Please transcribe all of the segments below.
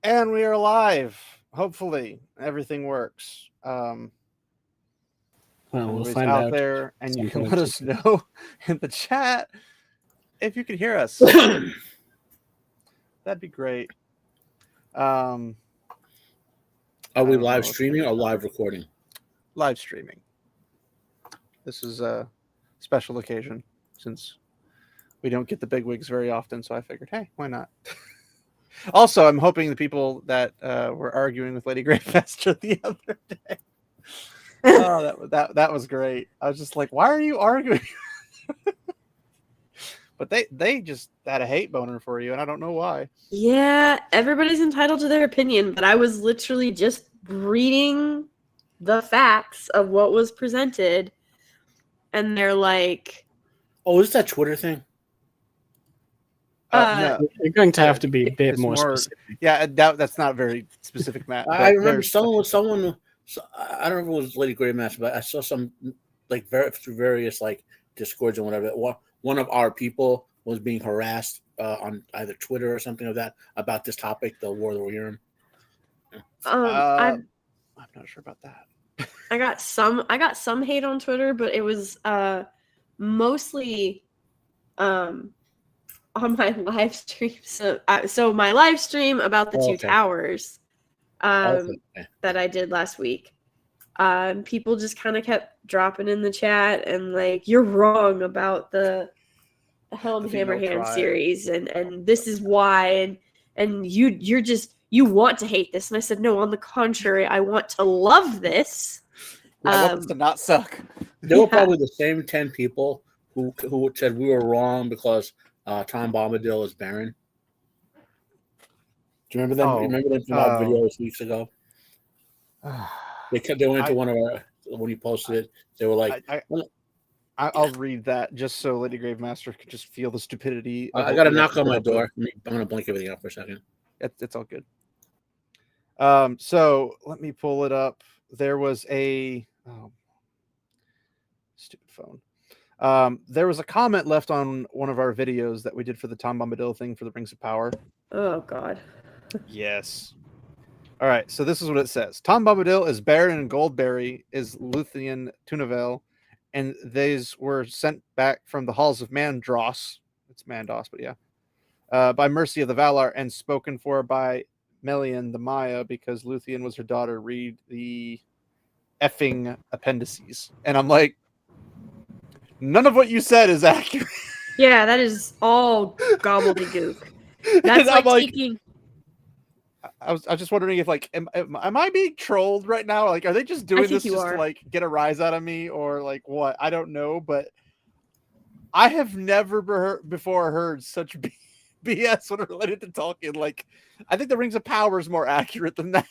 And we are live. Hopefully, everything works. Well, we'll Everybody's find out out. there, and you some can point. let us know in the chat if you can hear us. That'd be great. Are we I don't know live if streaming maybe or not. live recording? Live streaming. This is a special occasion since we don't get the big wigs very often, so I figured, hey, why not? Also, I'm hoping the people that were arguing with Lady Gravemaster the other day. Oh, that was great. I was just like, why are you arguing? But they just had a hate boner for you, and I don't know why. Yeah, everybody's entitled to their opinion, but I was literally just reading the facts of what was presented, and they're like, Oh, is that Twitter thing? No, You're going to have to be a bit it's more specific. Yeah, that's not very specific, Matt. I remember someone. I don't know if it was Lady Gravemaster, but I saw some like through various like Discords and whatever. One of our people was being harassed on either Twitter or something like that about this topic, the War of the Rohirrim. I'm not sure about that. I got some hate on Twitter, but it was mostly on my live stream. So my live stream about the two towers that I did last week. People just kind of kept dropping in the chat and like, you're wrong about the Helm Hammerhand series, and this is why, and you want to hate this. And I said, no, on the contrary, I want to love this. I want this to not suck. There were probably the same 10 people who said we were wrong because Tom Bombadil is Baron. Do you remember them? Remember them from our videos weeks ago? They went to one of our, when you posted it, they were like, I'll read that just so Lady Gravemaster could just feel the stupidity. I got a knock on my door. I'm going to blink everything out for a second. It's all good. So let me pull it up. There was a stupid phone. There was a comment left on one of our videos that we did for the Tom Bombadil thing for the Rings of Power. Oh God. Yes. All right. So this is what it says: Tom Bombadil is Baron and Goldberry is Luthien Tunavel, and these were sent back from the halls of Mandros. It's Mandos, but yeah. By mercy of the Valar and spoken for by Melian the Maya because Luthien was her daughter. Read the effing appendices. And I'm like, none of what you said is accurate. Yeah, that is all gobbledygook. That's like taking... I was just wondering if like am I being trolled right now? Like, are they just doing this just to like get a rise out of me or like what? I don't know, but I have never before heard such BS when related to Tolkien. Like, I think the Rings of Power is more accurate than that.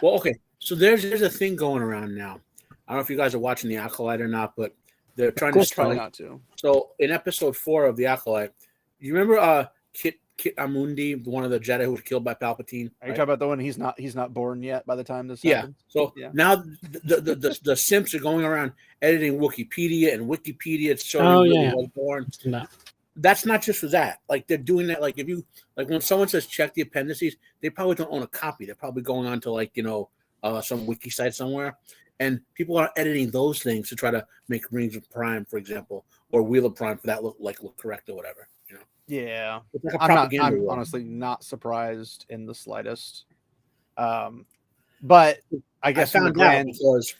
Well, okay. So there's a thing going around now. I don't know if you guys are watching The Acolyte or not, but they're trying not to. So in episode 4 of The Acolyte, you remember Kit Amundi, one of the Jedi who was killed by Palpatine? Are you talking about the one he's not born yet by the time this happens? So now the simps are going around editing Wikipedia, and Wikipedia it's showing he was born. No. That's not just for that. Like, they're doing that. Like, if you like when someone says check the appendices, they probably don't own a copy. They're probably going on to like some wiki site somewhere, and people are editing those things to try to make Rings of Prime, for example, or Wheel of Prime for that look correct or whatever. Yeah, it's like I'm honestly not surprised in the slightest. But I guess I found out because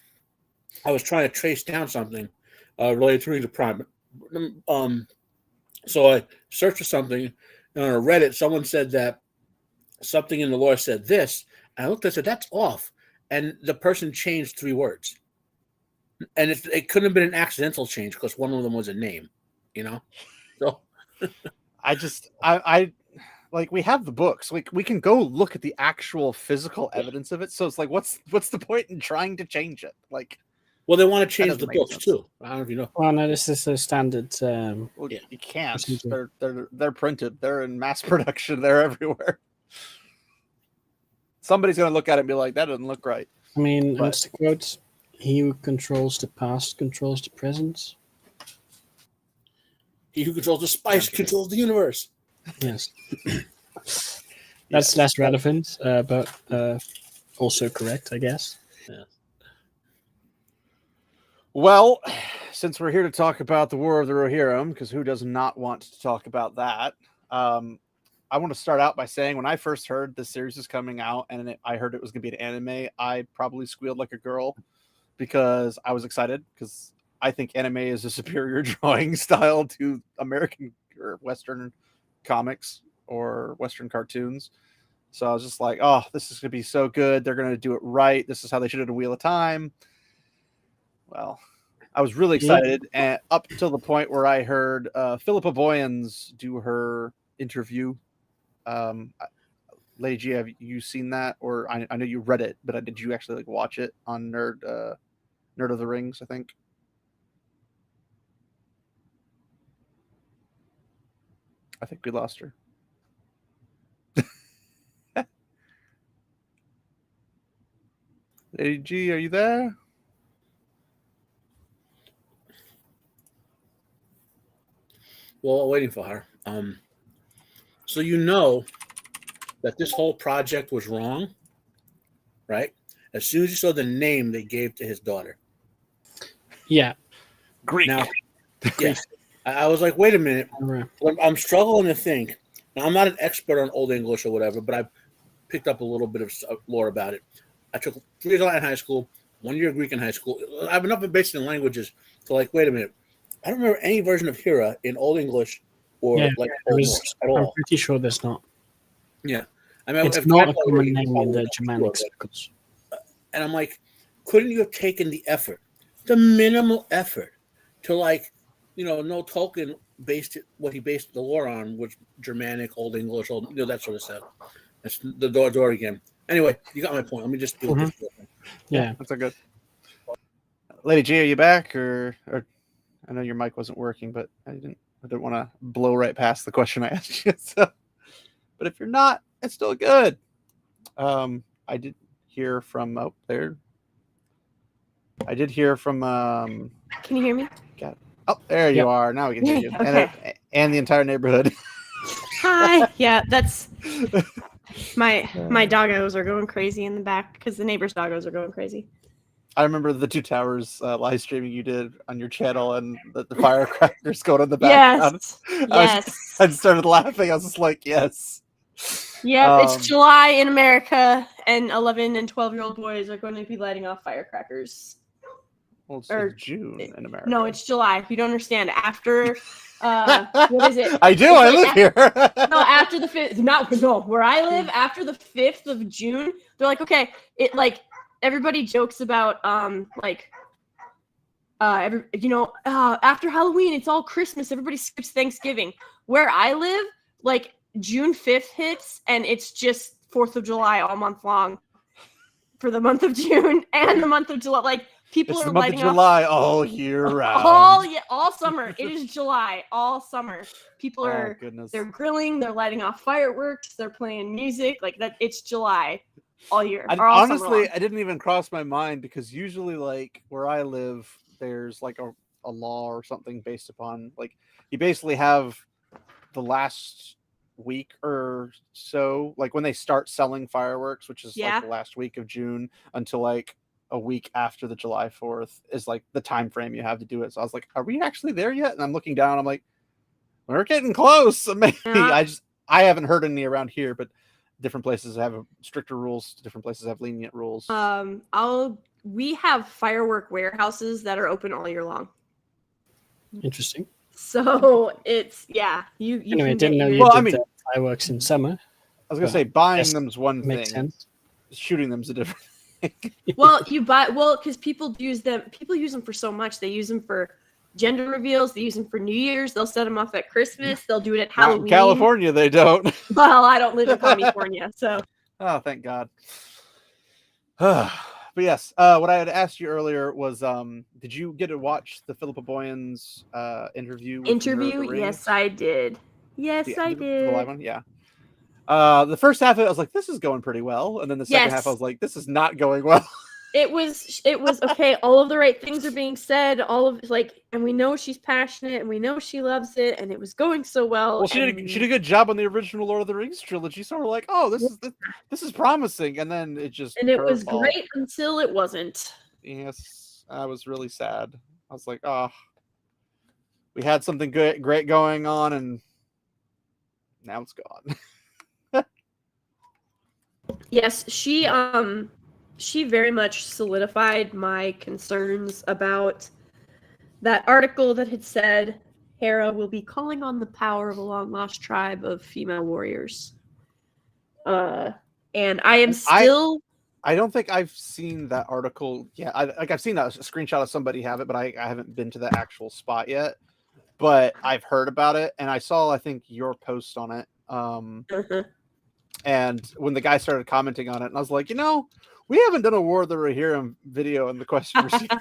I was trying to trace down something related to Rings of Prime. So I searched for something, and on Reddit, someone said that something in the lore said this, and I looked and said, that's off. And the person changed 3 words. And it couldn't have been an accidental change because one of them was a name, So I like, we have the books. Like, we can go look at the actual physical evidence of it. So it's like, what's the point in trying to change it? Like, well, they want to change the books too. I don't know if you know. Well, no, this is a standard. You can't. They're printed. They're in mass production. They're everywhere. Somebody's gonna look at it and be like, "That doesn't look right." I mean, that's the quote: "He who controls the past controls the present. He who controls the spice controls the universe." Yes. That's less relevant, but also correct, I guess. Yeah. Well, since we're here to talk about the War of the Rohirrim, because who does not want to talk about that? I want to start out by saying when I first heard this series is coming out and I heard it was going to be an anime, I probably squealed like a girl because I was excited because I think anime is a superior drawing style to American or Western comics or Western cartoons. So I was just like, oh, this is going to be so good. They're going to do it right. This is how they should have done Wheel of Time. Well, I was really excited, and up till the point where I heard Philippa Boyens do her interview. Lady G, have you seen that? Or I know you read it, but did you actually watch it on Nerd of the Rings? I think. I think we lost her. Lady G, are you there? Well, waiting for her. So you know that this whole project was wrong, right? As soon as you saw the name they gave to his daughter. Yeah. Greek. Now, yeah, I was like, wait a minute. I'm struggling to think. Now, I'm not an expert on Old English or whatever, but I've picked up a little bit of lore about it. I took 3 years Latin in high school, 1 year Greek in high school. I have enough of basic languages to like, wait a minute. I don't remember any version of Hera in Old English or like Old Norse at all. I'm pretty sure there's not. Yeah. I mean, it's not a common name in the Germanic circles. And I'm like, couldn't you have taken the effort, the minimal effort, to like, no Tolkien based it, what he based the lore on was Germanic, Old English, that sort of stuff. That's the door again. Anyway, you got my point. Let me just do this. Yeah, that's a good. Lady G, are you back? Or I know your mic wasn't working, but I didn't want to blow right past the question I asked you. So. But if you're not, it's still good. I did hear from there. I did hear from. Can you hear me? There you are. Now we can hear you. Okay. And the entire neighborhood. Hi. Yeah, that's my doggos are going crazy in the back because the neighbors' doggos are going crazy. I remember the Two Towers live streaming you did on your channel and the firecrackers going in the background. Yes. I started laughing. I was just like, yes. Yep, it's July in America, and 11 and 12-year-old boys are going to be lighting off firecrackers. Well, it's June in America. No, it's July. You don't understand. After, what is it? I do. I live here. No, after the 5th. No, where I live, after the 5th of June, they're like, okay, it like everybody jokes about after Halloween, it's all Christmas. Everybody skips Thanksgiving. Where I live, like June 5th hits, and it's just 4th of July all month long for the month of June and the month of July. Like people are lighting up July all year round. All summer. It is July all summer. People are they're grilling, they're lighting off fireworks, they're playing music like that. It's July all year. Honestly, I didn't even cross my mind because usually, like where I live, there's like a law or something based upon like you basically have the last week or so, like when they start selling fireworks, which is like the last week of June until like a week after the July 4th is like the time frame you have to do it. So I was like, are we actually there yet? And I'm looking down, I'm like, we're getting close. Maybe I haven't heard any around here, but different places have stricter rules, different places have lenient rules. We have firework warehouses that are open all year long. Interesting. So it's you anyway, I didn't know you did fireworks in summer. I was gonna say buying them's one makes thing. Sense. Shooting them's a different thing. because people use them for so much. They use them for gender reveals, they use them for New Year's, they'll set them off at Christmas, they'll do it at Halloween. Not in California they don't. Well, I don't live in California, so thank God. But yes, what I had asked you earlier was, did you get to watch the Philippa Boyens interview? Yes, I did. I did. The live one, yeah. The first half of it, I was like, "This is going pretty well," and then the second half, I was like, "This is not going well." it was okay. All of the right things are being said. All of and we know she's passionate, and we know she loves it, and it was going so well. Well, she did a good job on the original Lord of the Rings trilogy. So we're like, oh, this is promising, and then it just and it was great until it wasn't. Yes, I was really sad. I was like, oh, we had something great going on, and now it's gone. Yes, she very much solidified my concerns about that article that had said Hera will be calling on the power of a long-lost tribe of female warriors. And I am still... I don't think I've seen that article yet. I've seen a screenshot of somebody have it, but I haven't been to the actual spot yet. But I've heard about it, and I saw, I think, your post on it. And when the guy started commenting on it, and I was like, we haven't done a War of the Rohirrim video in the question received.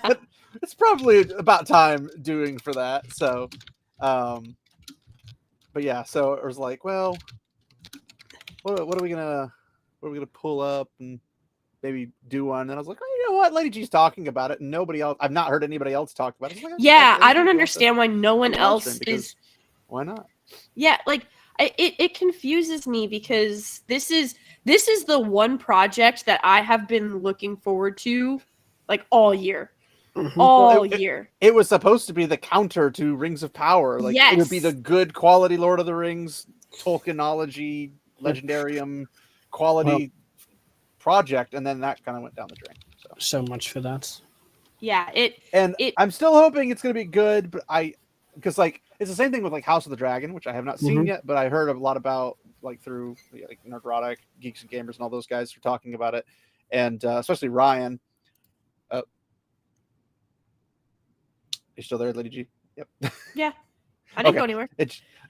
It's probably about time doing for that. So, but yeah, so it was like, well, what are we gonna pull up and maybe do one? And I was like, oh, you know what? Lady G's talking about it, and nobody else. I've not heard anybody else talk about it. I don't understand why no one else is. Why not? Yeah, it confuses me because this is the one project that I have been looking forward to all year. All year. It was supposed to be the counter to Rings of Power. Yes. It would be the good quality Lord of the Rings, Tolkienology, Legendarium quality project, and then that kind of went down the drain. So much for that. Yeah, I'm still hoping it's going to be good, but because it's the same thing with House of the Dragon, which I have not seen yet, but I heard a lot about through Nerdrotic, Geeks and Gamers, and all those guys were talking about it, and especially Ryan. You still there, Lady G? Yep. Yeah, I didn't go anywhere.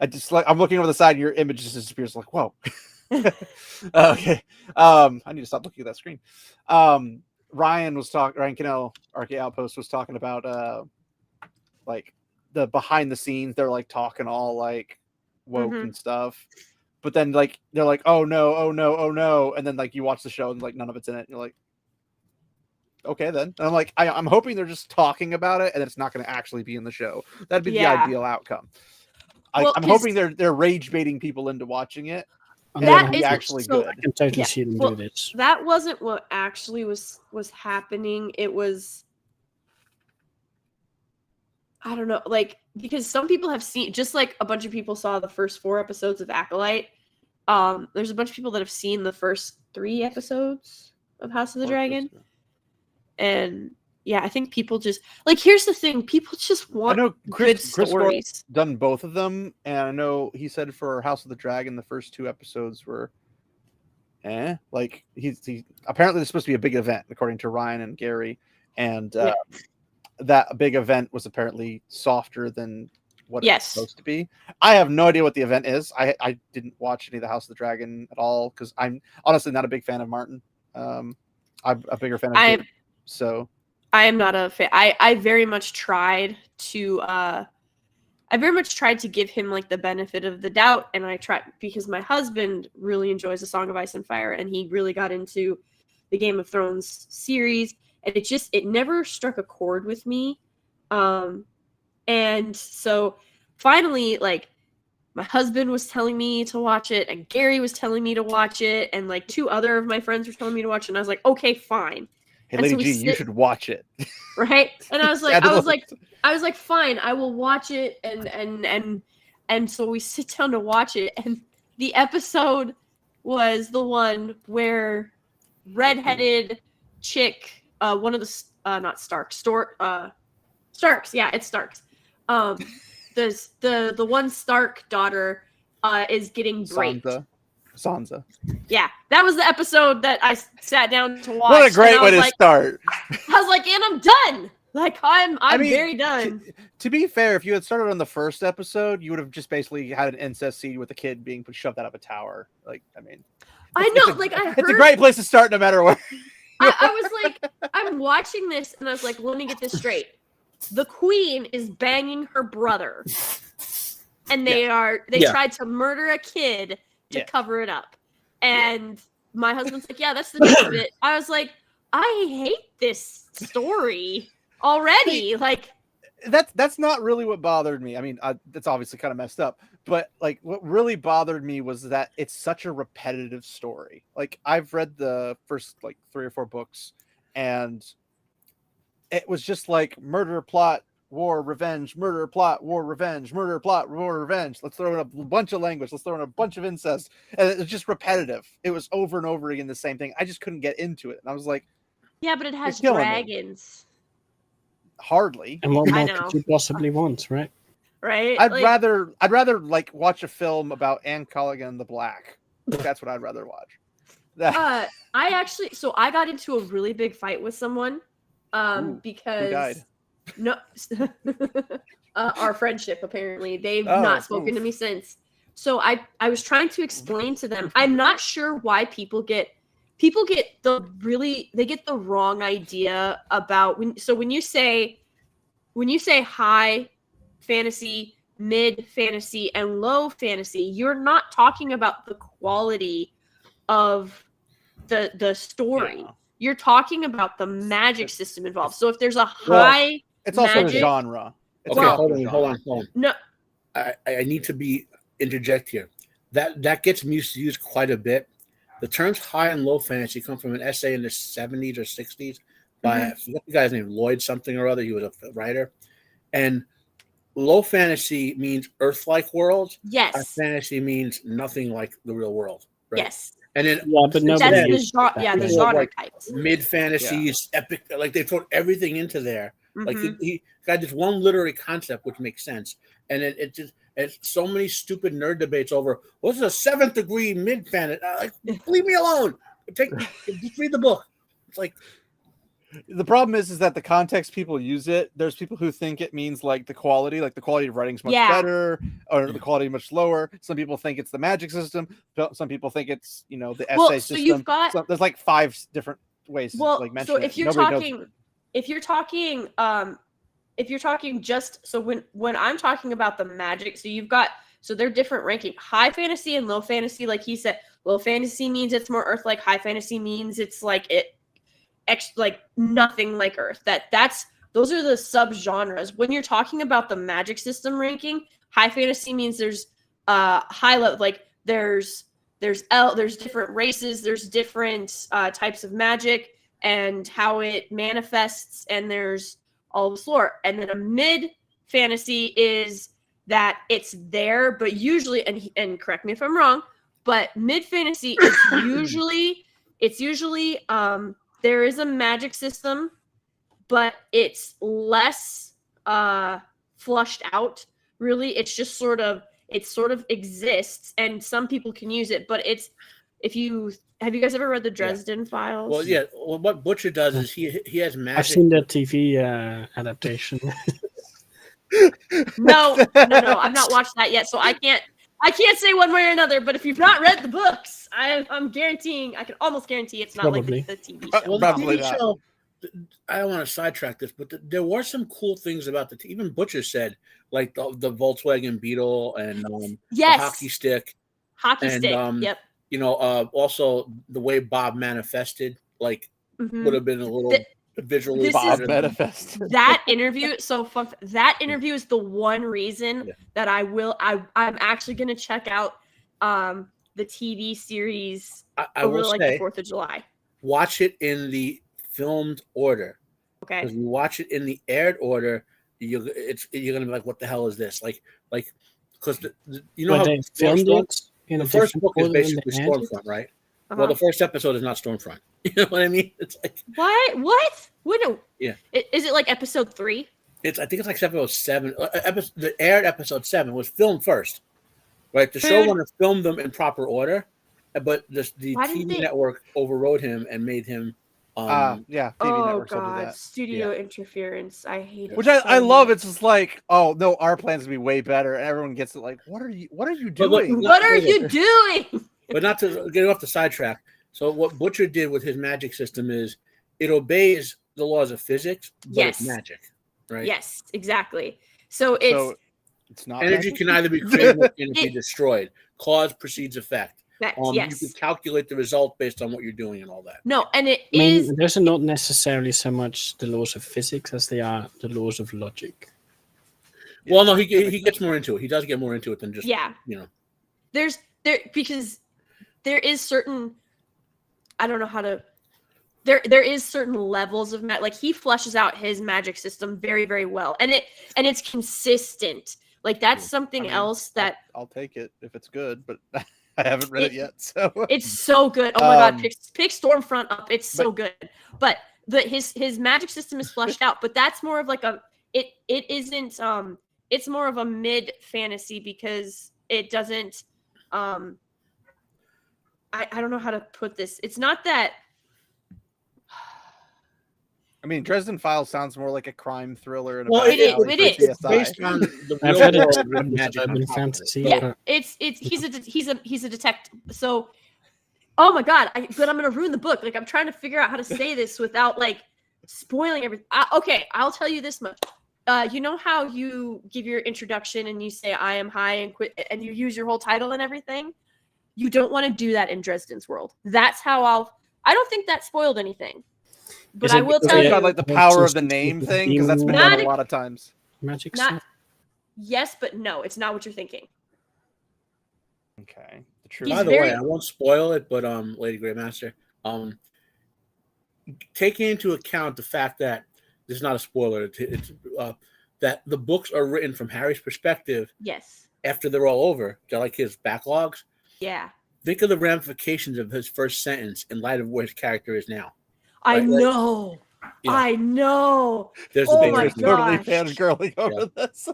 I'm looking over the side, and your image just disappears. Whoa. Okay. I need to stop looking at that screen. Ryan Cannell, RK Outpost, was talking about the behind the scenes. They're talking all woke and stuff, but then they're like, oh no, and then you watch the show and none of it's in it, and you're like, okay then. And I'm like, I'm hoping they're just talking about it and it's not going to actually be in the show. That'd be the ideal outcome. I'm hoping they're rage baiting people into watching it. And that is actually good. I can totally see them do this. That wasn't what actually was happening. It was, I don't know, because some people have seen, just a bunch of people saw the first 4 episodes of Acolyte. There's a bunch of people that have seen the first 3 episodes of House of the Dragon. And yeah, I think people just here's the thing: people just want good stories. Done both of them, and I know he said for House of the Dragon, the first 2 episodes were, he apparently there's supposed to be a big event according to Ryan and Gary, and that big event was apparently softer than what it's supposed to be. I have no idea what the event is. I didn't watch any of the House of the Dragon at all because I'm honestly not a big fan of Martin. I'm a bigger fan of Gary. So I am not a fan. I very much tried to give him the benefit of the doubt, and I tried because my husband really enjoys A Song of Ice and Fire, and he really got into the Game of Thrones series, and it never struck a chord with me. And so finally, my husband was telling me to watch it, and Gary was telling me to watch it, and 2 other of my friends were telling me to watch it, and I was like, okay, fine. Hey, Lady G, you should watch it. Right? And I was like, I was like, fine, I will watch it. And so we sit down to watch it. And the episode was the one where redheaded chick, one of the, not Starks, Starks. Yeah, it's Starks. The one Stark daughter, is getting raped. Sansa. Yeah, that was the episode that I sat down to watch. What a great way to start. I was like, and I'm done. I'm very done. To be fair, if you had started on the first episode, you would have just basically had an incest scene with a kid being shoved out of a tower. I know. It's a great place to start no matter where. I was like, I'm watching this, and I was like, let me get this straight. The queen is banging her brother, and they tried to murder a kid to cover it up. And my husband's like, yeah, that's the gist of it. I was like, I hate this story already. Like, that's not really what bothered me. I mean, that's obviously kind of messed up, but like what really bothered me was that it's such a repetitive story. Like I've read the first like 3 or 4 books, and it was just like murder, plot, war, revenge, murder, plot, war, revenge, murder, plot, war, revenge. Let's throw in a bunch of language. Let's throw in a bunch of incest. And it was just repetitive. It was over and over again the same thing. I just couldn't get into it. And I was like, yeah, but it has killing me. dragons. Hardly. And what I more know. could you possibly want, right? Right? I'd rather like watch a film about Anne Colligan the Black. That's what I'd rather watch. I actually, so I got into a really big fight with someone, because who died? No, our friendship, apparently they've Oh, not spoken to me since. So I was trying to explain to them. I'm not sure why people get the wrong idea about when you say high fantasy, mid fantasy, and low fantasy, you're not talking about the quality of the story. Yeah. You're talking about the magic system involved. So if there's a high It's also magic, a genre. It's Okay, also hold a on, genre. hold on. no, I need to interject here. That gets used quite a bit. The terms high and low fantasy come from an essay in the 70s or 60s by I forget the guy's name, Lloyd something or other. He was a writer. And low fantasy means Earth-like worlds. yes, High fantasy means nothing like the real world. Right? yes, And then Yeah, but nobody that's the uses genre. that, Yeah, the right? genre Like, types. mid fantasies, epic, like they throw everything into there. Like Mhm. he got this one literary concept which makes sense, and it's so many stupid nerd debates over what's a 7th degree mid fantasy. Like, leave me alone. Just read the book. It's like The problem is that the context people use it. There's people who think it means like the quality of writing's much Yeah. better, or the quality much lower. Some people think it's the magic system. Some people think it's the essay Well, so system. you've got There's like 5 different ways. well. to, like, mention So it. if you're Nobody knows. talking, if you're talking just so when I'm talking about the magic, so they're different ranking. High fantasy and low fantasy, like he said, low fantasy means it's more Earth like. High fantasy means it's like like nothing like Earth. Those are the subgenres. When you're talking about the magic system ranking, high fantasy means there's high level, like there's different races, there's different types of magic and how it manifests, and there's all this lore. And then a mid fantasy is that it's there, but usually, and correct me if I'm wrong, but mid fantasy is usually there is a magic system, but it's less flushed out. Really, it's just sort of exists, and some people can use it. But have you guys ever read the Dresden Files? well, yeah. Well, what Butcher does is he has magic. I've seen the TV adaptation. No, I've not watched that yet, so I can't say one way or another. But if you've not read the books, I'm guaranteeing, I can almost guarantee it's not Probably. like the TV show. Well, the Probably TV not. show, I don't want to sidetrack this, but there were some cool things about even Butcher said, like the Volkswagen Beetle and Yes. the hockey stick. Hockey and, stick. Yep. Also the way Bob manifested, like Mhm. would have been a little visually this Bob is- better. manifest. That interview, so fun. That interview is the one reason that I'm actually going to check out the TV series I over will like say, the 4th of July. watch it in the filmed order. Okay. If you watch it in the aired order, you're gonna be like, "What the hell is this?" Like, because you know But how they filmed it in the a first different book is order than basically they aired it? Stormfront, right? Uh-huh. Well, the first episode is not Stormfront. You know what I mean? It's like What? Yeah. Is it like episode 3? I think it's like episode 7. The aired episode 7 was filmed first, right? The showrunner filmed them in proper order, but the Why didn't TV they- network overrode him and made him. Yeah, TV Oh networks will do god, that. studio interference. I hate it. Which so I love. much. It's just like, oh no, our plans will be way better, and everyone gets it. Like, what are you But look, doing? What are you doing? But not to get off the sidetrack. So what Butcher did with his magic system is it obeys the laws of physics, but it's Yes. magic, right? Yes, exactly. So it's It's not Energy magic? can either be created or can be destroyed. Cause precedes effect. Correct, You yes. can calculate the result based on what you're doing and all that. No, and it I mean, is. those are not necessarily so much the laws of physics as they are the laws of logic. Well, no, he gets more into it. He does get more into it than just because there is certain. I don't know how to. There is certain levels of like he fleshes out his magic system very, very well, and it's consistent. Like that's something else that I'll take it if it's good, but I haven't read it yet, so it's so good. Oh my god, pick Stormfront up. It's so good. But his magic system is fleshed out, but that's more of like it isn't it's more of a mid fantasy because it doesn't I don't know how to put this. It's not that. I mean, Dresden Files sounds more like a crime thriller. And it is. It's based on the I've real read it world with magic on urban top of it. fantasy. Yeah, he's a detective. So, oh my god! But I'm gonna ruin the book. Like I'm trying to figure out how to say this without like spoiling everything. Okay, I'll tell you this much. You know how you give your introduction and you say I am high and quit, and you use your whole title and everything. You don't want to do that in Dresden's world. That's how I don't think that spoiled anything. But I will tell you, like the power of the name thing, because that's been done a lot of times. Magic stuff. Yes, but no, it's not what you're thinking. Okay. The truth. By the way, I won't spoil it, but Lady Gravemaster, taking into account the fact that this is not a spoiler, it's that the books are written from Harry's perspective. Yes. After they're all over, they're like his backlogs. Yeah. Think of the ramifications of his first sentence in light of where his character is now. I know. Yeah. I know. There's oh my gosh. Totally fangirling over this.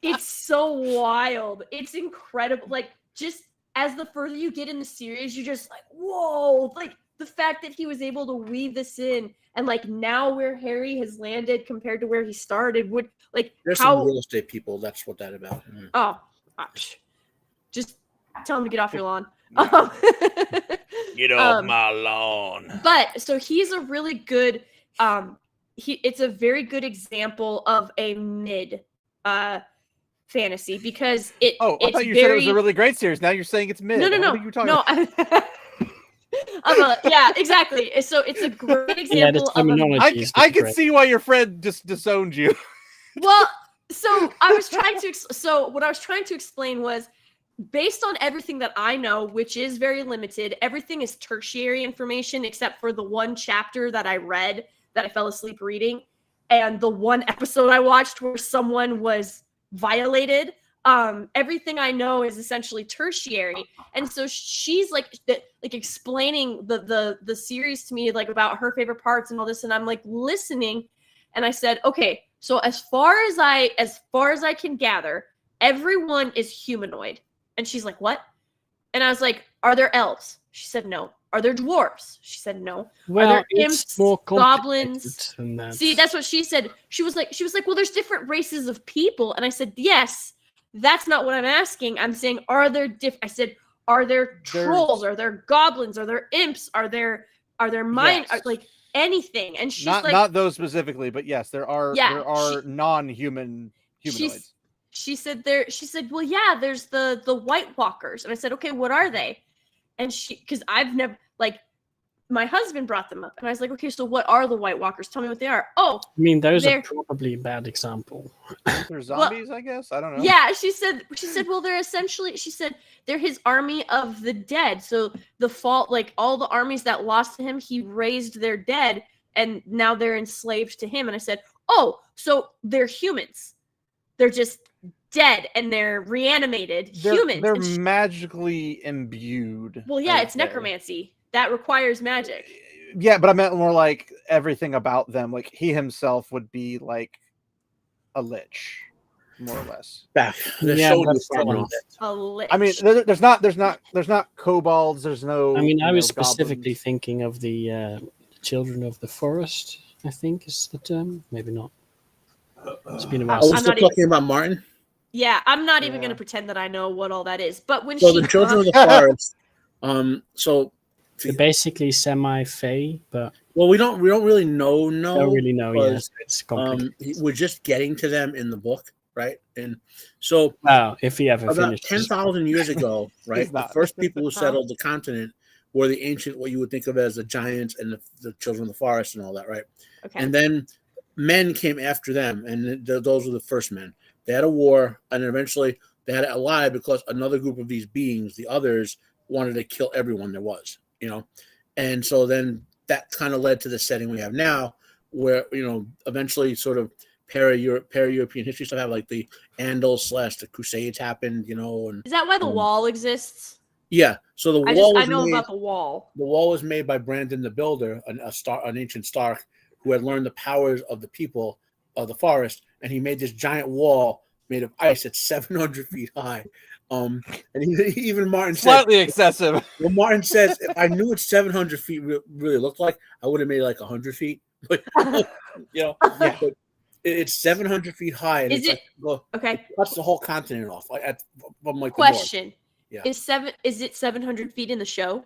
It's so wild. It's incredible. Like just as the further you get in the series, you're just like, whoa! Like the fact that he was able to weave this in, and like now where Harry has landed compared to where he started, would like there's some real estate people. That's what that about. Oh, just tell him to get off your lawn. Yeah. Get off my lawn. But so he's a really good it's a very good example of a mid fantasy because it I thought you said it was a really great series. Now you're saying it's mid. No. What are you talking about? Yeah, exactly. So it's a great example of I can see why your friend just disowned you. Well, so I was trying to what I was trying to explain was based on everything that I know, which is very limited, everything is tertiary information except for the one chapter that I read that I fell asleep reading and the one episode I watched where someone was violated. Everything I know is essentially tertiary. And so she's like explaining the series to me, like about her favorite parts and all this. And I'm like listening. And I said, okay, so as far as I can gather, everyone is humanoid. And she's like, what? And I was like, are there elves? She said, no. Are there dwarves? She said, no. Well, are there imps, goblins? That. See, that's what she said. She was like, well, there's different races of people. And I said, yes, that's not what I'm asking. I'm saying, are there I said, are there trolls? Are there goblins? Are there imps? Are there like anything? And she's not those specifically, but yes, there are non-human humanoids. She said, well, yeah, there's the White Walkers. And I said, okay, what are they? And because I've never, like, my husband brought them up. And I was like, okay, so what are the White Walkers? Tell me what they are. Oh, I mean, those are probably a bad example. They're zombies, I guess. I don't know. Yeah, she said, well, they're essentially, they're his army of the dead. So like all the armies that lost to him, he raised their dead and now they're enslaved to him. And I said, oh, so they're humans. They're just dead and they're reanimated humans. They're magically imbued. Well, yeah, it's necromancy. That requires magic. Yeah, but I meant more like everything about them. Like he himself would be like a lich, more or less. A lich. I mean, there's not kobolds. There's no. I mean, I was goblins. specifically thinking of the children of the forest. I think is the term. Maybe not. It's been a while. Are we still talking about Martin? Yeah, I'm not even going to pretend that I know what all that is. But when the children of the forest, so they're basically semi-fae, but we don't really know. Don't really know. Yes, it's complicated. We're just getting to them in the book. right? And so Wow, if he ever about finishes. 10,000 years ago, right, the not. first people who settled the continent were the ancient, what you would think of as the giants and the children of the forest and all that, right? Okay. And then men came after them, and those were the first men. They had a war, and eventually they had to ally because another group of these beings, the others, wanted to kill everyone there was, and so then that kind of led to the setting we have now, where eventually sort of para-European history stuff have like the Andals / the Crusades happened, and Is that why the wall exists? yeah. So the wall I know about the wall. The wall was made by Brandon the Builder, an ancient Stark who had learned the powers of the people of the forest, and he made this giant wall made of ice that's 700 feet high. And even Martin Slightly excessive. Well, Martin says, if I knew what 700 feet really looked like, I would have made it like 100 feet. But Yeah. But it's 700 feet high, and Is it okay? It cuts the whole continent off. From like Question: Yeah. Is it 700 feet in the show?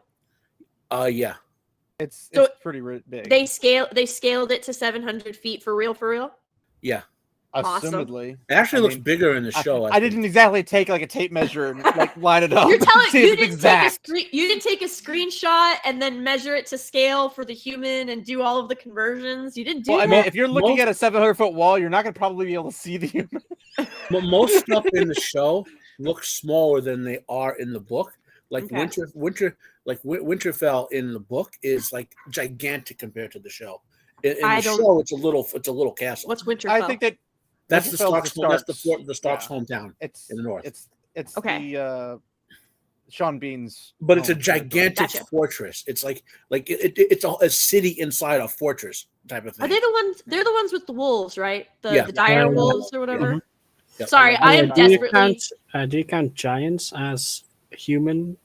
Yeah. It's pretty big. They scaled it to 700 feet for real. Yeah. Awesome. Assumedly. It actually looks bigger in the show. I didn't exactly take like a tape measure and like line it up. You're telling see you if it's you didn't take a screenshot and then measure it to scale for the human and do all of the conversions. You didn't do Well, I that. mean, if you're looking at a 700-foot wall, you're not going to probably be able to see the human. But most stuff in the show looks smaller than they are in the book. Like Okay. Winterfell in the book is like gigantic compared to the show. In I the don't- show, it's a little castle. What's Winterfell? I think that That's the Winterfell's Starks. the That's Starks. the Starks' Yeah. hometown. it's in the north. It's Okay. the Sean Bean's. But it's a home. gigantic Gotcha. fortress. It's like it's a city inside a fortress type of thing. Are they the ones? They're the ones with the wolves, right? Yeah. The dire Yeah. wolves or whatever. Yeah. Sorry, I am do you desperately. count? Do you count giants as human?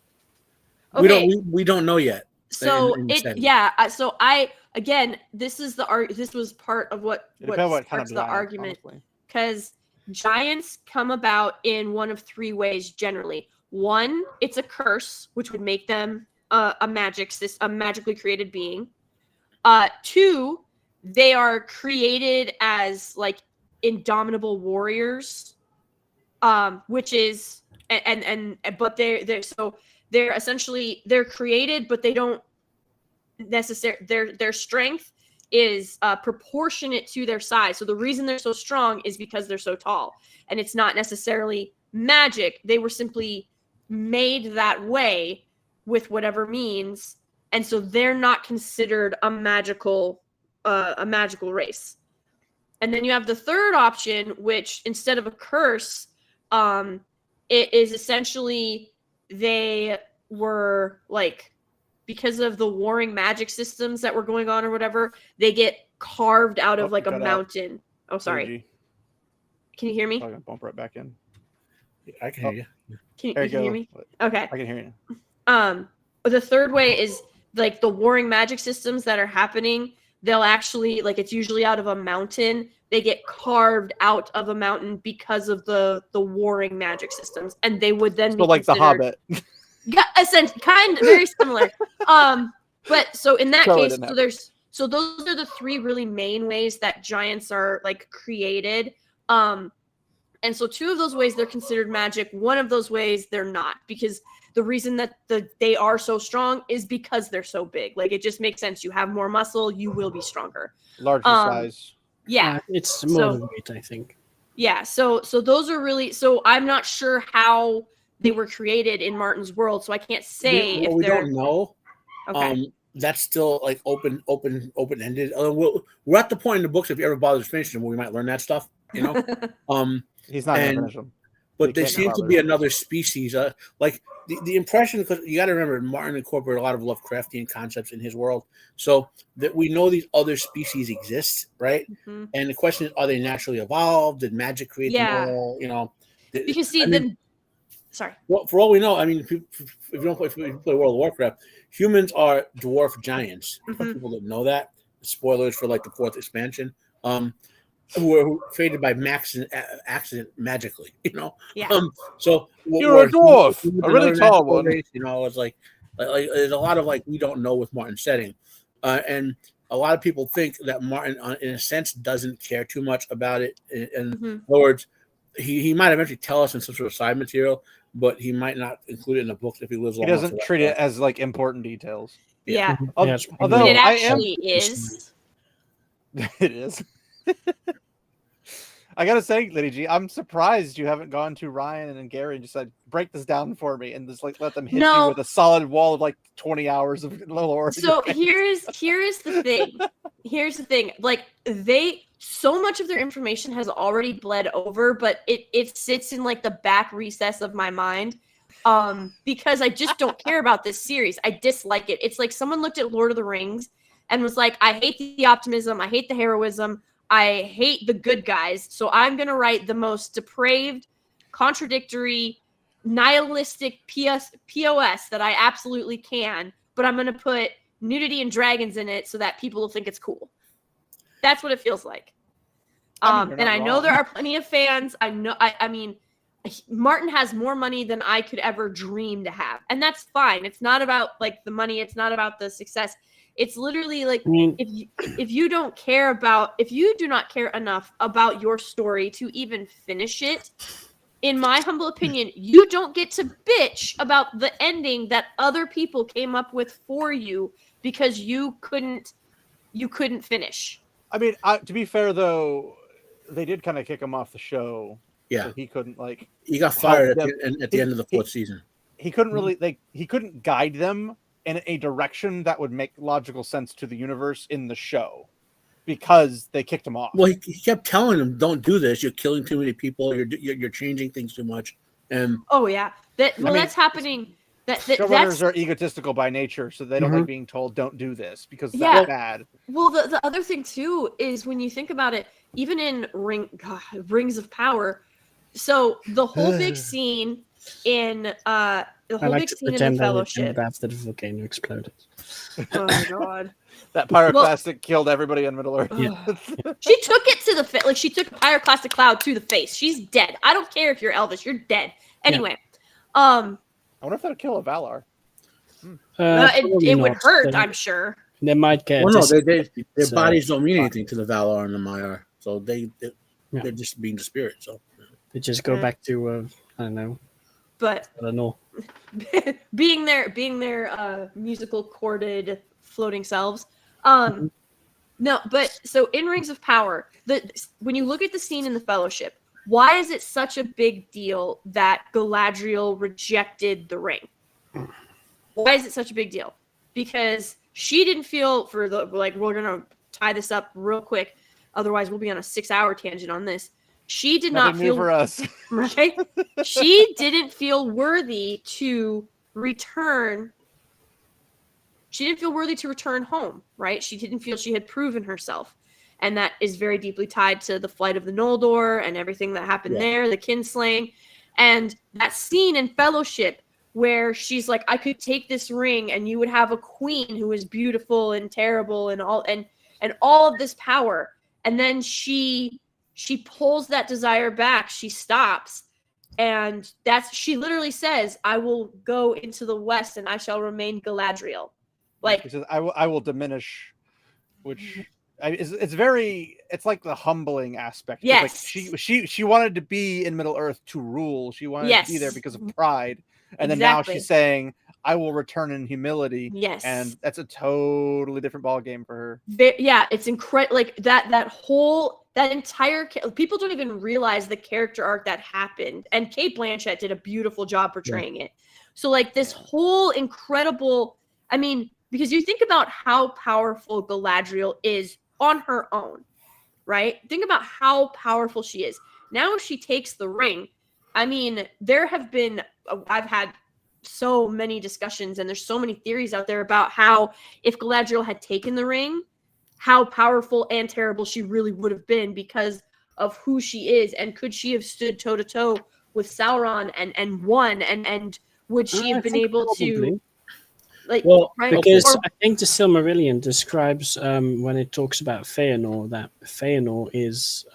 Okay. We don't know yet. So in the setting. So I again, this is this was part of what It depends what kind starts of the giant, argument, honestly. because giants come about in one of three ways generally. One, it's a curse, which would make them a magically created being. Two, they are created as like indomitable warriors, which is but they're essentially they're created, but they don't necessarily their strength is proportionate to their size. So the reason they're so strong is because they're so tall, and it's not necessarily magic. They were simply made that way with whatever means, and so they're not considered a magical race. And then you have the third option, which instead of a curse, it is essentially they were like, because of the warring magic systems that were going on or whatever, they get carved out of like a cut out. mountain. Oh, sorry. 3G. Can you hear me? I'm gonna bump right back in. I can hear you. There You can hear me? go. Okay. I can hear you. The third way is like the warring magic systems that are happening. They'll actually, like, it's usually out of a mountain. They get carved out of a mountain because of the warring magic systems, and they would then So be like the considered- Hobbit. Yeah, kind very similar. But so in that Sorry, case, didn't happen. so those are the three really main ways that giants are like created. And so two of those ways they're considered magic. One of those ways they're not, because the reason that they are so strong is because they're so big. Like, it just makes sense. You have more muscle, you will be stronger. Larger size. Yeah. It's more than weight, I think. Yeah. So those are really, so I'm not sure how they were created in Martin's world, so I can't say if we they're don't know. okay. That's still like open ended. We're at the point in the books, if you ever bother to finish them, where we might learn that stuff. He's not gonna and- finish them. But They they can't seem to bother. be another species. Like the impression, because you got to remember, Martin incorporated a lot of Lovecraftian concepts in his world, so that we know these other species exist, right? Mhm. And the question is, are they naturally evolved? Did magic create Yeah. them all? Because see, I mean, then sorry. well, for all we know, I mean, if you play World of Warcraft, humans are dwarf giants. For Mhm. people that know that, spoilers for like the 4th expansion, who were created by accident magically, Yeah. So You're a dwarf, a really another tall natural one. race, it's like there's a lot of like we don't know with Martin's setting, and a lot of people think that Martin, in a sense, doesn't care too much about it. In Mhm. other words, he might eventually tell us in some sort of side material, but he might not include it in the book if he lives long He enough. doesn't for treat that. it as like important details. Yeah. it's Although probably But it I am- actually is. It is. I gotta say, Lady G, I'm surprised you haven't gone to Ryan and Gary and just said, break this down for me, and just like let them hit you No. with a solid wall of like 20 hours of lore. So here's the thing. Here's the thing. Like so much of their information has already bled over, but it sits in like the back recess of my mind. Because I just don't care about this series. I dislike it. It's like someone looked at Lord of the Rings and was like, I hate the optimism, I hate the heroism, I hate the good guys, so I'm gonna write the most depraved, contradictory, nihilistic POS that I absolutely can, but I'm gonna put nudity and dragons in it so that people will think it's cool. That's what it feels like. You're And not I know wrong. there are plenty of fans. I mean, Martin has more money than I could ever dream to have, and that's fine. It's not about like the money. It's not about the success. It's literally like I mean, if you do not care enough about your story to even finish it, in my humble opinion, you don't get to bitch about the ending that other people came up with for you because you couldn't finish. I mean, to be fair though, they did kind of kick him off the show. Yeah. So he couldn't like. He got fired help at the end of the fourth season. He couldn't really he couldn't guide them in a direction that would make logical sense to the universe in the show because they kicked him off. Well, he kept telling them, "Don't do this. You're killing too many people. You're changing things too much." And Oh yeah, that's happening. Showrunners are egotistical by nature, so they don't like being told, "Don't do this," because that's bad. Well, the other thing too is when you think about it, even in Rings of Power, so the whole big scene in the Fellowship after the volcano exploded. Oh my god. That pyroclastic killed everybody on Middle Earth. Yeah. She took it to the face. Like she took a pyroclastic cloud to the face. She's dead. I don't care if you're Elvis. You're dead. Anyway, I wonder if that'll kill a Valar. it would hurt. I'm sure. They might get. Well, no, their bodies don't mean anything to the Valar and the Maiar, so they're just being the spirit. So they just go back to I don't know. But I don't know. being their musical chorded floating selves. No, but so in Rings of Power, when you look at the scene in the Fellowship, why is it such a big deal that Galadriel rejected the ring? Why is it such a big deal? Because she didn't feel we're gonna tie this up real quick, otherwise we'll be on a 6-hour tangent on this. She did not feel for us. Right? She didn't feel worthy to return. She didn't feel worthy to return home, right? She didn't feel she had proven herself. And that is very deeply tied to the flight of the Noldor and everything that happened there, the kinslaying. And that scene in Fellowship where she's like, I could take this ring and you would have a queen who is beautiful and terrible and all of this power. And then she pulls that desire back. She stops. And she literally says, I will go into the west and I shall remain Galadriel. Like she says, I will diminish, which it's like the humbling aspect. Yes. Like she wanted to be in Middle Earth to rule. She wanted to be there because of pride. And then now she's saying, I will return in humility. Yes. And that's a totally different ball game for her. Yeah, it's incredible. Like that entire people don't even realize the character arc that happened. And Cate Blanchett did a beautiful job portraying it. So like this whole incredible, I mean, because you think about how powerful Galadriel is on her own, right? Think about how powerful she is. Now if she takes the ring, I mean, I've had so many discussions and there's so many theories out there about how if Galadriel had taken the ring, how powerful and terrible she really would have been because of who she is. And could she have stood toe to toe with Sauron and won? And would she have been able to... Because I think the Silmarillion describes when it talks about Feanor that Feanor is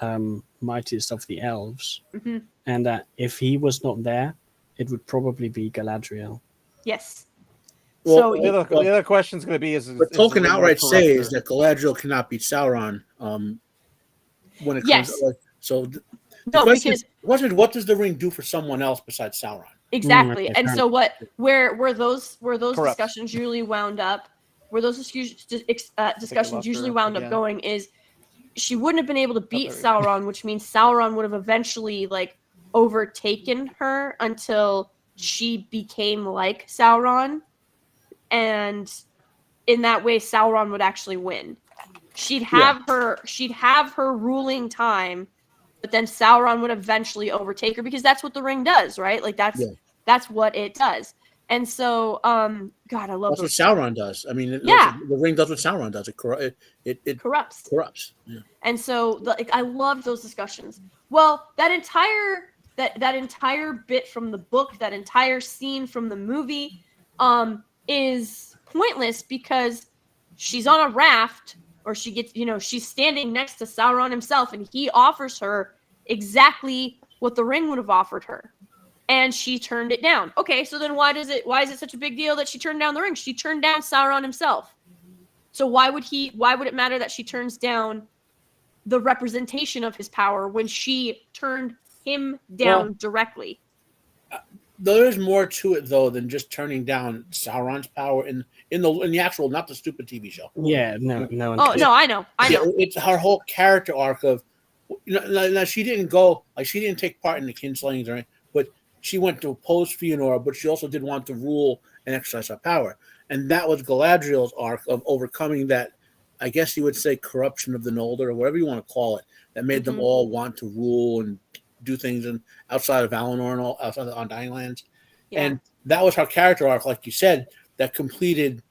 mightiest of the elves, and that if he was not there, it would probably be Galadriel. Yes. Well, the other question is going to be: But Tolkien outright says that Galadriel cannot beat Sauron when it comes. No, because what does the ring do for someone else besides Sauron? Exactly. And so where those Corrupts. discussions usually wound up, discussions usually wound up going is she wouldn't have been able to beat Sauron, which means Sauron would have eventually like overtaken her until she became like Sauron, and in that way Sauron would actually win. She'd have her ruling time, but then Sauron would eventually overtake her because that's what the ring does, right? Like that's what it does. And so, God, I love that's what Sauron does. I mean, the ring does what Sauron does. It corrupts. Yeah. And so, I love those discussions. Well, that entire bit from the book, that entire scene from the movie, is pointless because she's on a raft, or she gets, she's standing next to Sauron himself, and he offers her exactly what the ring would have offered her. And she turned it down. Okay, so then why is it such a big deal that she turned down the ring? She turned down Sauron himself. So why would it matter that she turns down the representation of his power when she turned him down directly? There is more to it though than just turning down Sauron's power in the actual, not the stupid TV show. Yeah, no. Oh no, I know. Yeah, it's her whole character arc of, now she didn't go, like, she didn't take part in the kinslayings or anything, but she went to oppose Fëanor, but she also did want to rule and exercise her power. And that was Galadriel's arc of overcoming that, I guess you would say, corruption of the Noldor, or whatever you want to call it, that made them all want to rule and do things outside of Valinor and all, outside of Undying Lands. Yeah. And that was her character arc, like you said, that completed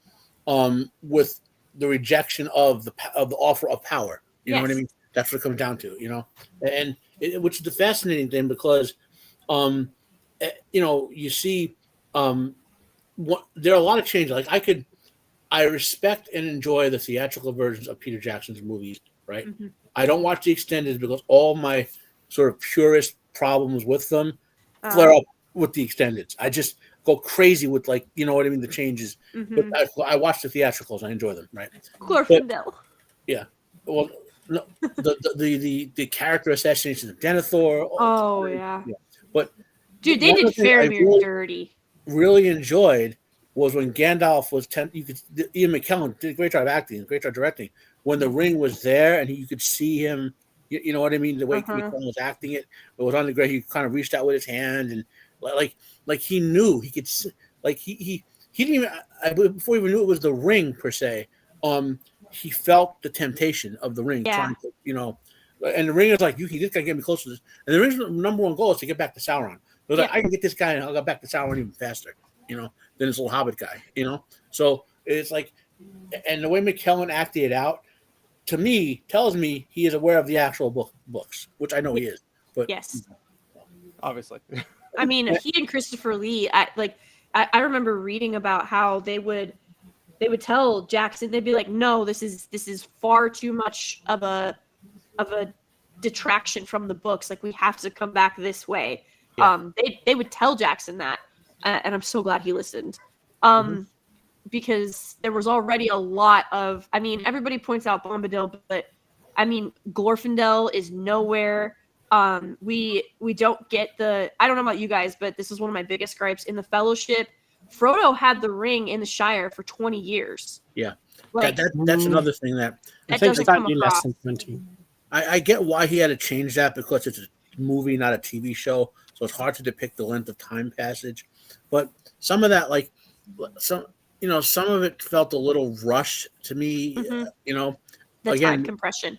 with the rejection of the offer of power. You know what I mean? That's what it comes down to, and which is the fascinating thing, because you see, there are a lot of changes. Like I respect and enjoy the theatrical versions of Peter Jackson's movies, right? Mm-hmm. I don't watch the extended because all my sort of purist problems with them flare up with the extended. I just go crazy with, like, the changes. Mm-hmm. But I watch the theatricals. I enjoy them, right? Glorfindel. Yeah. Well, no, the character assassination of Denethor. Oh yeah. But dude, they did Faramir dirty. Really enjoyed was when Gandalf was Ian McKellen did a great job acting, great job directing. When the ring was there and you could see him, you know what I mean? The way McKellen was acting it was on the ground. He kind of reached out with his hand and like he knew he could, like he didn't even, before he even knew it was the ring per se. He felt the temptation of the ring, trying to, and the ring is like, this guy get me close to this. And the ring's number one goal is to get back to Sauron. So like, I can get this guy and I'll get back to Sauron even faster, than this little hobbit guy, So it's like, and the way McKellen acted it out, to me, tells me he is aware of the actual books, which I know he is. But yes, obviously. I mean, he and Christopher Lee, I remember reading about how they would tell Jackson, they'd be like, no, this is far too much of a detraction from the books. Like, we have to come back this way. Yeah. They would tell Jackson that, and I'm so glad he listened. Because there was already a lot of, I mean, everybody points out Bombadil, but I mean, Glorfindel is nowhere. We don't get I don't know about you guys, but this is one of my biggest gripes in the Fellowship. Frodo had the ring in the Shire for 20 years. Yeah. Like, that's another thing that doesn't come across. Less than 20. I get why he had to change that, because it's a movie, not a TV show. So it's hard to depict the length of time passage. But some of that, like, some of it felt a little rushed to me, The again, time compression.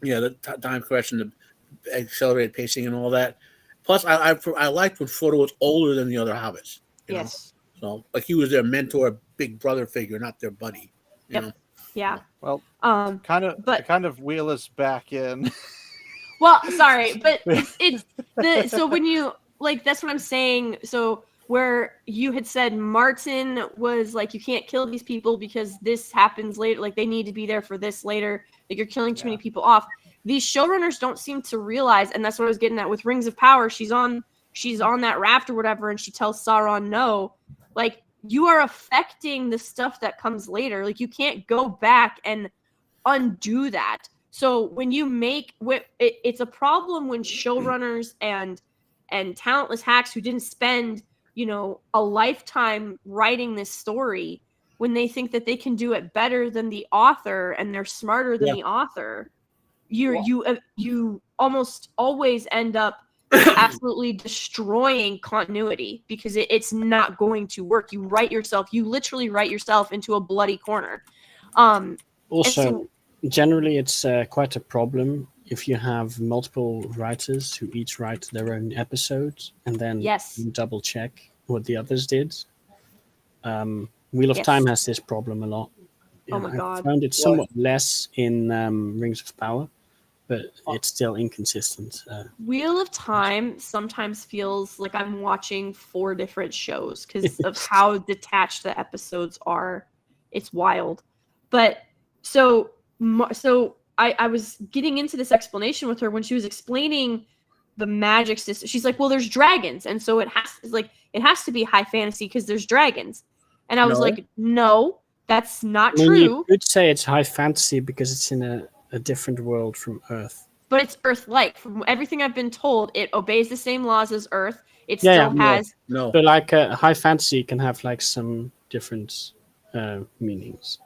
Yeah, the time compression, the accelerated pacing and all that. Plus, I liked when Frodo was older than the other hobbits. Yes. So, like, he was their mentor, big brother figure, not their buddy. You know? Yeah. Well, but kind of wheel us back in. Well, sorry, but it's so when you, like, that's what I'm saying. So where you had said Martin was like, you can't kill these people because this happens later. Like, they need to be there for this later. Like, you're killing too many people off. These showrunners don't seem to realize, and that's what I was getting at with Rings of Power. She's on that raft or whatever, and she tells Sauron no. Like, you are affecting the stuff that comes later. Like, you can't go back and undo that. So when you make it's a problem when showrunners and talentless hacks who didn't spend, a lifetime writing this story, when they think that they can do it better than the author and they're smarter than the author, you almost always end up absolutely destroying continuity because it's not going to work. You literally write yourself into a bloody corner. Also, generally, it's quite a problem if you have multiple writers who each write their own episodes and then you double check what the others did. Wheel of Time has this problem a lot. Oh my God. I found it somewhat less in Rings of Power, but it's still inconsistent. Wheel of Time sometimes feels like I'm watching 4 different shows because of how detached the episodes are. It's wild. But so I was getting into this explanation with her when she was explaining the magic system. She's like, well, there's dragons, and so it has to be high fantasy because there's dragons. And I was like, no, that's not true. You could say it's high fantasy because it's in a different world from Earth. But it's Earth-like. From everything I've been told, it obeys the same laws as Earth. It still has... No. But like high fantasy can have like some different meanings.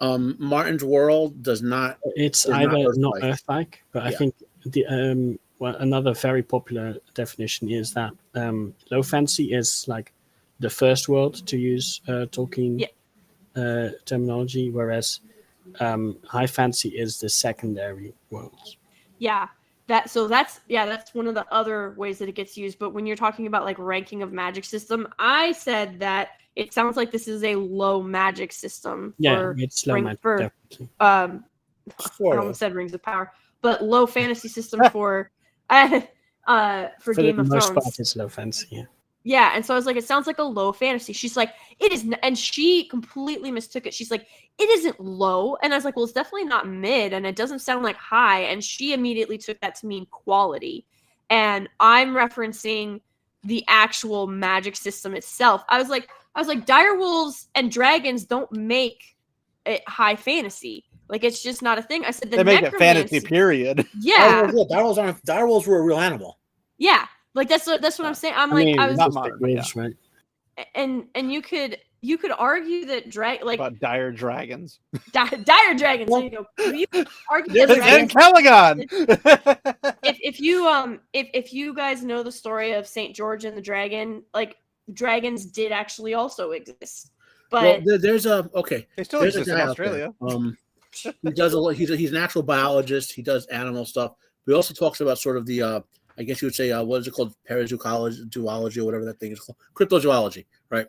Martin's world does not... It's either not Earth-like, but I think the another very popular definition is that low fantasy is like the first world, to use Tolkien terminology, whereas high fantasy is the secondary worlds. Yeah, that's one of the other ways that it gets used. But when you're talking about like ranking of magic system, I said that it sounds like this is a low magic system. It's low magic. Definitely. I almost said Rings of Power, but low fantasy system for Game of Thrones. For the most part, it's low fantasy. Yeah, and so I was like, it sounds like a low fantasy. She's like, it is, and she completely mistook it. She's like, it isn't low, and I was like, well, it's definitely not mid, and it doesn't sound like high, and she immediately took that to mean quality, and I'm referencing the actual magic system itself. I was like, direwolves and dragons don't make it high fantasy. Like, it's just not a thing. I said they make it fantasy. Period. Yeah, direwolves were a real animal. Yeah. Like that's what I'm saying. I was not modern, right? And you could argue that about dire dragons. Dire dragons. There you go. You argue and Calagon. if you guys know the story of Saint George and the Dragon, like dragons did actually also exist. But there's they still exist in Australia. He's a natural biologist. He does animal stuff. But he also talks about sort of the I guess you would say, what is it called? Parazoology or whatever that thing is called. Cryptozoology, right?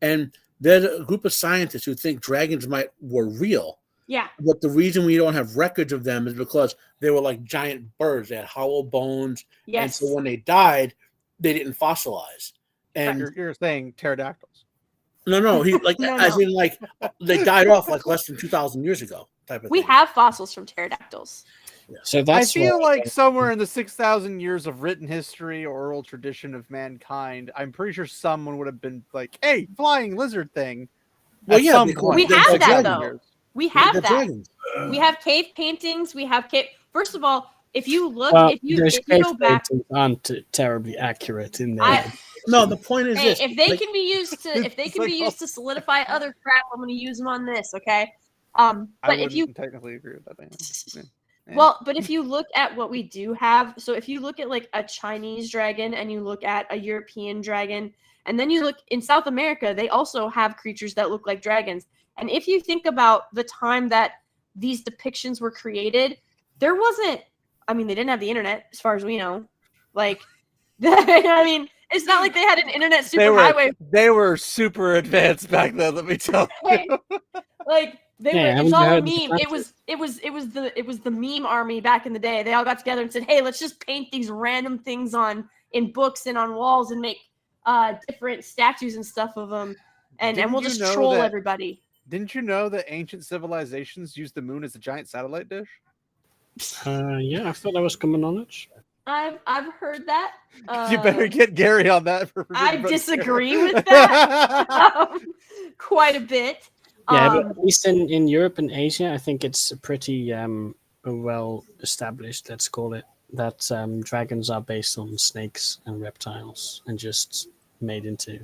And there's a group of scientists who think dragons were real. Yeah. But the reason we don't have records of them is because they were like giant birds. They had hollow bones. Yes. And so when they died, they didn't fossilize. And you're saying pterodactyls. No. He like as in like they died off like less than 2,000 years ago. Type of we thing. have fossils from pterodactyls. Yeah. So that's I feel like somewhere in the 6,000 years of written history or oral tradition of mankind, I'm pretty sure someone would have been like, "Hey, flying lizard thing." Well, yeah, we have that though. We have that. Dragons. We have cave paintings. We have cave. First of all, if you look, if you go back, aren't terribly accurate in there. No, the point is this: if they can be used to solidify other crap, I'm going to use them on this. Okay. But if you technically agree with that, yeah. Well, but if you look at what we do have, so if you look at like a Chinese dragon and you look at a European dragon, and then you look in South America, they also have creatures that look like dragons. And if you think about the time that these depictions were created, there wasn't, they didn't have the internet as far as we know. Like, it's not like they had an internet superhighway. They were super advanced back then, let me tell you. Like, it's all a meme. It was the meme army back in the day. They all got together and said, "Hey, let's just paint these random things in books and on walls and make different statues and stuff of them, and we'll just troll everybody." Didn't you know that ancient civilizations used the moon as a giant satellite dish? Yeah, I thought that was common knowledge. I've heard that. You better get Gary on that. I disagree with that quite a bit. Yeah, but at least in Europe and Asia, I think it's pretty well established, let's call it, that dragons are based on snakes and reptiles and just made into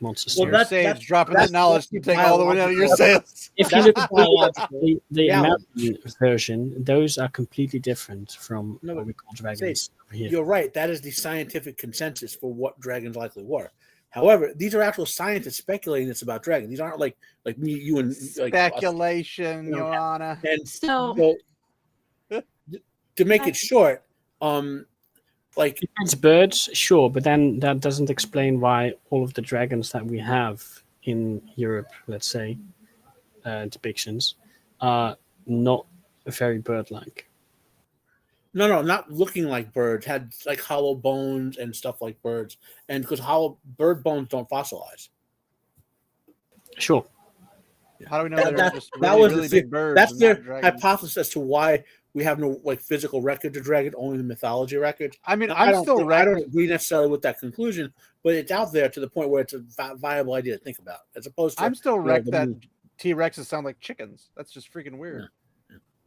monsters. Well, that's dropping that knowledge to take all the way out of your sales. If you look at the American version, those are completely different from what we call dragons over here. You're right. That is the scientific consensus for what dragons likely were. However, these are actual scientists speculating this about dragons. These aren't like me, you, and speculation, Your Honor. And so to make it short, like it's birds, sure, but then that doesn't explain why all of the dragons that we have in Europe, let's say, depictions, are not very bird-like. No, not looking like birds. Had like hollow bones and stuff like birds, and because bird bones don't fossilize. Sure. How do we know they're just really big birds? That's their hypothesis as to why we have no like physical record of dragon, only the mythology records. I mean, I don't agree necessarily with that conclusion, but it's out there to the point where it's a viable idea to think about, as opposed to. I'm still wrecked that T-Rexes sound like chickens. That's just freaking weird. Yeah.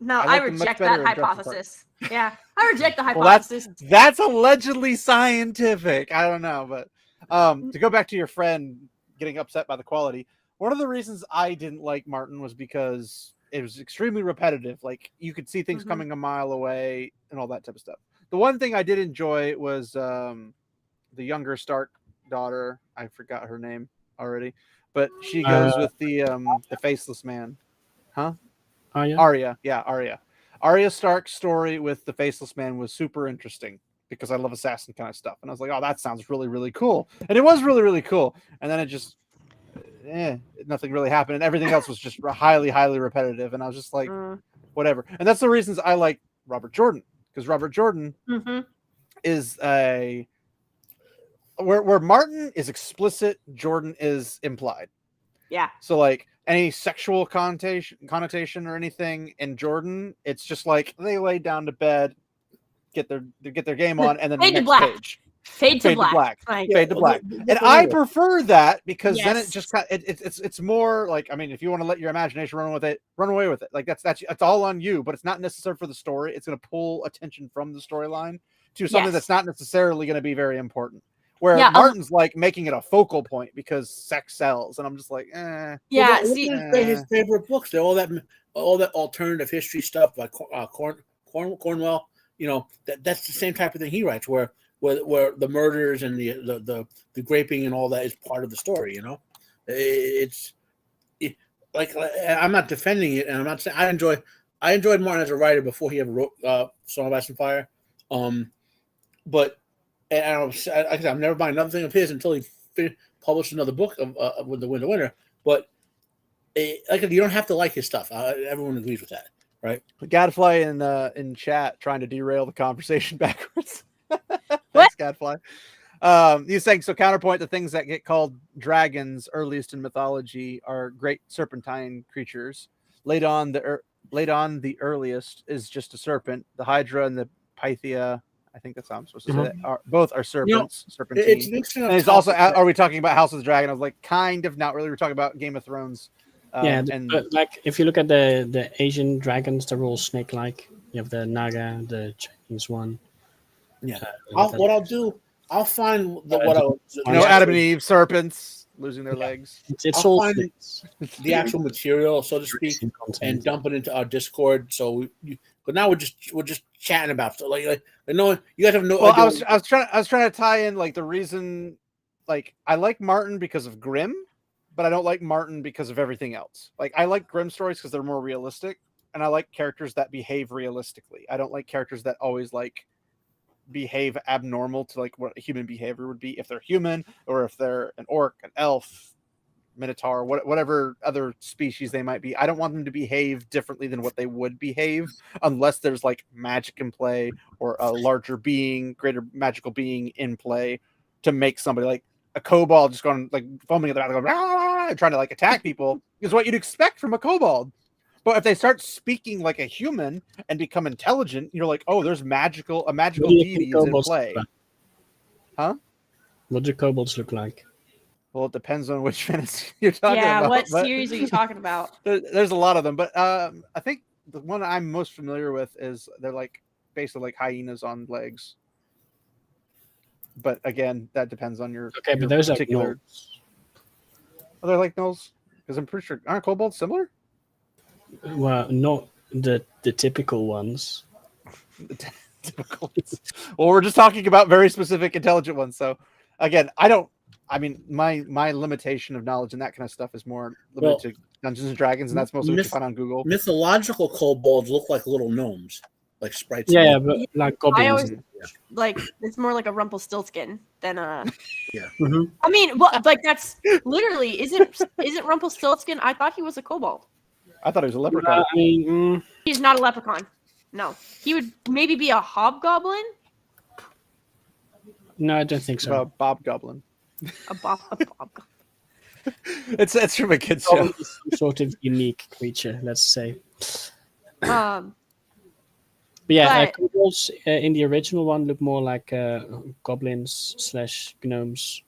No, I reject that hypothesis. Yeah, I reject the hypothesis. Well, that's allegedly scientific. I don't know, but to go back to your friend getting upset by the quality, one of the reasons I didn't like Martin was because it was extremely repetitive. Like you could see things coming a mile away and all that type of stuff. The one thing I did enjoy was the younger Stark daughter. I forgot her name already, but she goes with the faceless man, huh? Arya. Arya Stark's story with the faceless man was super interesting because I love assassin kind of stuff, and I was like, oh, that sounds really, really cool, and it was really, really cool. And then it just nothing really happened, and everything else was just highly, highly repetitive, and I was just like, whatever. And that's the reasons I like Robert Jordan, because Robert Jordan is a where Martin is explicit, Jordan is implied. Yeah. So like any sexual connotation or anything in Jordan, it's just like they lay down to bed, get their game on, and then the next page. Fade to black. Fade to black. And I prefer that because then it just it's more like, I mean, if you want to let your imagination run away with it. Like that's all on you, but it's not necessary for the story. It's going to pull attention from the storyline to something that's not necessarily going to be very important. Where Martin's like making it a focal point because sex sells, and I'm just like, Yeah, his favorite books. They're all that alternative history stuff, like Cornwell. You know, that's the same type of thing he writes, where the murders and the graping and all that is part of the story. You know, it's like I'm not defending it, and I'm not saying I enjoyed Martin as a writer before he ever wrote Song of Ice and Fire, but. And I've never bought another thing of his until he published another book of with the Winter. But like you don't have to like his stuff. Everyone agrees with that, right? Gadfly in chat trying to derail the conversation backwards. Thanks, Gadfly. He's saying so. Counterpoint: the things that get called dragons earliest in mythology are great serpentine creatures. Late on the earliest is just a serpent. The Hydra and the Pythia. I think that's how I'm supposed to say that. Both are serpents. Serpentine. It's interesting. And it's also. Are we talking about House of the Dragon? I was like, kind of, not really. We're talking about Game of Thrones. But like if you look at the Asian dragons, they're all snake-like. You have the Naga, the Chinese one. Yeah. What I'll do, I'll find Adam and Eve serpents losing their legs. It's all the actual material, so to speak, and dump it into our Discord. So but now we're just chatting about stuff. Like no, you guys have no. Well, I was trying to tie in like the reason, like I like Martin because of Grimm, but I don't like Martin because of everything else. Like I like Grimm stories because they're more realistic, and I like characters that behave realistically. I don't like characters that always like behave abnormal to like what a human behavior would be if they're human or if they're an orc, an elf, minotaur, whatever other species they might be. I don't want them to behave differently than what they would behave unless there's like magic in play or a larger being, greater magical being in play to make somebody like a kobold just going like foaming at the mouth, going, trying to like attack people is what you'd expect from a kobold. But if they start speaking like a human and become intelligent, you're like, oh, there's a magical deity is in play. Huh? What do kobolds look like? Well, it depends on which fantasy you're talking about. Yeah, what series are you talking about? There's a lot of them, but I think the one I'm most familiar with is they're like basically like hyenas on legs. But again, that depends on your Okay, your but those particular. are gnolls. Are they like gnolls? Because I'm pretty sure aren't kobolds similar? Well, not the typical ones. Typical. Well, we're just talking about very specific intelligent ones. So again, I mean, my limitation of knowledge and that kind of stuff is more limited to Dungeons and Dragons, and that's mostly what you find on Google. Mythological kobolds look like little gnomes, like sprites. Yeah, but like goblins. I always like it's more like a Rumpelstiltskin than a. Yeah. Mhm. I mean, well, like that's literally isn't Rumpelstiltskin? I thought he was a kobold. I thought it was a leprechaun. I mean, He's not a leprechaun. No, he would maybe be a hobgoblin. no, I don't think so. Bob Goblin. A bob. It's from a kid's show. Probably some sort of unique creature, let's say. But yeah, But- kobolds in the original one look more like goblins / gnomes.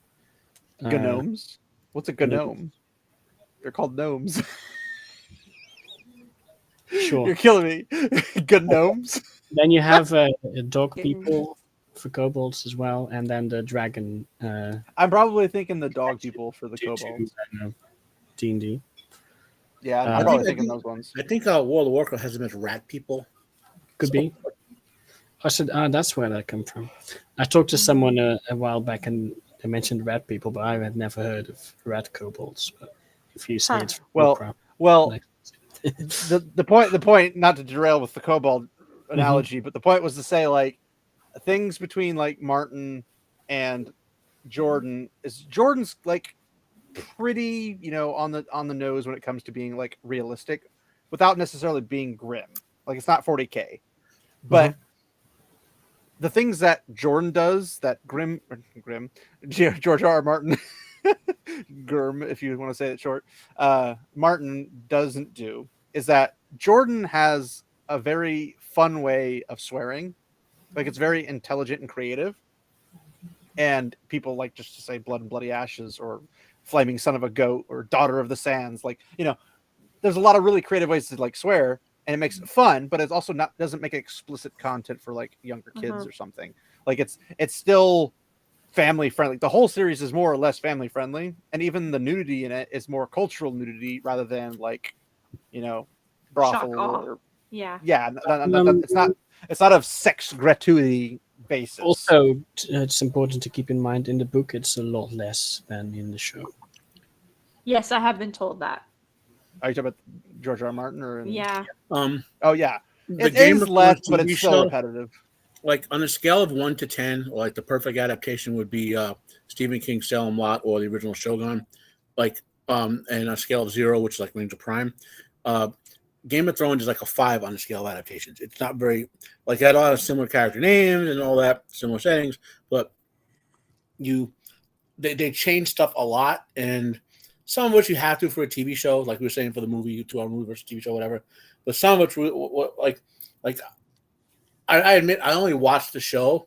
Gnomes? What's a gnome? They're called gnomes. Sure. You're killing me. Gnomes? Then you have dog people for kobolds as well, and then the dragon. I'm probably thinking the dog people for the kobolds. D&D. Yeah, I I'm probably think- thinking those ones. I think World of Warcraft has them as rat people. Could be. I said, that's where that come from. I talked to someone a while back, and they mentioned rat people, but I had never heard of rat kobolds. But if you say it's Well, the point, not to derail with the kobold analogy, but the point was to say like things between like Martin and Jordan is Jordan's like pretty, on the nose when it comes to being like realistic, without necessarily being grim. Like it's not 40K, but the things that Jordan does, that grim George R. Martin, Gurm, if you want to say it short, Martin doesn't do, is that Jordan has a very fun way of swearing. Like it's very intelligent and creative. And people like just to say blood and bloody ashes or flaming son of a goat or daughter of the sands. Like, there's a lot of really creative ways to like swear, and it makes it fun, but it's also doesn't make explicit content for like younger kids or something. Like it's still family friendly. The whole series is more or less family friendly, and even the nudity in it is more cultural nudity rather than like, brothel or it's not of sex gratuity basis. Also, it's important to keep in mind in the book it's a lot less than in the show. Yes, I have been told that. Are you talking about George R. R. Martin or? Yeah. Oh yeah, The it Game is of less, Thrones but TV it's still show, repetitive. Like on a scale of 1 to 10, like the perfect adaptation would be Stephen King's Salem Lot or the original Shogun. Like, and on a scale of 0, which is like Rings of Prime, Game of Thrones is like a 5 on the scale of adaptations. It's not very like it had a lot of similar character names and all that, similar settings, but they change stuff a lot, and some of which you have to for a TV show, like we were saying for the movie, 2-hour movie versus TV show, whatever. But some of which I admit I only watched the show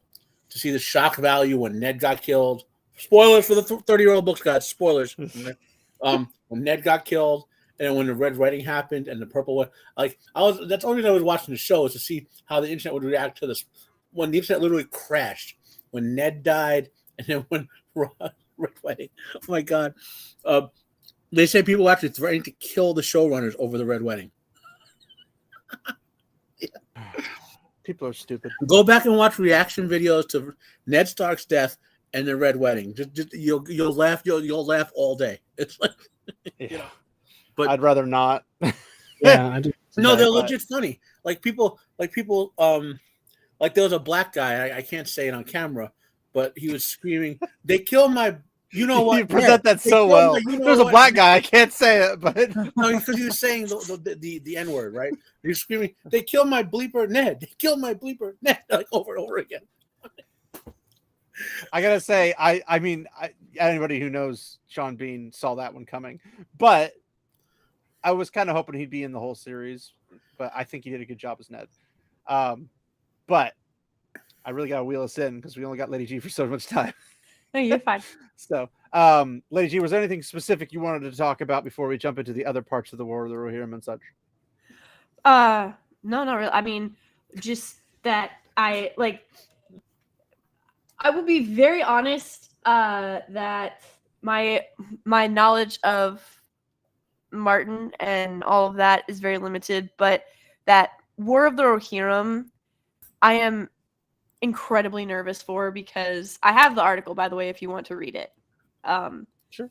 to see the shock value when Ned got killed. Spoilers for the 30-year-old books, guys. Spoilers. When Ned got killed, and when the Red Wedding happened, and the purple one, that's the only reason I was watching the show, is to see how the internet would react to this. When the internet literally crashed, when Ned died, and then when Red Wedding. Oh my God! They say people actually threatening to kill the showrunners over the Red Wedding. People are stupid. Go back and watch reaction videos to Ned Stark's death and the Red Wedding. Just you'll laugh. You'll laugh all day. It's like, but I'd rather not. Yeah, I do. No, they're legit funny. Like people. Like there was a black guy. I can't say it on camera, but he was screaming, "They killed my." You know what? You present that so well. There's a black guy. I can't say it, but no, because he was saying the N word, right? He was screaming, "They killed my bleeper Ned! They killed my bleeper Ned!" Like over and over again. I gotta say, I mean, anybody who knows Sean Bean saw that one coming, but I was kind of hoping he'd be in the whole series, but I think he did a good job as Ned. But I really gotta wheel us in because we only got Lady G for so much time. No, you're fine. So, Lady G, was there anything specific you wanted to talk about before we jump into the other parts of the War of the Rohirrim and such? No, not really. I mean, just that I will be very honest. That my knowledge of Martin and all of that is very limited, but that War of the Rohirrim, I am incredibly nervous for, because I have the article, by the way, if you want to read it. Sure.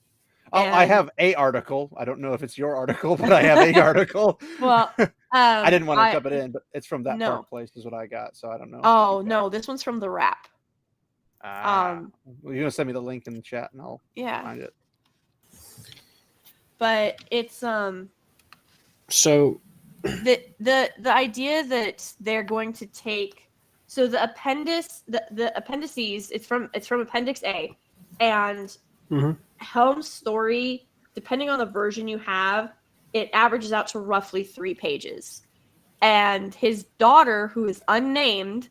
I have a article. I don't know if it's your article, but I have a article. Well, I didn't want to type it in, but it's from that Park Place is what I got, so I don't know. Oh no, this one's from the Wrap. Well, you're gonna send me the link in the chat, and I'll find it. But it's So the idea that they're going to take, so the appendices, it's from Appendix A, and Helm's story, depending on the version you have, it averages out to roughly 3 pages. And his daughter, who is unnamed,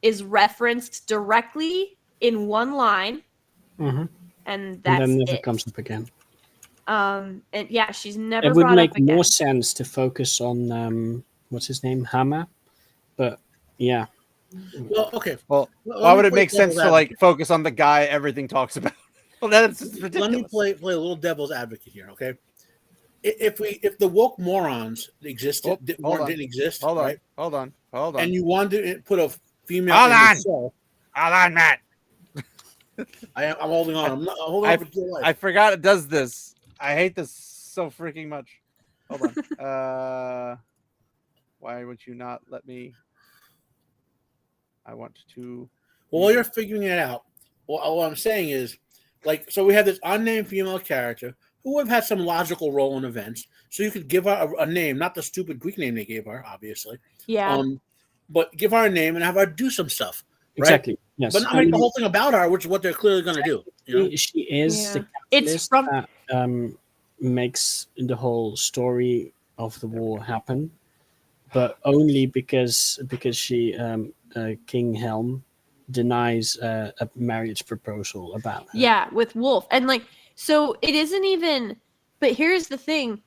is referenced directly in one line, and that's then never it. comes up again. And yeah, she's never. It would brought make up again. more sense to focus on what's his name, Hammer, but yeah. Well, okay. Well, why would it make sense to focus on the guy everything talks about? Well, that's ridiculous. Let me play a little devil's advocate here, okay? If the woke morons existed, didn't exist, right? Hold on. And you wanted to put a female. Hold on, Matt. I'm holding on. I'm holding on for dear life. I forgot it does this. I hate this so freaking much. Hold on. Why would you not let me? I want to. Well, while you're figuring it out, what I'm saying is, so we have this unnamed female character who would have had some logical role in events. So you could give her a name, not the stupid Greek name they gave her, obviously. Yeah. But give her a name and have her do some stuff. Right? Exactly. Yes. But not make the whole thing about her, which is what they're clearly going to do. You know? She is the it's from that makes the whole story of the war happen, but only because she King Helm denies a marriage proposal about her. Yeah, with Wolf. And so it isn't even, but here's the thing.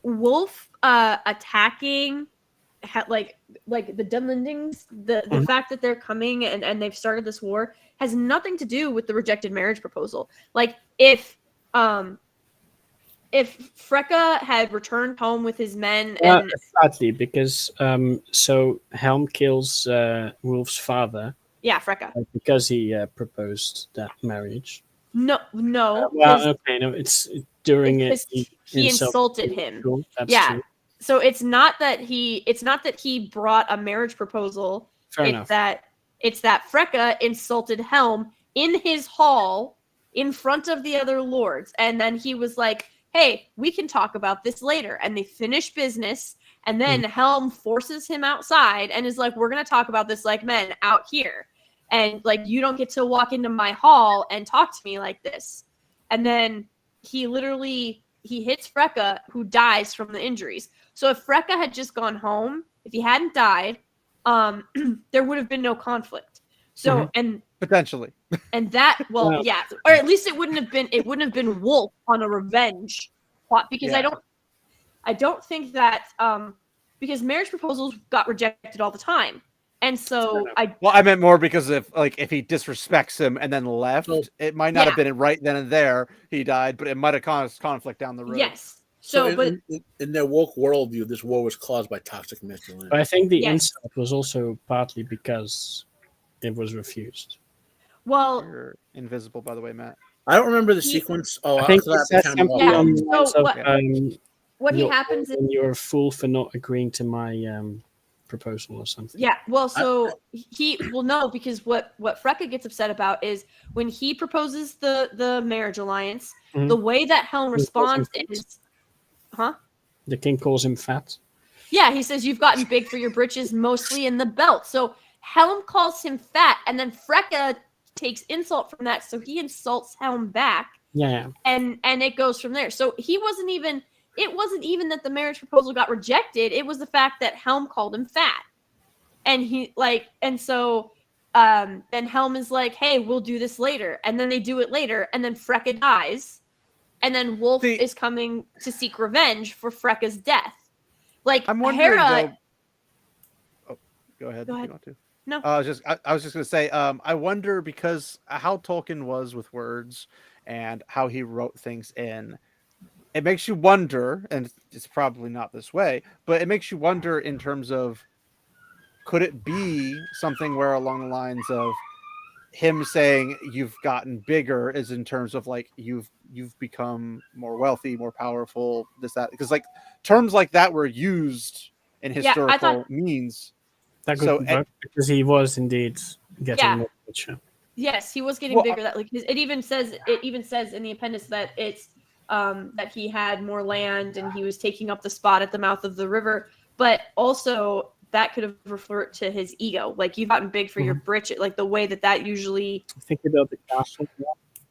Wolf attacking the Dunlendings, the fact that they're coming and they've started this war has nothing to do with the rejected marriage proposal. If Freka had returned home with his men, and sadly, because so Helm kills Wolf's father. Yeah, Freka. Because he proposed that marriage. No. It's during it. He insulted him. Cool, that's true. So it's not that he brought a marriage proposal. Fair enough. It's that Freka insulted Helm in his hall in front of the other lords, and then he was like, "Hey, we can talk about this later." And they finish business, and then Helm forces him outside and is like, "We're gonna talk about this like men out here, and you don't get to walk into my hall and talk to me like this." And then he hits Freka, who dies from the injuries. So if Freka had just gone home, if he hadn't died, there would have been no conflict. So and potentially, and that yeah, or at least it wouldn't have been Wolf on a revenge plot, because I don't think that because marriage proposals got rejected all the time. And so I meant more because if he disrespects him and then left, it might not have been right then and there he died, but it might have caused conflict down the road. Yes. So in their woke worldview, this war was caused by toxic masculinity. But I think the insult was also partly because it was refused. Well, you're invisible, by the way, Matt. I don't remember the sequence. Oh, I think what happens is you're a fool for not agreeing to my proposal or something. Yeah, well, so no, because what Freka gets upset about is when he proposes the marriage alliance, the way that Helm responds is, the king calls him fat. Yeah, he says, "You've gotten big for your britches, mostly in the belt." So Helm calls him fat, and then Freka takes insult from that, so he insults Helm back. Yeah. And it goes from there. So it wasn't even that the marriage proposal got rejected. It was the fact that Helm called him fat. And then Helm is like, "Hey, we'll do this later." And then they do it later, and then Freka dies. And then Wolf is coming to seek revenge for Freka's death. Like I'm wondering Hera. though. Oh, go ahead. Go If ahead. you want to. No. I was just gonna say, I wonder because how Tolkien was with words and how he wrote things in. It makes you wonder, and it's probably not this way, but it makes you wonder in terms of could it be something where along the lines of him saying you've gotten bigger is in terms of like you've become more wealthy, more powerful, this that because like terms like that were used in historical means. That could work because he was indeed getting more richer. Yes, he was getting bigger. That like it even says in the appendix that it's that he had more land and he was taking up the spot at the mouth of the river. But also that could have referred to his ego. Like you've gotten big for your britches, like the way that usually. I think about the castle.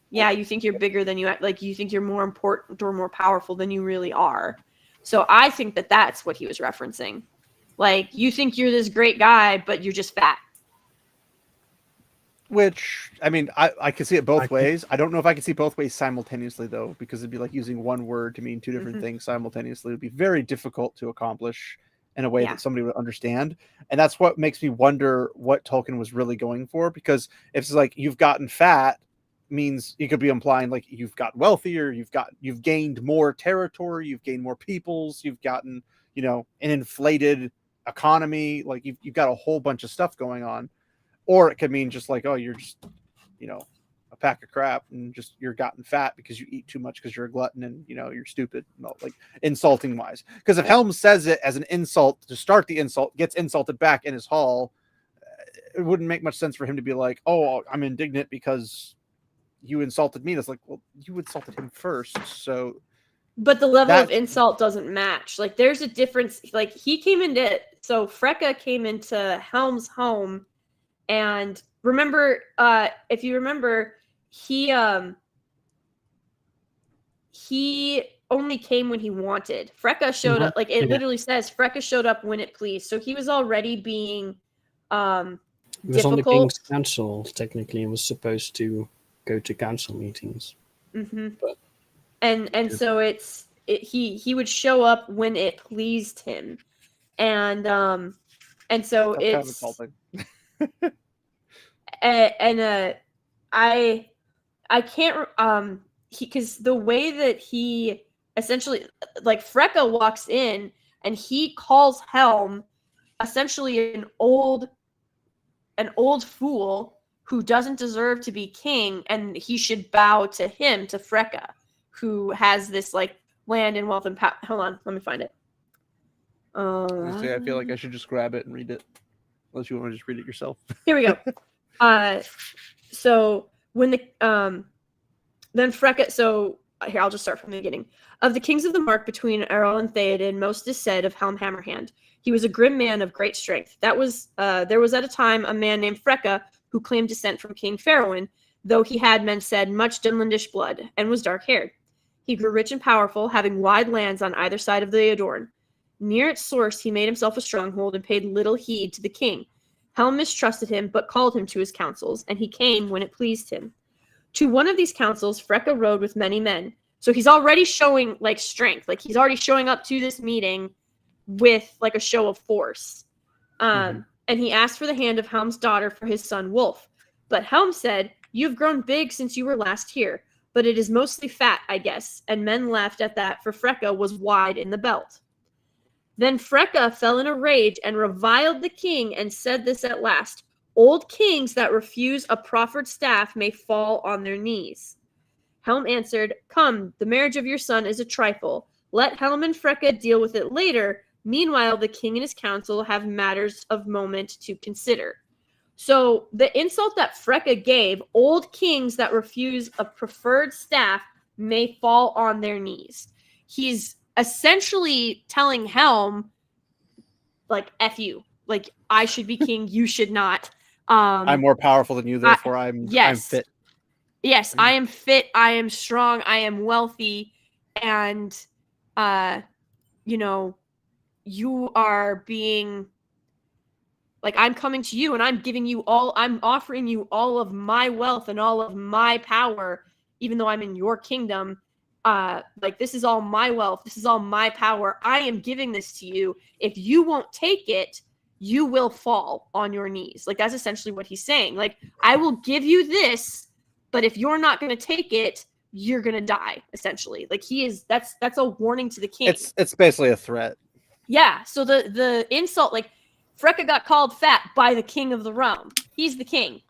Yeah, you think you're bigger than you like. You think you're more important or more powerful than you really are. So I think that that's what he was referencing. Like, you think you're this great guy, but you're just fat. Which, I mean, I can see it both ways. I don't know if I can see both ways simultaneously, though, because it'd be like using one word to mean two different things simultaneously. It would be very difficult to accomplish in a way that somebody would understand. And that's what makes me wonder what Tolkien was really going for. Because if it's like, you've gotten fat, means you could be implying like you've gotten wealthier, you've gained more territory, you've gained more peoples, you've gotten, an inflated economy, like you've got a whole bunch of stuff going on. Or it could mean just like, oh, you're just, a pack of crap and just you're gotten fat because you eat too much because you're a glutton and you're stupid, like insulting wise. Because if Helm says it as an insult to start the insult, gets insulted back in his hall, it wouldn't make much sense for him to be like, oh, I'm indignant because you insulted me. It's like, well, you insulted him first, so. But the level of insult doesn't match. Like, there's a difference. Like, so Freka came into Helm's home, and remember, if you remember, he only came when he wanted. Freka showed up, like it literally says, Freka showed up when it pleased. So he was already being He was on the King's Council, technically, and was supposed to go to council meetings. But so he would show up when it pleased him, and so it's I can't because the way that he essentially, like, Freka walks in and he calls Helm essentially an old fool who doesn't deserve to be king, and he should bow to him, to Freka, who has this like land and wealth and power. Hold on, let me find it. I feel like I should just grab it and read it, unless you want to just read it yourself. Here we go. So when the then Freka. So here, I'll just start from the beginning. Of the kings of the Mark between Errol and Theoden, most is said of Helm Hammerhand. He was a grim man of great strength. There was at a time a man named Freka who claimed descent from King Farrowin, though he had, men said, much Dunlandish blood, and was dark-haired. He grew rich and powerful, having wide lands on either side of the Adorn. Near its source, he made himself a stronghold and paid little heed to the king. Helm mistrusted him, but called him to his councils, and he came when it pleased him. To one of these councils, Freka rode with many men. So he's already showing, like, strength. Like, he's already showing up to this meeting with, like, a show of force. And he asked for the hand of Helm's daughter for his son Wolf. But Helm said, "You've grown big since you were last here, but it is mostly fat, I guess." And men laughed at that, for Freka was wide in the belt. Then Freka fell in a rage and reviled the king and said this at last: "Old kings that refuse a proffered staff may fall on their knees." Helm answered, "Come, the marriage of your son is a trifle. Let Helm and Freka deal with it later. Meanwhile, the king and his council have matters of moment to consider." So the insult that Freka gave, old kings that refuse a preferred staff may fall on their knees. He's essentially telling Helm, like, F you. Like, I should be king, you should not. I'm more powerful than you, therefore I'm fit. Yes, I am fit, I am strong, I am wealthy, and you are being like, I'm coming to you and I'm offering you all of my wealth and all of my power, even though I'm in your kingdom, like, this is all my wealth, this is all my power, I am giving this to you. If you won't take it, you will fall on your knees. Like, that's essentially what he's saying. Like, I will give you this, but if you're not going to take it, you're going to die, essentially. Like, that's a warning to the king. It's basically a threat. Yeah, so the insult, like, Freka got called fat by the king of the realm. He's the king.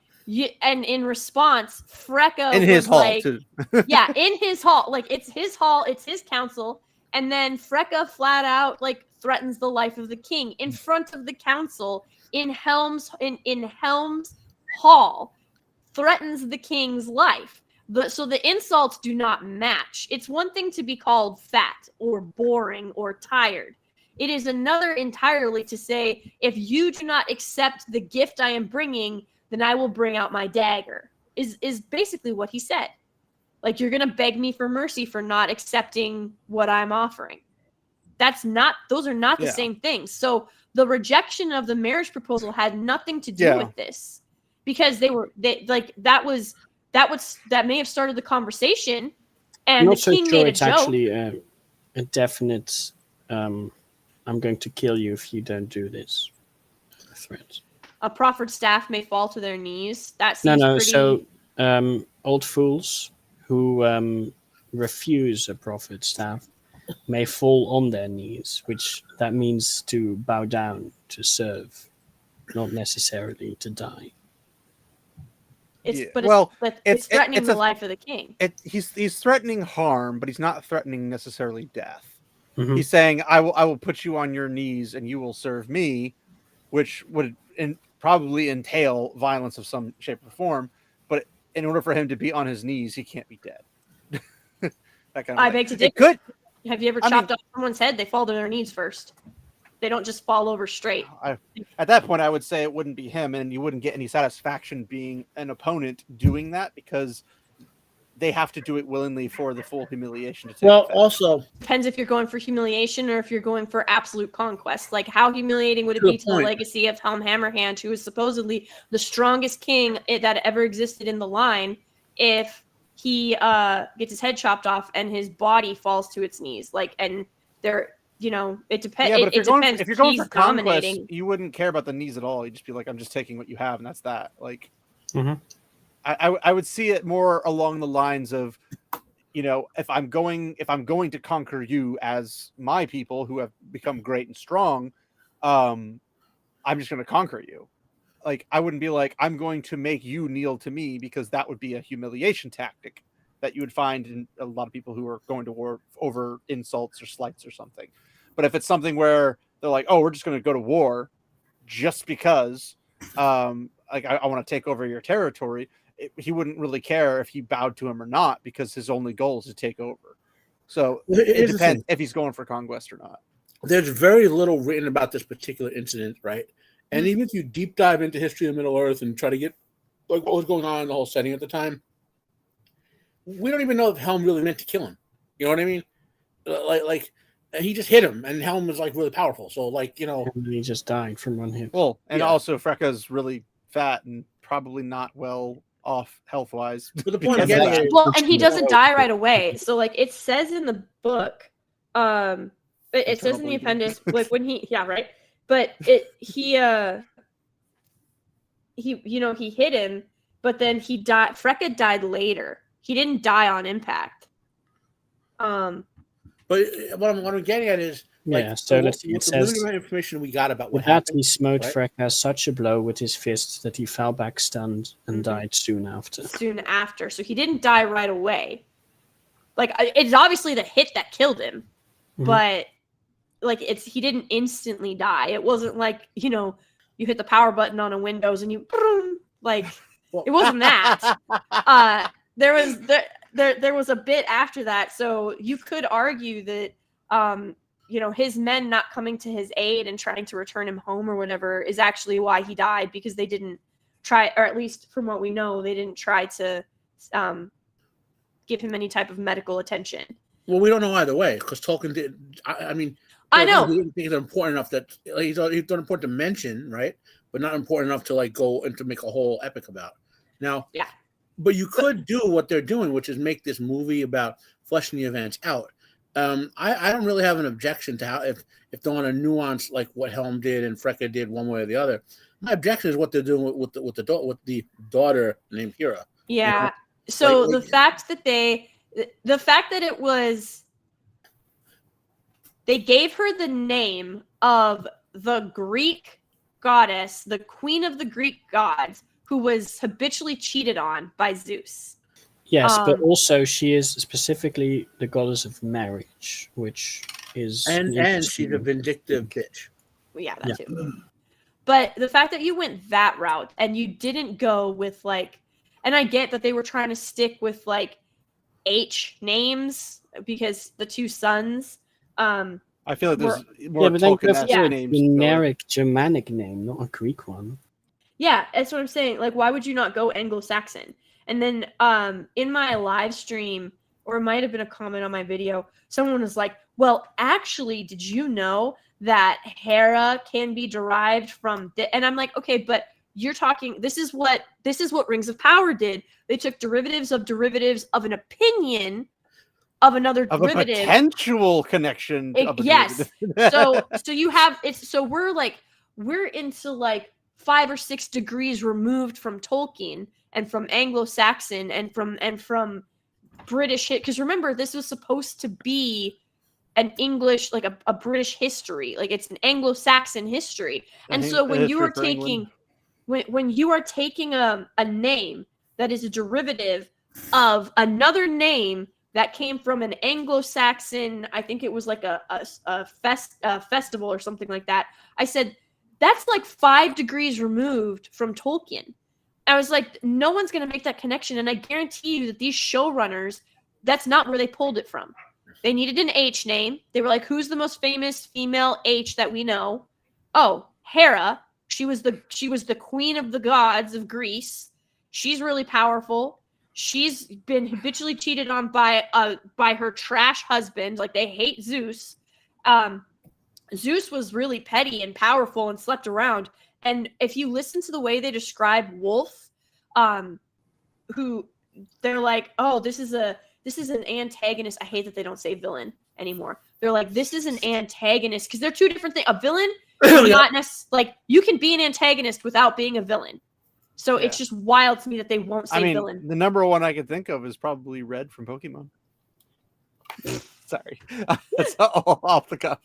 And in response, Freka in his hall, too. Yeah, in his hall. Like, it's his hall, it's his council. And then Freka flat out, like, threatens the life of the king in front of the council in Helm's hall, threatens the king's life. So the insults do not match. It's one thing to be called fat or boring or tired. It is another entirely to say, if you do not accept the gift I am bringing, then I will bring out my dagger, is basically what he said. Like, you're going to beg me for mercy for not accepting what I'm offering. Those are not the same things. So the rejection of the marriage proposal had nothing to do with this, because that may have started the conversation, and the king made a joke. Actually a definite, I'm going to kill you if you don't do this threat. A proffered staff may fall to their knees. That seems pretty... So old fools who refuse a proffered staff may fall on their knees, which that means to bow down, to serve, not necessarily to die. It's threatening the life of the king. He's threatening harm, but he's not threatening necessarily death. Mm-hmm. He's saying, I will put you on your knees and you will serve me, which would probably entail violence of some shape or form. But in order for him to be on his knees, he can't be dead. That kind of I beg to differ. Have you ever chopped off someone's head? They fall to their knees first. They don't just fall over straight. At that point, I would say it wouldn't be him, and you wouldn't get any satisfaction being an opponent doing that, because they have to do it willingly for the full humiliation to take effect. Also depends if you're going for humiliation or if you're going for absolute conquest. Like, how humiliating would it be to the legacy of Helm Hammerhand, who is supposedly the strongest king that ever existed in the line, if he gets his head chopped off and his body falls to its knees? Like, and they're, it depends. Yeah, but if you're going for conquest, dominating. you wouldn't care about the knees at all. You'd just be like, I'm just taking what you have, and that's that. Like, mm-hmm. I would see it more along the lines of, if I'm going to conquer you as my people who have become great and strong, I'm just going to conquer you. Like, I wouldn't be like, I'm going to make you kneel to me, because that would be a humiliation tactic that you would find in a lot of people who are going to war over insults or slights or something. But if it's something where they're like, oh, we're just going to go to war just because, I want to take over your territory, he wouldn't really care if he bowed to him or not, because his only goal is to take over. So it depends if he's going for conquest or not. There's very little written about this particular incident, right? And even if you deep dive into history of Middle Earth and try to get like what was going on in the whole setting at the time, we don't even know if Helm really meant to kill him. You know what I mean? Like he just hit him, and Helm was like really powerful. So and he just died from one hit. Well, and also Freka's really fat and probably not well off health wise. But the point and he doesn't die right away. So like it says in the book, it says in the appendix, like when he but he hit him, but then he died. Freka died later. He didn't die on impact. But what I'm getting at is, it says, the information we got about what with that happened, he smote Freka such a blow with his fist that he fell back stunned and died soon after. So he didn't die right away. Like, it's obviously the hit that killed him, but he didn't instantly die. It wasn't like, you hit the power button on a Windows and you it wasn't that. There was a bit after that, so you could argue that his men not coming to his aid and trying to return him home or whatever is actually why he died, because they didn't try, or at least from what we know, they didn't try to give him any type of medical attention. Well, we don't know either way, because Tolkien did. I know. He didn't think it's important enough that he's not important to mention, right? But not important enough to go and to make a whole epic about. Now, yeah. But you could do what they're doing, which is make this movie about fleshing the events out. I don't really have an objection to how if they want to nuance like what Helm did and Freka did one way or the other. My objection is what they're doing with the daughter named Hera. Yeah. You know? So the fact that it was, they gave her the name of the Greek goddess, the queen of the Greek gods, who was habitually cheated on by Zeus. Yes, but also she is specifically the goddess of marriage, which is and she's a vindictive bitch. Yeah, that too. But the fact that you went that route and you didn't go with like, and I get that they were trying to stick with like H names because the two sons. I feel like there's more Tolkien names. Generic Germanic name, not a Greek one. Yeah, that's what I'm saying. Like, why would you not go Anglo-Saxon? And then in my live stream, or it might have been a comment on my video, someone was like, well, actually, did you know that Hera can be derived from... And I'm like, okay, but you're talking... This is what Rings of Power did. They took derivatives of an opinion of another derivative. A potential connection. Yes. So you have... So we're into like 5 or 6 degrees removed from Tolkien and from Anglo-Saxon and from British hit, because remember, this was supposed to be an English, like a British history, like it's an Anglo-Saxon history. And so when you are taking when you are taking a name that is a derivative of another name that came from an Anglo-Saxon, I think it was like a festival or something like that, I said that's like 5 degrees removed from Tolkien. I was like, no one's going to make that connection. And I guarantee you that these showrunners, that's not where they pulled it from. They needed an H name. They were like, who's the most famous female H that we know? Oh, Hera. She was the queen of the gods of Greece. She's really powerful. She's been habitually cheated on by her trash husband. Like, they hate Zeus. Zeus was really petty and powerful and slept around. And if you listen to the way they describe Wolf, who they're like, oh, this is an antagonist. I hate that they don't say villain anymore. They're like, this is an antagonist, because they're two different things. A villain is not necessarily like, you can be an antagonist without being a villain. So it's just wild to me that they won't say villain. The number one I could think of is probably Red from Pokemon. Sorry, that's all off the cuff.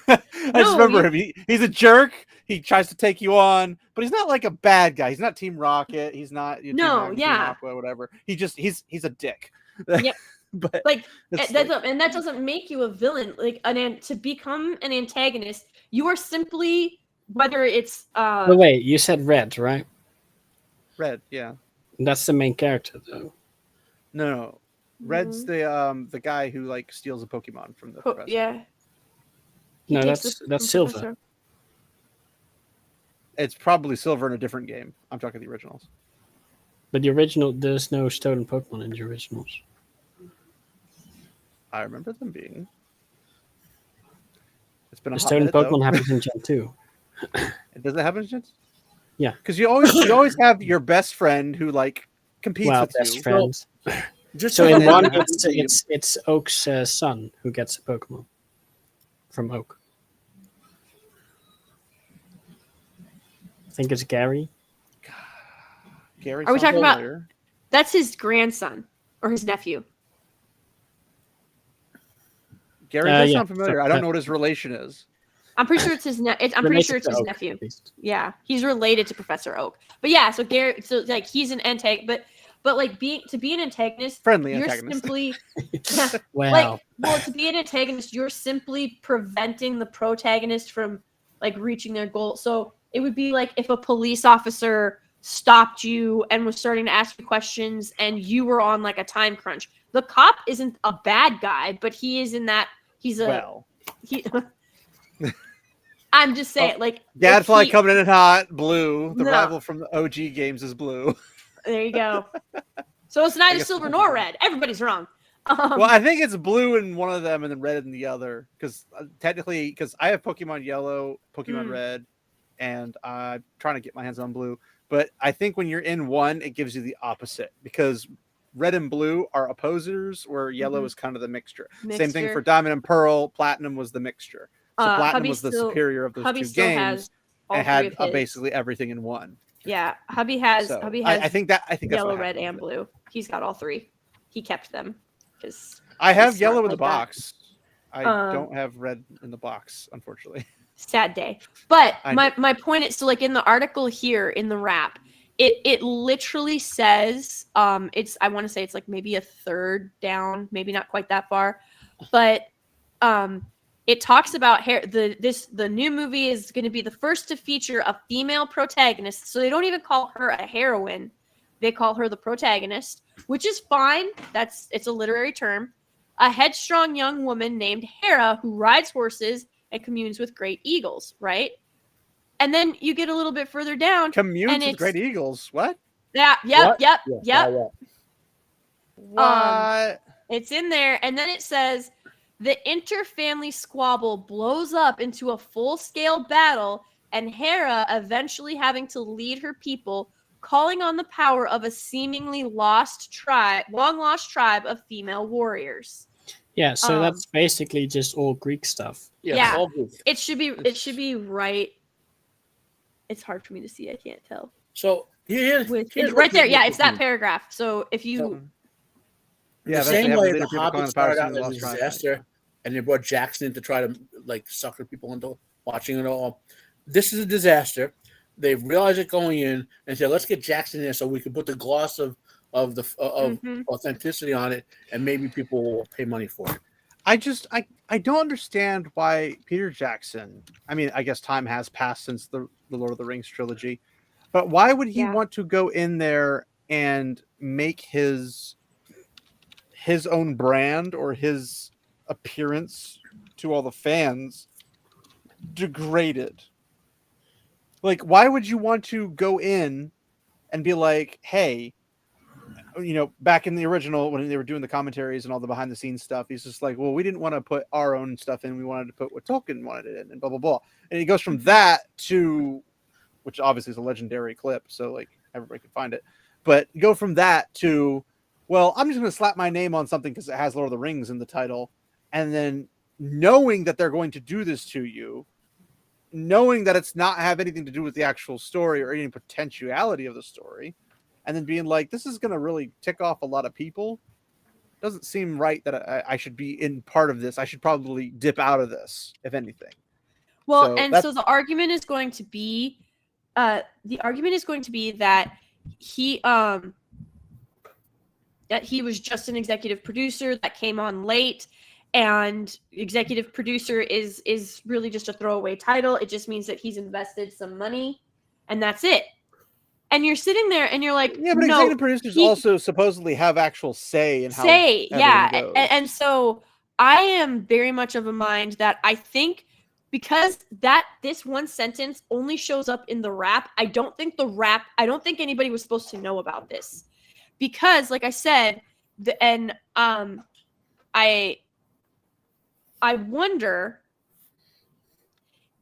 I just remember him. He's a jerk. He tries to take you on, but he's not like a bad guy. He's not Team Rocket. He's not Team Aqua, whatever. He's a dick. Yep. But like that doesn't make you a villain. Like to become an antagonist, you are simply, whether it's But wait, you said Red, right? Red, yeah. That's the main character, though. No. Red's the guy who like steals a Pokemon from the professor. Yeah. No, that's Silver. Professor. It's probably Silver in a different game. I'm talking the originals. But the original, there's no stolen Pokemon in the originals. I remember them being. It's been a The stolen Pokemon happens in Gen 2. Does it happen in Gen 2? Yeah. Because you always have your best friend who like competes with best you. friends. Just so in one, it's Oak's son who gets a Pokemon from Oak. I think it's Gary. Gary. Are we talking about? That's his grandson or his nephew. Gary does sound familiar. I don't know what his relation is. I'm pretty sure it's his nephew. Yeah, he's related to Professor Oak. But yeah, so Gary, so like he's an antagonist, but like to be an antagonist, friendly you're antagonist. Simply wow. To be an antagonist, you're simply preventing the protagonist from like reaching their goal. So it would be like if a police officer stopped you and was starting to ask you questions and you were on like a time crunch. The cop isn't a bad guy, but he is in that I'm just saying, like Gadfly coming in hot, blue. The rival from the OG games is blue. There you go. So it's neither silver nor red. Everybody's wrong. Well, I think it's blue in one of them and then red in the other. Because technically, because I have Pokemon Yellow, Pokemon Red, and I'm trying to get my hands on blue. But I think when you're in one, it gives you the opposite. Because red and blue are opposers, where yellow is kind of the mixture. Same thing Mixture. for diamond and pearl. Platinum was the mixture. So platinum Hubby was the still- superior of those Hubby two still games, has all and three had of his. basically everything in one. Yeah, hubby has So hubby I has think that's yellow, what red, happened and with it. blue. He's got all three. He kept them because I have He's yellow smart in the like that. box. I don't have red in the box, unfortunately. sad day. But I my point is, so like in the article here in the wrap, it literally says it's, I want to say it's like maybe a third down, maybe not quite that far, but it talks about the new movie is going to be the first to feature a female protagonist. So they don't even call her a heroine. They call her the protagonist, which is fine. It's a literary term. A headstrong young woman named Hera who rides horses and communes with great eagles, right? And then you get a little bit further down. Communes with great eagles. What? Yeah, yep. What? It's in there. And then it says, the inter-family squabble blows up into a full-scale battle, and Hera eventually having to lead her people, calling on the power of a seemingly long-lost tribe of female warriors. Yeah, so that's basically just all Greek stuff. Yeah. all Greek. It should be right. It's hard for me to see. I can't tell. So here's right there. Yeah, it's that paragraph. So if you, Yeah, the that's same the way later the people Hobbit calling the started Powers out of the as a Lost Tribe. disaster, and they brought Jackson in to try to like sucker people into watching it all. This is a disaster. They realized it going in and said, "Let's get Jackson in so we can put the gloss of authenticity on it, and maybe people will pay money for it." I don't understand why Peter Jackson. I mean, I guess time has passed since the Lord of the Rings trilogy, but why would he want to go in there and make his own brand or his appearance to all the fans degraded? Like, why would you want to go in and be like, hey, back in the original, when they were doing the commentaries and all the behind the scenes stuff, he's just like, well, we didn't want to put our own stuff in. We wanted to put what Tolkien wanted it in, and blah, blah, blah. And he goes from that to, which obviously is a legendary clip, so like everybody can find it. But you go from that to, well, I'm just going to slap my name on something because it has Lord of the Rings in the title. And then knowing that they're going to do this to you, knowing that it's not have anything to do with the actual story or any potentiality of the story, and then being like, this is going to really tick off a lot of people, doesn't seem right that I should be in part of this. I should probably dip out of this, if anything. Well, so the argument is going to be, that he was just an executive producer that came on late, and executive producer is really just a throwaway title. It just means that he's invested some money, and that's it. And you're sitting there and you're like, yeah, but executive producers also supposedly have actual say in how goes. And so I am very much of a mind that I think because this one sentence only shows up in the rap, I don't think anybody was supposed to know about this. Because, like I said, I wonder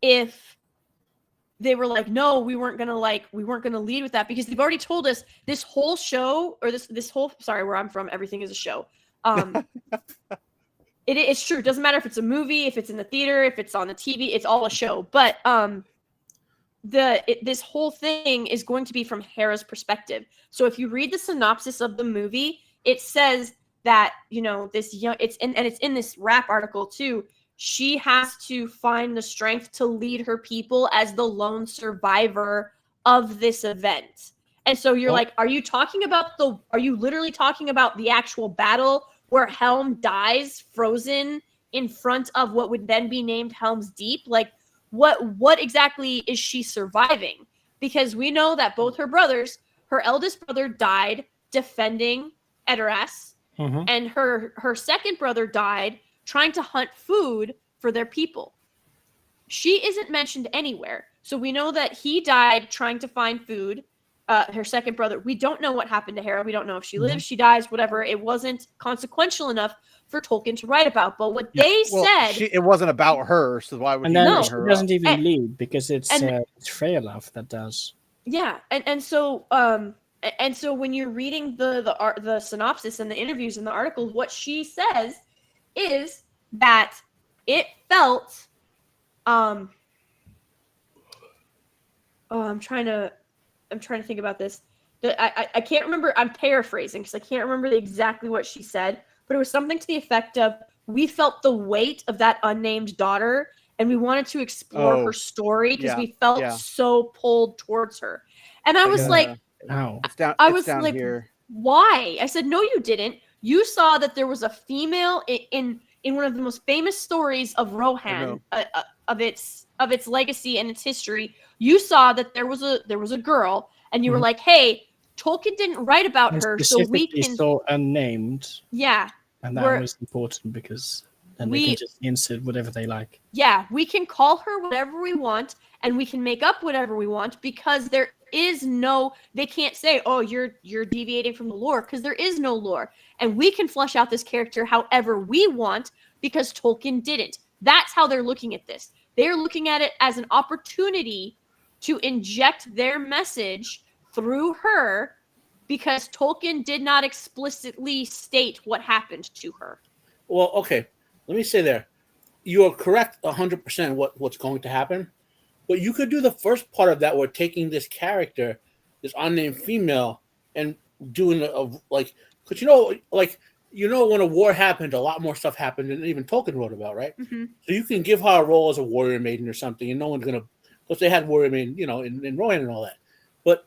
if they were like, no, we weren't gonna lead with that, because they've already told us this whole show, or this whole, sorry, where I'm from, everything is a show. It's true. It doesn't matter if it's a movie, if it's in the theater, if it's on the TV, it's all a show. But this whole thing is going to be from Hera's perspective. So if you read the synopsis of the movie, it says that, this young, it's in this rap article too. She has to find the strength to lead her people as the lone survivor of this event. And so you're like, are you literally talking about the actual battle where Helm dies frozen in front of what would then be named Helm's Deep? Like, what exactly is she surviving? Because we know that both her brothers, her eldest brother died defending Edoras, and her second brother died trying to hunt food for their people. She isn't mentioned anywhere. So we know that he died trying to find food. Her second brother, we don't know what happened to Hera. We don't know if she lives, she dies, whatever. It wasn't consequential enough for Tolkien to write about. But what they said, it wasn't about her, so why would and he then bring she her doesn't up? even lead because it's Freyalaf that does. Yeah, and so and so when you're reading the synopsis and the interviews and the articles, what she says is that it felt I'm trying to think about this. I can't remember. I'm paraphrasing because I can't remember exactly what she said, but it was something to the effect of, we felt the weight of that unnamed daughter and we wanted to explore her story because we felt so pulled towards her. And I was like, it's down like, here. Why? I said, no, you didn't. You saw that there was a female in one of the most famous stories of Rohan, of its legacy and its history. You saw that there was a girl, and you were like, hey, Tolkien didn't write about her, so we can saw unnamed. Yeah. And that was important because then they can just insert whatever they like. Yeah, we can call her whatever we want, and we can make up whatever we want, because there is no, they can't say, oh, you're deviating from the lore, because there is no lore. And we can flesh out this character however we want, because Tolkien didn't. That's how they're looking at this. They're looking at it as an opportunity to inject their message through her, because Tolkien did not explicitly state what happened to her. Well, okay. Let me say there, you are correct 100% what's going to happen, but you could do the first part of that, where taking this character, this unnamed female, and doing because when a war happened, a lot more stuff happened than even Tolkien wrote about, right? Mm-hmm. So you can give her a role as a warrior maiden or something, and no one's gonna, because they had warrior maiden, in Rohan and all that, but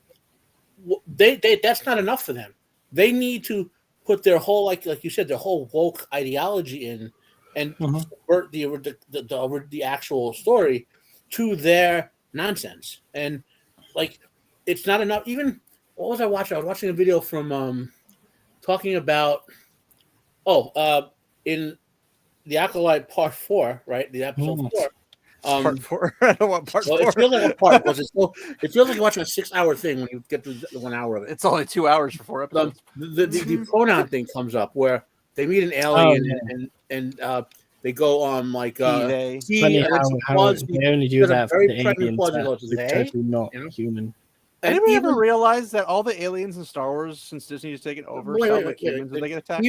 they that's not enough for them. They need to put their whole, like you said, their whole woke ideology in, and subvert the actual story to their nonsense. And it's not enough. Even what was I watching? I was watching a video from talking about in the Acolyte Part 4, right? The episode 4. Part 4. I don't want part 4. It feels like a part, because it feels like you're watching a 6-hour thing when you get to the 1 hour of it. It's only 2 hours for 4 episodes. The pronoun thing comes up, where they meet an alien and they go on they. Funny how they only do that for the aliens that are totally not human. Anybody ever realize that all the aliens in Star Wars since Disney has taken over sound like humans when they get attacked?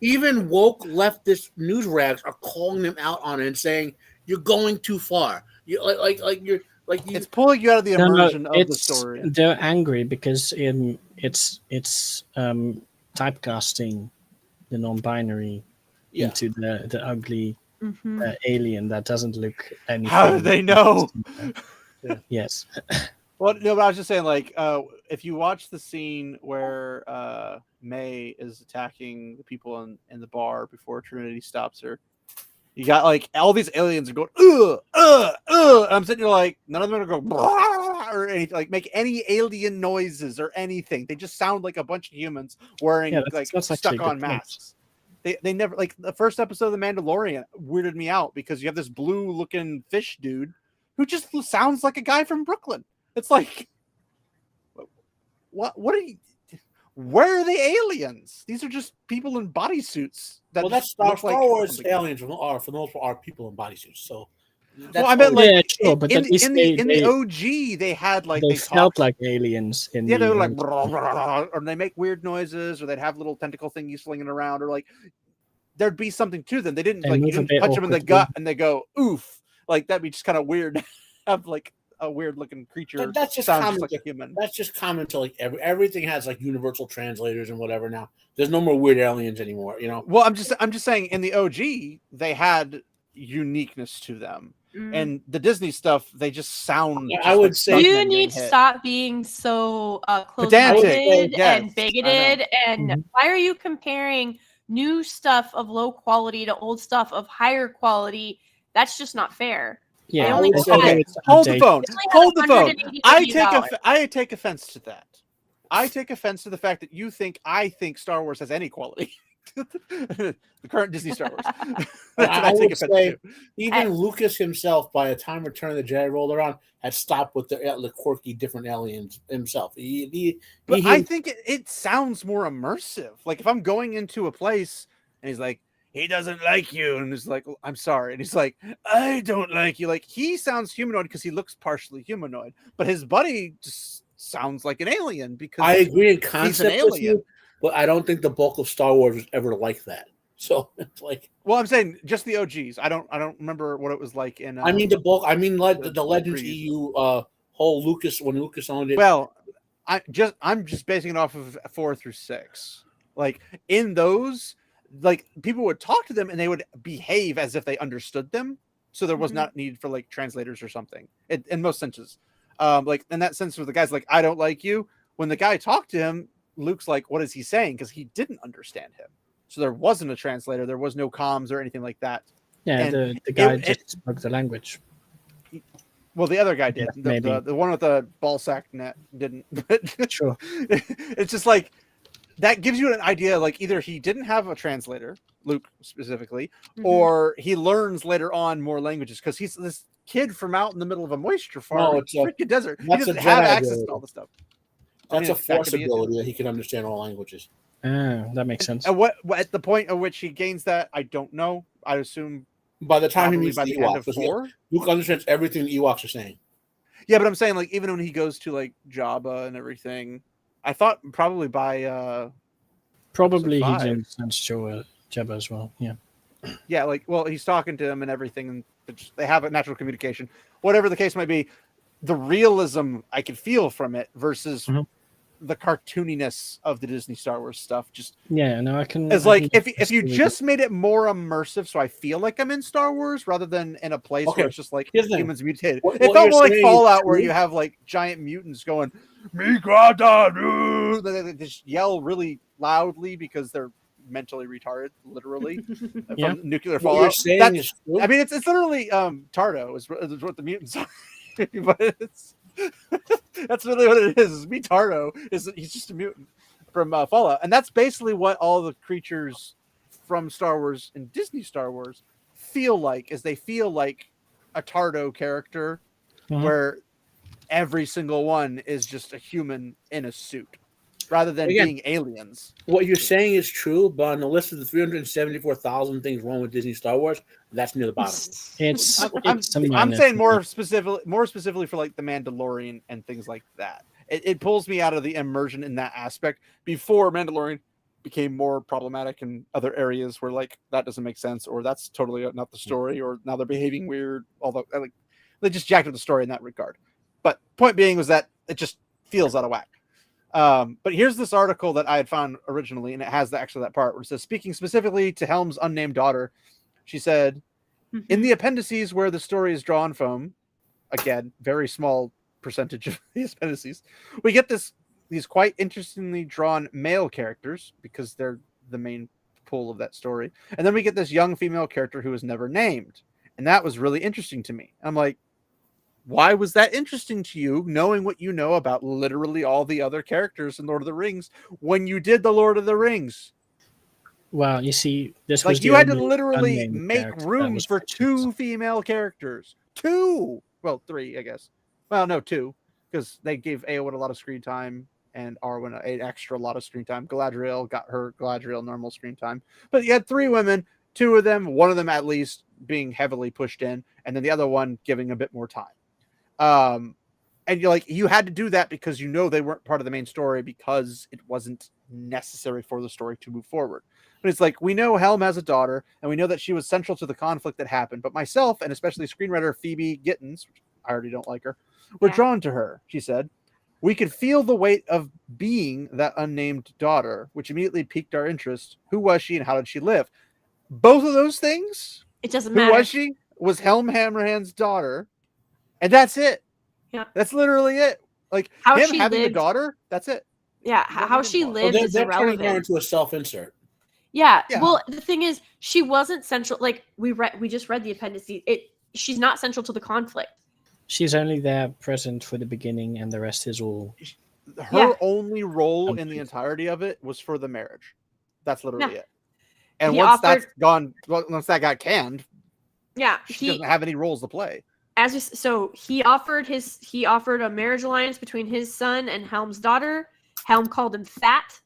Even woke leftist news rags are calling them out on it and saying, you're going too far. It's pulling you out of the immersion of the story. They're angry because it's typecasting the non-binary into the ugly alien that doesn't look anything. How do they know? Yes. Well, no, but I was just saying, if you watch the scene where May is attacking the people in the bar before Trinity stops her, you got all these aliens are going and I'm sitting here none of them are going or anything, make any alien noises or anything. They just sound like a bunch of humans wearing stuck on masks. They never, the first episode of The Mandalorian weirded me out because you have this blue looking fish dude who just sounds like a guy from Brooklyn. It's what are you? Where are the aliens? These are just people in bodysuits. That's Star Wars aliens are, for the most part, are people in bodysuits. So, I meant but in the OG they had they felt like aliens. They were or they make weird noises, or they'd have little tentacle thingies slinging around, or there'd be something to them. They didn't you didn't punch them in the gut and they go oof. That'd be just kind of weird. Have a weird looking creature. But that's just common like a human. That's just common to everything has universal translators and whatever now. There's no more weird aliens anymore, Well, I'm just saying in the OG they had uniqueness to them. And the Disney stuff, they just sound. I would say you need to stop being so close-minded and bigoted. And why are you comparing new stuff of low quality to old stuff of higher quality? That's just not fair. Yeah, hold the phone. Hold the phone. I take offense to that. I take offense to the fact that I think Star Wars has any quality. The current Disney Star Wars. I would say even Lucas himself, by the time Return of the Jedi rolled around, had stopped with the quirky different aliens himself. I think it sounds more immersive. If I'm going into a place and he's like, he doesn't like you, and he's like, I'm sorry, and he's like, I don't like you. He sounds humanoid because he looks partially humanoid, but his buddy just sounds like an alien because I agree in he's an concept with alien. you, but I don't think the bulk of Star Wars was ever like that. So it's like, well, I'm saying just the OGs. I don't remember what it was like in. I mean the bulk. I mean the Legends previews. EU whole Lucas when Lucas owned it. Well, I'm just basing it off of 4 through 6. Like in those, like people would talk to them and they would behave as if they understood them. So there was not need for like translators or something in most senses. Like in that sense with the guys like, I don't like you. When the guy talked to him, Luke's like, what is he saying? Because he didn't understand him. So there wasn't a translator. There was no comms or anything like that. Yeah, and the guy just spoke the language. Well, the other guy did. Yeah, the one with the ball sack net didn't. Sure. It's just like that gives you an idea. Like either he didn't have a translator, Luke specifically, or he learns later on more languages because he's this kid from out in the middle of a moisture farm, freaking desert. He doesn't have access to all the stuff. That's a force ability that he can understand all languages. That makes sense. And what at the point at which he gains that, I don't know. I assume by the time he meets by the Ewoks, Luke understands everything the Ewoks are saying. Yeah, but I'm saying like even when he goes to like Jabba and everything, I thought probably by probably he understands Jabba as well. Yeah. Yeah, like well, he's talking to him and everything, and they have a natural communication. Whatever the case might be, the realism I could feel from it versus the cartooniness of the Disney Star Wars stuff. Just I can. It's like if you just made it more immersive, so I feel like I'm in Star Wars rather than in a place where it's just like humans mutated. It felt more like Fallout, where you have like giant mutants going, "Migrata!" They just yell really loudly because they're mentally retarded, literally from nuclear fallout. I mean, it's literally Tardo is what the mutants are, but that's really what it is. Tardo he's just a mutant from Fallout, and that's basically what all the creatures from Star Wars and Disney Star Wars feel like. Is they feel like a Tardo character, where every single one is just a human in a suit, rather than being aliens. What you're saying is true, but on the list of the 374,000 things wrong with Disney Star Wars, that's near the bottom. I'm saying more specifically for like the Mandalorian and things like that. It pulls me out of the immersion in that aspect before Mandalorian became more problematic in other areas where like that doesn't make sense, or that's totally not the story, or now they're behaving weird. Although like they just jacked up the story in that regard. But point being was that it just feels out of whack. But here's this article that I had found originally, and it has actually that part where it says, speaking specifically to Helm's unnamed daughter, she said, in the appendices where the story is drawn from, again, very small percentage of these appendices, we get these quite interestingly drawn male characters because they're the main pull of that story. And then we get this young female character who is never named. And that was really interesting to me. I'm like, why was that interesting to you, knowing what you know about literally all the other characters in Lord of the Rings when you did the Lord of the Rings? Well, you see, this like was you had to literally make room for 2 female characters. 2! Well, 3, I guess. Well, no, 2, because they gave Eowyn a lot of screen time and Arwen an extra lot of screen time. Galadriel got her Galadriel normal screen time. But you had 3 women, 2 of them, one of them at least being heavily pushed in, and then the other one giving a bit more time. And you're like, you had to do that because you know they weren't part of the main story because it wasn't necessary for the story to move forward. But it's like, we know Helm has a daughter, and we know that she was central to the conflict that happened. But myself, and especially screenwriter Phoebe Gittins, which I already don't like her, were drawn to her, she said. We could feel the weight of being that unnamed daughter, which immediately piqued our interest. Who was she and how did she live? Both of those things. It doesn't matter. Who was she? Was Helm Hammerhand's daughter. And that's it. Yeah. That's literally it. Like how him having a daughter, that's it. Yeah, how she lived is irrelevant. Turning her into a self-insert. Yeah. Well, the thing is, she wasn't central. Like we just read the appendices. She's not central to the conflict. She's only there present for the beginning, and the rest is all. Her only role in the entirety of it was for the marriage. That's literally it. And once that got canned, she doesn't have any roles to play. He offered a marriage alliance between his son and Helm's daughter. Helm called him fat,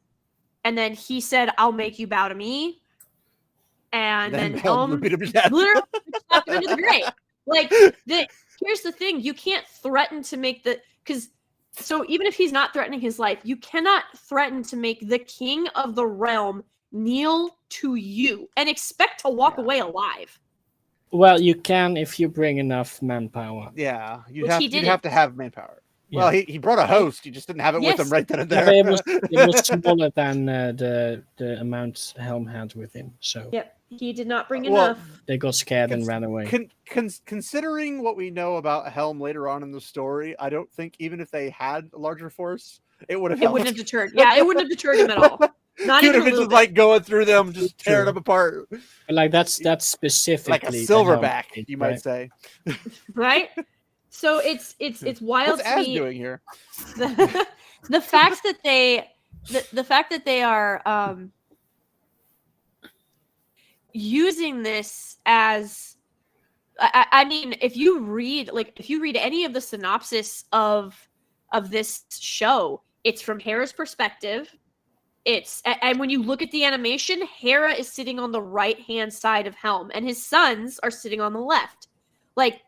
and then he said, "I'll make you bow to me." And then Helm literally slapped him into the grave. Like here's the thing: you can't threaten to make because So even if he's not threatening his life, you cannot threaten to make the king of the realm kneel to you and expect to walk away alive. Well, you can if you bring enough manpower. Yeah, you'd Which have to have manpower. Yeah. Well, he brought a host. You just didn't have it with him right then and there. Yeah, but it was smaller than the amount Helm had with him. So Yep, he did not bring enough. They got scared and ran away. Considering what we know about Helm later on in the story, I don't think even if they had a larger force, it would have. It wouldn't have deterred. Yeah, it wouldn't have deterred him at all. Not even a little just like going through them, just tearing them apart. But like that's specifically like a silverback, you might say. Right. So it's wild. What's Az doing here? The fact that they are using this as, I mean, if you read any of the synopsis of this show, it's from Hera's perspective. And when you look at the animation, Hera is sitting on the right hand side of Helm, and his sons are sitting on the left. Like,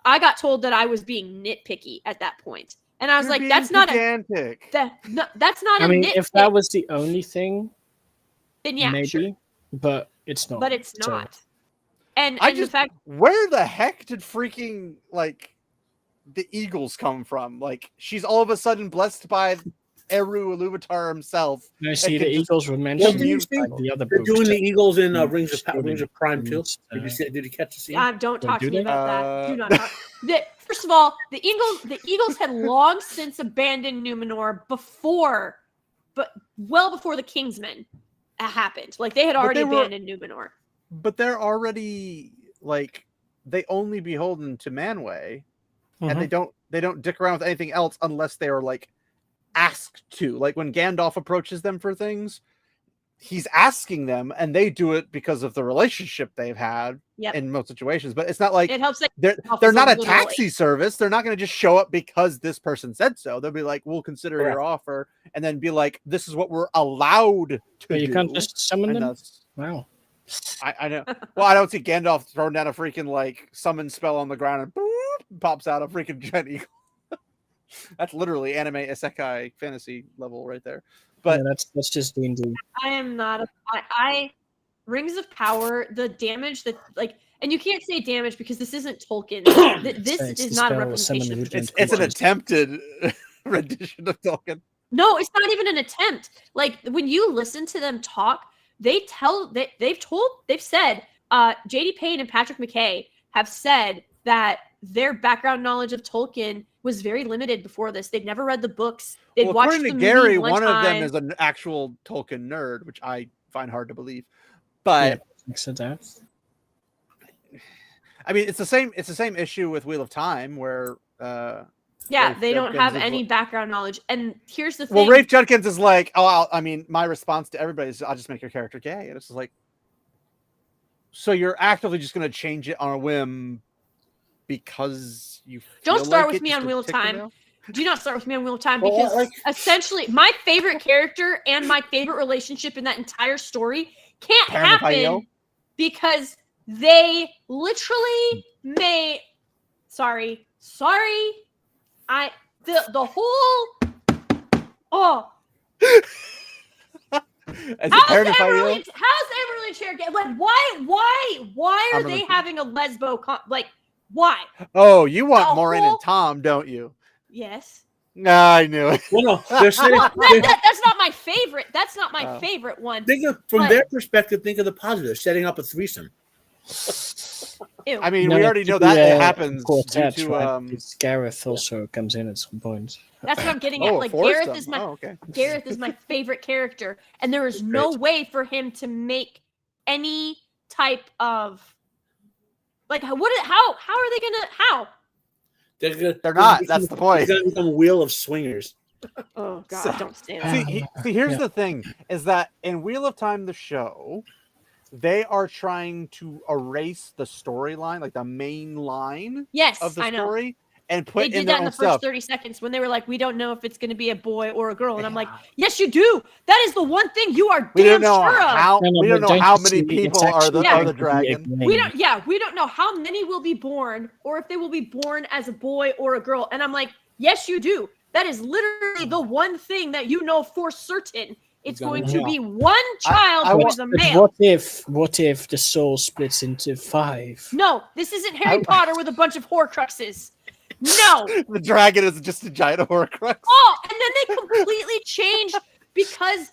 I got told that I was being nitpicky at that point, and I was like, "That's not pedantic. that's not." I mean, nitpick. if that was the only thing, then yeah, maybe, sure. But it's not. But it's not. And the fact, where the heck did freaking like the Eagles come from? Like, she's all of a sudden blessed by Eru Iluvatar himself. No, see, the Eagles were mentioned. Like the other they're doing the Eagles in Rings of Prime too. Did you catch the scene? Don't talk to me about that. Do not talk. First of all, the Eagles had long since abandoned Numenor well before the Kingsmen happened. Like, they had already abandoned Numenor. But they're already like, they only beholden to Manwë, and they don't dick around with anything else unless they are like asked to. Like when Gandalf approaches them for things, he's asking them, and they do it because of the relationship they've had in most situations. But it's not like it helps. They're not a taxi service. They're not going to just show up because this person said so. They'll be like, "We'll consider your offer," and then be like, "This is what we're allowed to do." You can't just summon them. Wow. I know. Well, I don't see Gandalf throwing down a freaking like summon spell on the ground and boop, pops out a freaking giant eagle. That's literally anime isekai fantasy level right there. But that's just D&D. I am not I Rings of Power, the damage that and you can't say damage because this isn't Tolkien. This is not a representation. It's an attempted rendition of Tolkien. No, it's not even an attempt. Like, when you listen to them talk, they've said, J.D. Payne and Patrick McKay have said that their background knowledge of Tolkien was very limited before this. They'd never read the books. They'd watched according the to movie Gary, one one time. of them is an actual Tolkien nerd, which I find hard to believe. But I mean, it's the same issue with Wheel of Time, where they don't have any background knowledge. And here's the thing. Well, Rafe Judkins is like, my response to everybody is, I'll just make your character gay. And it's just like, so you're actively just going to change it on a whim because you don't start with me on Wheel of Time. Do not start with me on Wheel of Time, because essentially my favorite character and my favorite relationship in that entire story can't happen because they literally made the whole How's Everly Chair gay? Like, why are they having a lesbo why? Oh, you want Moraine and Tom, don't you? Yes. I knew it. Well, that's not my favorite. That's not my favorite one. From their perspective, think of the positive, setting up a threesome. Ew. I mean, we already know that it happens. Quartet, Gareth also comes in at some point. That's what I'm getting at. Like, Gareth is my favorite character, and there is no way for him to make any type of how are they gonna They're not. That's the point. It's gonna become a wheel of swingers. Oh God! Don't say that. See, here's the thing: is that in Wheel of Time, the show, they are trying to erase the storyline, like the main line of the story, and put in their own stuff. They did that in the first 30 seconds when they were like, "We don't know if it's going to be a boy or a girl," and I'm like, "Yes, you do. That is the one thing you are damn sure of." We don't know how many people are the dragon. We don't know how many will be born, or if they will be born as a boy or a girl. And I'm like, "Yes, you do. That is literally the one thing that you know for certain. It's going to Yeah. be one child who is a But male. what if the soul splits into 5? No, this isn't Harry Potter with a bunch of Horcruxes. No. The dragon is just a giant Horcrux. Oh, and then they completely changed because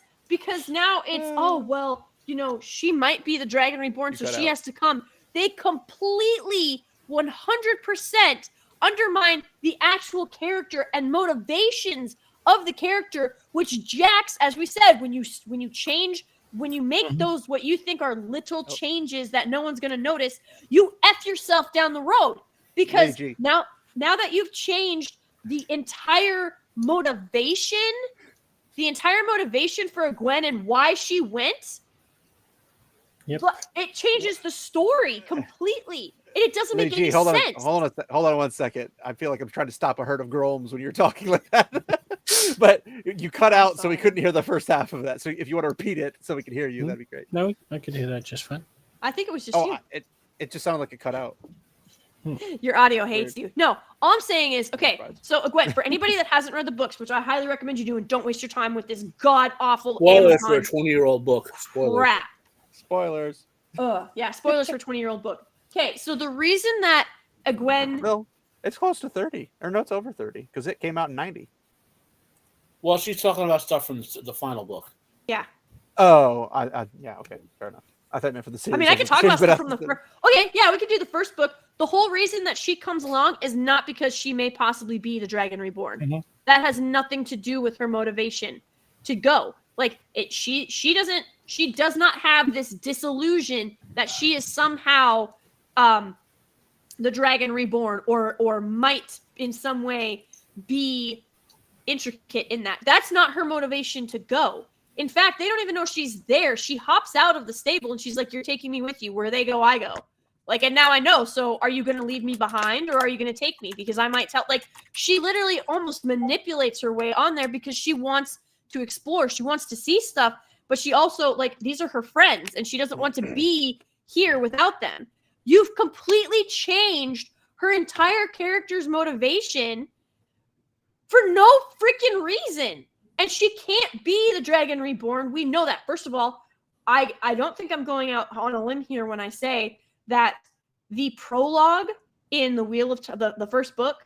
now it's, oh, well, you know, she might be the Dragon Reborn, so she has to come. They completely 100% undermine the actual character and motivations of the character, which Jax, as we said, when you make those what you think are little changes that no one's gonna notice, you F yourself down the road. Because now that you've changed the entire motivation for Gwen and why she went, it changes the story completely. It doesn't make any sense. Hold on 1 second. I feel like I'm trying to stop a herd of Groms when you're talking like that. But you cut out, so we couldn't hear the first half of that. So if you want to repeat it so we can hear you, that'd be great. No, I could hear that just fine. I think it was just you. It just sounded like it cut out. Your audio hates you. No, all I'm saying is, okay, so Gwen, for anybody that hasn't read the books, which I highly recommend you do, and don't waste your time with this god-awful Spoiler for a 20-year-old book. Crap. Spoilers. Yeah, spoilers for a 20-year-old book. Okay, so the reason that Gwen... No, it's close to 30. Or no, it's over 30, because it came out in 90. Well, she's talking about stuff from the final book. Yeah. Oh, yeah, okay, fair enough. I thought it meant for the series. I mean, I could talk about stuff from the first... Okay, yeah, we could do the first book. The whole reason that she comes along is not because she may possibly be the Dragon Reborn. Mm-hmm. That has nothing to do with her motivation to go. Like, she does not have this disillusion that she is somehow the Dragon Reborn or might in some way be intricate in that. That's not her motivation to go. In fact, they don't even know she's there. She hops out of the stable and she's like, "You're taking me with you. Where they go, I go." Like, and now I know. So are you going to leave me behind or are you going to take me? Because I might tell, like, she literally almost manipulates her way on there because she wants to explore. She wants to see stuff, but she also, like, these are her friends and she doesn't want to be here without them. You've completely changed her entire character's motivation for no freaking reason. And she can't be the Dragon Reborn. We know that. First of all, I don't think I'm going out on a limb here when I say that the prologue in the Wheel of the first book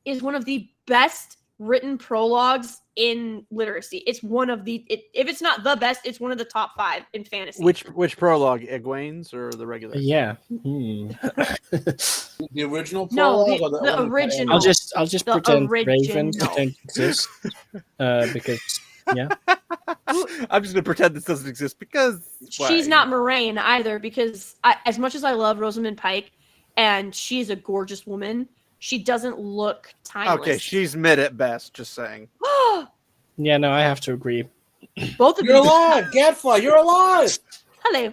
is one of the best written prologues in literacy. It's one of the if it's not the best, it's one of the top 5 in fantasy. Which prologue, Egwene's or the regular? Yeah. The original prologue? No, the original. I'll just pretend ravens don't exist because yeah. I'm just gonna pretend this doesn't exist because she's not Moraine either. Because as much as I love Rosamund Pike, and she's a gorgeous woman, she doesn't look timeless. Okay, she's mid at best. Just saying. Yeah, no, I have to agree. Both of you're alive, Gadfly. You're alive. Hello.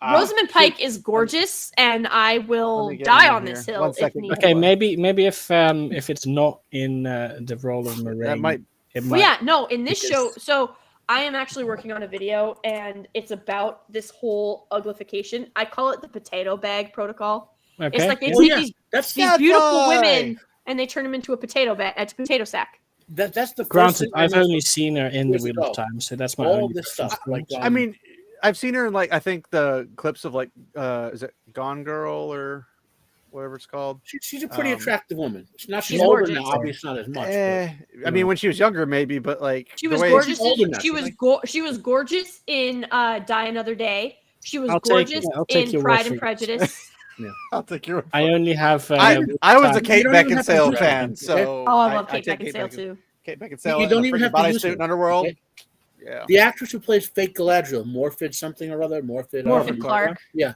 Rosamund Pike is gorgeous, and I will die on this hill if needed. Okay, maybe if it's not in the role of Moraine, that might. Well, yeah, no, in this show, so I am actually working on a video, and it's about this whole uglification. I call it the potato bag protocol. Okay. It's like they take these beautiful women and they turn them into a potato bag, a potato sack. That's the granted. I've only seen her in the Wheel of Time, so that's my all this stuff. Like, I mean, I've seen her in I think the clips of is it Gone Girl or whatever it's called. She's a pretty attractive woman. She's older now, obviously not as much. I mean, when she was younger, maybe, but she was gorgeous. She was gorgeous in Die Another Day. She was gorgeous in Pride and Prejudice. Yeah. I'll take your. I only have. I was a Kate Beckinsale fan, so I love Kate Beckinsale too. Kate Beckinsale. You don't even have to use bodysuit in Underworld. Okay. Yeah. The actress who plays Fate Galadriel, Morfydd something or other, Morfydd Clark. Yeah.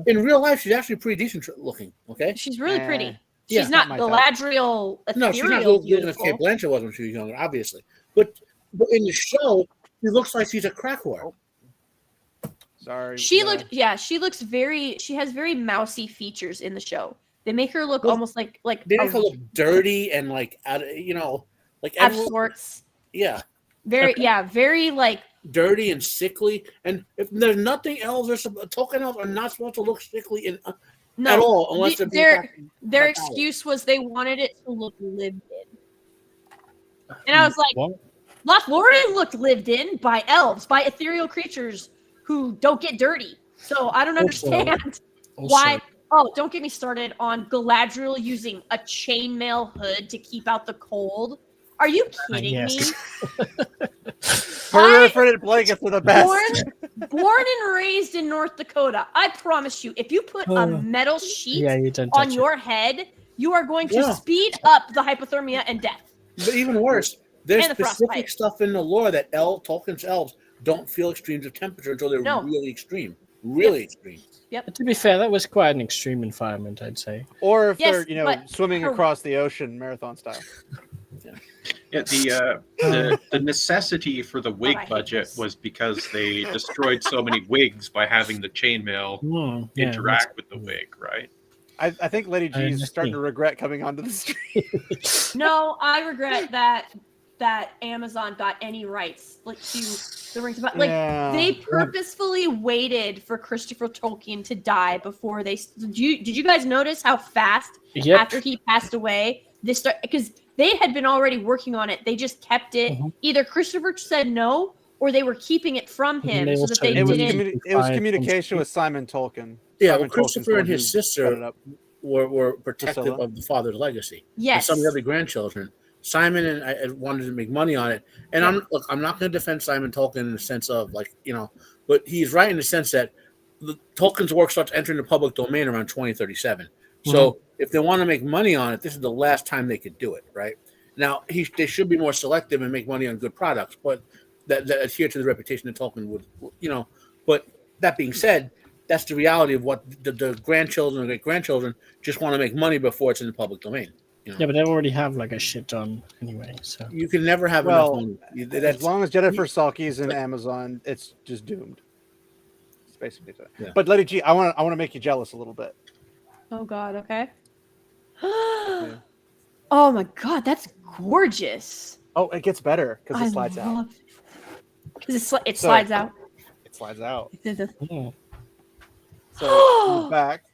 In real life, she's actually pretty decent looking. Okay. She's really pretty. She's not Galadriel. No, she's not looking as Kate Blanchett was when she was younger, obviously. But in the show, she looks like she's a crack whore. Sorry. She has very mousy features in the show. They make her look almost like they make her look dirty and like out of sorts. Yeah. Very dirty and sickly. And if there's nothing else, Tolkien elves are not supposed to look sickly at all, unless their excuse was they wanted it to look lived in. And I was like, What? Lothlorien looked lived in by elves, by ethereal creatures who don't get dirty. So I don't understand why. Oh, don't get me started on Galadriel using a chainmail hood to keep out the cold. Are you kidding me? Perforated blankets are the best. Born and raised in North Dakota, I promise you, if you put a metal sheet on your head, you are going to speed up the hypothermia and death. But even worse, there's And the specific frostbite. stuff in the lore that Tolkien's elves don't feel extremes of temperature until they're really extreme. Really extreme. Yep. But to be fair, that was quite an extreme environment, I'd say. Or if Yes, they're, swimming across the ocean marathon style. Yeah, the necessity for the wig budget was because they destroyed so many wigs by having the chainmail interact with the wig, right? I think Lady G is starting to regret coming onto the stream. No, I regret that Amazon got any rights to the Rings of Power. They purposefully waited for Christopher Tolkien to die before they. Did you guys notice how fast after he passed away this started? Because they had been already working on it. They just kept it. Either Christopher said no, or they were keeping it from him so that they didn't. It was communication with Simon Tolkien. Yeah, Simon Christopher and his sister were protective of the father's legacy. Yes. And some of the other grandchildren. Simon and I wanted to make money on it. And I'm not going to defend Simon Tolkien in the sense of but he's right in the sense that Tolkien's work starts entering the public domain around 2037. So if they want to make money on it, this is the last time they could do it, right? Now, they should be more selective and make money on good products, but that adhere to the reputation that Tolkien would, But that being said, that's the reality of what the grandchildren and great-grandchildren just want to make money before it's in the public domain. Yeah, but they already have a shit ton anyway, so you can never have enough money. As long as Jennifer Salke's in Amazon, it's just doomed. It's basically that. Yeah. But Lady G, I want to make you jealous a little bit. Oh God, okay. Oh my God, that's gorgeous. Oh, it gets better because it slides out. Because it slides out. It slides out. yeah. So back.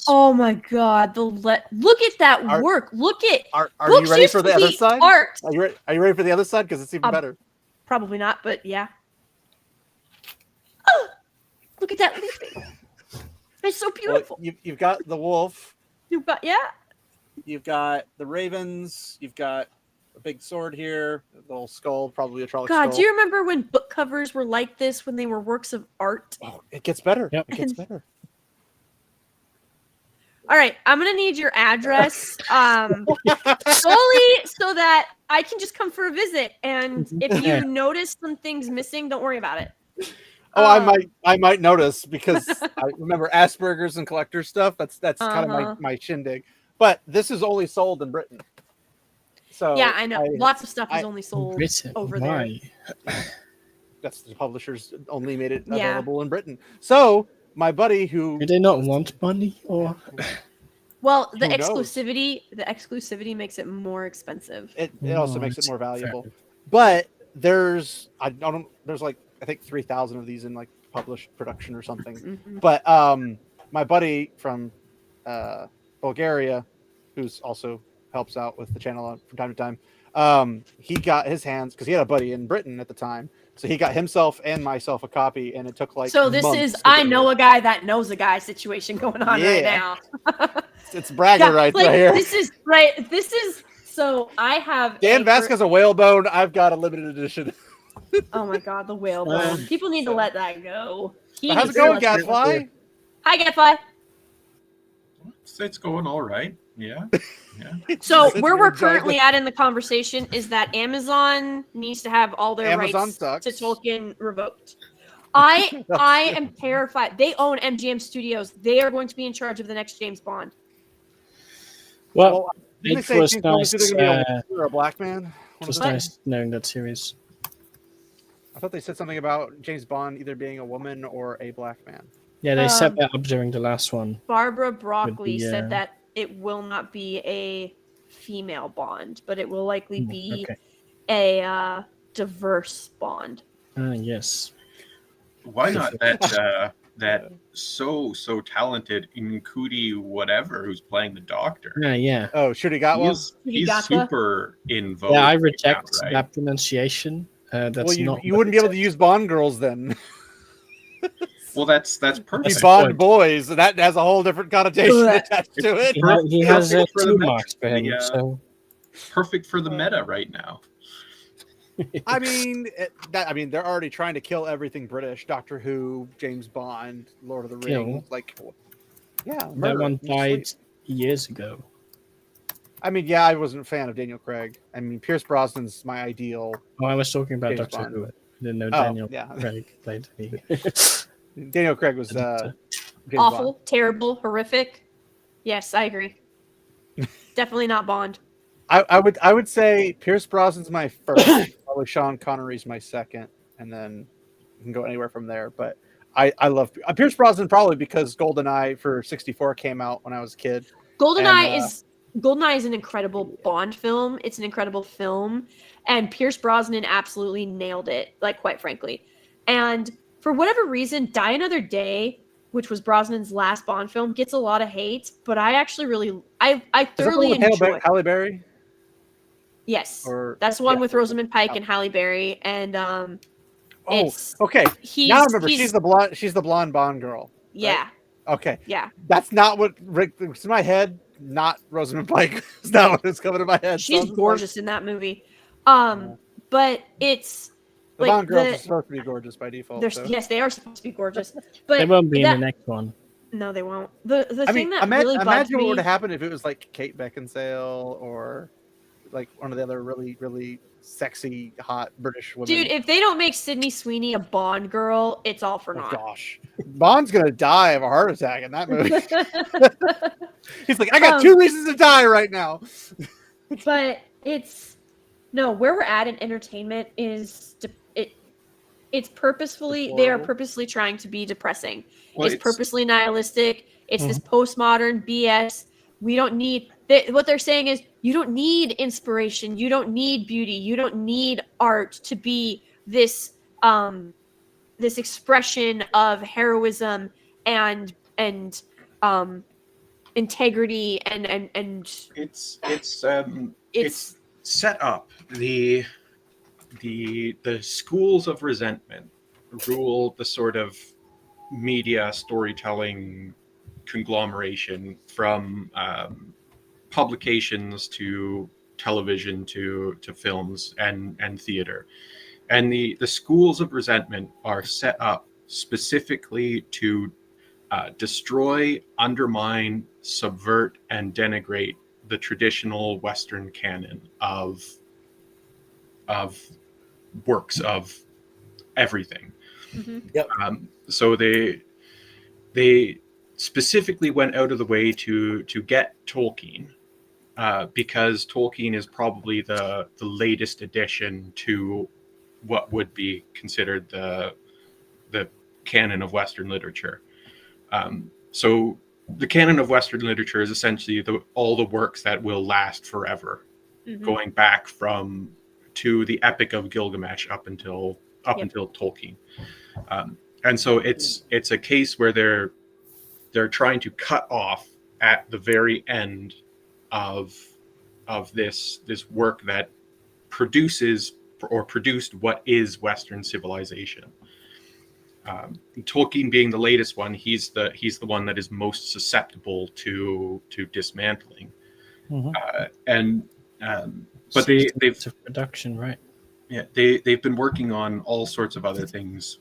Oh my God! Look at that work. Look at. Are you ready for the other side? Art. Are you ready for the other side? Because it's even better. Probably not, but yeah. Oh, look at that leafing. It's so beautiful. Well, you've got the wolf. You've got You've got the ravens. You've got a big sword here. The little skull, probably a Trolloc skull. God, do you remember when book covers were like this when they were works of art? Oh, it gets better. Yep. It gets better. All right, I'm gonna need your address, solely so that I can just come for a visit. And if you notice some things missing, don't worry about it. Oh, I might notice because I remember Asperger's and collector stuff. That's kind of my shindig. But this is only sold in Britain. So yeah, I know. Lots of stuff is only sold over there. That's the publishers only made it available in Britain. So my buddy who do they not want money or? Well, the exclusivity makes it more expensive. It also makes it more valuable. Fair. But there's I think 3,000 of these in published production or something. Mm-hmm. But my buddy from Bulgaria, who's also helps out with the channel from time to time, he got his hands because he had a buddy in Britain at the time. So he got himself and myself a copy, and it took So this is I know a guy that knows a guy situation going on right now. It's bragger right here. This is right. This is so I have Dan Vasquez a whalebone. I've got a limited edition. Oh my God, the whalebone. People need to let that go. How's it going, Gadfly? Hi, Gadfly. It's going all right. Yeah. So where we're currently at in the conversation is that Amazon needs to have all their rights to Tolkien revoked. I am terrified. They own MGM Studios. They are going to be in charge of the next James Bond. Well, it was nice. You're a black man. It was nice knowing that series. I thought they said something about James Bond either being a woman or a black man. Yeah, they set that up during the last one. Barbara Broccoli said that it will not be a female Bond, but it will likely be a diverse Bond. Yes. Why not that that so talented Nkudi whatever who's playing the Doctor. Yeah. Oh, Shurigatwa? He's super in vogue. Yeah, I reject right? that pronunciation. That's well, you not wouldn't be able to use Bond girls then. Well, that's perfect. Be Bond boys, and that has a whole different connotation attached to it. He has Perfect for the 2 meta- marks for him. So perfect for the meta right now. I mean, they're already trying to kill everything British: Doctor Who, James Bond, Lord of the Rings. Like, yeah, that murder. one died years ago. I mean, yeah, I wasn't a fan of Daniel Craig. I mean, Pierce Brosnan's my ideal. Oh, I was talking about James Doctor Bond. Who. I didn't know Daniel yeah. Craig played me. Daniel Craig was James awful, Bond. terrible, horrific. Yes, I agree. Definitely not Bond. I would say Pierce Brosnan's my first. Probably Sean Connery's my second, and then you can go anywhere from there. But I love Pierce Brosnan probably because GoldenEye for 64 came out when I was a kid. GoldenEye is an incredible Bond film. It's an incredible film, and Pierce Brosnan absolutely nailed it. Like, quite frankly, and for whatever reason, Die Another Day, which was Brosnan's last Bond film, gets a lot of hate. But I actually I thoroughly enjoy. Halle Berry. Yes, that's the one with Rosamund Pike and Halle Berry, and okay. Now I remember she's the blonde Bond girl. Yeah. Right? Okay. Yeah. That's not what was in my head. Not Rosamund Pike. It's not what was coming in my head. She's gorgeous in that movie. But it's the Bond girls are supposed to be gorgeous by default. So. Yes, they are supposed to be gorgeous, but they won't be in the next one. No, they won't. The thing that really bugged imagine me, what would have happened if it was like Kate Beckinsale or like one of the other really, really sexy, hot British women. Dude, if they don't make Sydney Sweeney a Bond girl, it's all for naught. Gosh, Bond's gonna die of a heart attack in that movie. He's like, I got 2 reasons to die right now. But where we're at in entertainment is it's purposefully they are purposely trying to be depressing. Well, it's purposely nihilistic. It's this postmodern BS. We don't need what they're saying is you don't need inspiration, you don't need beauty, you don't need art to be this this expression of heroism and integrity and it's set up. The schools of resentment rule the sort of media storytelling conglomeration from publications to television to films and theater, and the schools of resentment are set up specifically to destroy, undermine, subvert, and denigrate the traditional Western canon of works of everything. Yep. So they specifically went out of the way to get Tolkien, because Tolkien is probably the latest addition to what would be considered the canon of Western literature. So the canon of Western literature is essentially all the works that will last forever, going back to the Epic of Gilgamesh up until Tolkien. And so it's a case where they're trying to cut off at the very end of this work that produced what is Western civilization. Tolkien being the latest one, he's the one that is most susceptible to dismantling. But they've production, right? Yeah, they've been working on all sorts of other things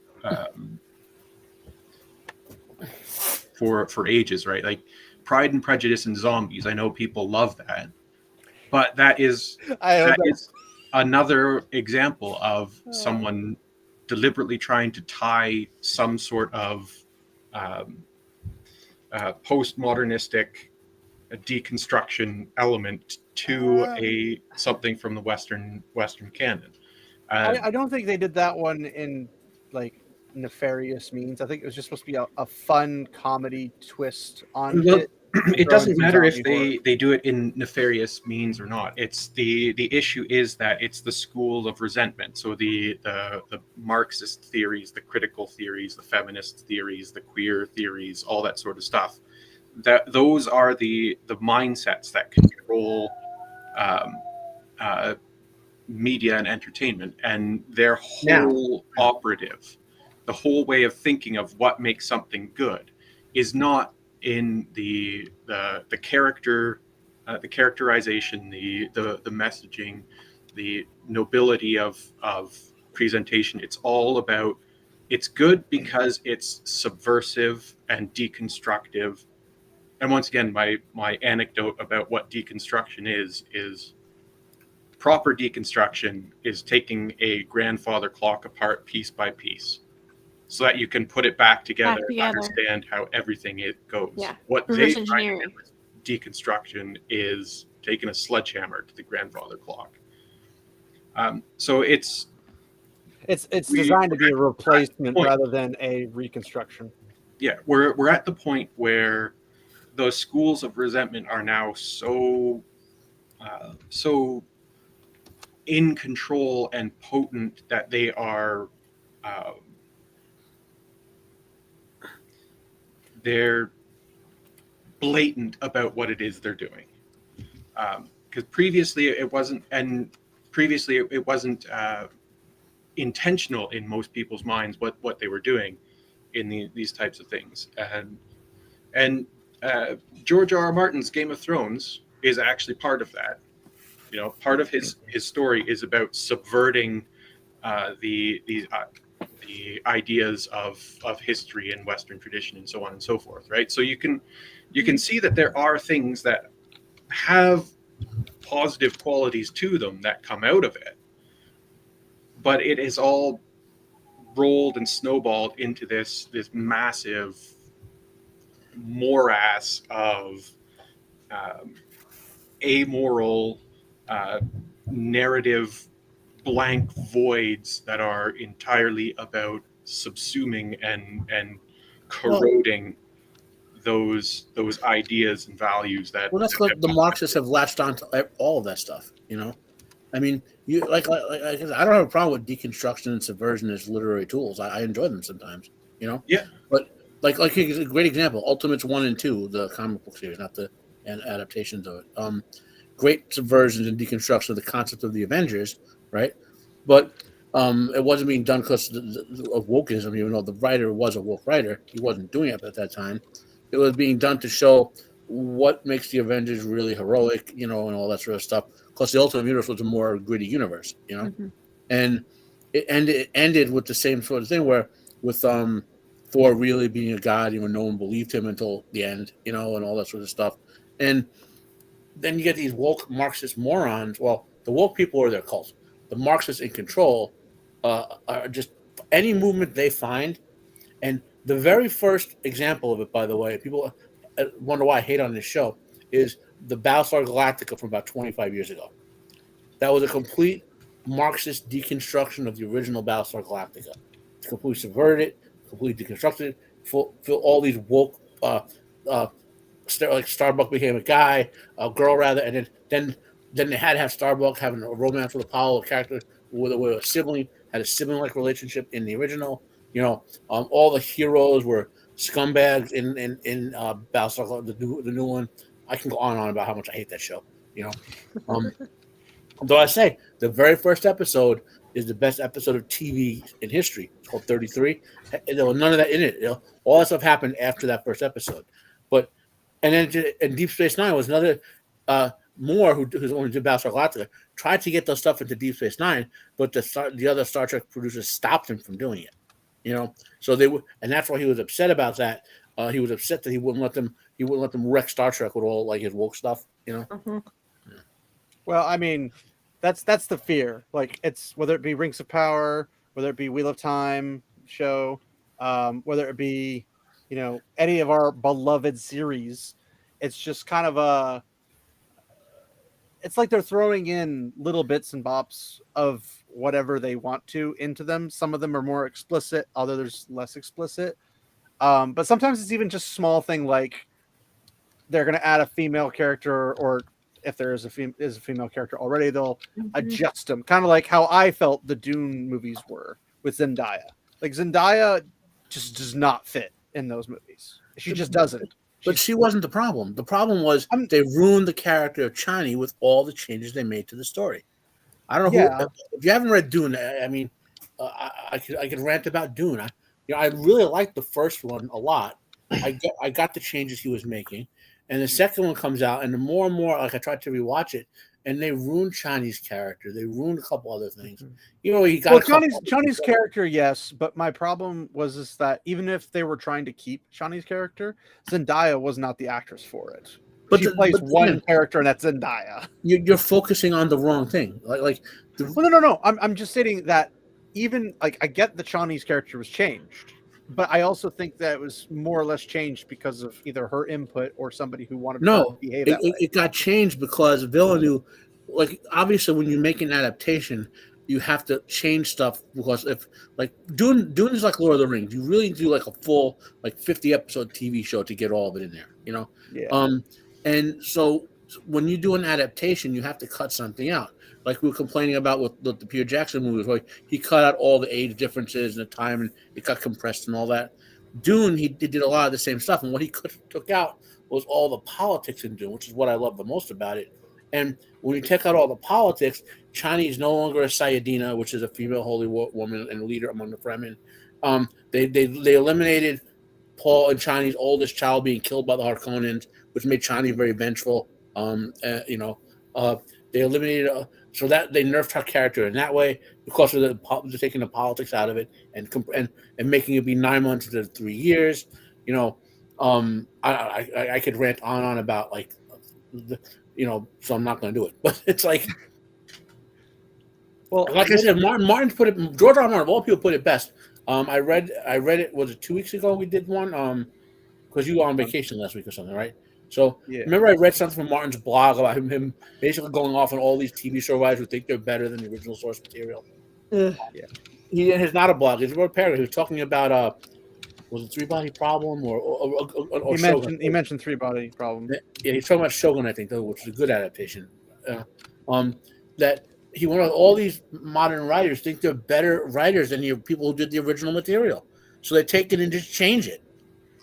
for ages, right? Like Pride and Prejudice and Zombies. I know people love that, but that is another example of someone deliberately trying to tie some sort of postmodernistic deconstruction element to something from the Western canon. I don't think they did that one in like nefarious means. I think it was just supposed to be a fun comedy twist on it. it doesn't matter if they do it in nefarious means or not. It's the issue is that it's the school of resentment. So the Marxist theories, the critical theories, the feminist theories, the queer theories, all that sort of stuff. That those are the mindsets that control media and entertainment, and their whole operative, the whole way of thinking of what makes something good, is not in the character, the characterization, the messaging, the nobility of presentation. It's all about, it's good because it's subversive and deconstructive. And once again, my anecdote about what deconstruction is proper deconstruction is taking a grandfather clock apart piece by piece, so that you can put it back together and understand how everything it goes. Yeah. What Reverse they engineering. Deconstruction is taking a sledgehammer to the grandfather clock. So it's designed to be a replacement rather than a reconstruction. Yeah, we're at the point where those schools of resentment are now so in control and potent that they are they're blatant about what it is they're doing. Because previously it wasn't intentional in most people's minds what they were doing in these types of things. And George R.R. Martin's Game of Thrones is actually part of that. You know, part of his story is about subverting the ideas of history and Western tradition and so on and so forth, right? So you can see that there are things that have positive qualities to them that come out of it, but it is all rolled and snowballed into this massive morass of amoral narrative blank voids that are entirely about subsuming and corroding those ideas and values that. Well, that's what the Marxists have latched on to all of that stuff. You know, I mean, you like I don't have a problem with deconstruction and subversion as literary tools. I enjoy them sometimes. You know, yeah. But like a great example, Ultimates 1 and 2, the comic book series, not the adaptations of it. Great subversions and deconstruction of the concept of the Avengers, right? But it wasn't being done because of wokeism, even though the writer was a woke writer. He wasn't doing it at that time. It was being done to show what makes the Avengers really heroic, you know, and all that sort of stuff. Because the Ultimate Universe was a more gritty universe, you know? Mm-hmm. And it ended with the same sort of thing where with Thor really being a god, even no one believed him until the end, you know, and all that sort of stuff. And then you get these woke Marxist morons. Well, the woke people are their cult. The Marxists in control are just any movement they find. And the very first example of it, by the way, people wonder why I hate on this show, is the Battlestar Galactica from about 25 years ago. That was a complete Marxist deconstruction of the original Battlestar Galactica. It's completely subverted it, completely deconstructed it, fill all these woke, like Starbuck became a girl rather, and then they had to have Starbuck having a romance with Apollo, a character with a sibling, had a sibling-like relationship in the original. You know, all the heroes were scumbags in Battlestar, the new one. I can go on and on about how much I hate that show. You know, though I say the very first episode is the best episode of TV in history. It's called 33. There was none of that in it. You know, all that stuff happened after that first episode. But and then Deep Space Nine was another Moore who's only did Battlestar Galactica tried to get those stuff into Deep Space Nine, but the other Star Trek producers stopped him from doing it. You know, so and that's why he was upset about that. He was upset that he wouldn't let them wreck Star Trek with all like his woke stuff. You know. Mm-hmm. Yeah. Well, I mean, that's the fear. Like it's whether it be Rings of Power, whether it be Wheel of Time show, whether it be, you know, any of our beloved series. It's just kind of it's like they're throwing in little bits and bops of whatever they want to into them. Some of them are more explicit, others less explicit. But sometimes it's even just small thing like they're going to add a female character, or if there is a female character already, they'll adjust them. Kind of like how I felt the Dune movies were with Zendaya. Like Zendaya just does not fit in those movies. She just doesn't. But she wasn't the problem. The problem was they ruined the character of Chani with all the changes they made to the story. I don't know who. If you haven't read Dune, I mean, I could rant about Dune. I really liked the first one a lot. I got the changes he was making, and the second one comes out, and the more and more, like I tried to rewatch it, and they ruined Chani's character. They ruined a couple other things. You know, he got Chani's character, yes, but my problem was that even if they were trying to keep Chani's character, Zendaya was not the actress for it. But she plays one character, and that's Zendaya. You're focusing on the wrong thing. No. I'm just stating that even like I get the Chani's character was changed, but I also think that it was more or less changed because of either her input or somebody who wanted to behave that way. It got changed because Villeneuve, like obviously when you make an adaptation, you have to change stuff because if like Dune is like Lord of the Rings, you really do like a full like 50 episode TV show to get all of it in there, you know. Yeah. And so when you do an adaptation, you have to cut something out. Like we were complaining about with the Peter Jackson movies, where he cut out all the age differences and the time, and it got compressed and all that. Dune, he did a lot of the same stuff, and what he took out was all the politics in Dune, which is what I love the most about it. And when you take out all the politics, Chani is no longer a Sayadina, which is a female holy woman and leader among the Fremen. They eliminated Paul and Chani's oldest child being killed by the Harkonnens, which made Chani very vengeful. They eliminated so that they nerfed her character in that way because of taking the politics out of it and making it be 9 months instead of 3 years. You know, I could rant on about like, so I'm not going to do it. But it's like, well, like I said, Martin's put it. George R. R. Martin, of all people, put it best. I read it. Was it 2 weeks ago? We did one. Because you were on vacation last week or something, right? So remember I read something from Martin's blog about him basically going off on all these TV show writers who think they're better than the original source material. He has not a blog. He's wrote a paragraph. He was talking about was it 3-Body Problem or he mentioned 3-Body Problem. Yeah, he's talking about Shogun, I think, though, which is a good adaptation. That he wanted all these modern writers think they're better writers than the people who did the original material. So they take it and just change it.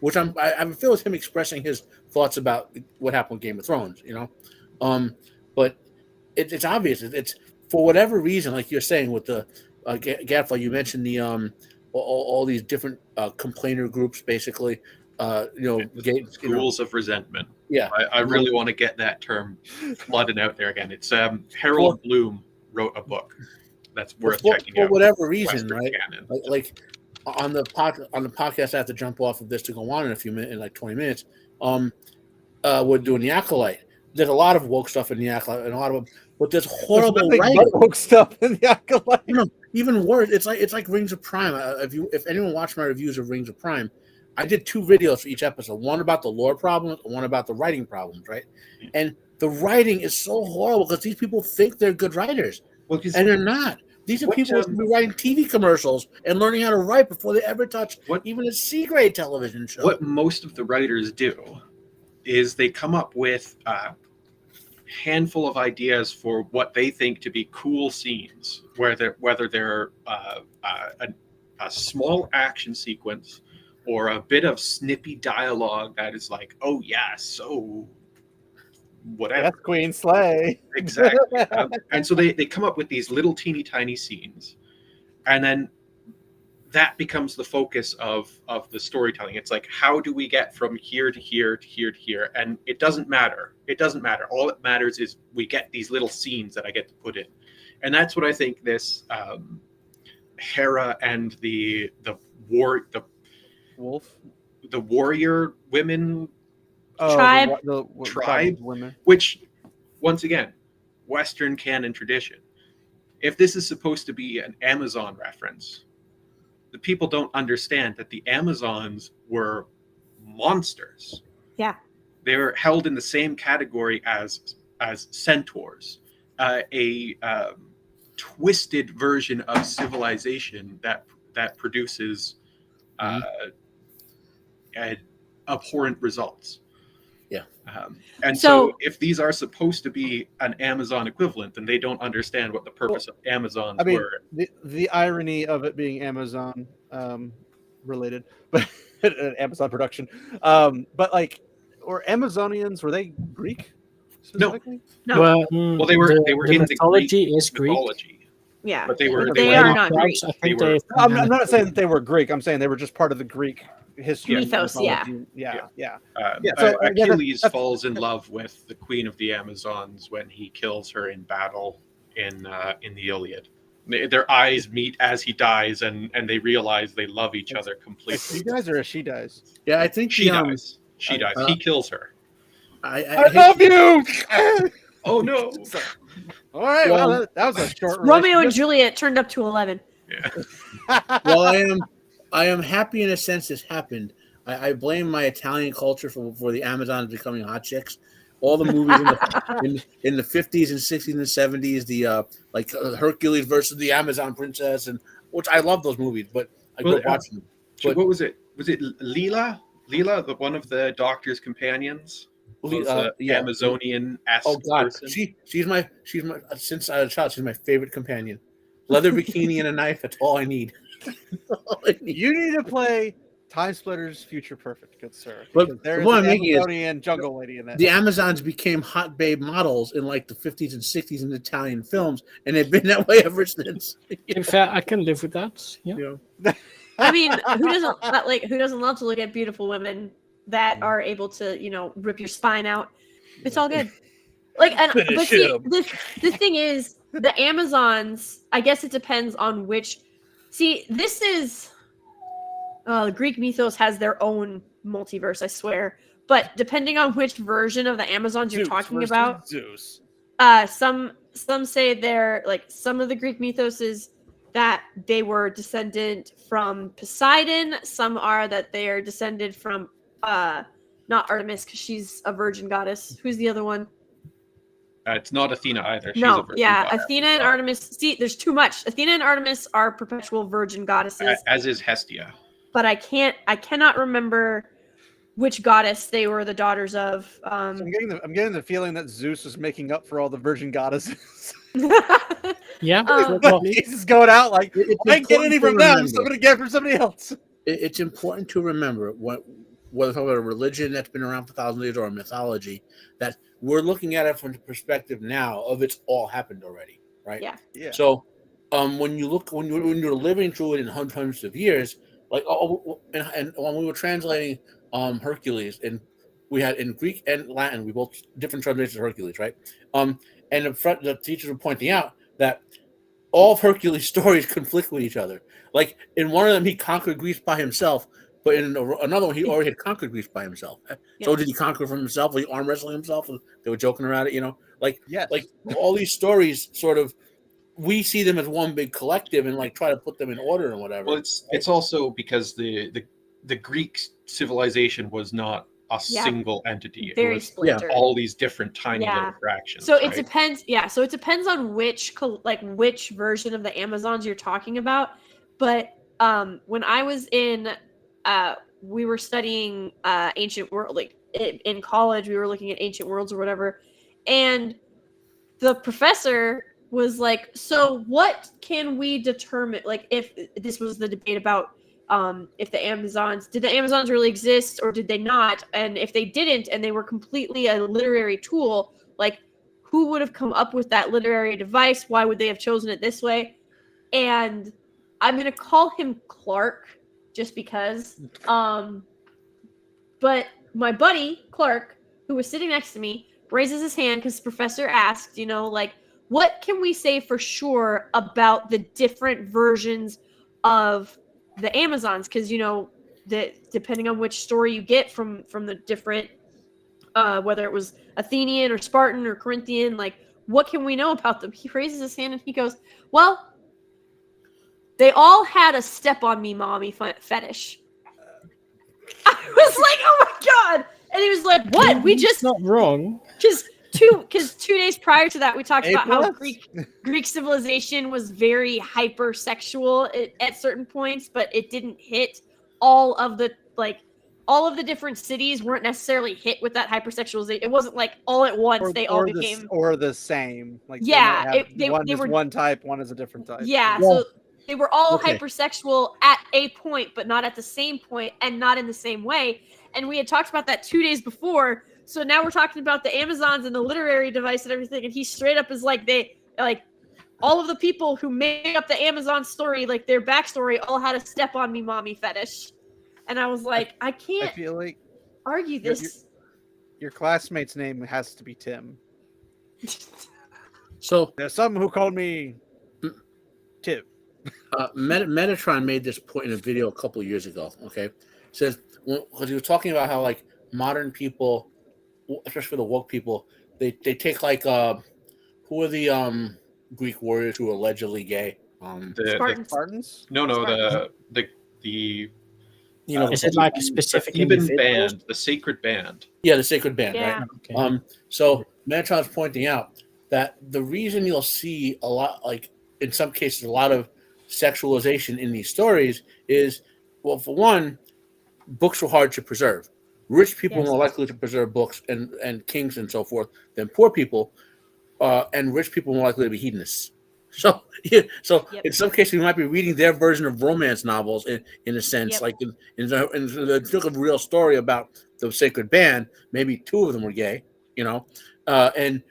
Which I feel is him expressing his thoughts about what happened with Game of Thrones, but it's obvious. It's for whatever reason, like you're saying with the Gadfly, you mentioned the all these different complainer groups, basically. Schools of resentment. Yeah, I really want to get that term flooded out there again. It's Harold Bloom wrote a book that's worth checking out. For whatever reason, right? Like on the podcast, I have to jump off of this to go on in a few minutes, in like 20 minutes. We're doing the Acolyte. There's a lot of woke stuff in the Acolyte, and a lot of, but there's horrible writing. Woke stuff in the Acolyte. Even worse. It's like Rings of Prime. If anyone watched my reviews of Rings of Prime, I did 2 videos for each episode. One about the lore problems, and one about the writing problems. Right, and the writing is so horrible because these people think they're good writers, and they're not. These are people who are writing TV commercials and learning how to write before they ever touch even a C-grade television show. What most of the writers do is they come up with a handful of ideas for what they think to be cool scenes, whether they're a small action sequence or a bit of snippy dialogue that is like, oh yeah, so whatever. That's Queen Slay. Exactly. And so they come up with these little teeny tiny scenes, and then that becomes the focus of the storytelling. It's like, how do we get from here to here to here to here? And it doesn't matter. All that matters is we get these little scenes that I get to put in. And that's what I think this Hera and the warrior women tribe women, which once again, Western canon tradition. If this is supposed to be an Amazon reference, the people don't understand that the Amazons were monsters. Yeah, they were held in the same category as centaurs, a twisted version of civilization that produces abhorrent results. Yeah. And so if these are supposed to be an Amazon equivalent, then they don't understand what the purpose of Amazons were. The irony of it being Amazon related, but Amazon production. But like, were Amazonians, were they Greek specifically? No. Well, they were in the mythology is Greek. mythology. Yeah, But they were not Greek. I think I'm not saying that they were Greek. I'm saying they were just part of the Greek history. Mythos, yeah. So Achilles falls in love with the queen of the Amazons when he kills her in battle in the Iliad. Their eyes meet as he dies, and they realize they love each other completely. He dies or she dies? Yeah, I think she dies. She dies. He kills her. I love you. Oh no! All right, well, that was a short. Romeo and Juliet turned up to 11. Yeah. Well, I am happy in a sense this happened. I blame my Italian culture for the Amazons becoming hot chicks. All the movies in the 50s and 60s and 70s, the Hercules versus the Amazon princess, and which I love those movies, but I grew up watching them. But, what was it? Was it Leela? Leela, one of the Doctor's companions? Amazonian. Oh God, person. She's my since I was a child, she's my favorite companion. Leather bikini and a knife. That's all I need. You need to play Time Splitters Future Perfect, good sir. But there's an Amazonian jungle lady in that. The Amazons became hot babe models in like the 50s and 60s in Italian films, and they've been that way ever since. In fact, I can live with that. Yeah. I mean, who doesn't love to look at beautiful women that are able to, rip your spine out? It's all good. But see, the thing is, the Amazons, I guess it depends on which. See, this is the Greek mythos has their own multiverse, I swear. But depending on which version of the Amazons you're talking about, Zeus. Some say they're like, some of the Greek mythos is that they were descendant from Poseidon. Some are that they are descended from not Artemis, because she's a virgin goddess. Who's the other one? It's not Athena either. She's a virgin goddess. Athena and Artemis. See, there's too much. Athena and Artemis are perpetual virgin goddesses. As is Hestia. But I cannot remember which goddess they were the daughters of. So I'm getting the feeling that Zeus is making up for all the virgin goddesses. Yeah. He's just going out like, I ain't getting any from them, so I'm going to get it from somebody else. It's important to remember whether it's a religion that's been around for thousands of years or a mythology, that we're looking at it from the perspective now of it's all happened already, right? Yeah. So, when you're living through it in hundreds of years, and when we were translating Hercules, and we had in Greek and Latin, we both different translations of Hercules, right? And the teachers were pointing out that all of Hercules' stories conflict with each other. Like in one of them, he conquered Greece by himself. But in another one, he already had conquered Greece by himself. Yeah. So did he conquer from himself? Was he arm wrestling himself? They were joking around it, Like all these stories, sort of, we see them as one big collective and try to put them in order and whatever. Well, it's also because the Greek civilization was not a single entity. Very splintered. All these different tiny little fractions. So it depends. Yeah. So it depends on which version of the Amazons you're talking about. But when I was in we were studying ancient world, in college, we were looking at ancient worlds or whatever. And the professor was like, so what can we determine? Like, if this was the debate about if did the Amazons really exist or did they not? And if they didn't, and they were completely a literary tool, who would have come up with that literary device? Why would they have chosen it this way? And I'm going to call him Clark, just because. But my buddy, Clark, who was sitting next to me, raises his hand because the professor asked, what can we say for sure about the different versions of the Amazons? Because, that depending on which story you get from the different, whether it was Athenian or Spartan or Corinthian, what can we know about them? He raises his hand and he goes, well, they all had a step on me, mommy fetish. I was like, oh my God. And he was like, what? We just not wrong. Because 2 days prior to that, we talked about how Greek civilization was very hypersexual at certain points, but it didn't hit all of the all of the different cities weren't necessarily hit with that hypersexualization. It wasn't like all at once they all became the same. Like yeah, one they is were one type, one is a different type. yeah. So they were all hypersexual at a point, but not at the same point, and not in the same way. And we had talked about that 2 days before. So now we're talking about the Amazons and the literary device and everything. And he straight up is like all of the people who made up the Amazon story, like their backstory, all had a step on me, mommy fetish. And I was like, I can't I feel like argue this. Your classmate's name has to be Tim. So there's some who called me Tim. Metatron made this point in a video a couple of years ago. Okay, says because he was talking about how like modern people, especially the woke people, they take like who are the Greek warriors who are allegedly gay? Spartans. Spartans? No, Spartans. the is it like a specific Theban band, the sacred band? Yeah, the sacred band, Yeah. right? Okay. So Metatron's pointing out that the reason you'll see a lot, like in some cases, a lot of sexualization in these stories is, well, for one, books were hard to preserve. Rich people were more likely to preserve books and kings and so forth than poor people, and rich people were more likely to be hedonists. So, in some cases, we might be reading their version of romance novels in a sense, like in the real story about the sacred band. Maybe two of them were gay, and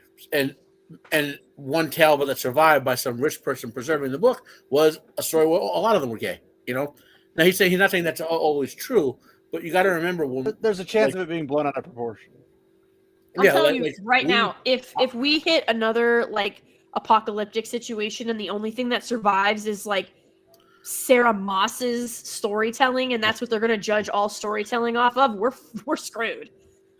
one tale that survived by some rich person preserving the book was a story where a lot of them were gay. Now he's not saying that's always true, but you got to remember there's a chance of it being blown out of proportion. I'm telling you right now, if we hit another like apocalyptic situation and the only thing that survives is like Sarah Moss's storytelling, and that's what they're going to judge all storytelling off of, we're screwed.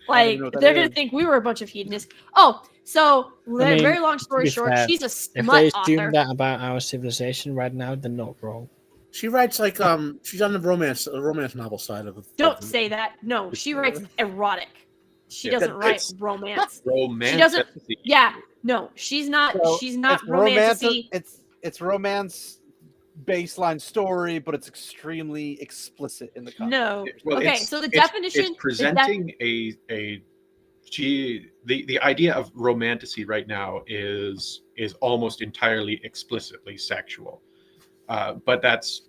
Like they're going to think we were a bunch of hedonists. Oh, so very long story short, she's a smut author. If they assume that about our civilization right now, they're not wrong. She writes like she's on the romance novel side of it. Don't say that. No, she writes erotic. She doesn't write romance. She doesn't. Yeah, no, she's not. So she's not romantic. It's romance baseline story, but it's extremely explicit in the content. No. Well, okay, so the definition. It's presenting the idea of romantasy right now is almost entirely explicitly sexual. But it's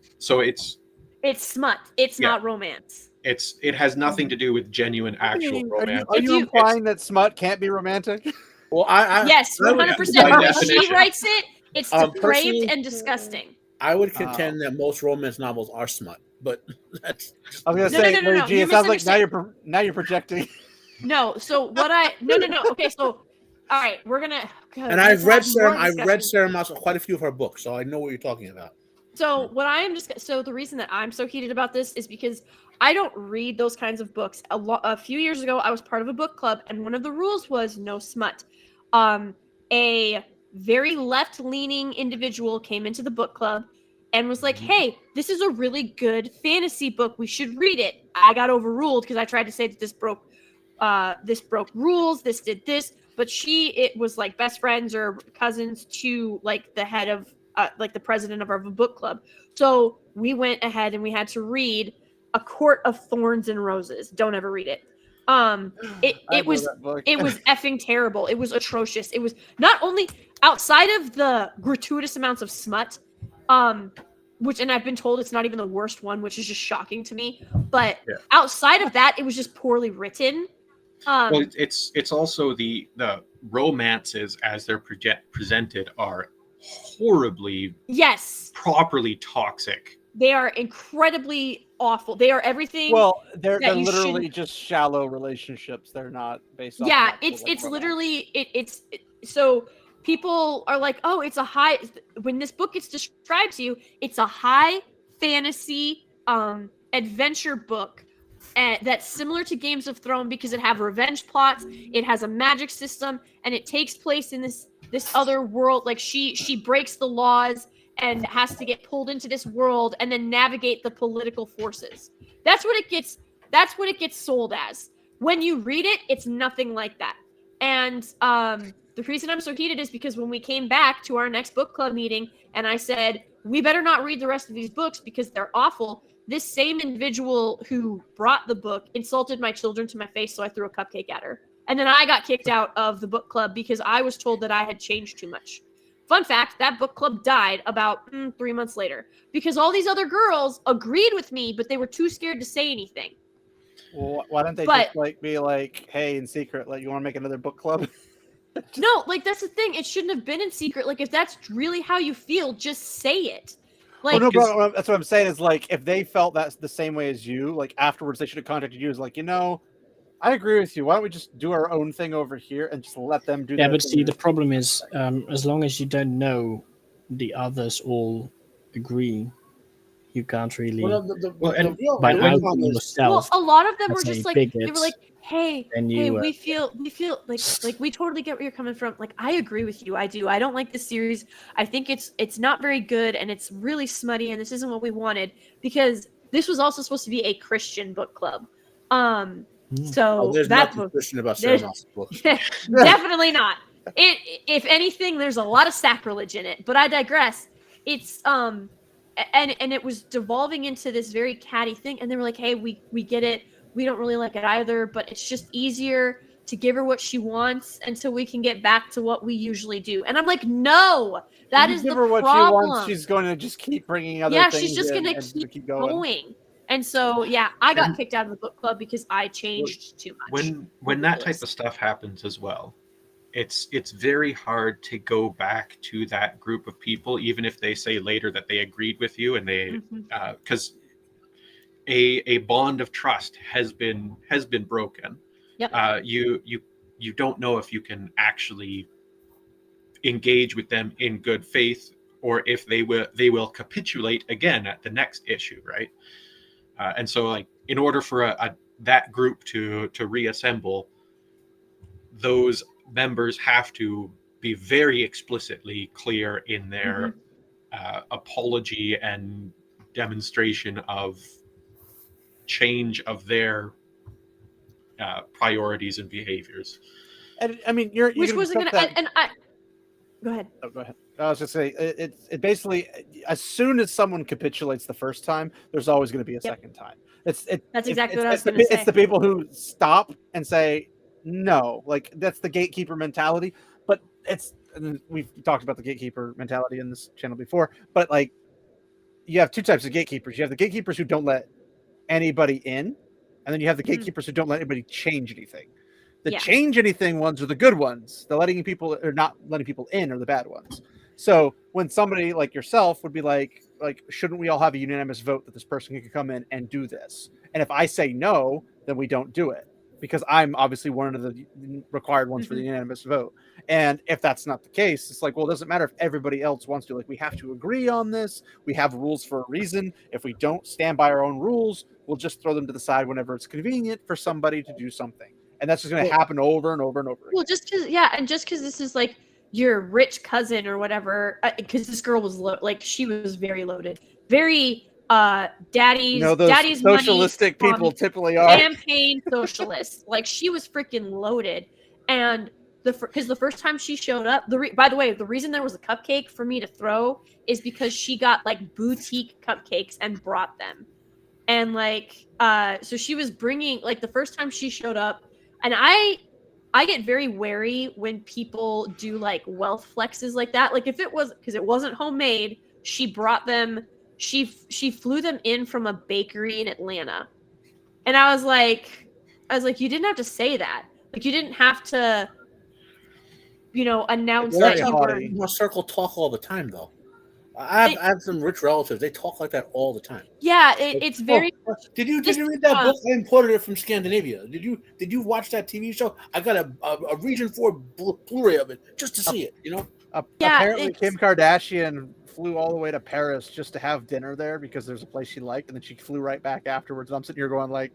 smut. It's not romance. It has nothing to do with genuine actual romance. Are you implying that smut can't be romantic? Well, yes, 100%. When she writes it, it's depraved and disgusting. I would contend that most romance novels are smut, but that's. I was gonna say, no. It sounds like now you're projecting. No, so what no. Okay, so all right, we're gonna. And I've read Sarah Moss quite a few of her books, so I know what you're talking about. So the reason that I'm so heated about this is because I don't read those kinds of books. A few years ago, I was part of a book club, and one of the rules was no smut. A very left-leaning individual came into the book club and was like, "Hey, this is a really good fantasy book. We should read it." I got overruled because I tried to say that this broke rules. This did this, but it was like best friends or cousins to like the head of like the president of our book club. So we went ahead and we had to read A Court of Thorns and Roses. Don't ever read it. It was effing terrible. It was atrocious. It was not only outside of the gratuitous amounts of smut, and I've been told it's not even the worst one, which is just shocking to me. But outside of that, it was just poorly written. Well, it's also the romances as they're presented are horribly properly toxic. They are incredibly awful. They are everything. Well, they're literally just shallow relationships. They're not based on. Yeah, it's literally so people are like, oh, it's a high. When this book gets described to you, it's a high fantasy adventure book. That's similar to Games of Thrones because it have revenge plots, it has a magic system, and it takes place in this other world. Like she breaks the laws and has to get pulled into this world and then navigate the political forces. That's what it gets sold as. When you read it, it's nothing like that. And the reason I'm so heated is because when we came back to our next book club meeting and I said, we better not read the rest of these books because they're awful, this same individual who brought the book insulted my children to my face, so I threw a cupcake at her. And then I got kicked out of the book club because I was told that I had changed too much. Fun fact, that book club died about 3 months later because all these other girls agreed with me, but they were too scared to say anything. Well, why don't they just be like, hey, in secret, like, you want to make another book club? No, like, that's the thing. It shouldn't have been in secret. Like, if that's really how you feel, just say it. Like, no, bro, that's what I'm saying is, like, if they felt that's the same way as you, like, afterwards they should have contacted you as like, I agree with you. Why don't we just do our own thing over here and just let them do that? Yeah, but see, the problem is, as long as you don't know the others all agree, you can't really by outing yourself. Well, a lot of them were just like, they were like, hey, we feel like we totally get where you're coming from. Like, I agree with you. I do. I don't like this series. I think it's not very good and it's really smutty and this isn't what we wanted, because this was also supposed to be a Christian book club. So there's that nothing Christian about Sarah Moss's books. Definitely not. If anything, there's a lot of sacrilege in it. But I digress. It's and it was devolving into this very catty thing. And they were like, hey, we get it. We don't really like it either, but it's just easier to give her what she wants until we can get back to what we usually do. And I'm like, no, that is the problem. Give her what she wants, she's going to just keep bringing other things. Yeah, she's just going to keep going. And so, yeah, I got kicked out of the book club because I changed too much. When that type of stuff happens as well, it's very hard to go back to that group of people, even if they say later that they agreed with you, and they because a bond of trust has been broken. Yep. You don't know if you can actually engage with them in good faith, or if they will capitulate again at the next issue, right? And so, like, in order for that group to reassemble, those members have to be very explicitly clear in their apology and demonstration of change of their priorities and behaviors. And I mean, which wasn't gonna. And I go ahead. Oh, go ahead. I was just saying, it basically, as soon as someone capitulates the first time, there's always going to be a second time. That's exactly what I was going to say. It's the people who stop and say no, like, that's the gatekeeper mentality. But we've talked about the gatekeeper mentality in this channel before. But, like, you have two types of gatekeepers. You have the gatekeepers who don't let anybody in, and then you have the gatekeepers who don't let anybody change anything. The change anything ones are the good ones. The letting people or not letting people in are the bad ones. So when somebody like yourself would be like, shouldn't we all have a unanimous vote that this person can come in and do this? And if I say no, then we don't do it, because I'm obviously one of the required ones for the unanimous vote. And if that's not the case, it's like, well, it doesn't matter if everybody else wants to. Like, we have to agree on this. We have rules for a reason. If we don't stand by our own rules, we'll just throw them to the side whenever it's convenient for somebody to do something. And that's just going to happen over and over and over again. Well, just because this is like your rich cousin or whatever, because this girl was she was very loaded, very daddy's socialistic money, people typically are campaign socialists. Like, she was freaking loaded, and because the first time she showed up, by the way, the reason there was a cupcake for me to throw is because she got like boutique cupcakes and brought them, and so she was bringing, like, the first time she showed up. And I get very wary when people do like wealth flexes like that. Like, if it was, because it wasn't homemade, she brought them. She flew them in from a bakery in Atlanta, and I was like, you didn't have to say that. Like, you didn't have to, announce that you were. Circle talk all the time, though. I have some rich relatives. They talk like that all the time. Yeah, it's very. Did you read that book? I imported it from Scandinavia. Did you watch that TV show? I got a Region 4 Blu-ray of it just to see it. Apparently, Kim Kardashian flew all the way to Paris just to have dinner there because there's a place she liked, and then she flew right back afterwards. I'm sitting here going like,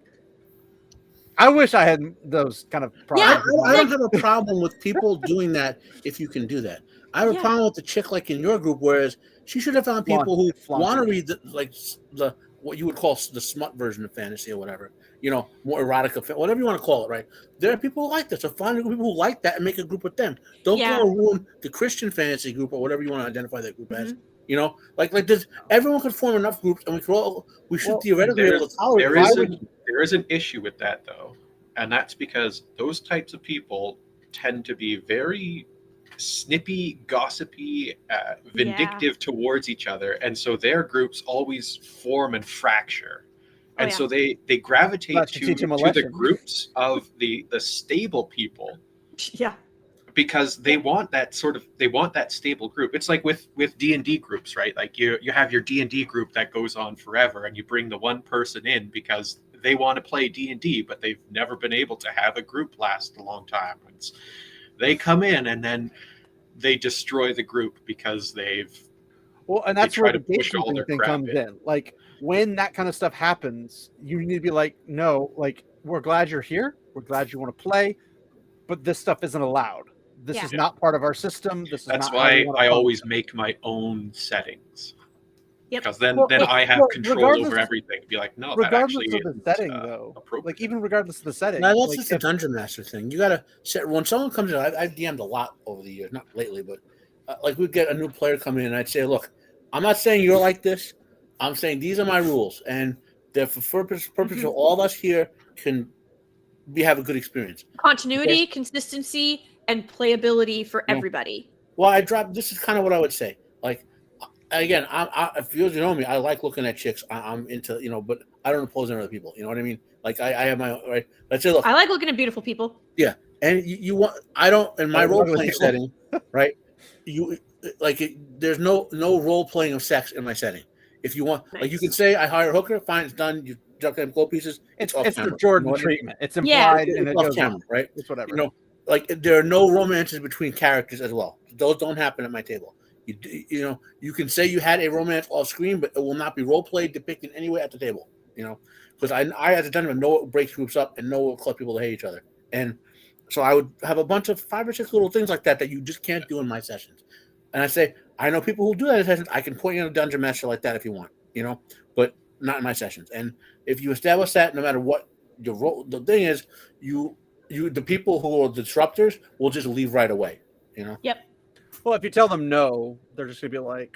I wish I had those kind of problems. Yeah, I don't have a problem with people doing that if you can do that. I have a problem with the chick like in your group, whereas she should have found people who want to read the what you would call the smut version of fantasy or whatever, more erotica, whatever you want to call it, right? There are people who like that, so find people who like that and make a group with them. Don't go ruin the Christian fantasy group or whatever you want to identify that group as. You know, like this, everyone could form enough groups, and we should theoretically be able to tolerate. There is an issue with that though, and that's because those types of people tend to be very snippy, gossipy, vindictive towards each other, and so their groups always form and fracture. And so they gravitate to the groups of the stable people. Yeah. Because they want that stable group. It's like with D&D groups, right? Like you have your D&D group that goes on forever, and you bring the one person in because they want to play D&D, but they've never been able to have a group last a long time. They come in and then they destroy the group because and that's where the gatekeeping thing comes in. Like when that kind of stuff happens, you need to be like, no, like we're glad you're here, we're glad you want to play, but this stuff isn't allowed. This is not part of our system. That's why I always make my own settings. Yep. Because then I have control over everything. Be like, no, regardless of the setting, though. Like even regardless of the setting. Now, that's just the Dungeon Master thing. You gotta set when someone comes in. I've DM'd a lot over the years, not lately, but like we'd get a new player coming in, and I'd say, look, I'm not saying you're like this. I'm saying these are my rules, and they're for purpose of all of us here can have a good experience. Continuity, consistency, and playability for everybody. Well, this is kind of what I would say. Like, again, if you know me, I like looking at chicks. I'm into, but I don't oppose other people. You know what I mean? Like, I have my right. Let's say, look, I like looking at beautiful people. Yeah, and you want. I don't in my role playing setting, right? There's no role playing of sex in my setting. If you want, like, you can say I hire a hooker. Fine, it's done. You duck them gold pieces. It's the Jordan treatment. It's implied and it goes camera, right? It's whatever. Like there are no romances between characters as well. Those don't happen at my table. You can say you had a romance off screen, but it will not be role played depicted anywhere at the table. Because I as a dungeon know what breaks groups up and know what cause people to hate each other. And so I would have a bunch of 5 or 6 little things like that you just can't do in my sessions. And I say I know people who do that in sessions. I can point you in a dungeon master like that if you want, but not in my sessions. And if you establish that, no matter what your role, the thing is, the people who are disruptors will just leave right away. Yep. Well, if you tell them no, they're just gonna be like,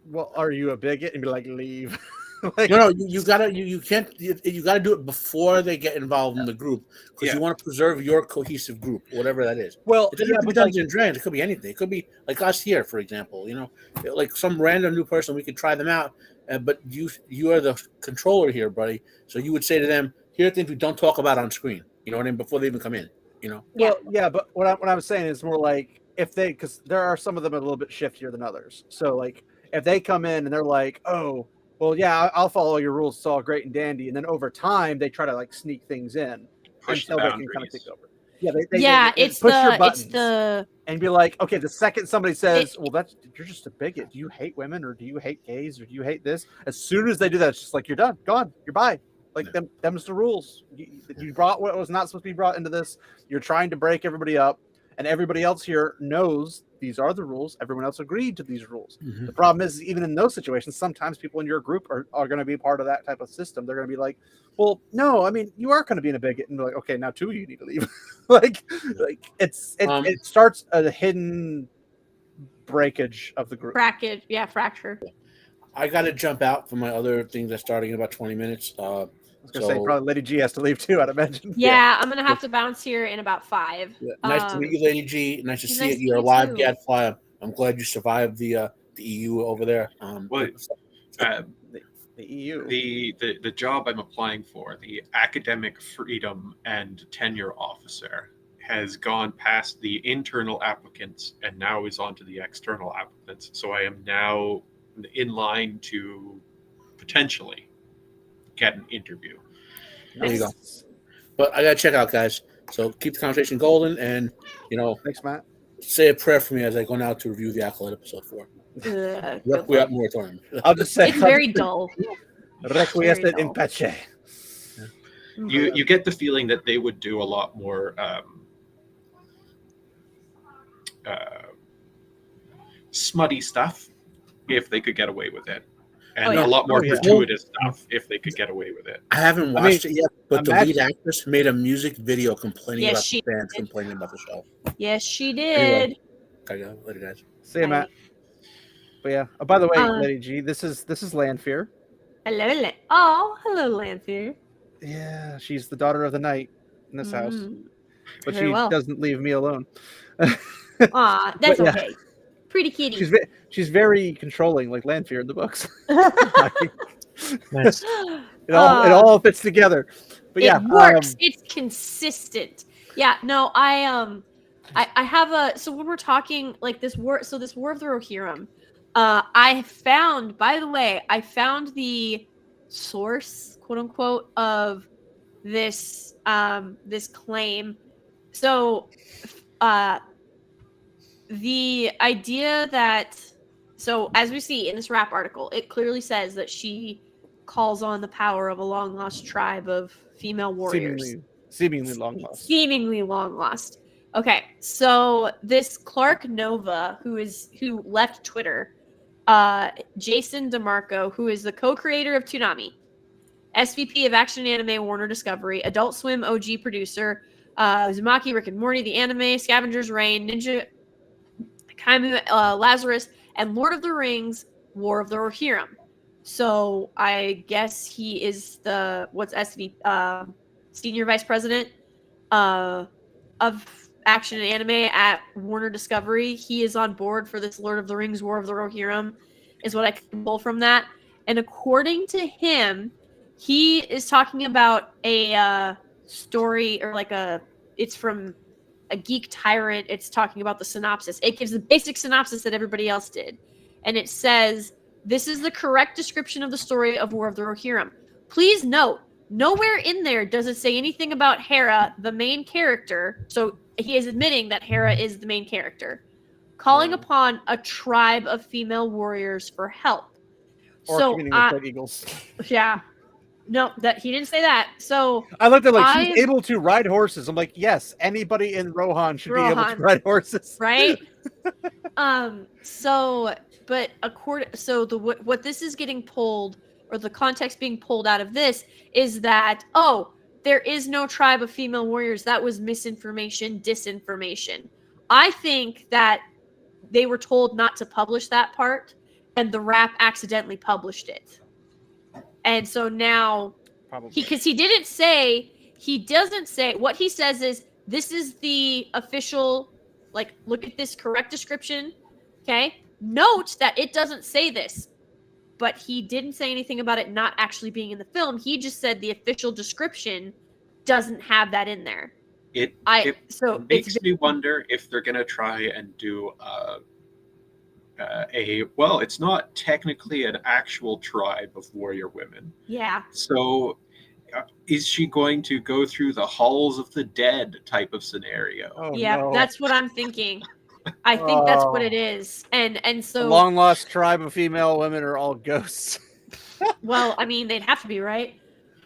"Well, are you a bigot?" And be like, "Leave." You gotta do it before they get involved in the group because you want to preserve your cohesive group, whatever that is. Well, it doesn't have to be Dungeons and Dragons. It could be anything. It could be like us here, for example. Like some random new person, we could try them out. But you are the controller here, buddy. So you would say to them, "Here are things we don't talk about on screen." You know what I mean? Before they even come in. Well, yeah, but what I was saying is more like because there are some of them a little bit shiftier than others. So like if they come in and they're like, "Oh, well, yeah, I'll follow your rules. It's all great and dandy," and then over time they try to like sneak things in until they can kind of take over. Yeah, it's push your buttons it's the and be like, okay, the second somebody says, "Well, you're just a bigot. Do you hate women or do you hate gays or do you hate this?" As soon as they do that, it's just like you're done, gone, you're bye. Like them's the rules. You brought what was not supposed to be brought into this. You're trying to break everybody up, and everybody else here knows these are the rules. Everyone else agreed to these rules. Mm-hmm. The problem is, even in those situations, sometimes people in your group are going to be part of that type of system. They're going to be like, "Well, no, I mean, you are going to be in a bigot," and be like, "Okay, now 2 of you need to leave." It starts a hidden breakage of the group. Fracture. I got to jump out for my other things that's starting in about 20 minutes. I was going to say probably Lady G has to leave too, I'd imagine. Yeah, I'm going to have to bounce here in about 5. Yeah. Nice to meet you, Lady G. Nice to see you. You're a live gadfly. I'm glad you survived the EU over there. The EU. The job I'm applying for, the academic freedom and tenure officer, has gone past the internal applicants and now is on to the external applicants. So I am now in line to potentially get an interview. There you go. But I gotta check out, guys. So keep the conversation golden, and thanks, Matt. Say a prayer for me as I go now to review the Acolyte episode 4. Requiescat moratorium. I'll just say it's very dull. Requiescat in pace. You get the feeling that they would do a lot more smutty stuff if they could get away with it, and a lot more gratuitous stuff if they could get away with it. I haven't watched it yet, but the lead actress made a music video complaining about the fans complaining about the show. Yes, she did. Okay, later, guys. See you, Matt. But yeah. Oh, by the way, Lady G, this is Lanfear. Hello, oh, hello, Lanfear. Yeah, she's the daughter of the night in this house, but Very she well. doesn't leave me alone. Aw, that's But, yeah. okay. Pretty kitty. She's very controlling, like Lanfear in the books. Nice. It all fits together. But yeah, it works. It's consistent. Yeah. No, I have a. So when we're talking like this war, so this War of the Rohirrim, I found. By the way, I found the source, quote unquote, of this this claim. So, the idea that, so as we see in this rap article, it clearly says that she calls on the power of a long lost tribe of female warriors. Seemingly long lost. Seemingly long lost. Okay, so this Clark Nova, who left Twitter, Jason DeMarco, who is the co-creator of Toonami, SVP of Action Anime Warner Discovery, Adult Swim OG producer, Uzumaki, Rick and Morty, The Anime, Scavenger's Reign, Ninja Kaimu, Lazarus, and Lord of the Rings, War of the Rohirrim. So I guess he is the senior vice president of action and anime at Warner Discovery. He is on board for this Lord of the Rings, War of the Rohirrim, is what I can pull from that. And according to him, he is talking about a story, or it's from a Geek Tyrant. It's talking about the synopsis. It gives the basic synopsis that everybody else did. And it says, this is the correct description of the story of War of the Rohirrim. Please note, nowhere in there does it say anything about Hera, the main character. So he is admitting that Hera is the main character, calling upon a tribe of female warriors for help. Or communing with eagles. Yeah. No, that he didn't say that. So I looked at she's able to ride horses. I'm like, yes, anybody in Rohan should be able to ride horses, right? So, but what this is getting pulled, or the context being pulled out of this, is that there is no tribe of female warriors. That was misinformation, disinformation. I think that they were told not to publish that part, and the rap accidentally published it. And so now, because he doesn't say, what he says is, this is the official, look at this correct description, okay? Note that it doesn't say this, but he didn't say anything about it not actually being in the film. He just said the official description doesn't have that in there. It makes me wonder if they're going to try and do it's not technically an actual tribe of warrior women. Yeah. So is she going to go through the halls of the dead type of scenario? Oh, yeah, no. That's what I'm thinking. I think that's what it is. And so the long lost tribe of female women are all ghosts. Well, I mean, they'd have to be, right?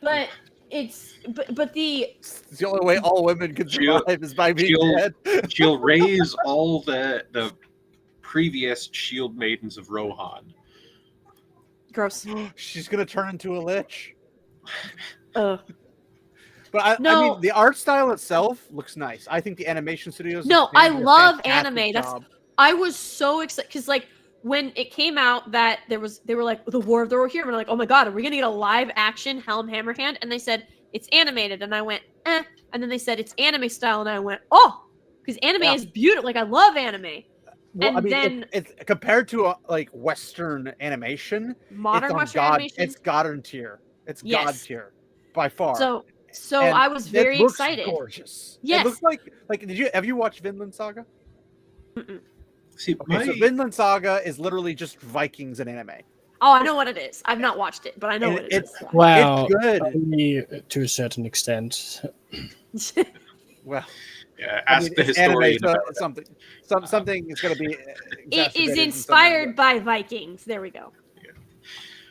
But it's the only way all women can survive is by being dead. She'll raise all the previous shield maidens of Rohan. Gross. She's gonna turn into a lich. But I mean, the art style itself looks nice. I think the animation studios. No, I love anime. I was so excited because when it came out that they were like the War of the Rohirrim, and I'm like, oh my god, are we gonna get a live action Helm Hammerhand? And they said it's animated, and I went eh. And then they said it's anime style, and I went because anime is beautiful. I love anime. Well, and then it's compared to Western animation, modern Western animation. It's God tier. It's God tier by far. So I was very excited. Gorgeous. Yes. It looks like have you watched Vinland Saga? Mm-mm. See, so Vinland Saga is literally just Vikings in anime. Oh, I know what it is. I've not watched it, but I know what it is. Wow, it's good only to a certain extent. Well. Yeah, ask the historian about something is going to be. It is inspired by Vikings. There we go. Yeah.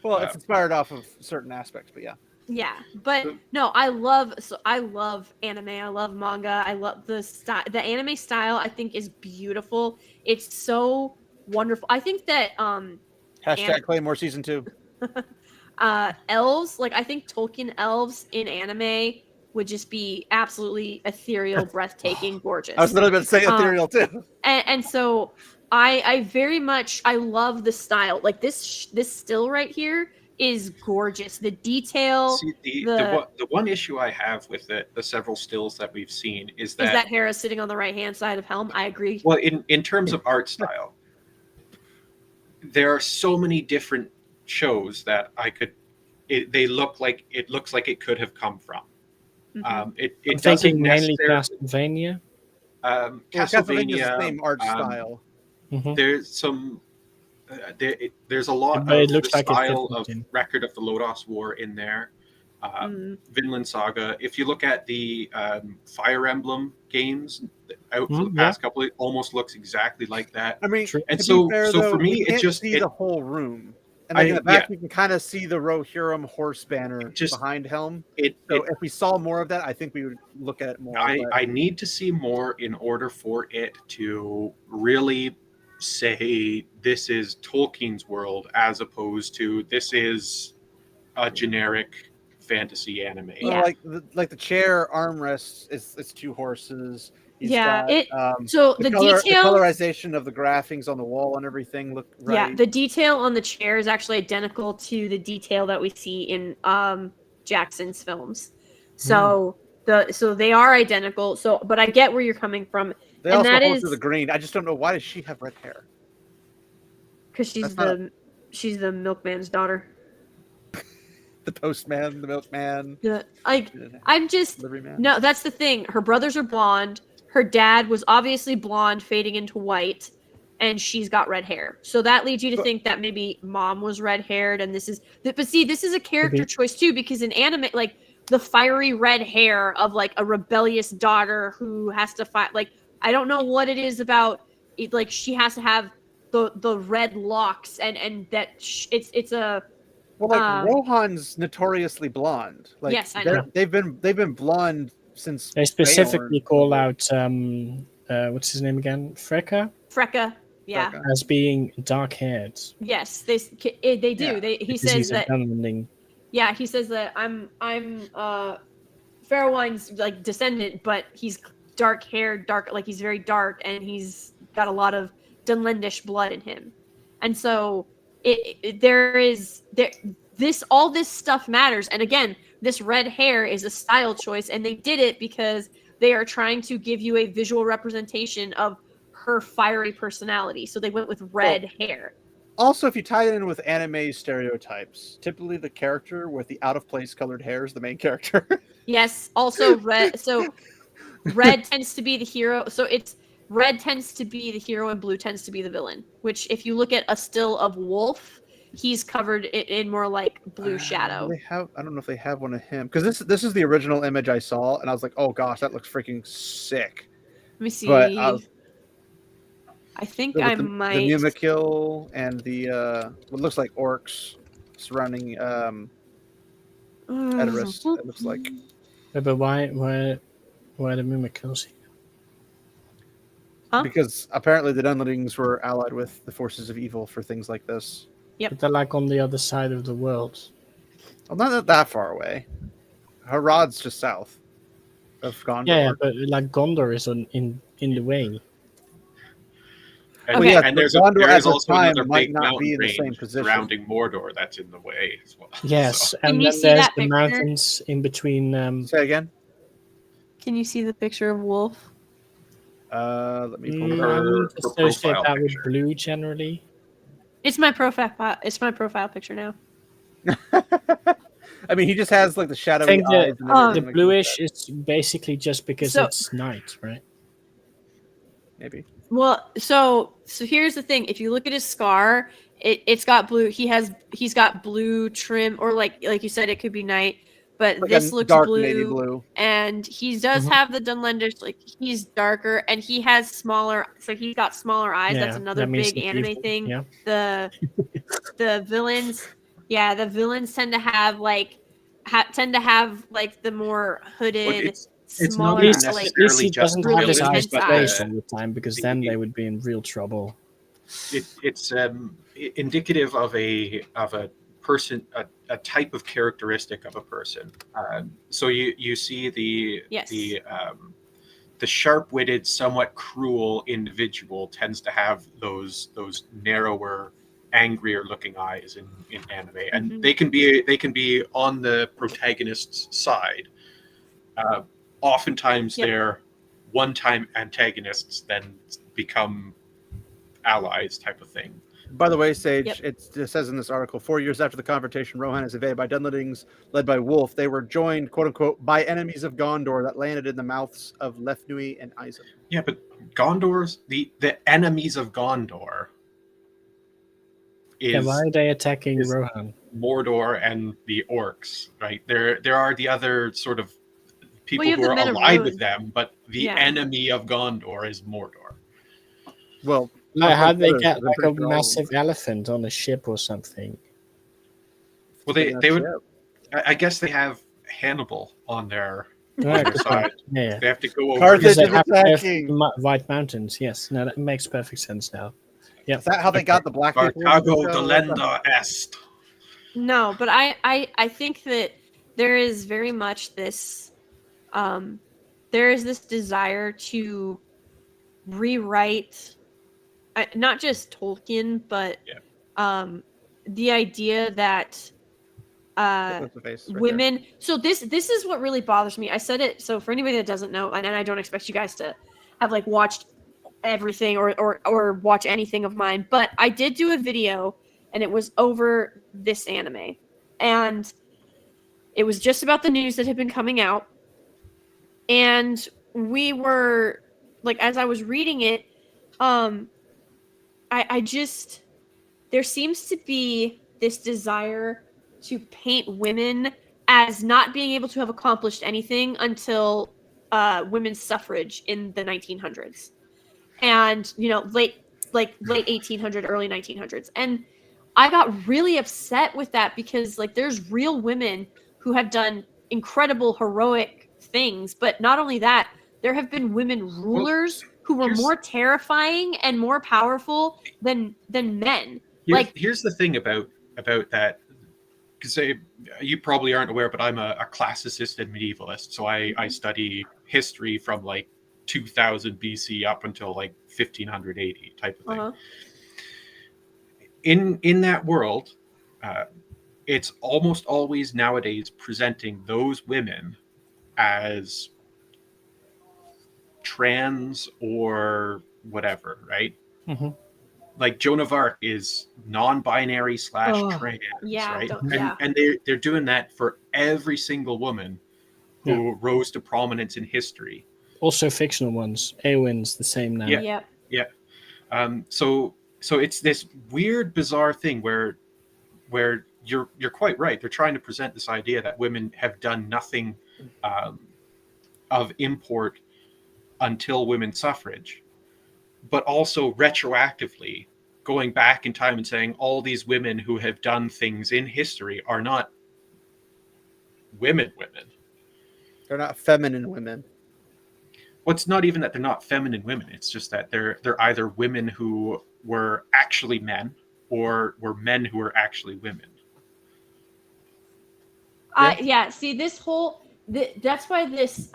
Well, it's inspired off of certain aspects, but yeah. Yeah, but no, I love anime. I love manga. I love the style. The anime style, I think, is beautiful. It's so wonderful. I think that Claymore season 2. Elves, I think Tolkien elves in anime would just be absolutely ethereal, breathtaking, gorgeous. I was literally about to say ethereal too. And so I very much I love the style. Like this still right here is gorgeous. The detail. See, the one issue I have with the several stills that we've seen is that Hera sitting on the right hand side of Helm. I agree. well, in terms of art style, there are so many different shows that it looks like it could have come from. Mm-hmm. It thinking doesn't mainly necessarily. Castlevania. Castlevania, the same art style. Mhm. There's some. There's a lot But it of looks the like it's style different of in- Record of the Lodos War in there. Vinland Saga. If you look at the Fire Emblem games out for the past couple, it almost looks exactly like that. I mean, And to so, be fair, so though, for me, we it can't just see the whole room. And like in the back, you can kind of see the Rohirrim horse banner behind Helm. If we saw more of that, I think we would look at it more. I need to see more in order for it to really say this is Tolkien's world as opposed to this is a generic fantasy anime. Well, like the chair armrests, it's two horses. He's got, so the colorization of the graphics on the wall and everything look right. Yeah, the detail on the chair is actually identical to the detail that we see in Jackson's films. So so they are identical. So, but I get where you're coming from. They also hold to the green. I just don't know, why does she have red hair? Because she's the milkman's daughter. The postman, the milkman. I'm just no. That's the thing. Her brothers are blonde. Her dad was obviously blonde, fading into white, and she's got red hair. So that leads you to think that maybe mom was red haired, and this is. But see, this is a character choice too, because in anime, like the fiery red hair of like a rebellious daughter who has to fight. Like I don't know what it is about it. Like she has to have the red locks, and that it's a. Well, like Rohan's notoriously blonde. Like, yes, I know. They've been blonde since. They specifically call out what's his name again? Freka, yeah, as being dark-haired. Yes, they do. Yeah. He says that. Yeah, he says that I'm Fairwine's like descendant, but he's dark-haired, like he's very dark, and he's got a lot of Dunlandish blood in him, and so. All this stuff matters. And again, this red hair is a style choice, and they did it because they are trying to give you a visual representation of her fiery personality. So they went with red hair. Also, if you tie it in with anime stereotypes, typically the character with the out of place colored hair is the main character. Yes. Also red. So red tends to be the hero. So it's red tends to be the hero and blue tends to be the villain, which if you look at a still of Wolf, he's covered in more like blue shadow. I don't know if they have one of him, because this is the original image I saw, and I was like, oh gosh, that looks freaking sick. Let me see. But I think I might. The Mumakil and the what looks like orcs surrounding Edoras, it looks like. Yeah, but why the Mumakils? Huh? Because apparently the Dunlendings were allied with the forces of evil for things like this. Yep. But they're like on the other side of the world. Well, not that far away. Harad's just south of Gondor. Yeah, but like Gondor is in the way. And, and there's also another big mountain range surrounding Mordor that's in the way as well. Yes, so. and then there's the mountains in between. Say again? Can you see the picture of Wolf? Let me pull her associate that with blue generally. It's my profile. It's my profile picture now. I mean, he just has like the shadowy I think eyes. The bluish is basically just because it's night, right? Maybe. Well, so here's the thing. If you look at his scar, it's got blue. He's got blue trim, or like you said, it could be night. But like this looks dark blue, navy blue, and he does have the Dunlendish. Like he's darker, and he has smaller. So he's got smaller eyes. That's another big anime thing. Yeah. The villains, the villains tend to have like the more hooded, smaller. At least he doesn't have his eyes closed all the time, because then they would be in real trouble. It's indicative of a person, a type of characteristic of a person. So you see the sharp-witted, somewhat cruel individual tends to have those narrower, angrier-looking eyes in anime, and they can be on the protagonist's side. Oftentimes, they're one-time antagonists, then become allies, type of thing. By the way, Sage, it says in this article, 4 years after the confrontation, Rohan is invaded by Dunlendings led by Wolf. They were joined, quote unquote, by enemies of Gondor that landed in the mouths of Lefnui and Izem. Yeah, but Gondor's the enemies of Gondor is why are they attacking Rohan? Mordor and the orcs, right? There are the other sort of people who are Men of allied Ruin. with them, but the enemy of Gondor is Mordor. Well, how'd they get like a massive elephant on a ship or something? Well, they would. I guess they have Hannibal on their side. Yeah. They have to go over. Carthage They is have attacking. White Mountains. Yes, no, that makes perfect sense now. Yeah, is that how they got the black people? Carthago delenda est. No, but I think that there is very much this there is this desire to rewrite not just Tolkien, but the idea that women there. So this is what really bothers me. I said it, so for anybody that doesn't know, and I don't expect you guys to have like watched everything or watch anything of mine, but I did do a video and it was over this anime, and it was just about the news that had been coming out, and we were like, as I was reading it, I just, there seems to be this desire to paint women as not being able to have accomplished anything until women's suffrage in the 1900s. And, late 1800, early 1900s. And I got really upset with that because, like, there's real women who have done incredible, heroic things. But not only that, there have been women rulers who were more terrifying and more powerful than men. Here's the thing about that. Because you probably aren't aware, but I'm a classicist and medievalist. So I study history from like 2000 BC up until like 1580 type of thing. In that world, it's almost always nowadays presenting those women as trans or whatever, right? Mm-hmm. Like Joan of Arc is non-binary / trans, right? And they're doing that for every single woman who rose to prominence in history. Also fictional ones. Eowyn's the same now. Yeah. So it's this weird, bizarre thing where you're quite right. They're trying to present this idea that women have done nothing of import until women's suffrage, but also retroactively going back in time and saying all these women who have done things in history are not women. They're not feminine women. Well, it's not even that they're not feminine women. It's just that they're either women who were actually men or were men who were actually women. See, this whole that's why this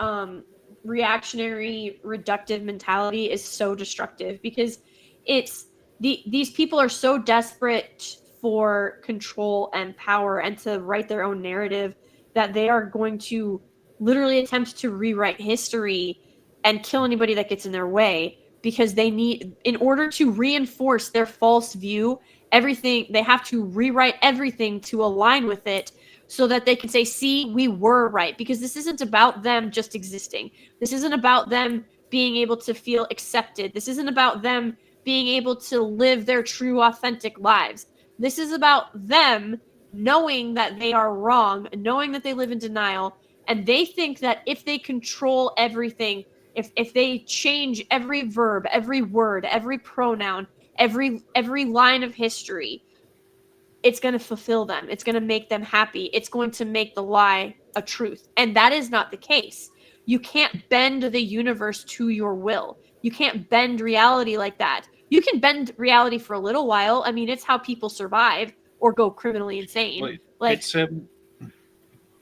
reactionary reductive mentality is so destructive, because it's these people are so desperate for control and power and to write their own narrative that they are going to literally attempt to rewrite history and kill anybody that gets in their way, because they need, in order to reinforce their false view, they have to rewrite everything to align with it so that they can say, see, we were right. Because this isn't about them just existing. This isn't about them being able to feel accepted. This isn't about them being able to live their true, authentic lives. This is about them knowing that they are wrong, knowing that they live in denial, and they think that if they control everything, if they change every verb, every word, every pronoun, every line of history, it's going to fulfill them. It's going to make them happy. It's going to make the lie a truth. And that is not the case. You can't bend the universe to your will. You can't bend reality like that. You can bend reality for a little while. I mean, it's how people survive or go criminally insane. Like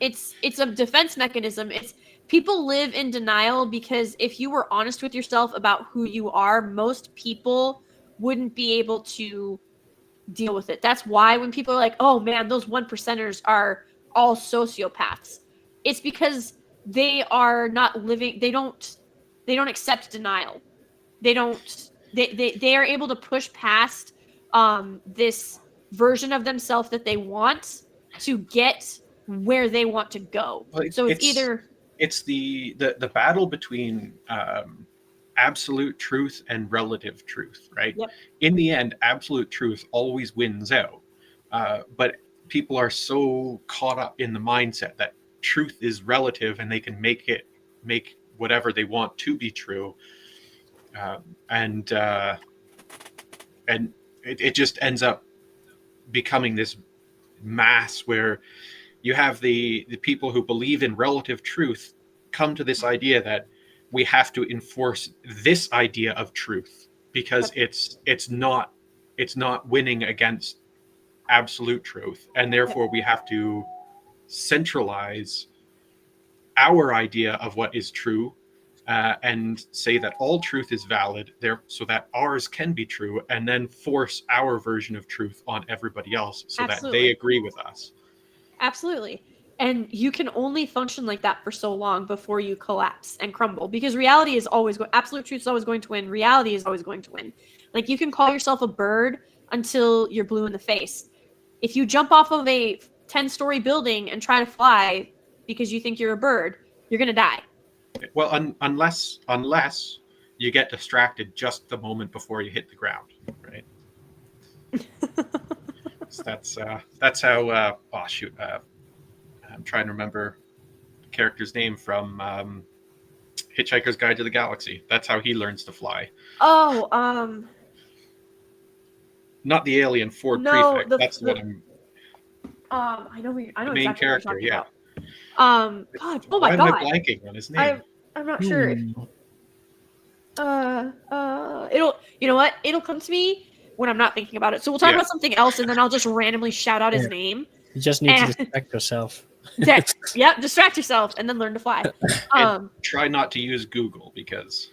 it's a defense mechanism. It's people live in denial because if you were honest with yourself about who you are, most people wouldn't be able to deal with it. That's why when people are like, "Oh man, those 1%ers are all sociopaths." It's because they are not living they don't accept denial. They don't they are able to push past this version of themselves that they want to get where they want to go. Well, so it's either the battle between absolute truth and relative truth, right? Yep. In the end, absolute truth always wins out. But people are so caught up in the mindset that truth is relative and they can make whatever they want to be true. And it just ends up becoming this mass where you have the people who believe in relative truth come to this idea that we have to enforce this idea of truth because it's not winning against absolute truth, and therefore we have to centralize our idea of what is true and say that all truth is valid there so that ours can be true, and then force our version of truth on everybody else so that they agree with us. Absolutely. And you can only function like that for so long before you collapse and crumble, because reality is always absolute truth is always going to win. Reality is always going to win. Like, you can call yourself a bird until you're blue in the face. If you jump off of a 10-story building and try to fly because you think you're a bird, you're going to die. Well, unless you get distracted just the moment before you hit the ground, right? So that's how. Oh shoot! I'm trying to remember the character's name from Hitchhiker's Guide to the Galaxy. That's how he learns to fly. Oh, not the alien Ford Prefect. That's what I'm. I know the exactly main character. What you're Yeah. About. God. Oh my God. Why am I blanking on his name? I'm not sure. It'll. You know what? It'll come to me when I'm not thinking about it. So we'll talk about something else, and then I'll just randomly shout out his name. You just need to distract yourself. Yeah, distract yourself and then learn to fly. And try not to use Google, because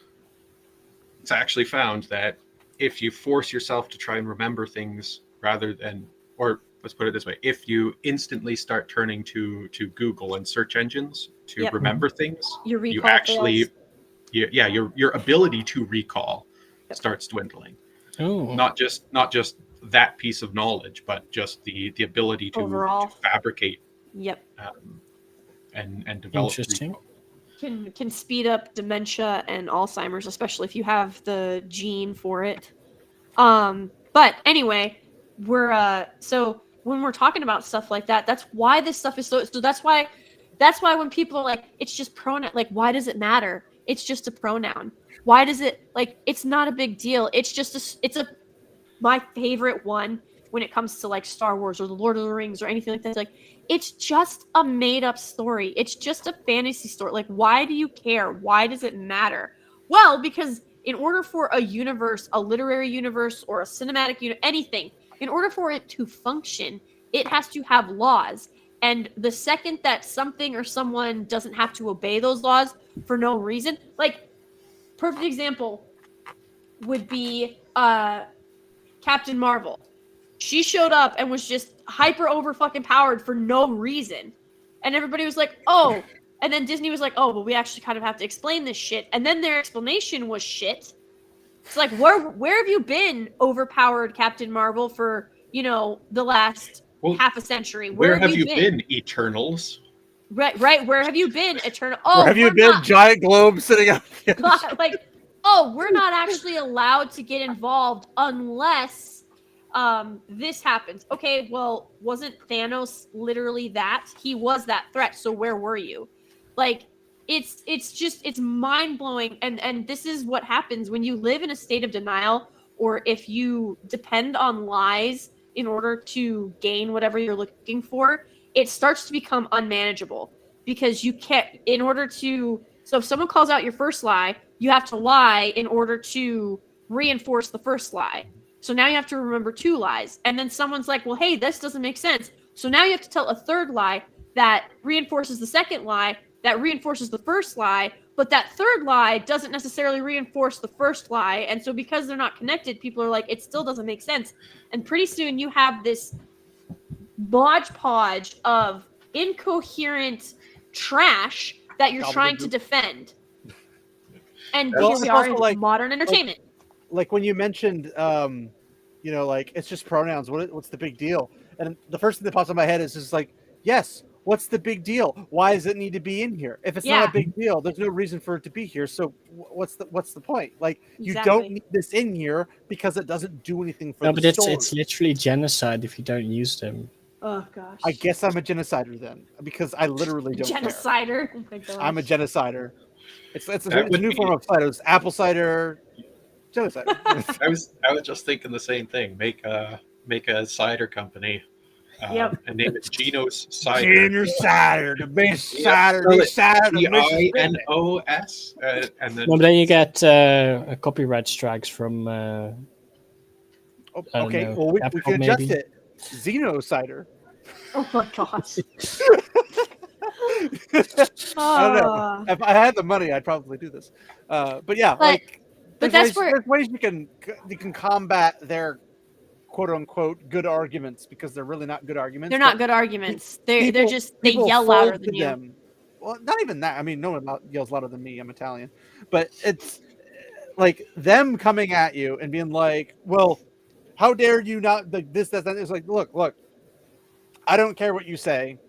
it's actually found that if you force yourself to try and remember things rather than, or let's put it this way, if you instantly start turning to Google and search engines to remember things, your recall you actually fails. your ability to recall starts dwindling. Oh. Not just that piece of knowledge, but just the ability to fabricate. Yep. And develop. Interesting. Can speed up dementia and Alzheimer's, especially if you have the gene for it. But anyway, so when we're talking about stuff like that, that's why this stuff is so that's why when people are like, it's just pronoun, like, why does it matter? It's just a pronoun. Why does it, like, it's not a big deal. It's just my favorite one when it comes to like Star Wars or the Lord of the Rings or anything like that. It's like, it's just a made up story. It's just a fantasy story. Like, why do you care? Why does it matter? Well, because in order for a universe, a literary universe or a cinematic universe, anything, in order for it to function, it has to have laws. And the second that something or someone doesn't have to obey those laws for no reason, like, perfect example would be Captain Marvel. She showed up and was just hyper over fucking powered for no reason. And everybody was like, oh. And then Disney was like, oh, well, we actually kind of have to explain this shit. And then their explanation was shit. It's like, where have you been, overpowered Captain Marvel, for, the last half a century? Where have you been, Eternals? Right. Where have you been, Eternal? Oh, where have you been, giant globe sitting up? Like, oh, we're not actually allowed to get involved unless this happens. Okay, well, wasn't Thanos literally that? He was that threat. So where were you? Like, it's mind-blowing. And this is what happens when you live in a state of denial, or if you depend on lies in order to gain whatever you're looking for. It starts to become unmanageable, because you can't, so if someone calls out your first lie, you have to lie in order to reinforce the first lie. So now you have to remember 2 lies. And then someone's like, well, hey, this doesn't make sense. So now you have to tell a third lie that reinforces the second lie, that reinforces the first lie, but that third lie doesn't necessarily reinforce the first lie. And so because they're not connected, people are like, it still doesn't make sense. And pretty soon you have this hodgepodge of incoherent trash that you're trying to defend. And here we are in like, modern entertainment. Like when you mentioned, you know, like it's just pronouns. What's the big deal? And the first thing that pops in my head is just like, yes, what's the big deal? Why does it need to be in here? If it's not a big deal, there's no reason for it to be here. So what's the point? Like you don't need this in here because it doesn't do anything for the story. It's literally genocide if you don't use them. Oh gosh. I guess I'm a genocider then, because I literally don't genocider. care. Oh my gosh. I'm a genocider. It's a new form of cider. It's apple cider. Genocide. I was just thinking the same thing. Make a cider company. And name it Geno's Cider. Geno's Cider, the best cider. The cider. Ginos. And then. No, but then you get a copyright strikes from. Okay, well we could adjust it. Xeno cider. Oh my gosh. I don't know. If I had the money, I'd probably do this. But yeah, but there's ways you can combat their quote unquote good arguments, because they're really not good arguments. They're not good arguments. They yell louder than you. Them. Well, not even that. I mean, no one yells louder than me. I'm Italian. But it's like them coming at you and being like, well, how dare you not like this, that, that. It's like, look, I don't care what you say.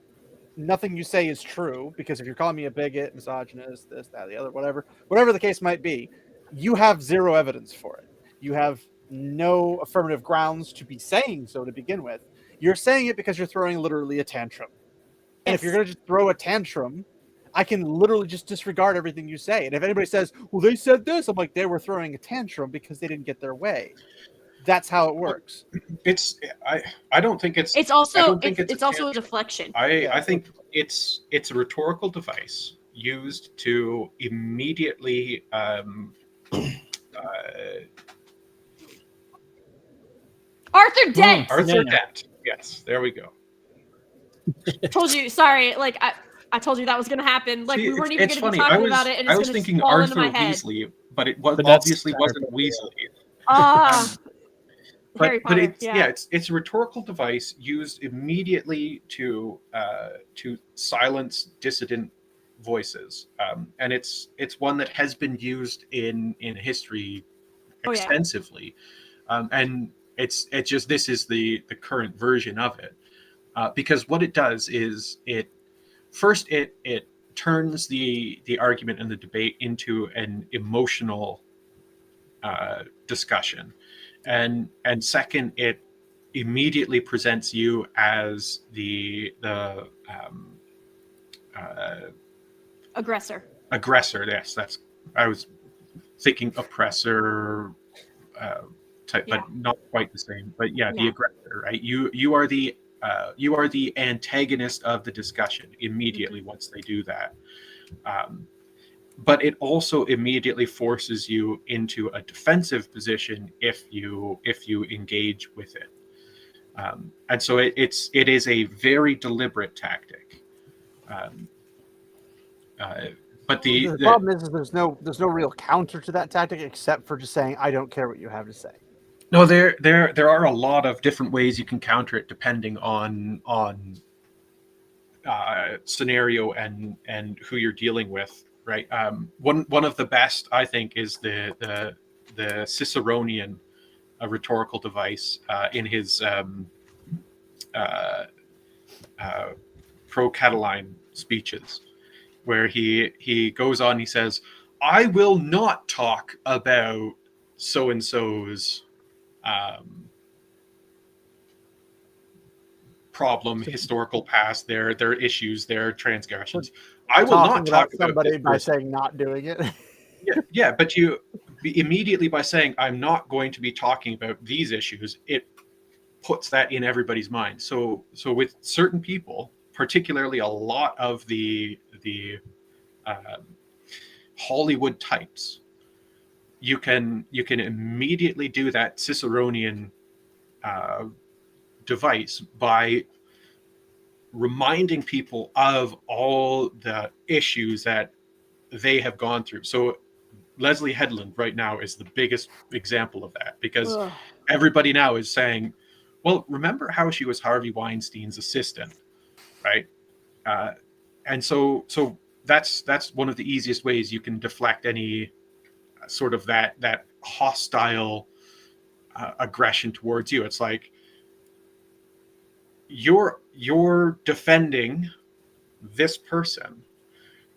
Nothing you say is true, because if you're calling me a bigot, misogynist, this, that, the other, whatever the case might be, you have zero evidence for it. You have no affirmative grounds to be saying so to begin with. You're saying it because you're throwing literally a tantrum. And if you're going to just throw a tantrum, I can literally just disregard everything you say. And if anybody says, well, they said this, I'm like, they were throwing a tantrum because they didn't get their way. That's how it works. I don't think it's. It's also a deflection. I think it's a rhetorical device used to immediately Arthur Dent. Arthur Dent. Yes, there we go. Told you. Sorry, like I told you that was going to happen. Like we weren't even going to be talking about it, and I was thinking Arthur Weasley, but it obviously wasn't Weasley. Harry Potter, it's a rhetorical device used immediately to silence dissident voices, and it's one that has been used in history extensively, and it's just this is the current version of it, because what it does is it turns the argument and the debate into an emotional discussion. And second, it immediately presents you as the aggressor. Aggressor, yes, I was thinking oppressor type, but not quite the same. But the aggressor, right? You are the antagonist of the discussion immediately once they do that. But it also immediately forces you into a defensive position if you engage with it, and so it is a very deliberate tactic. But the problem is there's no real counter to that tactic except for just saying I don't care what you have to say. No, there are a lot of different ways you can counter it depending on scenario and who you're dealing with. Right. One of the best, I think, is the Ciceronian rhetorical device in his pro-Catiline speeches, where he goes on. He says, "I will not talk about so and so's problem, historical past, their issues, their transgressions. I will not talk about somebody by saying not doing it." yeah, but you immediately by saying I'm not going to be talking about these issues, it puts that in everybody's mind. So with certain people, particularly a lot of the Hollywood types, you can immediately do that Ciceronian device by reminding people of all the issues that they have gone through. So Leslie Headland right now is the biggest example of that, because everybody now is saying, well, remember how she was Harvey Weinstein's assistant, right? And so that's one of the easiest ways you can deflect any sort of that hostile aggression towards you. It's like, you're defending this person.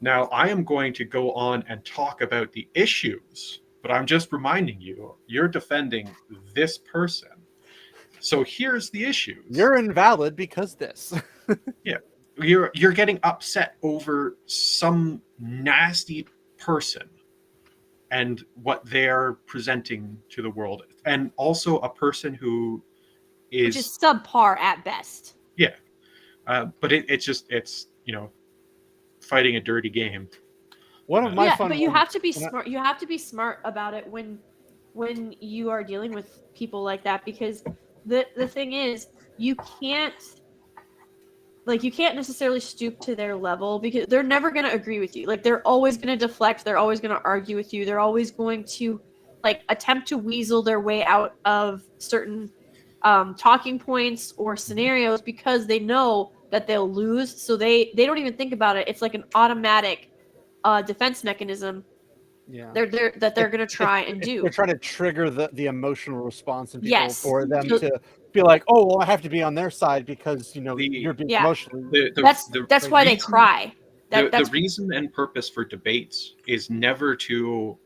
Now I am going to go on and talk about the issues, but I'm just reminding you, you're defending this person. So here's the issues. You're invalid because this. Yeah. You're getting upset over some nasty person and what they're presenting to the world. And also a person who is... Which is subpar at best. Yeah. But it's fighting a dirty game. One of my fun but you ones- have to be smart. You have to be smart about it when you are dealing with people like that, because the thing is, you can't necessarily stoop to their level, because they're never going to agree with you. Like, they're always going to deflect. They're always going to argue with you. They're always going to attempt to weasel their way out of certain talking points or scenarios, because they know that they'll lose. So they don't even think about it. It's like an automatic defense mechanism. Yeah, they're going to try and do. They're trying to trigger the emotional response in people Yes. for them to be like, oh, well, I have to be on their side because you're being emotionally. That's why they cry. The reason and purpose for debates is never to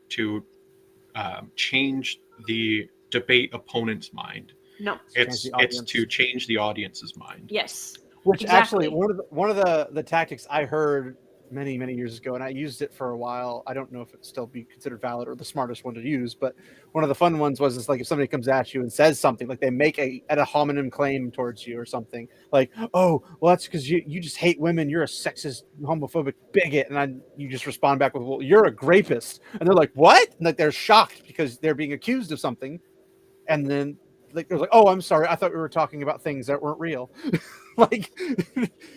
change the debate opponent's mind. No, it's to change the audience's mind. Yes. Which exactly. actually one of the tactics I heard many years ago, and I used it for a while. I don't know if it'd still be considered valid or the smartest one to use, but one of the fun ones was, it's like, if somebody comes at you and says something, like they make an ad hominem claim towards you or something, like, oh, well, that's because you just hate women, you're a sexist, homophobic bigot, and you just respond back with, well, you're a rapist, and they're like, what? And like, they're shocked because they're being accused of something, and then they're like, oh, I'm sorry, I thought we were talking about things that weren't real. Like,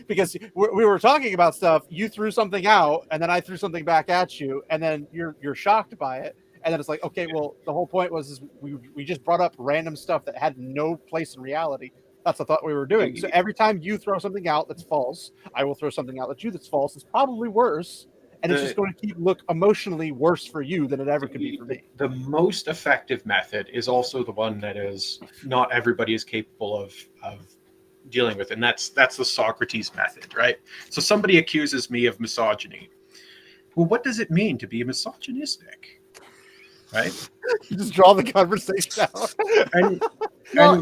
because we were talking about stuff, you threw something out, and then I threw something back at you, and then you're shocked by it, and then it's like, okay, well, the whole point was we just brought up random stuff that had no place in reality. That's the thought we were doing. So every time you throw something out that's false, I will throw something out at you that's false. It's probably worse, and it's just going to look emotionally worse for you than it ever could be for me. The most effective method is also the one that is not everybody is capable of dealing with, and that's the Socrates method, right? So somebody accuses me of misogyny. Well, what does it mean to be misogynistic, right? You just draw the conversation out.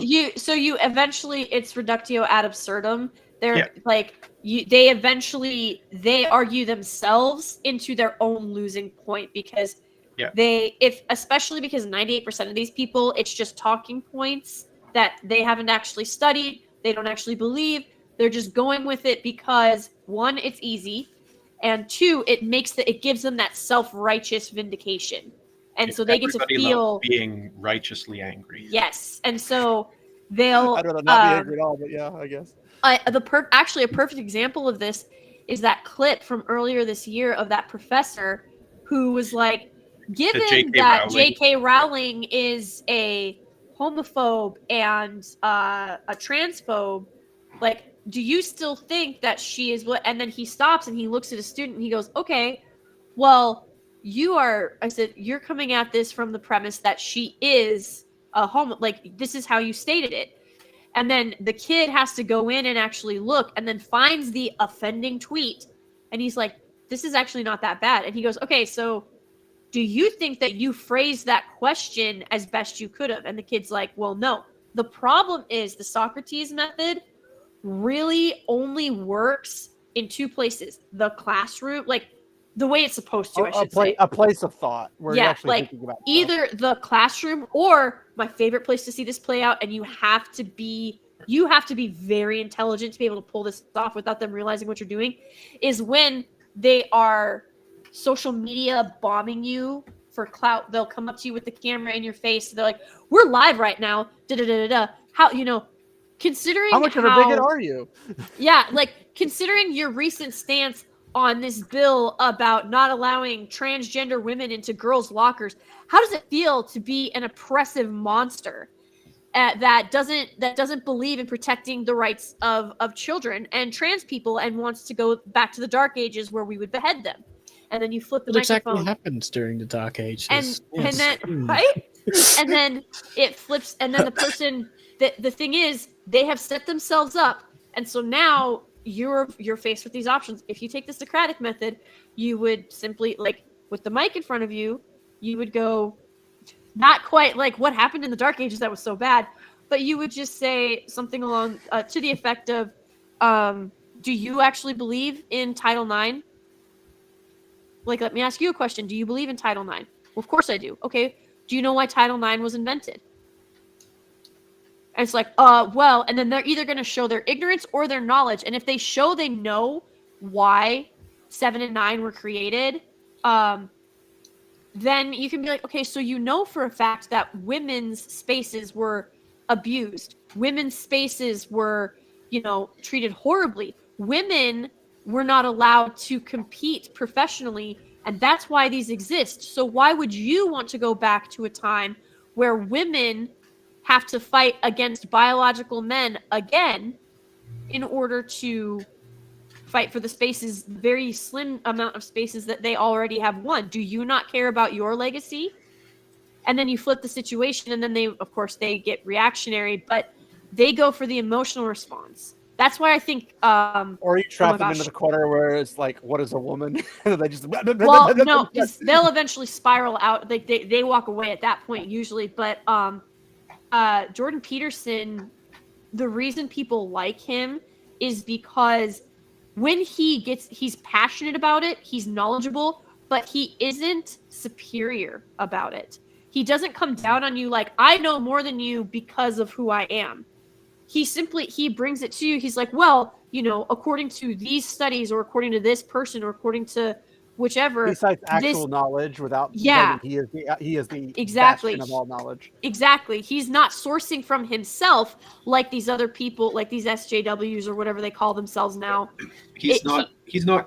You eventually, it's reductio ad absurdum. They're they argue themselves into their own losing point, because especially because 98% of these people, it's just talking points that they haven't actually studied. They don't actually believe. They're just going with it because, one, it's easy, and two, it gives them that self-righteous vindication, and so they get to feel being righteously angry. Yes, and so they'll. I'd rather not be angry at all, but yeah, I guess. Actually, a perfect example of this is that clip from earlier this year of that professor who was like, given that J.K. Rowling is a homophobe and a transphobe, like, do you still think that she is what? And then he stops and he looks at a student and he goes, okay, well, you're coming at this from the premise that she is a homo, like, this is how you stated it. And then the kid has to go in and actually look, and then finds the offending tweet, and he's like, this is actually not that bad. And he goes, okay, so do you think that you phrased that question as best you could have? And the kid's like, well, no. The problem is the Socrates method really only works in two places. The classroom, like the way it's supposed to, I should say. A place of thought where you're actually thinking about either stuff. The classroom, or my favorite place to see this play out, and you have to be very intelligent to be able to pull this off without them realizing what you're doing, is when they are social media bombing you for clout. They'll come up to you with the camera in your face. They're like, we're live right now. Da da da da da. How, considering how much of a bigot are you? Yeah, like considering your recent stance on this bill about not allowing transgender women into girls' lockers, how does it feel to be an oppressive monster that doesn't believe in protecting the rights of children and trans people and wants to go back to the dark ages where we would behead them? And then you flip the What microphone. exactly happens during the dark ages? And then right? And then it flips, and then the person the thing is they have set themselves up, and so now you're faced with these options. If you take the Socratic method, you would simply, like, with the mic in front of you, you would go, not quite like what happened in the dark ages that was so bad, but you would just say something along to the effect of, do you actually believe in Title IX? Like, let me ask you a question. Do you believe in Title IX? Well, of course I do. Okay. Do you know why Title IX was invented? And it's like, well, and then they're either going to show their ignorance or their knowledge. And if they show they know why 7 and 9 were created, then you can be like, okay, so you know for a fact that women's spaces were abused. Women's spaces were, treated horribly. Women were not allowed to compete professionally, and that's why these exist. So why would you want to go back to a time where women have to fight against biological men again in order to fight for the spaces, very slim amount of spaces that they already have won? Do you not care about your legacy? And then you flip the situation, and then they, of course, they get reactionary, but they go for the emotional response. That's why I think. Or you trap them into the corner where it's like, "What is a woman?" And they just. Well, no, because they'll eventually spiral out. They walk away at that point usually. But Jordan Peterson, the reason people like him is because when he's passionate about it, he's knowledgeable, but he isn't superior about it. He doesn't come down on you like, I know more than you because of who I am. He brings it to you. He's like, well, according to these studies, or according to this person, or according to whichever. He cites actual knowledge without. Yeah. He is the exactly bastion of all knowledge. Exactly. He's not sourcing from himself like these other people, like these SJWs or whatever they call themselves now. He's not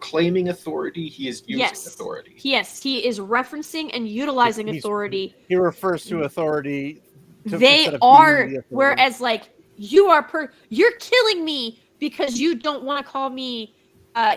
claiming authority. He is using authority. Yes, he is referencing and utilizing authority. He refers to authority. They are, whereas like you're killing me because you don't want to call me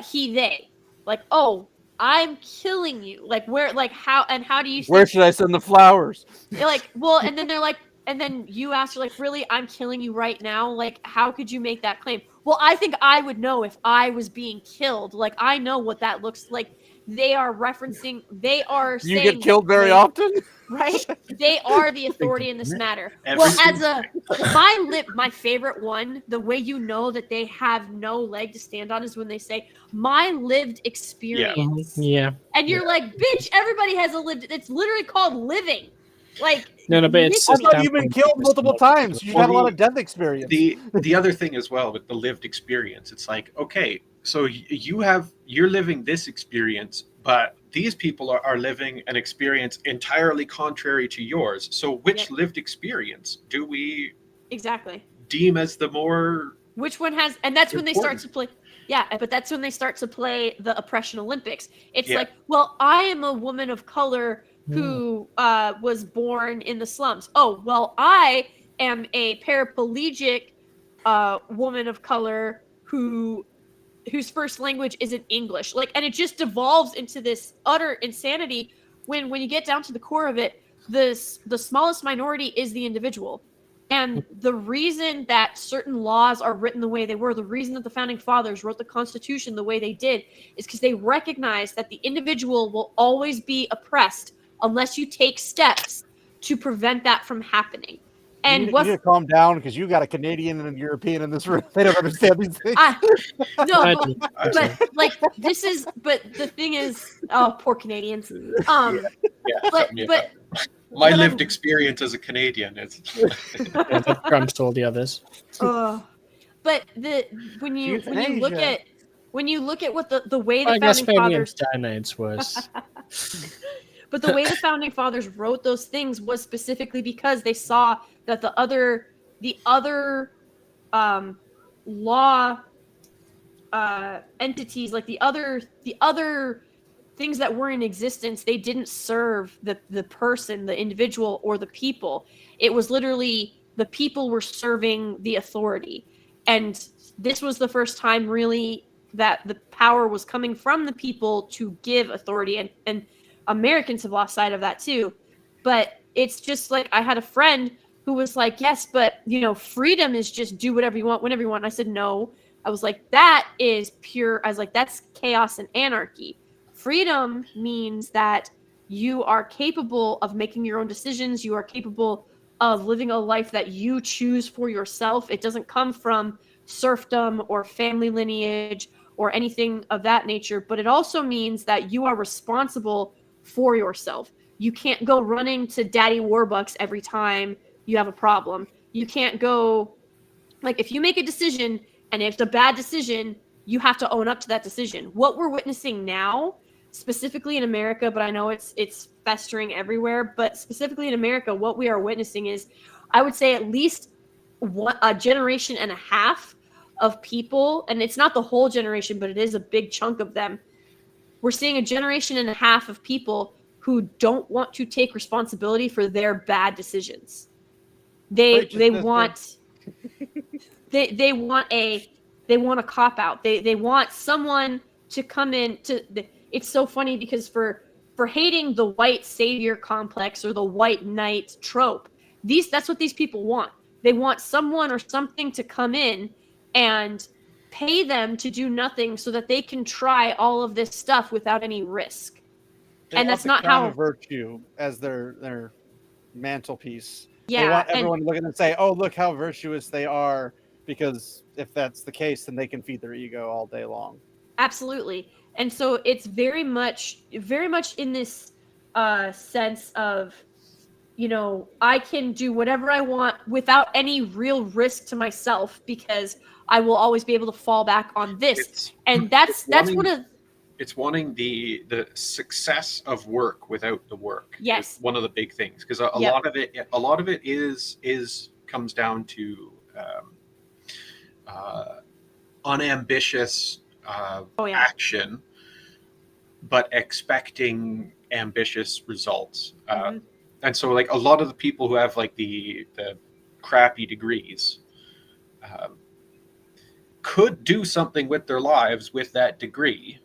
he, they. Like, oh, I'm killing you. Like, where, like, how do you? Where should I send the flowers? You're like, well, and then they're like, and then you ask, like, really, I'm killing you right now. Like, how could you make that claim? Well, I think I would know if I was being killed. Like, I know what that looks like. They are referencing. They are. You get killed very often, right? They are the authority in this matter. My favorite one, the way you know that they have no leg to stand on is when they say my lived experience. Yeah. And you're like, bitch, everybody has a lived. It's literally called living. Like, no, but it's. I thought you've been killed multiple times. You have a lot of death experience. The other thing as well with the lived experience, it's like, okay, so you're living this experience, but these people are living an experience entirely contrary to yours. So which lived experience do we deem as the more? Which one has? And that's when they start to play. Yeah, but that's when they start to play the oppression Olympics. It's like, well, I am a woman of color who was born in the slums. Oh, well, I am a paraplegic woman of color whose first language isn't English. Like, and it just devolves into this utter insanity when you get down to the core of it. The smallest minority is the individual. And the reason that certain laws are written the way they were, the reason that the founding fathers wrote the Constitution the way they did, is because they recognize that the individual will always be oppressed unless you take steps to prevent that from happening. And you need to calm down because you got a Canadian and a European in this room. They don't understand these things. But the thing is, oh, poor Canadians. But my lived experience as a Canadian is that trumps all the others. But when you look at what the way the founding fathers Diana's was. But the way the founding fathers wrote those things was specifically because they saw that the other law entities, like the other things that were in existence, they didn't serve the person, the individual, or the people. It was literally the people were serving the authority. And this was the first time really that the power was coming from the people to give authority, and Americans have lost sight of that too. But it's just like, I had a friend who was like, yes, but freedom is just do whatever you want whenever you want. And I said, no. I was like, that is pure. I was like, that's chaos and anarchy. Freedom means that you are capable of making your own decisions. You are capable of living a life that you choose for yourself. It doesn't come from serfdom or family lineage or anything of that nature. But it also means that you are responsible for yourself. You can't go running to Daddy Warbucks every time you have a problem. You can't go, like, if you make a decision and if it's a bad decision, you have to own up to that decision. What we're witnessing now, specifically in America, but I know it's festering everywhere, but specifically in America, what we are witnessing is, I would say, at least a generation and a half of people, and it's not the whole generation, but it is a big chunk of them. We're seeing a generation and a half of people who don't want to take responsibility for their bad decisions. They want they want a cop out. They want someone to come in to. It's so funny because for hating the white savior complex or the white knight trope, that's what these people want. They want someone or something to come in and pay them to do nothing so that they can try all of this stuff without any risk. And that's not how virtue as their mantelpiece. Yeah, they want everyone to look at them and say, "Oh, look how virtuous they are," because if that's the case, then they can feed their ego all day long. Absolutely. And so it's very much in this sense of, I can do whatever I want without any real risk to myself because I will always be able to fall back on this. It's wanting the success of work without the work. Yes, one of the big things, because a lot of it is comes down to unambitious action, but expecting ambitious results. And so, like, a lot of the people who have like the crappy degrees could do something with their lives with that degree,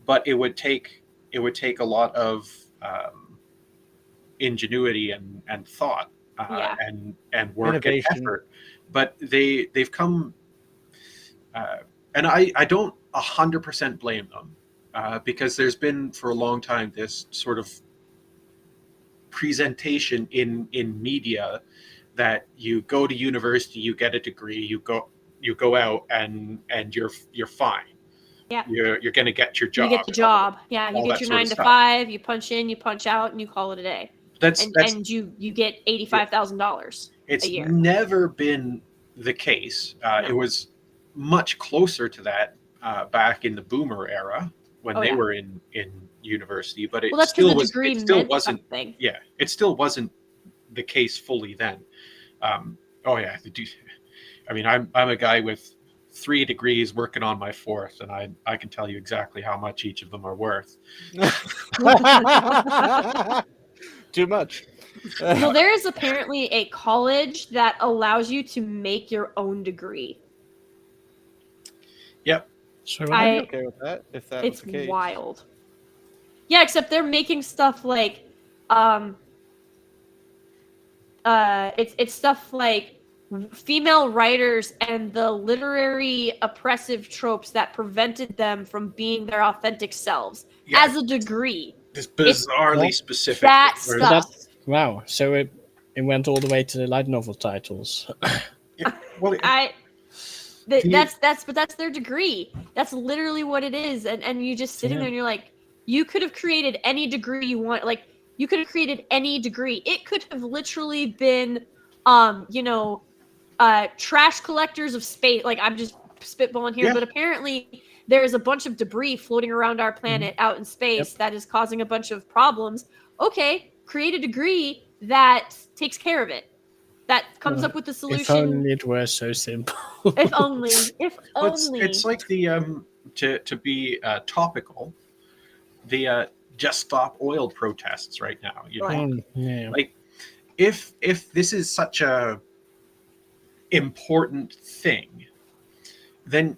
but it would take a lot of ingenuity and thought and work, innovation, and effort. But they've come, and I don't 100% blame them, because there's been for a long time this sort of presentation in media that you go to university, you get a degree, you go out and you're fine. Yeah, you're going to get your job. You get the job. Yeah, you get your 9 to 5. You punch in, you punch out, and you call it a day. And you get $85,000 a year. It's never been the case. No. It was much closer to that back in the boomer era when they were in university, but it still wasn't. Something. Yeah, it still wasn't the case fully then. I mean, I'm a guy with 3 degrees working on my 4th, and I can tell you exactly how much each of them are worth. Too much. Well, there is apparently a college that allows you to make your own degree. Yep. So I'm okay with that. If that it's was the case. Wild. Yeah, except they're making stuff like, it's stuff like female writers and the literary oppressive tropes that prevented them from being their authentic selves as a degree. This bizarrely specific. That stuff. Wow. So it went all the way to the light novel titles. That's their degree. That's literally what it is. And you just sitting there and you're like, you could have created any degree you want. Like, you could have created any degree. It could have literally been, trash collectors of space. Like, I'm just spitballing here, but apparently there is a bunch of debris floating around our planet out in space that is causing a bunch of problems. Okay, create a degree that takes care of it. that comes up with the If solution. only it were so simple. If only. If Well, only. it's like the to be topical, the just stop oil protests right now. You know, Yeah. like if this is such a important thing, then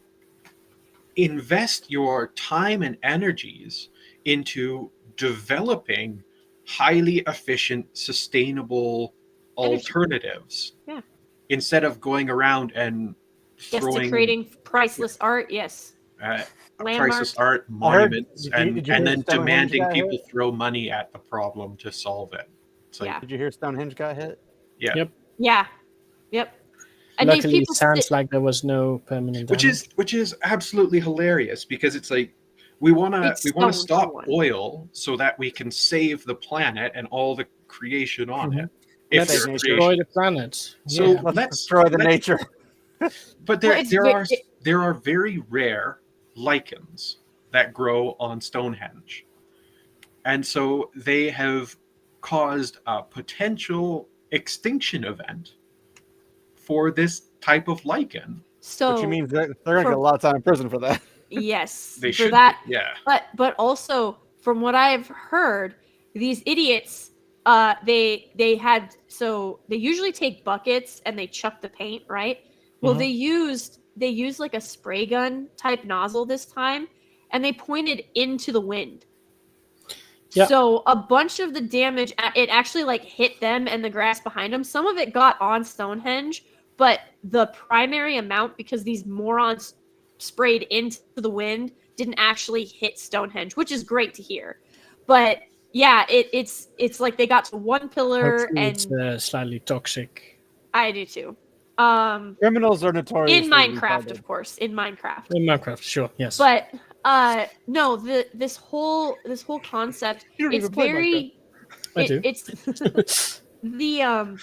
invest your time and energies into developing highly efficient, sustainable alternatives. Yeah. Instead of going around and Yes, to throwing creating priceless art. Yes. priceless Landmarks. art monuments did you hear and then Stonehenge demanding got people hit? throw money at the problem to solve it. It's like, Yeah. Did you hear Stonehenge got hit? yeah. Yep. Yeah. Yep. And these Luckily, it people sounds like there was no permanent damage. Which is absolutely hilarious because it's like we want to stop oil so that we can save the planet and all the creation on it. If Let's you're destroy the planet. So Yeah. Let's destroy the nature. But there are very rare lichens that grow on Stonehenge, and so they have caused a potential extinction event for this type of lichen. So which means they're gonna get a lot of time in prison for that. Yes, They for should, that. yeah. But also from what I've heard, these idiots, they usually take buckets and they chuck the paint, right? Well, they used like a spray gun type nozzle this time, and they pointed into the wind. Yep. So a bunch of the damage, it actually like hit them and the grass behind them. Some of it got on Stonehenge, but the primary amount, because these morons sprayed into the wind, didn't actually hit Stonehenge, which is great to hear. But yeah, it's like they got to one pillar. Hopefully and it's slightly toxic. I do too. Criminals are notorious in Minecraft, of course. In Minecraft. In Minecraft, sure, yes. But no, this whole concept, it's very I do. It's the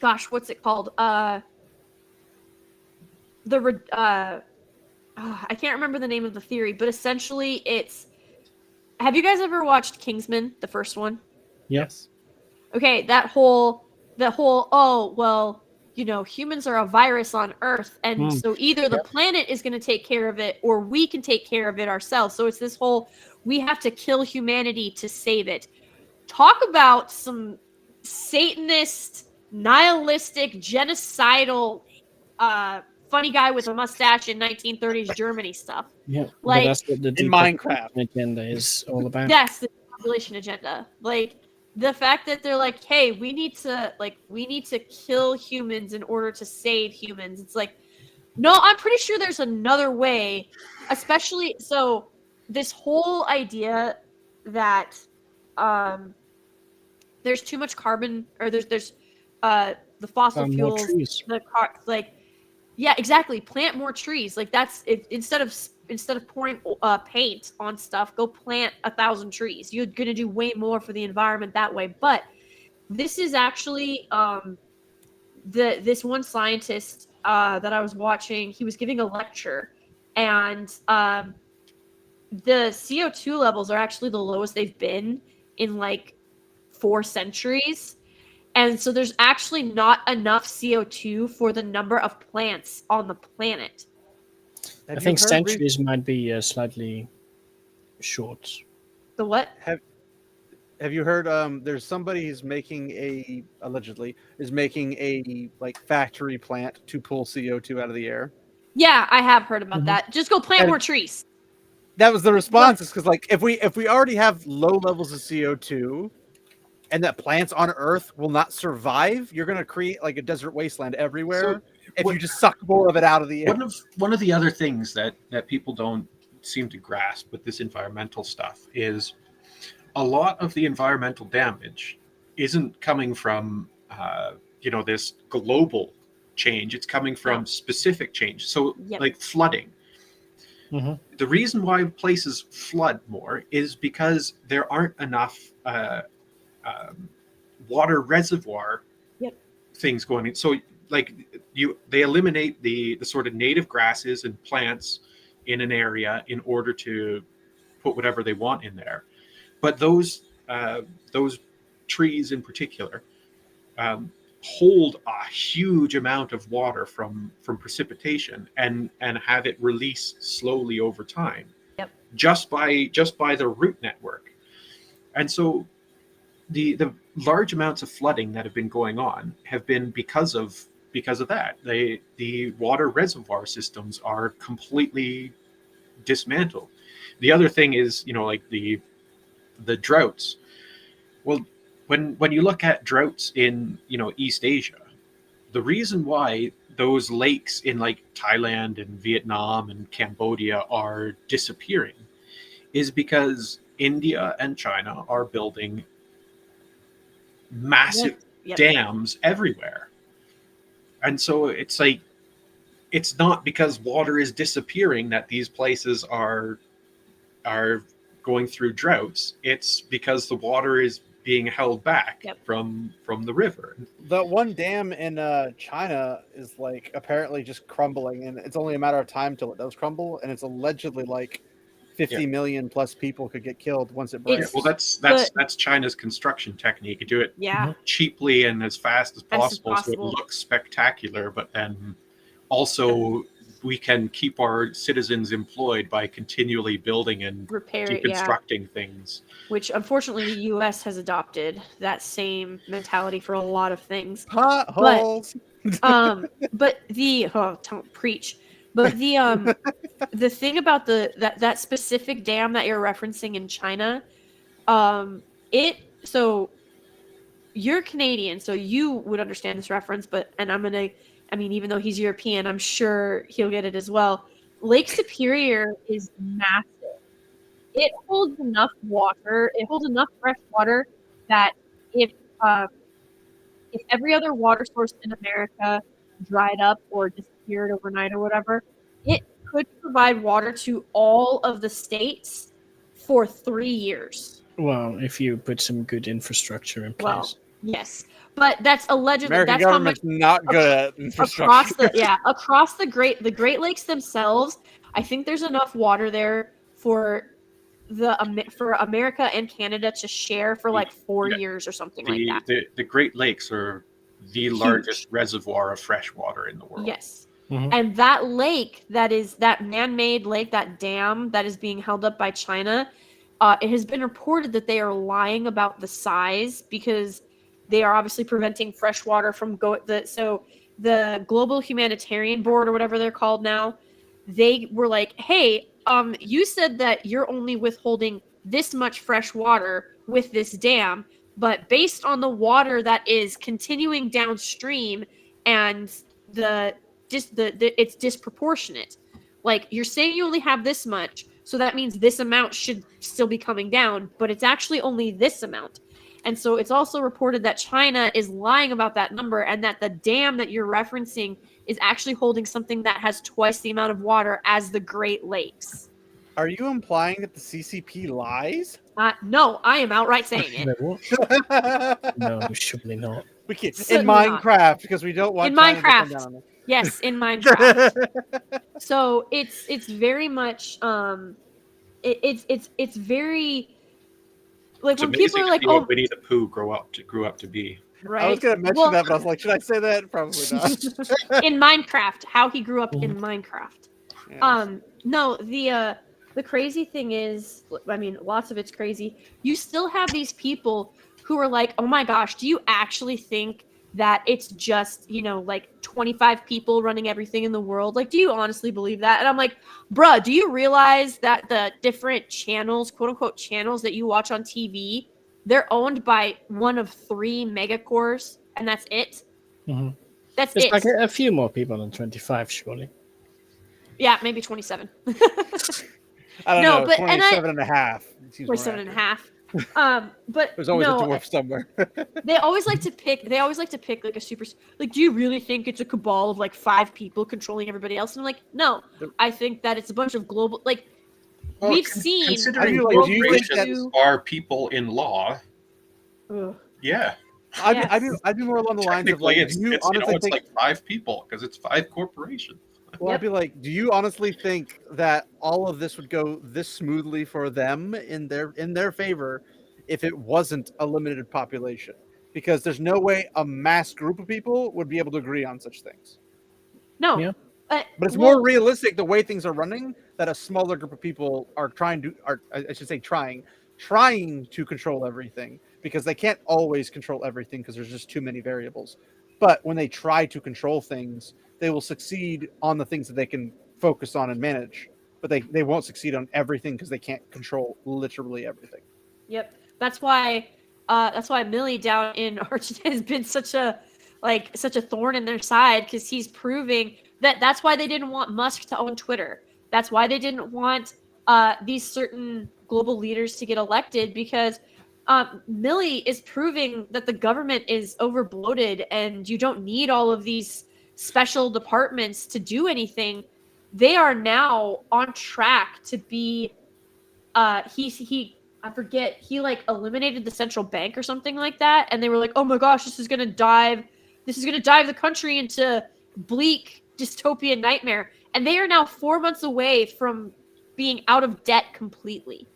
gosh, what's it called? I can't remember the name of the theory, but essentially it's, have you guys ever watched Kingsman, the first one? Yes. Okay, that whole oh, well, you know, humans are a virus on Earth, and so either the planet is going to take care of it or we can take care of it ourselves. So it's this whole, we have to kill humanity to save it. Talk about some Satanist, nihilistic, genocidal, funny guy with a mustache in 1930s Germany stuff. Yeah, like that's what the in Minecraft agenda is all about. Yes, the population agenda. Like the fact that they're like, hey, we need to kill humans in order to save humans. It's like, no, I'm pretty sure there's another way. Especially so, this whole idea that there's too much carbon, or there's the fossil fuels, the car, like, yeah, exactly. Plant more trees. Like that's it, instead of pouring paint on stuff, go plant 1,000 trees. You're gonna do way more for the environment that way. But this is actually this one scientist that I was watching. He was giving a lecture, and the CO2 levels are actually the lowest they've been in like 4 centuries. And so there's actually not enough CO2 for the number of plants on the planet. I think centuries might be slightly short. The what? Have you heard there's somebody who's allegedly making a like factory plant to pull CO2 out of the air? Yeah, I have heard about that. Just go plant more trees. That was the response, is because like if we already have low levels of CO2 and that plants on Earth will not survive, you're going to create like a desert wasteland everywhere if you just suck more of it out of the air. One of the other things that people don't seem to grasp with this environmental stuff is a lot of the environmental damage isn't coming from this global change. It's coming from specific change. So like flooding. Mm-hmm. The reason why places flood more is because there aren't enough water reservoir things going in. So like they eliminate the sort of native grasses and plants in an area in order to put whatever they want in there. But those trees in particular hold a huge amount of water from precipitation and have it release slowly over time. Yep. Just by the root network. And so the large amounts of flooding that have been going on have been because of that. The water reservoir systems are completely dismantled. The other thing is, like the droughts. Well, when you look at droughts in East Asia, the reason why those lakes in like Thailand and Vietnam and Cambodia are disappearing is because India and China are building massive dams everywhere. And so it's like, it's not because water is disappearing that these places are going through droughts. It's because the water is being held back from the river. The one dam in China is like apparently just crumbling, and it's only a matter of time till it does crumble, and it's allegedly like 50 million plus people could get killed once it breaks. Well, that's China's construction technique. You do it cheaply and as fast as possible, so it looks spectacular, but then also we can keep our citizens employed by continually building and deconstructing things. Which unfortunately the U.S. has adopted that same mentality for a lot of things. Potholes. But the don't preach. But the the thing about that specific dam that you're referencing in China, so you're Canadian, so you would understand this reference, even though he's European, I'm sure he'll get it as well. Lake Superior is massive. It holds enough water, it holds enough fresh water that if every other water source in America dried up or disappeared overnight or whatever, it could provide water to all of the states for 3 years. Well, if you put some good infrastructure in place. Well, yes. But that's allegedly American that's government's how much not good at infrastructure. across the Great Lakes themselves, I think there's enough water there for America and Canada to share for like 4 years or something like that. The Great Lakes are the largest reservoir of fresh water in the world. Yes. Mm-hmm. And that lake, that man-made lake, that dam that is being held up by China, it has been reported that they are lying about the size because they are obviously preventing fresh water from so the Global Humanitarian Board or whatever they're called now, they were like, hey, you said that you're only withholding this much fresh water with this dam, but based on the water that is continuing downstream and it's disproportionate. Like, you're saying you only have this much, so that means this amount should still be coming down, but it's actually only this amount. And so it's also reported that China is lying about that number and that the dam that you're referencing is actually holding something that has twice the amount of water as the Great Lakes. Are you implying that the CCP lies? No, I am outright saying it. No, surely not. We can't. In Minecraft, because we don't want in Minecraft. Yes, in Minecraft. So it's very much it's very like when people are like, "Oh, Winnie the Pooh grew up to be." Right. I was going to mention that, but I was like, should I say that? Probably not. In Minecraft, how he grew up in Minecraft. Yes. No, the crazy thing is, lots of it's crazy. You still have these people who are like, oh my gosh, do you actually think that it's just, like 25 people running everything in the world? Like, do you honestly believe that? And I'm like, bruh, do you realize that the different channels, quote unquote channels that you watch on TV, they're owned by one of 3 megacores, and that's it? Mm-hmm. That's There's it. like a few more people than 25, surely. Yeah, maybe 27. I don't know, 27 and a half. 27 and a half. But there's always a dwarf somewhere. They always like to pick like a super, like, do you really think it's a cabal of like 5 people controlling everybody else? And I'm like, no, I think that it's a bunch of global, like, we've seen. Considering corporations are people in law. Yeah. I'd be more along the lines of like, it's like 5 people because it's 5 corporations. Well, I'd be like, do you honestly think that all of this would go this smoothly for them in their favor if it wasn't a limited population? because there's no way a mass group of people would be able to agree on such things. No. Yeah. But it's more realistic the way things are running that a smaller group of people are trying to control everything, because they can't always control everything because there's just too many variables. But when they try to control things, they will succeed on the things that they can focus on and manage. But they won't succeed on everything because they can't control literally everything. Yep. That's why Millie down in Argentina has been such a thorn in their side, because he's proving that's why they didn't want Musk to own Twitter. That's why they didn't want these certain global leaders to get elected, because Millie is proving that the government is overbloated and you don't need all of these special departments to do anything. They are now on track to be I forget, he like eliminated the central bank or something like that, and they were like, oh my gosh, this is gonna dive the country into bleak dystopian nightmare. And they are now 4 months away from being out of debt completely.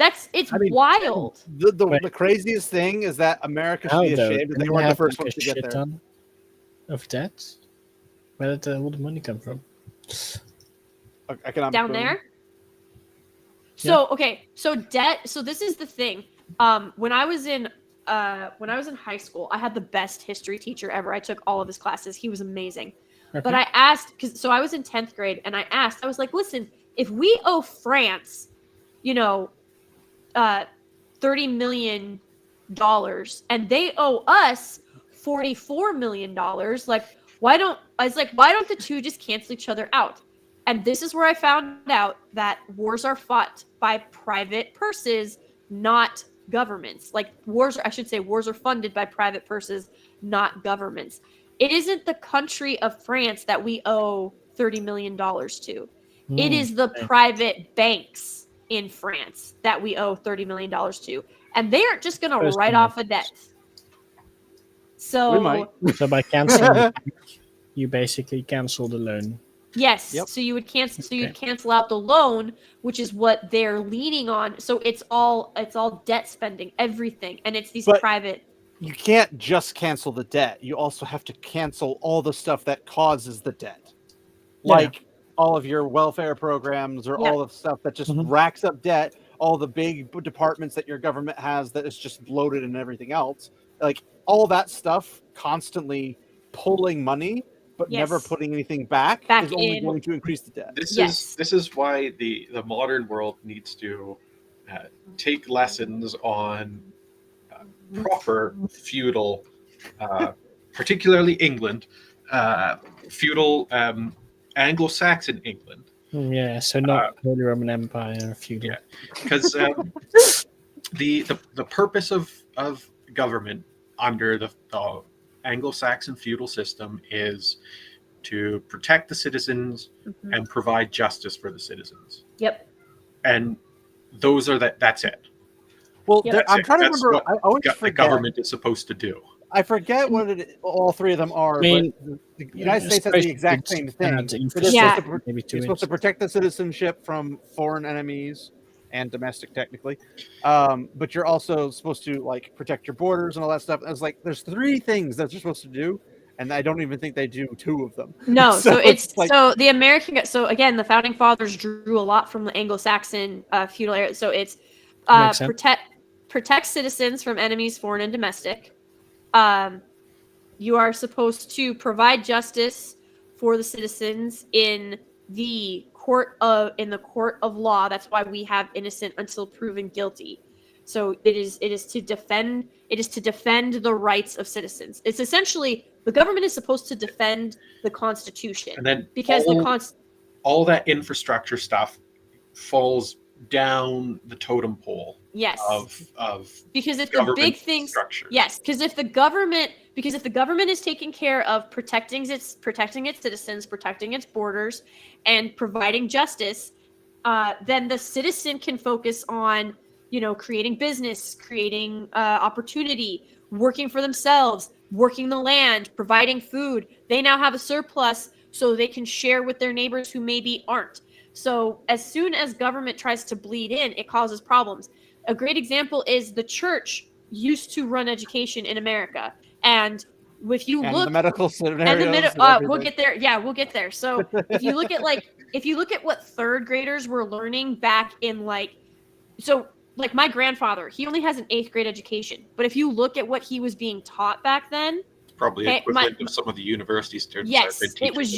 It's wild. The craziest thing is that America should be ashamed that they weren't the first ones to get there. Of debt? Where did all the money come from? Down there? So debt. So this is the thing. When I was in high school, I had the best history teacher ever. I took all of his classes. He was amazing. Okay. But I asked, so I was in 10th grade, and I was like, listen, if we owe France, $30 million, and they owe us $44 million, why don't the two just cancel each other out? And this is where I found out that wars are fought by private purses, not governments. Wars are funded by private purses, not governments. It isn't the country of France that we owe $30 million to. It is the private banks in France that we owe $30 million to. And they aren't just going to write off a debt. So, we might. So by canceling, you basically cancel the loan. Yes. Yep. So you would cancel. So you'd cancel out the loan, which is what they're leaning on. So it's all debt spending, everything, and it's these private. You can't just cancel the debt. You also have to cancel all the stuff that causes the debt, like all of your welfare programs or all the stuff that just racks up debt. All the big departments that your government has that is just bloated and everything else. Like all that stuff, constantly pulling money. But never putting anything back is only going to increase the debt. This is why the modern world needs to take lessons on proper feudal, particularly England, feudal Anglo-Saxon England. Yeah, so not Holy Roman Empire feudal. Yeah, because the purpose of government under the Anglo-Saxon feudal system is to protect the citizens and provide justice for the citizens. Yep. And those are that's it. Well, I'm trying to remember. I always forget. The government is supposed to do. I forget what all three of them are. I mean, but the United States has the exact same thing. It's supposed to protect the citizenship from foreign enemies and domestic, technically. But you're also supposed to protect your borders and all that stuff. And it's there's three things that you're supposed to do, and I don't even think they do two of them. No, so the American. So again, the founding fathers drew a lot from the Anglo-Saxon feudal era. So it's protect citizens from enemies, foreign and domestic. You are supposed to provide justice for the citizens in the court of law. That's why we have innocent until proven guilty. So it is to defend the rights of citizens. It's essentially the government is supposed to defend the Constitution, and then because all that infrastructure stuff falls down the totem pole. Yes. Of because if the big things structure. Yes, because if the government is taking care of protecting its citizens, protecting its borders, and providing justice, then the citizen can focus on creating business, creating opportunity, working for themselves, working the land, providing food. They now have a surplus so they can share with their neighbors who maybe aren't. So as soon as government tries to bleed in, it causes problems. A great example is the church used to run education in America. And if you and look the medical scenarios, and the middle, and we'll get there. Yeah, we'll get there. So if you look at what third graders were learning back in like my grandfather, he only has an 8th grade education. But if you look at what he was being taught back then, Probably equivalent of some of the university students. Yes, it was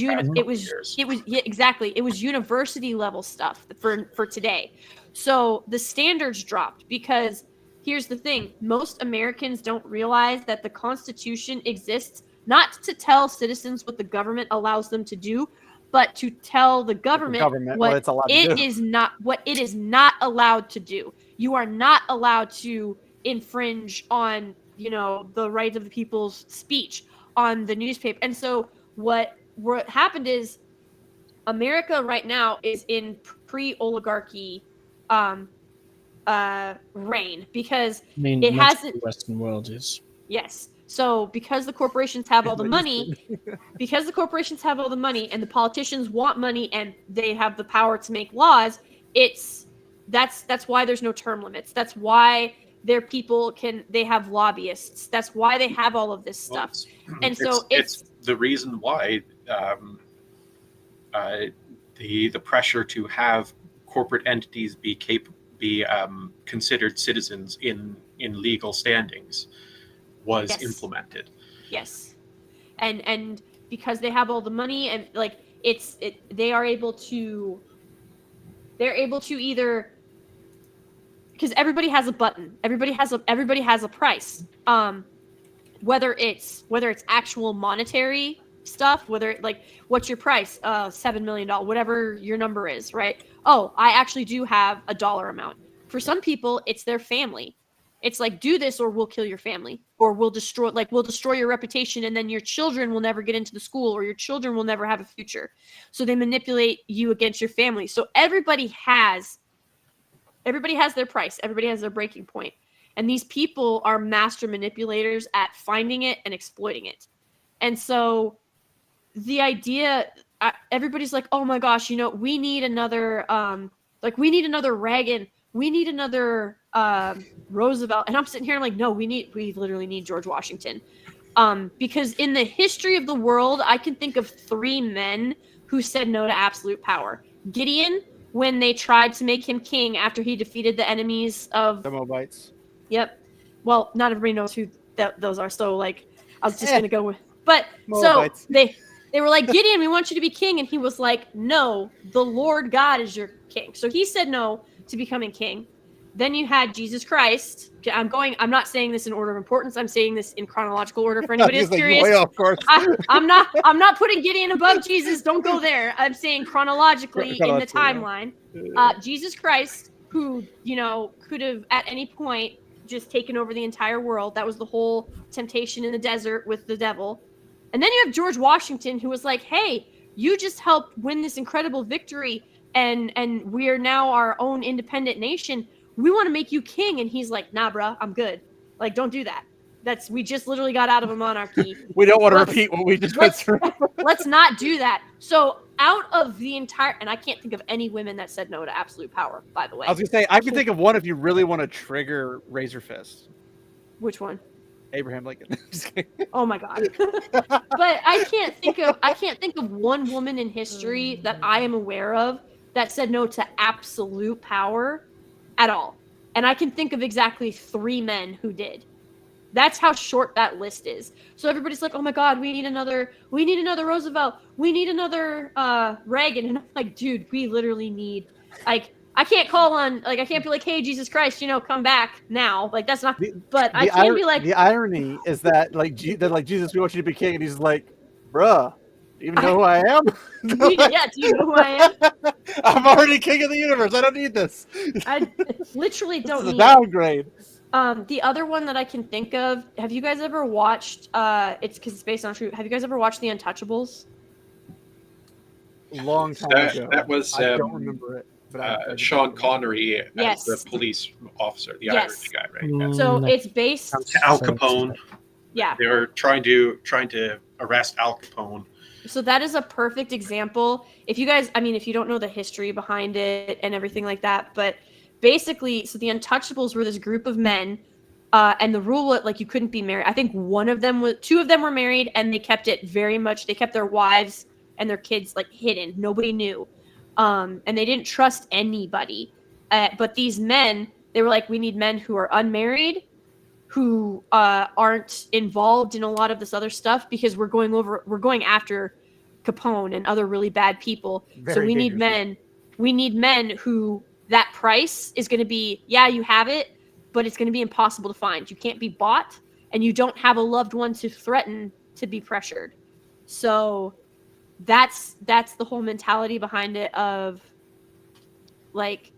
exactly. It was university level stuff for today. So the standards dropped because here's the thing: most Americans don't realize that the Constitution exists not to tell citizens what the government allows them to do, but to tell the government what it's allowed it to do. is not allowed to do. You are not allowed to infringe on, the rights of the people's speech on the newspaper. And so what happened is America right now is in pre-oligarchy reign because it hasn't. The Western world is. Yes. So because the corporations have all the money, and the politicians want money and they have the power to make laws, that's why there's no term limits. That's why their people they have lobbyists. That's why they have all of this stuff. And so it's the reason why the pressure to have corporate entities be considered citizens in legal standings was implemented. Yes. And because they have all the money and they're able to either, because everybody has a button. Everybody has a price. Whether it's actual monetary stuff, what's your price? $7 million, whatever your number is, right? Oh, I actually do have a dollar amount. For some people, it's their family. It's like, do this or we'll kill your family, or we'll destroy your reputation, and then your children will never get into the school, or your children will never have a future. So they manipulate you against your family. So everybody has their price. Everybody has their breaking point. And these people are master manipulators at finding it and exploiting it. And so the idea, everybody's like, oh my gosh, we need another, we need another Reagan. We need another Roosevelt. And I'm sitting here like, no, we literally need George Washington. Because in the history of the world, I can think of 3 men who said no to absolute power. Gideon, when they tried to make him king after he defeated the enemies of the Moabites. Yep. Well, not everybody knows who those are. So I was just going to go with, but Moabites. So they were like, Gideon, we want you to be king. And he was like, no, the Lord God is your king. So he said no to becoming king. Then you had Jesus Christ. I'm not saying this in order of importance. I'm saying this in chronological order for anybody who's curious. Of course. I'm not putting Gideon above Jesus. Don't go there. I'm saying chronologically in the timeline. Jesus Christ, who, could have at any point just taken over the entire world. That was the whole temptation in the desert with the devil. And then you have George Washington, who was like, hey, you just helped win this incredible victory, and we are now our own independent nation. We want to make you king. And he's like, nah, bruh, I'm good. Don't do that. We just literally got out of a monarchy. We don't want to repeat what we just went through. Let's not do that. So out of the entire, and I can't think of any women that said no to absolute power, by the way. I was going to say, I can think of one if you really want to trigger Razor Fist. Which one? Abraham Lincoln. Oh my God. But I can't think of one woman in history that I am aware of that said no to absolute power at all. And I can think of exactly 3 men who did. That's how short that list is. So everybody's like, oh my God, we need another Roosevelt. We need another Reagan. And I'm like, dude, we literally need, I can't call on, I can't be like, hey, Jesus Christ, come back now. That's not, but I can be like. The irony is that, Jesus, we want you to be king. And he's like, bruh, do you even know who I am? Yeah, do you know who I am? I'm already king of the universe. I don't need this. I literally don't need it. Downgrade. The other one that I can think of, have you guys ever watched, it's because it's based on true, have you guys ever watched The Untouchables? Long time ago. That was, I don't remember it. But Sean Connery as the police officer, the Irish guy, right? Yeah. So it's based... Al Capone. Yeah. They were trying to arrest Al Capone. So that is a perfect example. If you guys, if you don't know the history behind it and everything like that, but basically, so the Untouchables were this group of men And the rule, like, you couldn't be married. I think two of them were married, and they kept it they kept their wives and their kids like hidden. Nobody knew. And they didn't trust anybody. But these men, they were like, we need men who are unmarried, who aren't involved in a lot of this other stuff, because we're going after Capone and other really bad people. So we need men who, that price is going to be, yeah, you have it, but it's going to be impossible to find. You can't be bought, and you don't have a loved one to threaten to be pressured. So that's the whole mentality behind it of, like,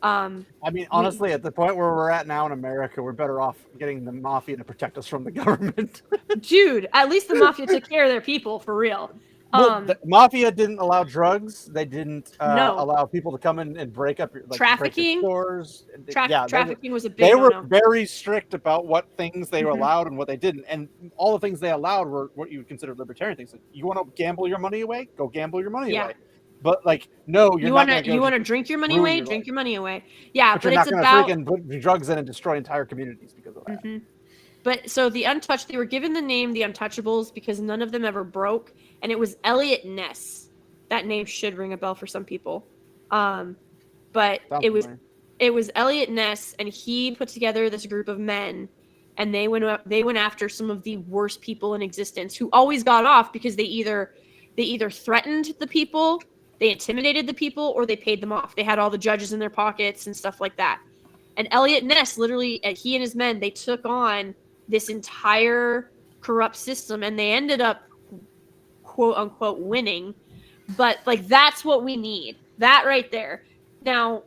I mean, honestly, at the point where we're at now in America, we're better off getting the mafia to protect us from the government. Dude, at least the mafia took care of their people, for real. Well, the mafia didn't allow drugs. They didn't No. allow people to come in and break up your, like, Trafficking. break your stores. Trafficking was a big They were no-no. very strict about what things they Mhm. allowed and what they didn't. And all the things they allowed were what you would consider libertarian things. Like, you want to gamble your money away? Go gamble your money away. But, like, no, You want to drink your money away? Drink your money away. Yeah, but you're it's not about going to put drugs in and destroy entire communities because of that. Mhm. But so the Untouched, they were given the name the Untouchables because none of them ever broke, and it was Elliot Ness. That name should ring a bell for some people. But it was Elliot Ness, and he put together this group of men, and they went after some of the worst people in existence, who always got off because they either threatened the people, they intimidated the people, or they paid them off. They had all the judges in their pockets and stuff like that. And Elliot Ness, literally, he and his men, they took on this entire corrupt system, and they ended up, quote unquote, winning. But, like, that's what we need. That right there. Now,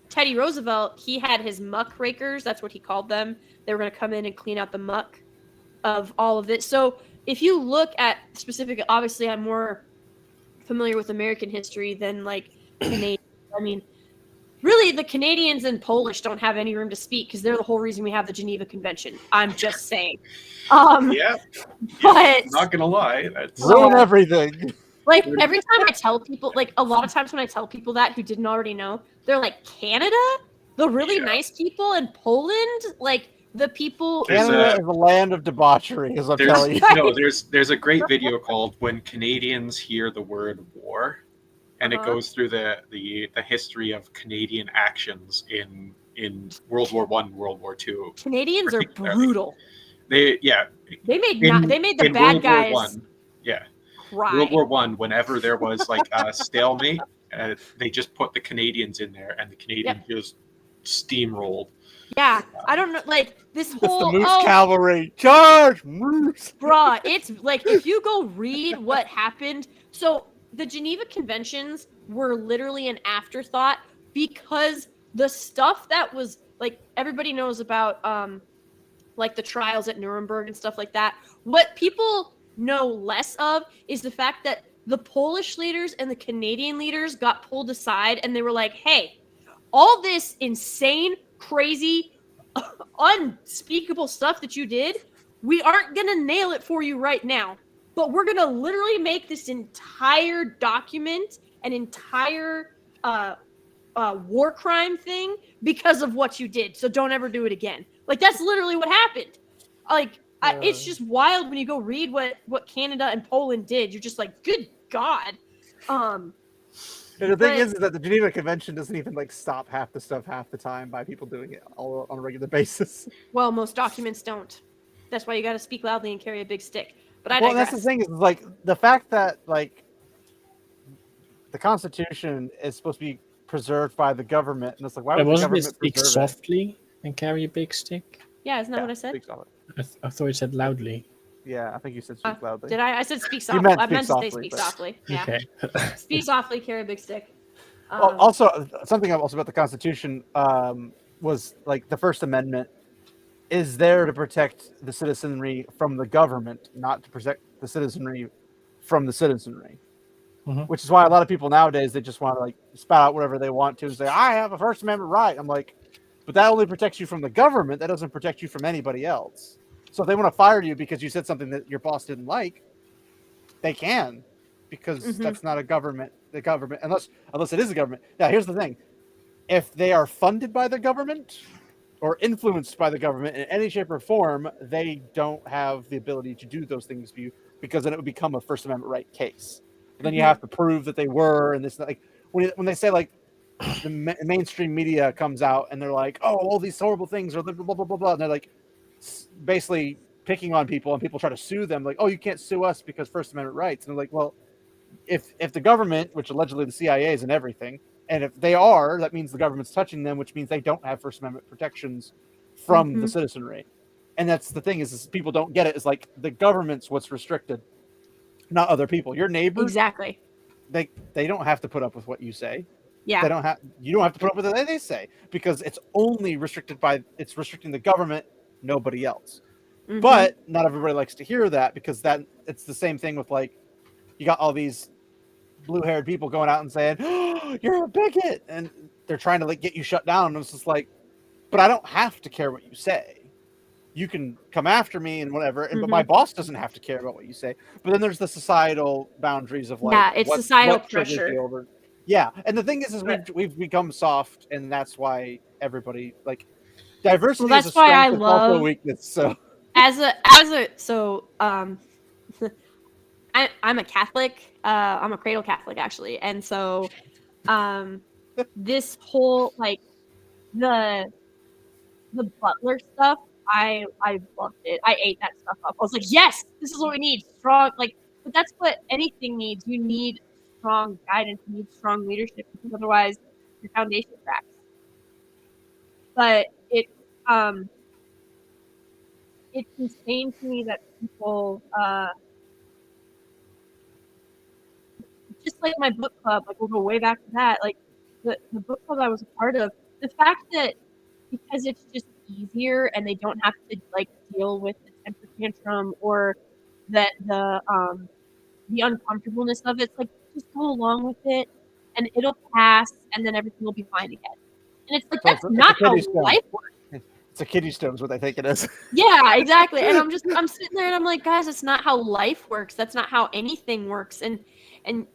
Teddy Roosevelt, he had his muck rakers. That's what he called them. They were going to come in and clean out the muck of all of it. So if you look at specific, obviously I'm more familiar with American history than, like, Canadian. I mean, really, the Canadians and Polish don't have any room to speak because they're the whole reason we have the Geneva Convention. I'm just saying. Yeah. But not gonna lie, that's ruin everything. Like, every time I tell people, like, a lot of times when I tell people that who didn't already know, they're like, Canada? The really nice people, in Poland? Like, the people. Canada is a land of debauchery, as I'm telling you. No, there's a great video called "When Canadians Hear the Word War," and it goes through the history of Canadian actions in World War I, World War II. Canadians are brutal. They made the bad guys. War I, World War I, whenever there was like a stalemate, they just put the Canadians in there, and the Canadians just steamrolled. Yeah, I don't know, like, this whole... It's the Moose Cavalry. Charge, Moose! Bruh, it's, like, if you go read what happened... So, the Geneva Conventions were literally an afterthought because the stuff that was, like, everybody knows about, like, the trials at Nuremberg and stuff like that. What people know less of is the fact that the Polish leaders and the Canadian leaders got pulled aside, and they were like, hey, all this insane, crazy, unspeakable stuff that you did, we aren't going to nail it for you right now, but we're going to literally make this entire document an entire war crime thing because of what you did, so don't ever do it again. Like, that's literally what happened. Like, it's just wild when you go read what Canada and Poland did. You're just like, good God. And the thing is that the Geneva Convention doesn't even, like, stop half the stuff half the time by people doing it all on a regular basis. Well, most documents don't. That's why you got to speak loudly and carry a big stick. But I digress. That's the thing is, like, the fact that, like, the Constitution is supposed to be preserved by the government, and it's like, why would the government speak softly and carry a big stick? Yeah, isn't that what I said? I thought you said loudly. Yeah, I think you said speak loudly. Did I? I said speak softly. I meant to say speak softly. Yeah. Okay. Speak softly, carry a big stick. Also, something also about the Constitution was, like, the First Amendment is there to protect the citizenry from the government, not to protect the citizenry from the citizenry. Mm-hmm. Which is why a lot of people nowadays, they just want to, like, spout out whatever they want to and say, I have a First Amendment right. I'm like, but that only protects you from the government. That doesn't protect you from anybody else. So if they want to fire you because you said something that your boss didn't like, they can, because that's not a government. The government, unless it is a government. Now, here's the thing: if they are funded by the government, or influenced by the government in any shape or form, they don't have the ability to do those things to you, because then it would become a First Amendment right case. But then you have to prove that they were, and this, like when they say like the mainstream media comes out and they're like, oh, all these horrible things are blah blah blah blah blah, and they're like basically picking on people, and people try to sue them, like, oh, you can't sue us because First Amendment rights. And they're like, well, if the government, which allegedly the CIA is and everything, and if they are, that means the government's touching them, which means they don't have First Amendment protections from the citizenry. And that's the thing is people don't get it. It's like the government's what's restricted, not other people. Your neighbors, Exactly. They don't have to put up with what you say. Yeah. You don't have to put up with what they say, because it's only it's restricting the government, nobody else. But not everybody likes to hear that, because it's the same thing with, like, you got all these blue-haired people going out and saying, oh, you're a bigot, and they're trying to, like, get you shut down. And it's just like, but I don't have to care what you say. You can come after me and whatever, but my boss doesn't have to care about what you say. But then there's the societal boundaries of, like, it's societal pressure. Yeah, and the thing is we've become soft, and that's why everybody, like, diversity is a strength, it's also a weakness. So I'm a Catholic. I'm a cradle Catholic, actually, and so this whole, like, the butler stuff, I loved it. I ate that stuff up. I was like, yes, this is what we need. Strong, like, but that's what anything needs. You need strong guidance. You need strong leadership, because otherwise your foundation cracks. But it's insane to me that people just like my book club, like, we'll go way back to that. Like the book club I was a part of, the fact that because it's just easier and they don't have to, like, deal with the temper tantrum or the uncomfortableness of it, it's like, just go along with it and it'll pass, and then everything will be fine again. And it's like, that's not how life works. It's a kiddie stone is what I think it is. Yeah, exactly. And I'm sitting there and I'm like, guys, it's not how life works. That's not how anything works. And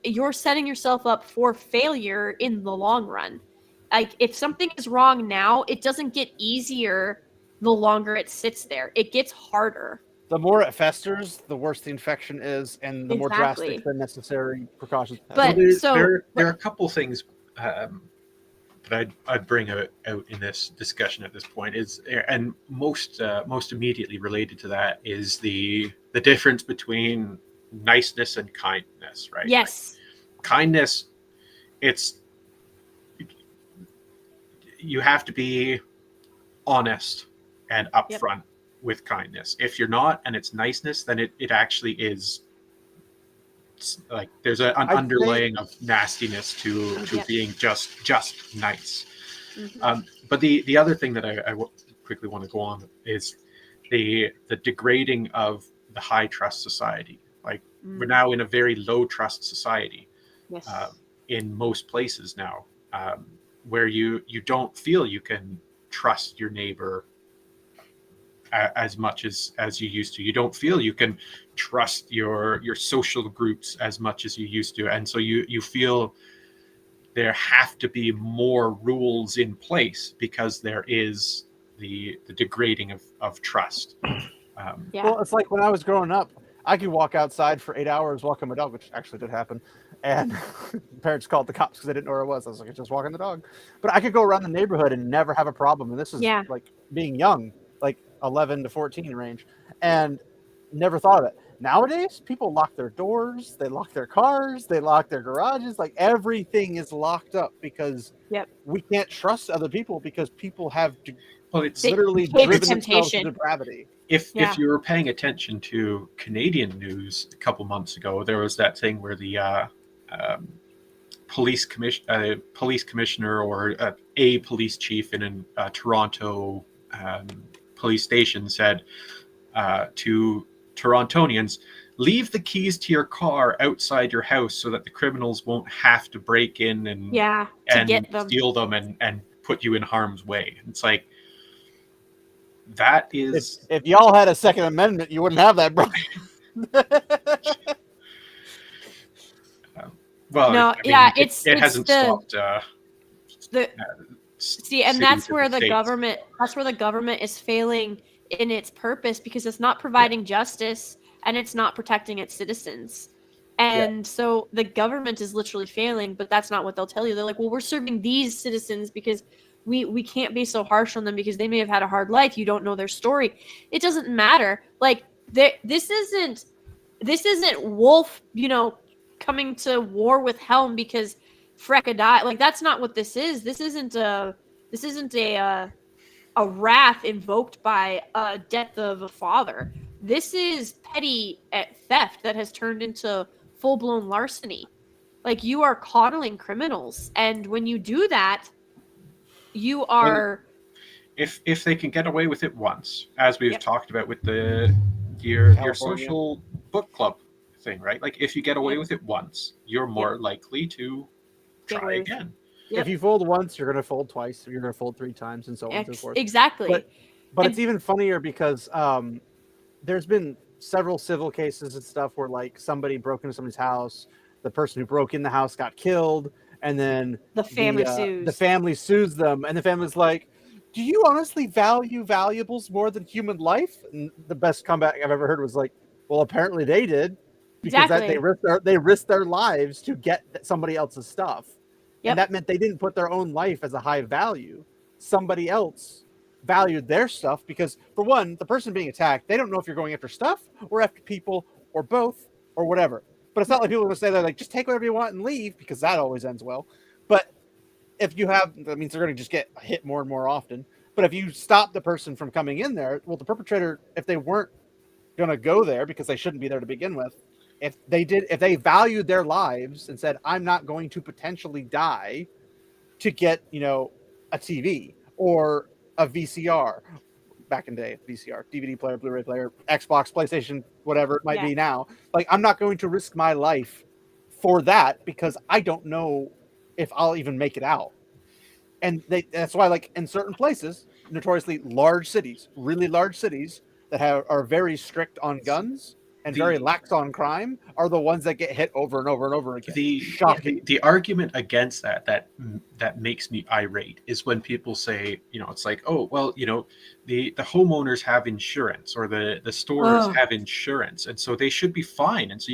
you're setting yourself up for failure in the long run. Like, if something is wrong now, it doesn't get easier the longer it sits there. It gets harder. The more it festers, the worse the infection is, and the more drastic the necessary precautions. But there are a couple things that I'd bring out in this discussion at this point, and most immediately related to that is the difference between niceness and kindness, right? Yes. Like, kindness, you have to be honest and upfront with kindness. If you're not, and it's niceness, then it actually is, like, there's an underlaying of nastiness to being just nice. But the other thing that I quickly want to go on is the degrading of the high trust society. Like, we're now in a very low trust society in most places now, where you don't feel you can trust your neighbor as much as you used to. You don't feel you can trust your social groups as much as you used to, and so you feel there have to be more rules in place because there is the degrading of trust. Well, it's like when I was growing up, I could walk outside for 8 hours walking my dog, which actually did happen, and parents called the cops because they didn't know where it was. I was like, just walking the dog. But I could go around the neighborhood and never have a problem, and this is like being young, like 11 to 14 range, and never thought of it. Nowadays, people lock their doors, they lock their cars, they lock their garages, like, everything is locked up because we can't trust other people, because people have it's literally driven themselves to depravity. If you were paying attention to Canadian news a couple months ago, there was that thing where the police commissioner or a police chief in a Toronto police station said to Torontonians, leave the keys to your car outside your house so that the criminals won't have to break in and get them, steal them and put you in harm's way. It's like, that is, if y'all had a Second Amendment, you wouldn't have that, bro. Well, no, it hasn't stopped See, and that's where the government is failing in its purpose, because it's not providing justice and it's not protecting its citizens. And so the government is literally failing, but that's not what they'll tell you. They're like, well, we're serving these citizens because we can't be so harsh on them because they may have had a hard life. You don't know their story. It doesn't matter. Like, this isn't Wolf, coming to war with Helm because Freka died. Like, that's not what this is. This isn't a wrath invoked by a death of a father. This is petty theft that has turned into full-blown larceny. Like, you are coddling criminals, and when you do that, you are. If they can get away with it once, as we've talked about with your social book club thing, right? Like, if you get away with it once, you're more likely to try again. If you fold once, you're going to fold twice. You're going to fold 3 times, and so on and so forth. Exactly. But it's even funnier because there's been several civil cases and stuff where, like, somebody broke into somebody's house, the person who broke in the house got killed, and then the family sues them, and the family's like, do you honestly value valuables more than human life? And the best comeback I've ever heard was like, well, apparently they did, because they risked their lives to get somebody else's stuff. And that meant they didn't put their own life as a high value. Somebody else valued their stuff because, for one, the person being attacked, they don't know if you're going after stuff or after people or both or whatever. But it's not like people are going to say, they're like, just take whatever you want and leave, because that always ends well. But if you have, that means they're going to just get hit more and more often. But if you stop the person from coming in there, well, the perpetrator, if they weren't going to go there because they shouldn't be there to begin with, if they valued their lives and said, I'm not going to potentially die to get, a TV or a VCR, back in the day, VCR, DVD player, Blu-ray player, Xbox, PlayStation, whatever it might be now. Like, I'm not going to risk my life for that because I don't know if I'll even make it out. And that's why, like, in certain places, notoriously large cities, really large cities that are very strict on guns and very lax on crime, are the ones that get hit over and over and over again. The argument against that makes me irate is when people say, it's like, oh, well, the homeowners have insurance, or the stores have insurance, and so they should be fine. And so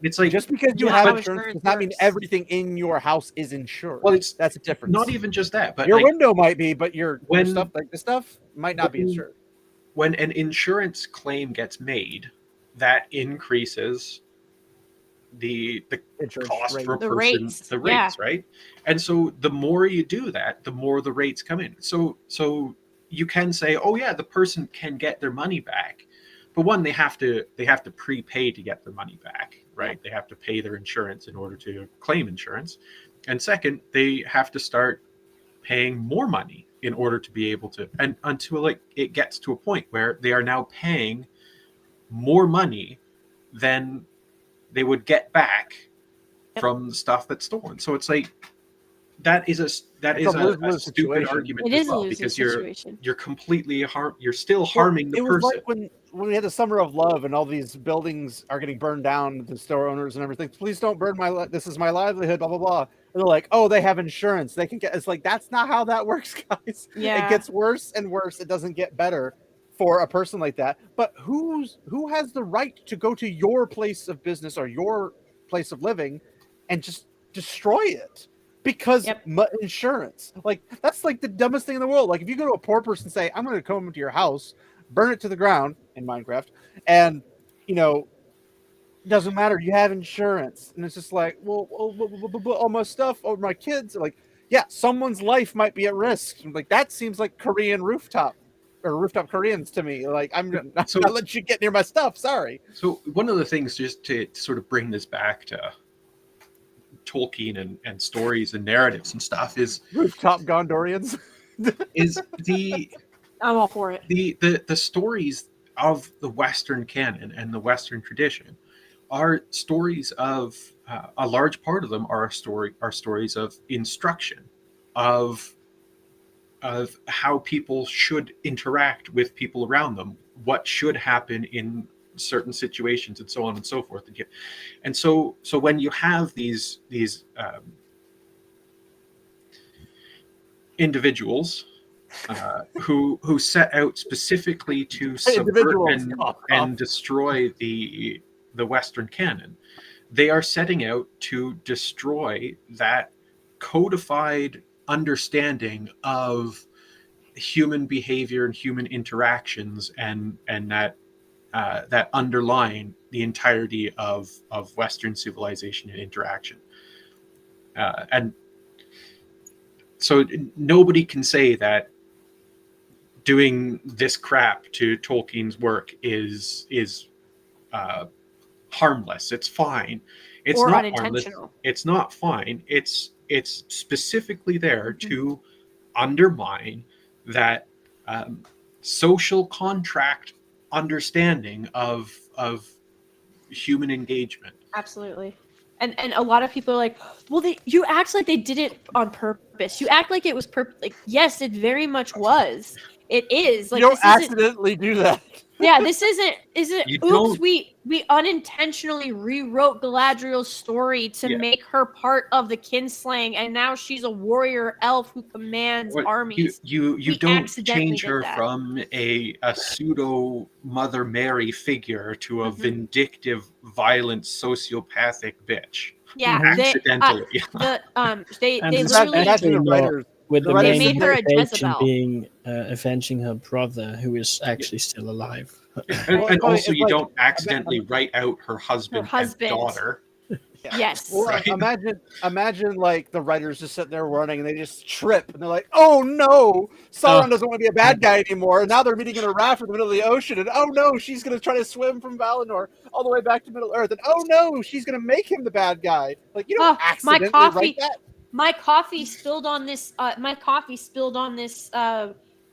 it's like, just because you have insurance does not mean everything in your house is insured. Well, that's a difference. Not even just that, but your window might be, but your stuff, like this stuff, might not be insured. When an insurance claim gets made, that increases the cost rate for a person, the rates, right? And so the more you do that, the more the rates come in. So you can say, oh yeah, the person can get their money back, but one, they have to prepay to get their money back, right? They have to pay their insurance in order to claim insurance, and second, they have to start paying more money in order to be able to, and until like it gets to a point where they are now paying more money than they would get back from the stuff that's stolen. So it's like, that is a stupid argument as well, because you're completely you're still harming the person. It was like when we had the Summer of Love and all these buildings are getting burned down, the store owners and everything. Please don't burn this is my livelihood, blah blah blah. And they're like, oh, they have insurance, they can get. It's like, that's not how that works, guys. It gets worse and worse. It doesn't get better for a person like that. But who has the right to go to your place of business or your place of living and just destroy it because insurance? Like, that's like the dumbest thing in the world. Like, if you go to a poor person and say, I'm going to come into your house, burn it to the ground in Minecraft, and doesn't matter, you have insurance. And it's just like, well, all my stuff, or my kids, like, yeah, someone's life might be at risk. Like, that seems like Korean rooftop Koreans to me. Like, I'm not gonna let you get near my stuff. Sorry. So one of the things, just to sort of bring this back to Tolkien and stories and narratives and stuff, is rooftop Gondorians. I'm all for it. The stories of the Western canon and the Western tradition are stories of a large part of them are stories of instruction, of how people should interact with people around them, what should happen in certain situations, and so on and so forth. And so when you have these individuals who set out specifically to subvert and destroy the Western canon. They are setting out to destroy that codified understanding of human behavior and human interactions, and that that underline the entirety of Western civilization and interaction. And so nobody can say that doing this crap to Tolkien's work is harmless. It's fine. It's or not unintentional. Harmless. It's not fine. It's specifically there to undermine that social contract understanding of human engagement. Absolutely. And a lot of people are like, well, you act like they did it on purpose. You act like it was like, yes, it very much was. It is. Like, you don't accidentally do that. Yeah, this isn't oops, we unintentionally rewrote Galadriel's story to make her part of the kinslaying, and now she's a warrior elf who commands armies. You don't change her from a pseudo Mother Mary figure to a vindictive, violent, sociopathic bitch. Yeah, accidentally. They literally with the they made her a Jezebel. being avenging her brother, who is actually still alive. And also, you don't accidentally write out her husband. And daughter. Yeah. Yes. Well, imagine like the writers just sitting there running and they just trip and they're like, "Oh no, Sauron doesn't want to be a bad guy anymore." And now they're meeting in a raft in the middle of the ocean, and oh no, she's going to try to swim from Valinor all the way back to Middle Earth, and oh no, she's going to make him the bad guy. Like, you don't accidentally write that. My coffee spilled on this.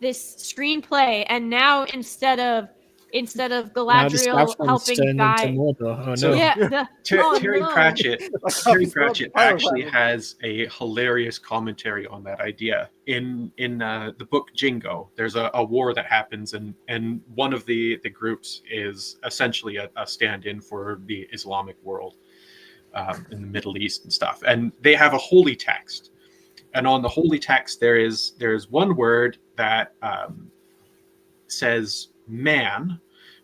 This screenplay, and now instead of Galadriel helping Guy, Terry Pratchett actually has a hilarious commentary on that idea in the book Jingo. There's a war that happens, and one of the groups is essentially a stand-in for the Islamic world. In the Middle East and stuff, and they have a holy text, and on the holy text there's one word that says man,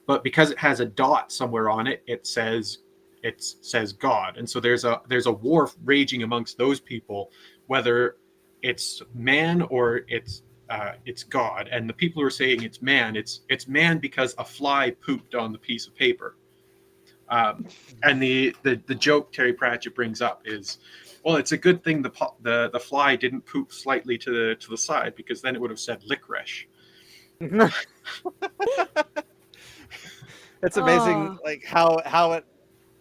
but because it has a dot somewhere on it, it says God, and so there's a war raging amongst those people, whether it's man or it's God, and the people who are saying it's man because a fly pooped on the piece of paper. And the joke Terry Pratchett brings up is, well, it's a good thing the fly didn't poop slightly to the side, because then it would have said licorice. It's amazing, like how it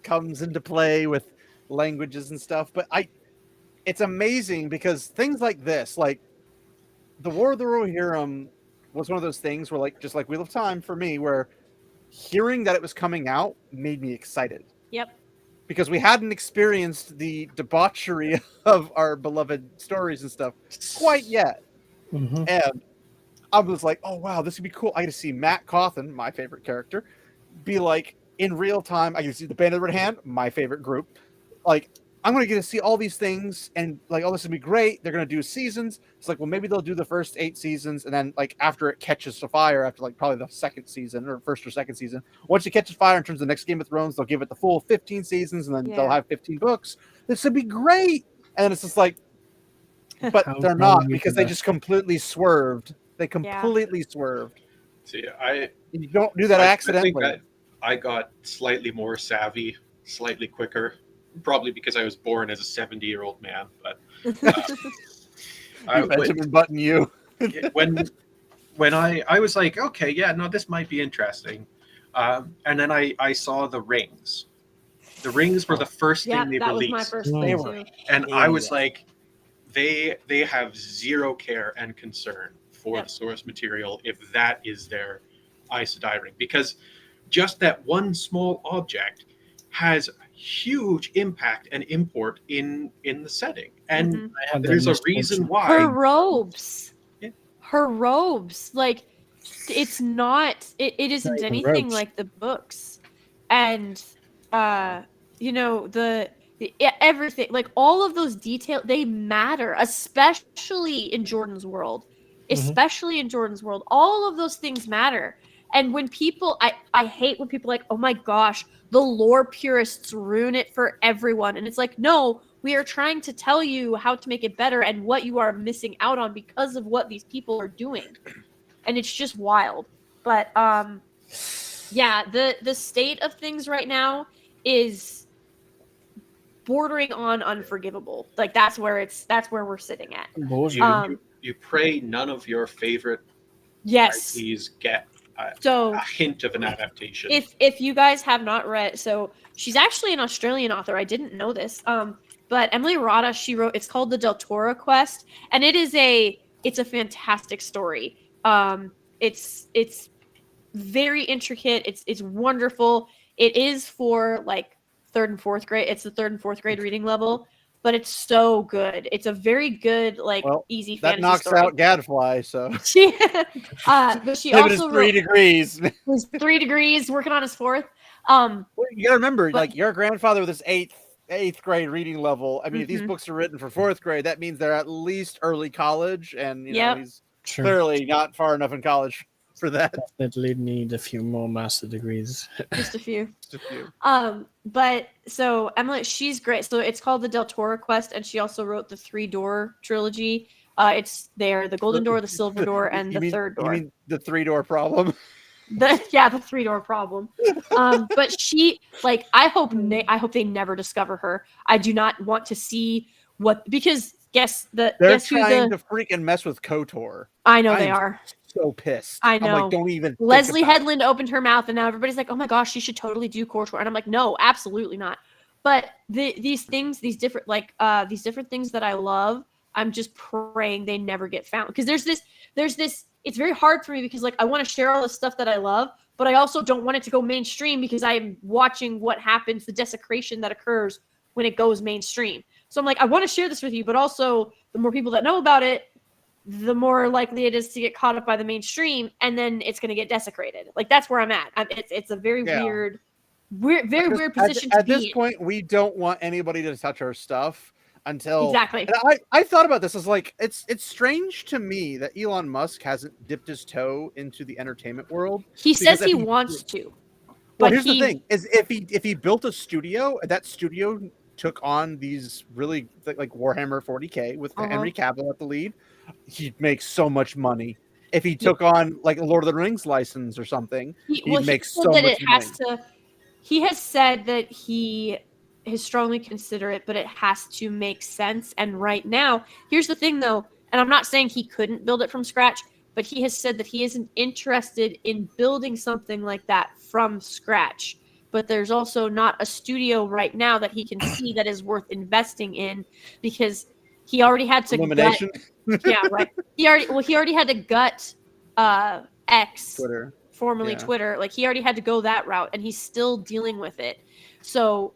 comes into play with languages and stuff. But it's amazing because things like this, like the War of the Rohirrim, was one of those things where, like, just like Wheel of Time for me, where hearing that it was coming out made me excited. Yep. Because we hadn't experienced the debauchery of our beloved stories and stuff quite yet. Mm-hmm. And I was like, oh, wow, this would be cool. I get to see Matt Cawthon, my favorite character, be like in real time. I get to see the Band of the Red Hand, my favorite group. Like, I'm going to get to see all these things, and like, oh, this would be great. They're going to do seasons. It's like, well, maybe they'll do the first 8 seasons, and then like after it catches to fire, after like probably the second season or first or second season, once it catches fire in terms of the next Game of Thrones, they'll give it the full 15 seasons, and then they'll have 15 books. This would be great. And it's just like, but they're not, because they just completely swerved. They completely swerved. See, you don't do that accidentally. I think I got slightly more savvy, slightly quicker. Probably because I was born as a 70-year-old man, but Benjamin Button, you. when I was like, okay, yeah, no, this might be interesting, and then I saw the rings. The rings were the first thing they released. Was my first thing too. And I was like, they have zero care and concern for the source material if that is their Aes Sedai ring, because just that one small object has huge impact and import in the setting, and there's a reason why her robes, like it's not, it isn't anything like the books, and you know, everything, like all of those details, they matter, especially in Jordan's world. Especially in Jordan's world, all of those things matter. And when people, I hate when people are like, oh my gosh, the lore purists ruin it for everyone. And it's like, no, we are trying to tell you how to make it better and what you are missing out on because of what these people are doing. And it's just wild. But yeah, the state of things right now is bordering on unforgivable. Like that's where we're sitting at. You pray none of your favorite IPs get a hint of an adaptation. If you guys have not read, so she's actually an Australian author. I didn't know this. But Emily Rada, she wrote, it's called the Del Toro Quest, and it's a fantastic story. It's very intricate. It's wonderful. It is for like third and fourth grade. It's the third and fourth grade reading level, but it's so good. It's a very good, easy fantasy that knocks story. out Gadfly. So but she also wrote 3 degrees. 3 degrees, working on his fourth. You gotta remember, your grandfather with his eighth grade reading level. I mean, if these books are written for fourth grade, that means they're at least early college, and he's clearly not far enough in college for that. Definitely need a few more master degrees. Just a few. But so Emily, she's great. So it's called the Del Toro Quest, and she also wrote the 3-door trilogy. It's the Golden Door, the Silver Door, and the Third Door. You mean the 3-door problem? The 3-door problem. But she, I hope they never discover her. I do not want to see because they're trying to freaking mess with KOTOR. I know they are. So pissed. I know. I'm like, don't even. Leslie Headland opened her mouth, and now everybody's like, "Oh my gosh, she should totally do KOTOR." And I'm like, "No, absolutely not." But these different things that I love, I'm just praying they never get found, because there's this. It's very hard for me because I want to share all the stuff that I love, but I also don't want it to go mainstream because I'm watching what happens, the desecration that occurs when it goes mainstream. So I'm like, I want to share this with you, but also the more people that know about it, the more likely it is to get caught up by the mainstream, and then it's going to get desecrated. That's where I'm at. It's a very weird position to be in. At this point, we don't want anybody to touch our stuff until exactly. And I thought about this as it's strange to me that Elon Musk hasn't dipped his toe into the entertainment world. He says he wants to. Well, here's the thing: is if he built a studio, that studio took on these really Warhammer 40K with Henry Cavill at the lead, he'd make so much money. If he took on a Lord of the Rings license or something, he'd make so much money. He has said that he has strongly considered it, but it has to make sense. And right now, here's the thing though, and I'm not saying he couldn't build it from scratch, but he has said that he isn't interested in building something like that from scratch. But there's also not a studio right now that he can see that is worth investing in, because he already had to Elimination. Yeah, right. He already had to gut X, Twitter, formerly Twitter. He already had to go that route, and he's still dealing with it. So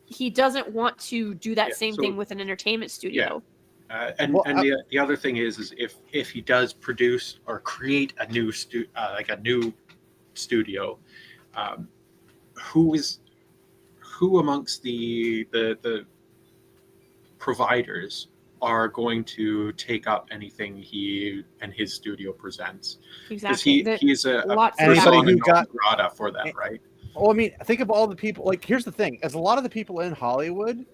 he doesn't want to do that same thing with an entertainment studio. The other thing is if he does produce or create a new studio, who amongst the providers are going to take up anything he and his studio presents? Exactly. Because he's a anybody who got Rada for that, right? Well, I mean, think of all the people. Here's the thing: as a lot of the people in Hollywood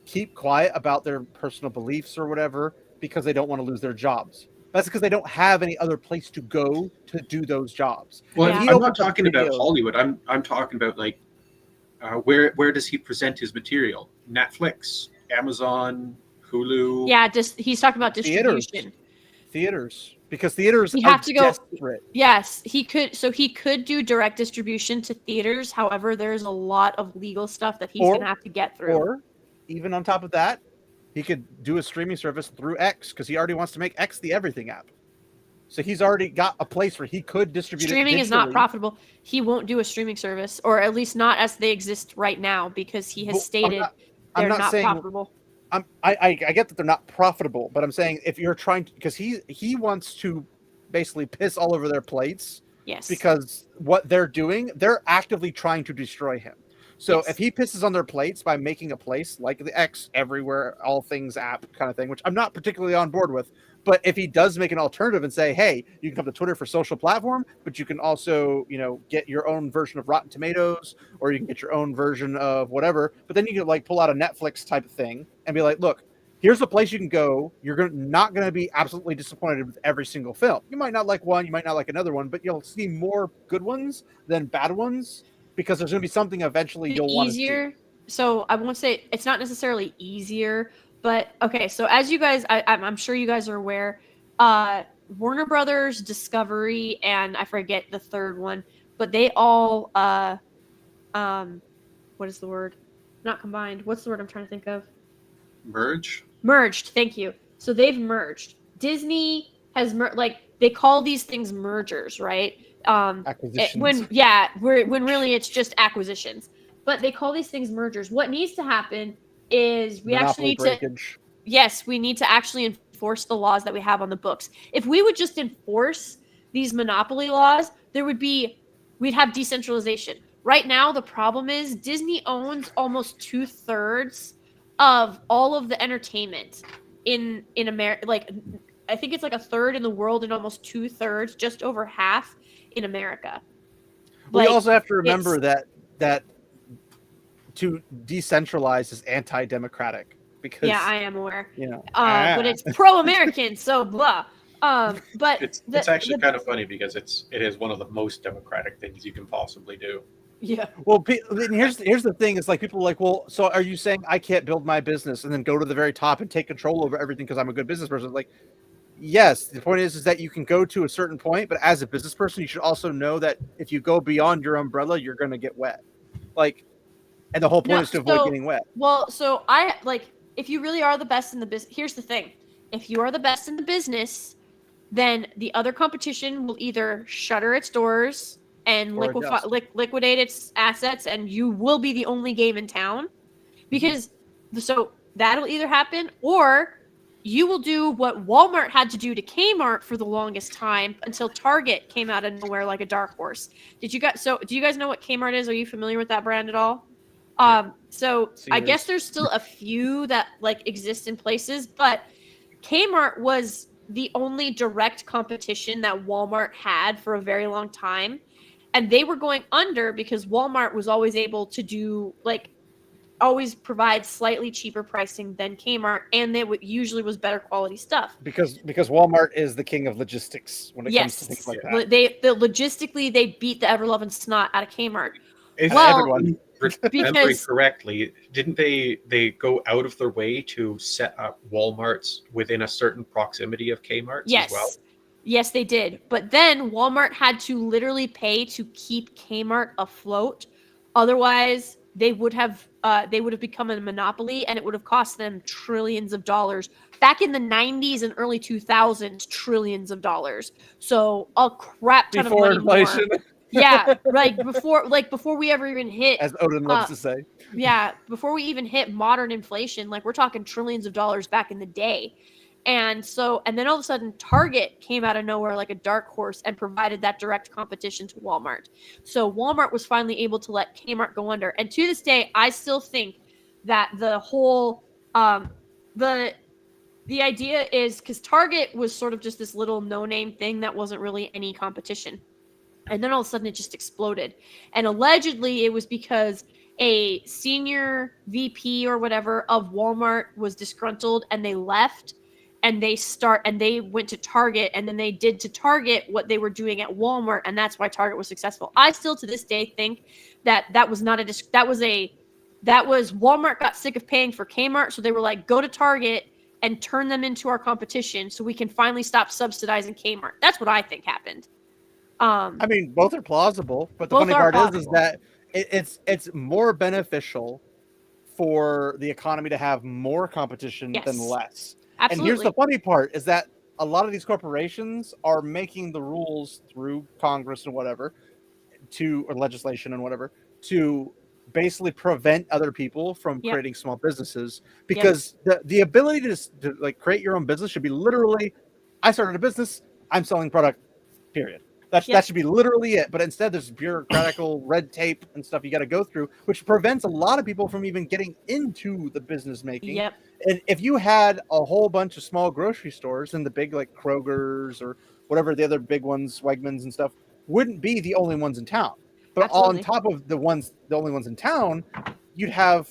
keep quiet about their personal beliefs or whatever because they don't want to lose their jobs. That's because they don't have any other place to go to do those jobs. Well, I'm not talking about Hollywood. I'm talking about where does he present his material? Netflix, Amazon, Hulu. Yeah, he's talking about distribution. Theaters. Because theaters have to go. Desperate. Yes, he could. So he could do direct distribution to theaters. However, there's a lot of legal stuff that he's going to have to get through. Or even on top of that, he could do a streaming service through X, because he already wants to make X the everything app. So he's already got a place where he could distribute. Streaming is not profitable. He won't do a streaming service, or at least not as they exist right now, because he has stated they're not profitable. I get that they're not profitable, but I'm saying if you're trying to, because he wants to basically piss all over their plates. Yes. Because what they're doing, they're actively trying to destroy him. So if he pisses on their plates by making a place like the X everywhere, all things app kind of thing, which I'm not particularly on board with, but if he does make an alternative and say, hey, you can come to Twitter for social platform, but you can also, get your own version of Rotten Tomatoes, or you can get your own version of whatever, but then you can like pull out a Netflix type of thing and be like, look, here's a place you can go. You're not going to be absolutely disappointed with every single film. You might not like one, you might not like another one, but you'll see more good ones than bad ones because there's going to be something eventually you'll want to see. So I won't say it's not necessarily easier, but okay. So as you guys, I'm sure you guys are aware, Warner Brothers, Discovery, and I forget the third one, but they all, what is the word? Not combined. What's the word I'm trying to think of? Merged. Thank you. So they've merged. Disney has they call these things mergers, right? Acquisitions. When really it's just acquisitions. But they call these things mergers. What needs to happen is we actually need breakage. we need to actually enforce the laws that we have on the books. If we would just enforce these monopoly laws, we'd have decentralization. Right now, the problem is Disney owns almost 2/3 of all of the entertainment in America. Like, I think it's like 1/3 in the world and almost 2/3, just over half in America. We also have to remember that to decentralize is anti-democratic because I am aware. But it's pro-American, so blah. But it's actually kind of funny because it is one of the most democratic things you can possibly do. Yeah. Well, here's the thing: is like people are like, well, so are you saying I can't build my business and then go to the very top and take control over everything because I'm a good business person? Like, yes, the point is that you can go to a certain point, but as a business person, you should also know that if you go beyond your umbrella, you're going to get wet. Like, and the whole point is to avoid getting wet. Well, so if you really are the best in the business, here's the thing: if you are the best in the business, then the other competition will either shutter its doors and liquidate its assets, and you will be the only game in town. Because so that'll either happen, or you will do what Walmart had to do to Kmart for the longest time until Target came out of nowhere like a dark horse. Do you guys know what Kmart is? Are you familiar with that brand at all? So I guess there's still a few that exist in places, but Kmart was the only direct competition that Walmart had for a very long time. And they were going under because Walmart was always able to do always provide slightly cheaper pricing than Kmart, and they usually was better quality stuff. Because Walmart is the king of logistics when it comes to things like that. Logistically they beat the ever-loving snot out of Kmart. Everyone. Remembering correctly, didn't they go out of their way to set up Walmarts within a certain proximity of Kmart's as well? Yes, they did. But then Walmart had to literally pay to keep Kmart afloat. Otherwise, they would have become a monopoly, and it would have cost them trillions of dollars. Back in the 90s and early 2000s, trillions of dollars. So a crap ton of money inflation. More. Yeah, before we ever even hit, as Odin loves to say. Yeah, before we even hit modern inflation, we're talking trillions of dollars back in the day. And then all of a sudden Target came out of nowhere like a dark horse and provided that direct competition to Walmart. So Walmart was finally able to let Kmart go under. And to this day, I still think that the whole the idea is because Target was sort of just this little no-name thing that wasn't really any competition. And then all of a sudden it just exploded. And allegedly it was because a senior VP or whatever of Walmart was disgruntled and they left. And they went to Target, and then they did to Target what they were doing at Walmart, and that's why Target was successful. I still to this day think that was Walmart got sick of paying for Kmart, so they were like, go to Target and turn them into our competition, so we can finally stop subsidizing Kmart. That's what I think happened. I mean, both are plausible, but the funny part is that it's more beneficial for the economy to have more competition than less. Absolutely. And here's the funny part is that a lot of these corporations are making the rules through Congress and whatever or legislation and whatever to basically prevent other people from creating small businesses because the ability to create your own business should be literally, I started a business, I'm selling product, period. That should be literally it. But instead, there's bureaucratical red tape and stuff you got to go through, which prevents a lot of people from even getting into the business making. Yep. And if you had a whole bunch of small grocery stores and the big like Kroger's or whatever the other big ones, Wegmans and stuff, wouldn't be the only ones in town. But Absolutely. on top of the only ones in town, you'd have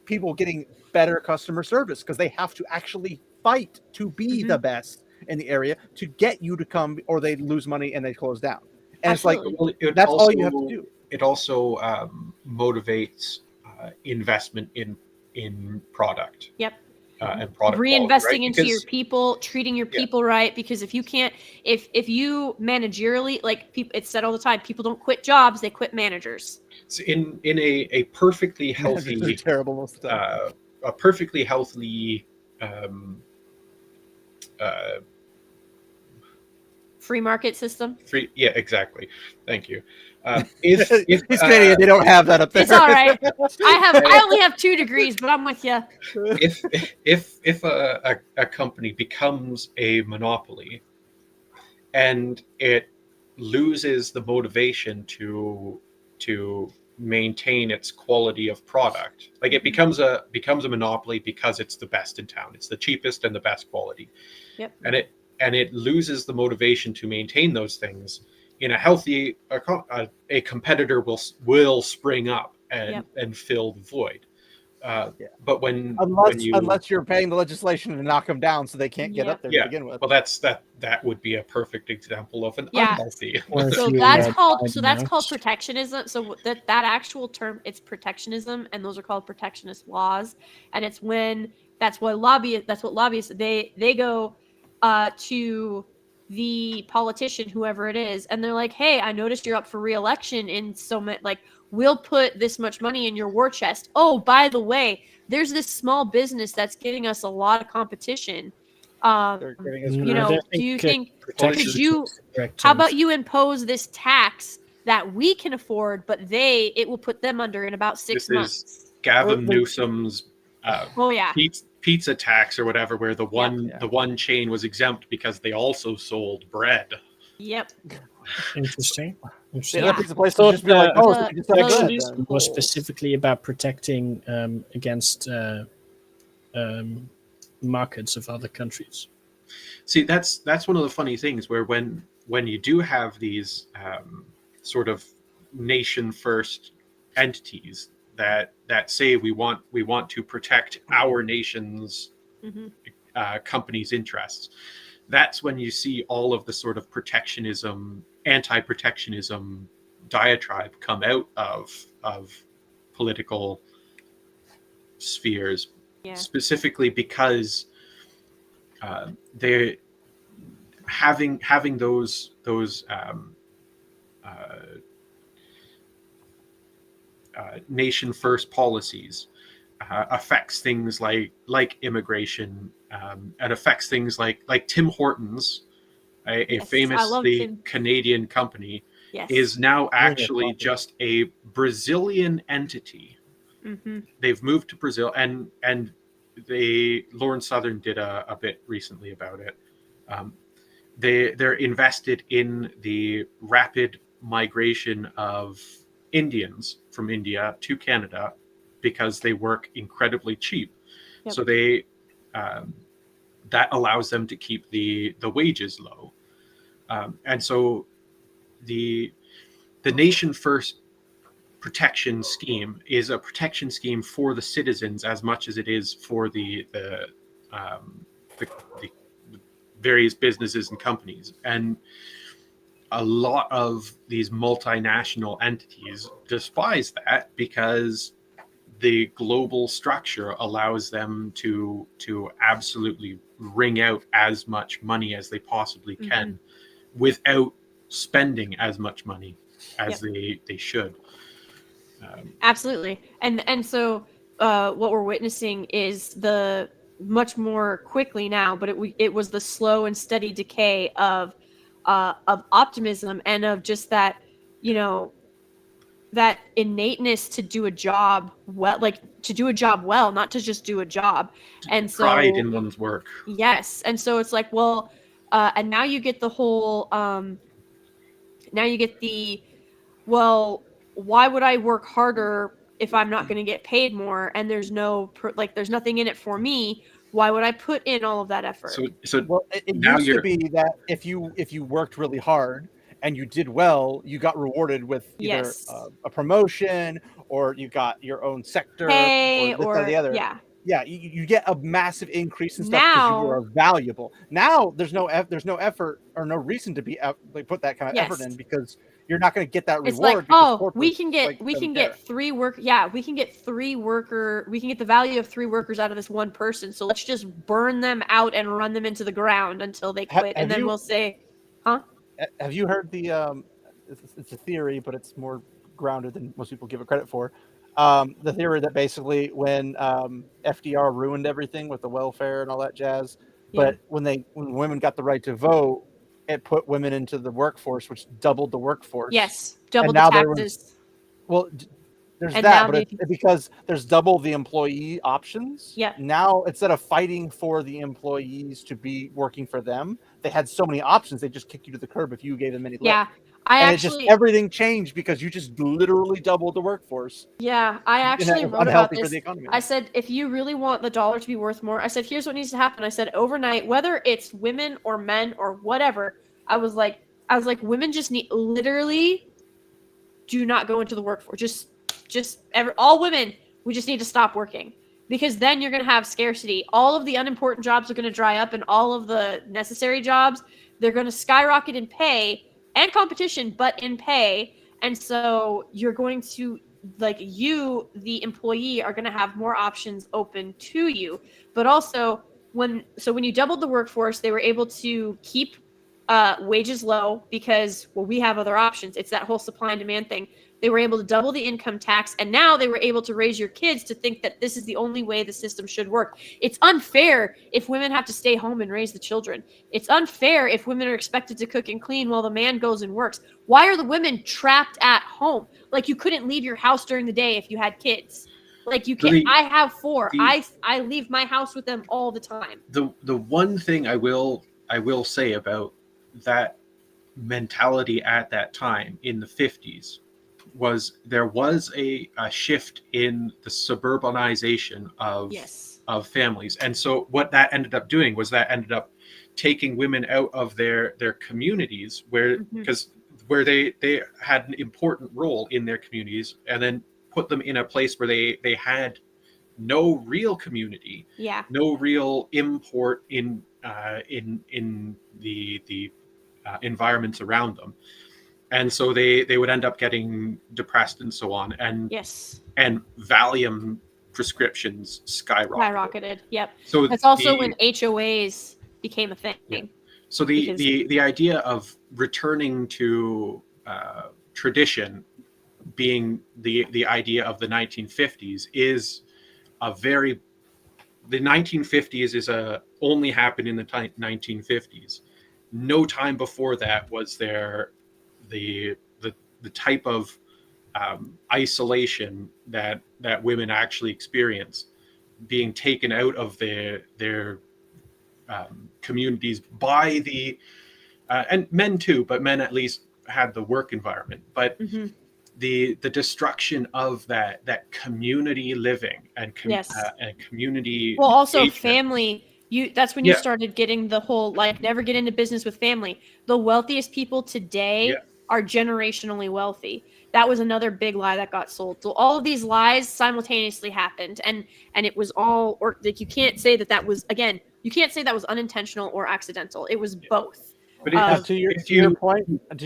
people getting better customer service because they have to actually fight to be the best in the area to get you to come, or they lose money and they close down. And Absolutely. it's like that's all you have to do. It also motivates investment in product. Yep. And product reinvesting quality, right? into your people, treating your people right, because if you can't, if you managerially, like people, it's said all the time, people don't quit jobs, they quit managers. So in a perfectly healthy terrible most of the time. A perfectly healthy Free market system. Yeah, exactly. Thank you. If He's Canadian, they don't have that up there. It's all right. I only have 2 degrees, but I'm with you. If a company becomes a monopoly and it loses the motivation to maintain its quality of product, like it becomes a monopoly because it's the best in town, it's the cheapest and the best quality. Yep. And it loses the motivation to maintain those things. In a healthy, a competitor will spring up and fill the void. But unless you're paying the legislation to knock them down so they can't get up there to begin with. Well, that would be a perfect example of an unhealthy. So that's called protectionism. So that actual term, it's protectionism, and those are called protectionist laws. And it's when that's what lobbyists they go to the politician, whoever it is, and they're like, hey, I noticed you're up for re-election in so much, like, we'll put this much money in your war chest. Oh, by the way, there's this small business that's getting us a lot of competition. Do you think how about you impose this tax that we can afford, but it will put them under in about 6 months. Is Gavin Newsom's pizza tax or whatever, where the one chain was exempt because they also sold bread. Yep. Interesting. Pizza place will just be like, more specifically about protecting against markets of other countries. See, that's one of the funny things where when you do have these sort of nation first entities that say we want to protect our nation's companies' interests, that's when you see all of the sort of anti-protectionism diatribe come out of political spheres, specifically because they're having those nation first policies affects things like immigration, and affects things like Tim Hortons, a famously Canadian company, is now actually just a Brazilian entity. They've moved to Brazil, and Lauren Southern did a bit recently about it. They're invested in the rapid migration of Indians from India to Canada because they work incredibly cheap. So they that allows them to keep the wages low. And so the nation first protection scheme is a protection scheme for the citizens as much as it is for the various businesses and companies. And a lot of these multinational entities despise that because the global structure allows them to absolutely wring out as much money as they possibly can without spending as much money as they should. Absolutely. And so what we're witnessing is the much more quickly now, but it was the slow and steady decay of optimism and of just that, that innateness to do a job well, not to just do a job. And so pride in one's work. Yes. And so it's like, well, and now you get the whole well, why would I work harder if I'm not going to get paid more and there's nothing in it for me? Why would I put in all of that effort? So well, it now used to be that if you worked really hard and you did well, you got rewarded with either a promotion or you got your own sector Pay or this or the other. Yeah, you get a massive increase in stuff because you were valuable. Now there's no effort or no reason to be put that kind of effort in because you're not going to get that reward. It's like, we can get 3 work. Yeah, we can get 3 worker. We can get the value of 3 workers out of this one person. So let's just burn them out and run them into the ground until they quit, and then we'll say, "Huh?" Have you heard the? It's a theory, but it's more grounded than most people give it credit for. The theory that basically when FDR ruined everything with the welfare and all that jazz, but when women got the right to vote, it put women into the workforce, which doubled the workforce. Yes, doubled the taxes. There's that, but it's because there's double the employee options. Yeah. Now, instead of fighting for the employees to be working for them, they had so many options. They just kicked you to the curb if you gave them any. Yeah. Everything changed because you just literally doubled the workforce. Yeah, I actually wrote about this. For the economy. I said, if you really want the dollar to be worth more, I said, here's what needs to happen. I said, overnight, whether it's women or men or whatever, I was like, women just literally do not go into the workforce. All women, we just need to stop working, because then you're going to have scarcity. All of the unimportant jobs are going to dry up, and all of the necessary jobs, they're going to skyrocket in pay and competition, but in pay. And so you're going to, the employee, are going to have more options open to you. But also, when you doubled the workforce, they were able to keep wages low because, we have other options. It's that whole supply and demand thing. They were able to double the income tax, and now they were able to raise your kids to think that this is the only way the system should work. It's unfair if women have to stay home and raise the children. It's unfair if women are expected to cook and clean while the man goes and works. Why are the women trapped at home? Like, you couldn't leave your house during the day if you had kids. Like, you can't. I have 4. I leave my house with them all the time. The one thing I will say about that mentality at that time in the 50s was there was a shift in the suburbanization of families. And so what that ended up doing was that ended up taking women out of their communities because where they had an important role in their communities, and then put them in a place where they had no real community, no real import in the environments around them. And so they would end up getting depressed and so on, and Valium prescriptions skyrocketed. Yep. So that's also when HOAs became a thing. Yeah. So the idea of returning to tradition being the idea of the 1950s is the 1950s is only happened in the 1950s. No time before that was there the type of isolation that women actually experience, being taken out of their communities by the and men too, but men at least had the work environment. But the destruction of that community living and community. Well, also family. That's when you started getting the whole never get into business with family. The wealthiest people today are generationally wealthy. That was another big lie that got sold. So all of these lies simultaneously happened, and it was all, or you can't say that was, again, you can't say that was unintentional or accidental. It was both. But to your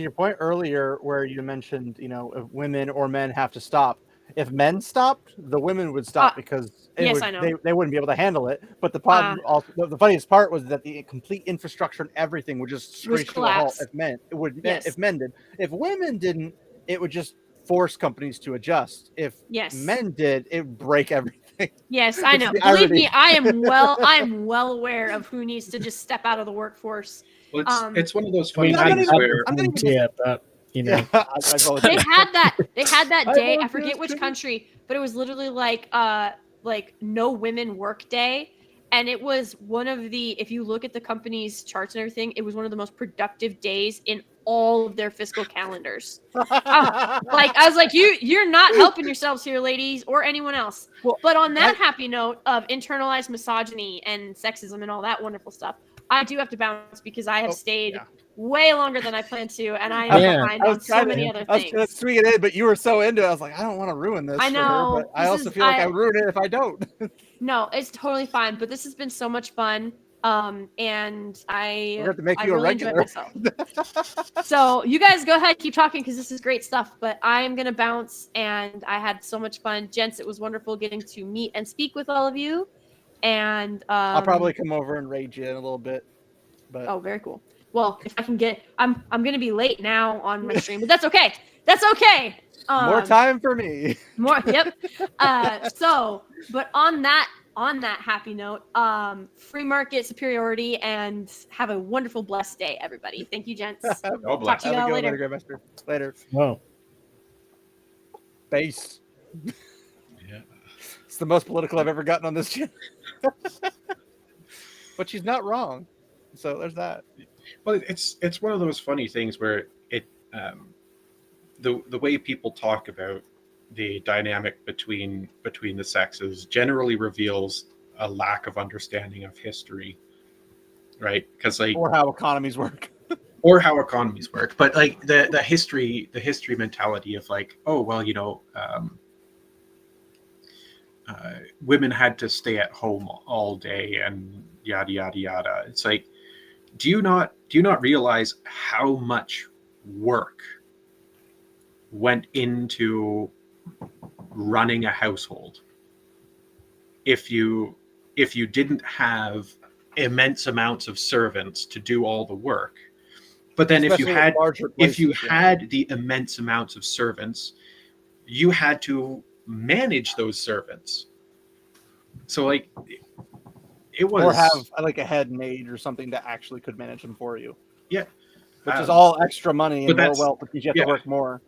point earlier, where you mentioned, if women or men have to stop. If men stopped, the women would stop because I know. They wouldn't be able to handle it. But the problem, the funniest part was that the complete infrastructure and everything would just screech to a halt if men. If men did. If women didn't, it would just force companies to adjust. If men did, it would break everything. Yes, I know. Believe me, I am well aware of who needs to just step out of the workforce. Well, it's one of those funny things where they had that day. I forget which country, but it was literally like no women work day. And it was one of the, if you look at the company's charts and everything, it was one of the most productive days in all of their fiscal calendars. I was like, you're not helping yourselves here, ladies, or anyone else. Well, but on that happy note of internalized misogyny and sexism and all that wonderful stuff, I do have to bounce because I have stayed way longer than I planned to, and I am behind on so many other things. I was going to swing it in, but you were so into it. I was like, I don't want to ruin this I know, for her, but I also feel like I would ruin it if I don't. No, it's totally fine. But this has been so much fun. And I have to make you really a regular. enjoyed myself. So you guys go ahead, keep talking because this is great stuff. But I'm gonna bounce, and I had so much fun, gents. It was wonderful getting to meet and speak with all of you. And I'll probably come over and rage you in a little bit. But oh, very cool. Well, if I can get, I'm gonna be late now on my stream, but that's okay. That's okay. More time for me. More. Yep. But on that happy note, free market superiority, and have a wonderful, blessed day, everybody. Thank you, gents. Talk to you all later. Gravemaster. Later. Whoa. Base. Yeah. It's the most political I've ever gotten on this channel. But she's not wrong. So there's that. Well, it's one of those funny things where the way people talk about the dynamic between the sexes generally reveals a lack of understanding of history, right? Because or how economies work. But like the history mentality of like, oh well, women had to stay at home all day and yada yada yada. It's like, do you not realize how much work went into running a household if you didn't have immense amounts of servants to do all the work? But then if you had the immense amounts of servants, you had to manage those servants. So like it was, or have like a head maid or something that actually could manage them for you. Yeah. Which is all extra money and more wealth because you have to work more.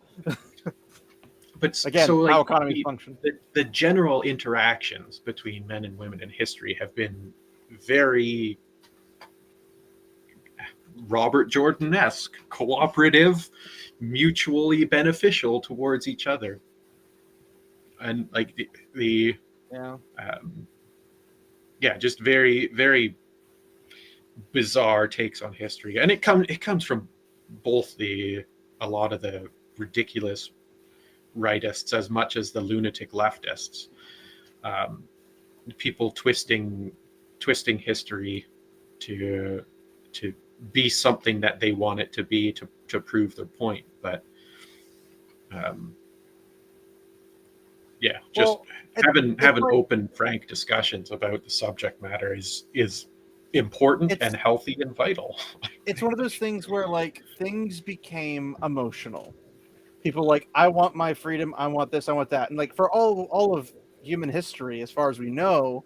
But again, so like how economies function. The general interactions between men and women in history have been very Robert Jordan-esque, cooperative, mutually beneficial towards each other. And like just very, very bizarre takes on history. And it comes from both a lot of the ridiculous rightists as much as the lunatic leftists. People twisting history to be something that they want it to be to prove their point. But having open, frank discussions about the subject matter is important and healthy and vital. It's one of those things where like things became emotional. People like, I want my freedom, I want this, I want that. And like for all of human history, as far as we know,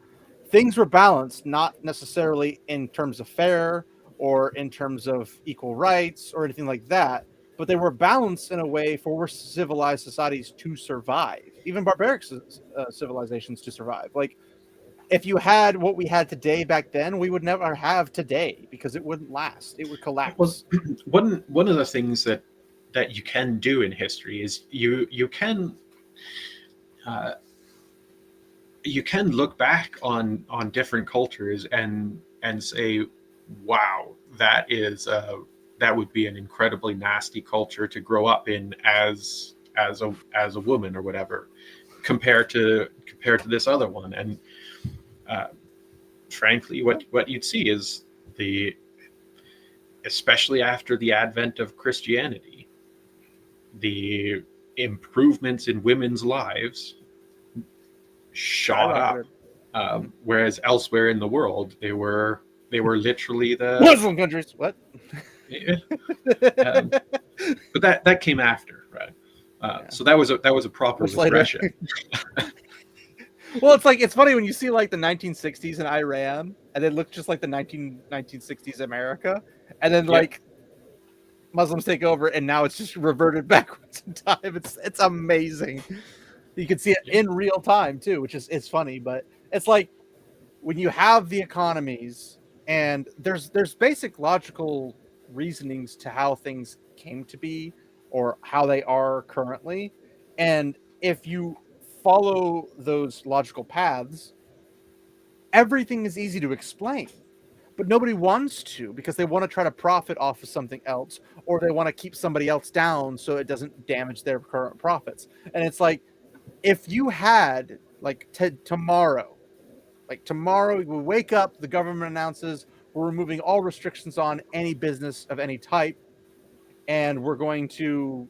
things were balanced, not necessarily in terms of fair or in terms of equal rights or anything like that, but they were balanced in a way for civilized societies to survive, even barbaric civilizations to survive. Like if you had what we had today back then, we would never have today because it wouldn't last. It would collapse. Well, one of the things that you can do in history is you can look back on different cultures and say, wow, that would be an incredibly nasty culture to grow up in as a woman or whatever, compared to this other one. And frankly, what you'd see is especially after the advent of Christianity, the improvements in women's lives shot up, whereas elsewhere in the world they were literally the Muslim countries. What? But that came after, right? So that was a proper regression. Well, it's funny when you see like the 1960s in Iran, and it looked just like the 1960s America, and then like Muslims take over, and now it's just reverted backwards in time. It's amazing. You can see it in real time too, which is it's funny, but it's like when you have the economies and there's basic logical reasonings to how things came to be or how they are currently. And if you follow those logical paths, everything is easy to explain. But nobody wants to, because they want to try to profit off of something else, or they want to keep somebody else down so it doesn't damage their current profits. And it's like, if you had like tomorrow, we wake up, the government announces we're removing all restrictions on any business of any type, and we're going to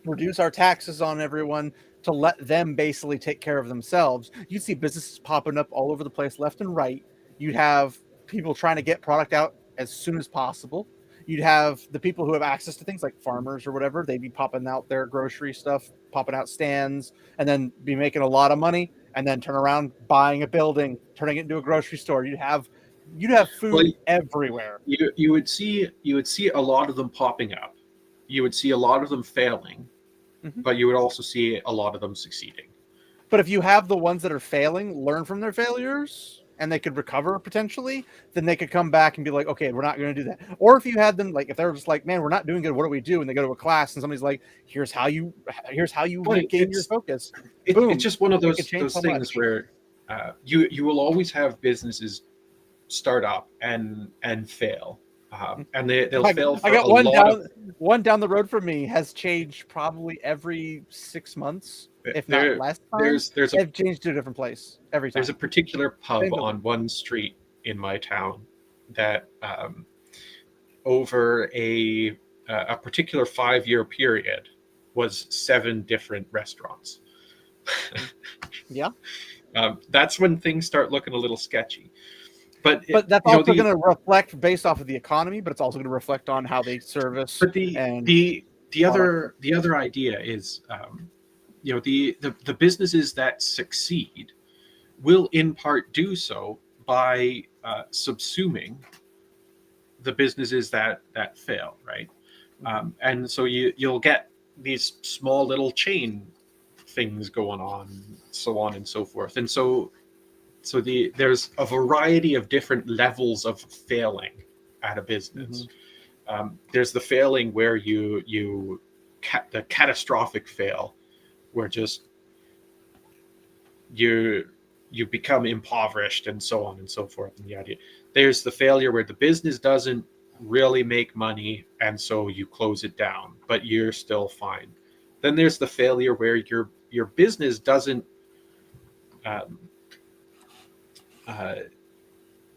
reduce our taxes on everyone to let them basically take care of themselves. You'd see businesses popping up all over the place, left and right. You'd have people trying to get product out as soon as possible. You'd have the people who have access to things like farmers or whatever. They'd be popping out their grocery stuff, popping out stands, and then be making a lot of money, and then turn around buying a building, turning it into a grocery store. You'd have food everywhere. You would see a lot of them popping up. You would see a lot of them failing, but you would also see a lot of them succeeding. But if you have the ones that are failing learn from their failures and they could recover potentially, then they could come back and be like, okay, we're not going to do that. Or if you had them, like, if they're just like, man, we're not doing good, what do we do? And they go to a class and somebody's like, here's how you regain your focus. Boom. It's just one of those things where you will always have businesses start up and fail. And they'll fail for I got one down the road from me has changed probably every 6 months, if not less time. They've changed to a different place every time. There's a particular pub on one street in my town that over a particular 5-year period was 7 different restaurants. Yeah. That's when things start looking a little sketchy. But that's also going to reflect based off of the economy, but it's also going to reflect on how they service. But the other idea is, the businesses that succeed will in part do so by subsuming the businesses that fail, right? And so you'll get these small little chain things going on, so on and so forth, and so there's a variety of different levels of failing at a business. There's the failing where the catastrophic fail, where just you become impoverished and so on and so forth. And the idea, there's the failure where the business doesn't really make money, and so you close it down, but you're still fine. Then there's the failure where your business doesn't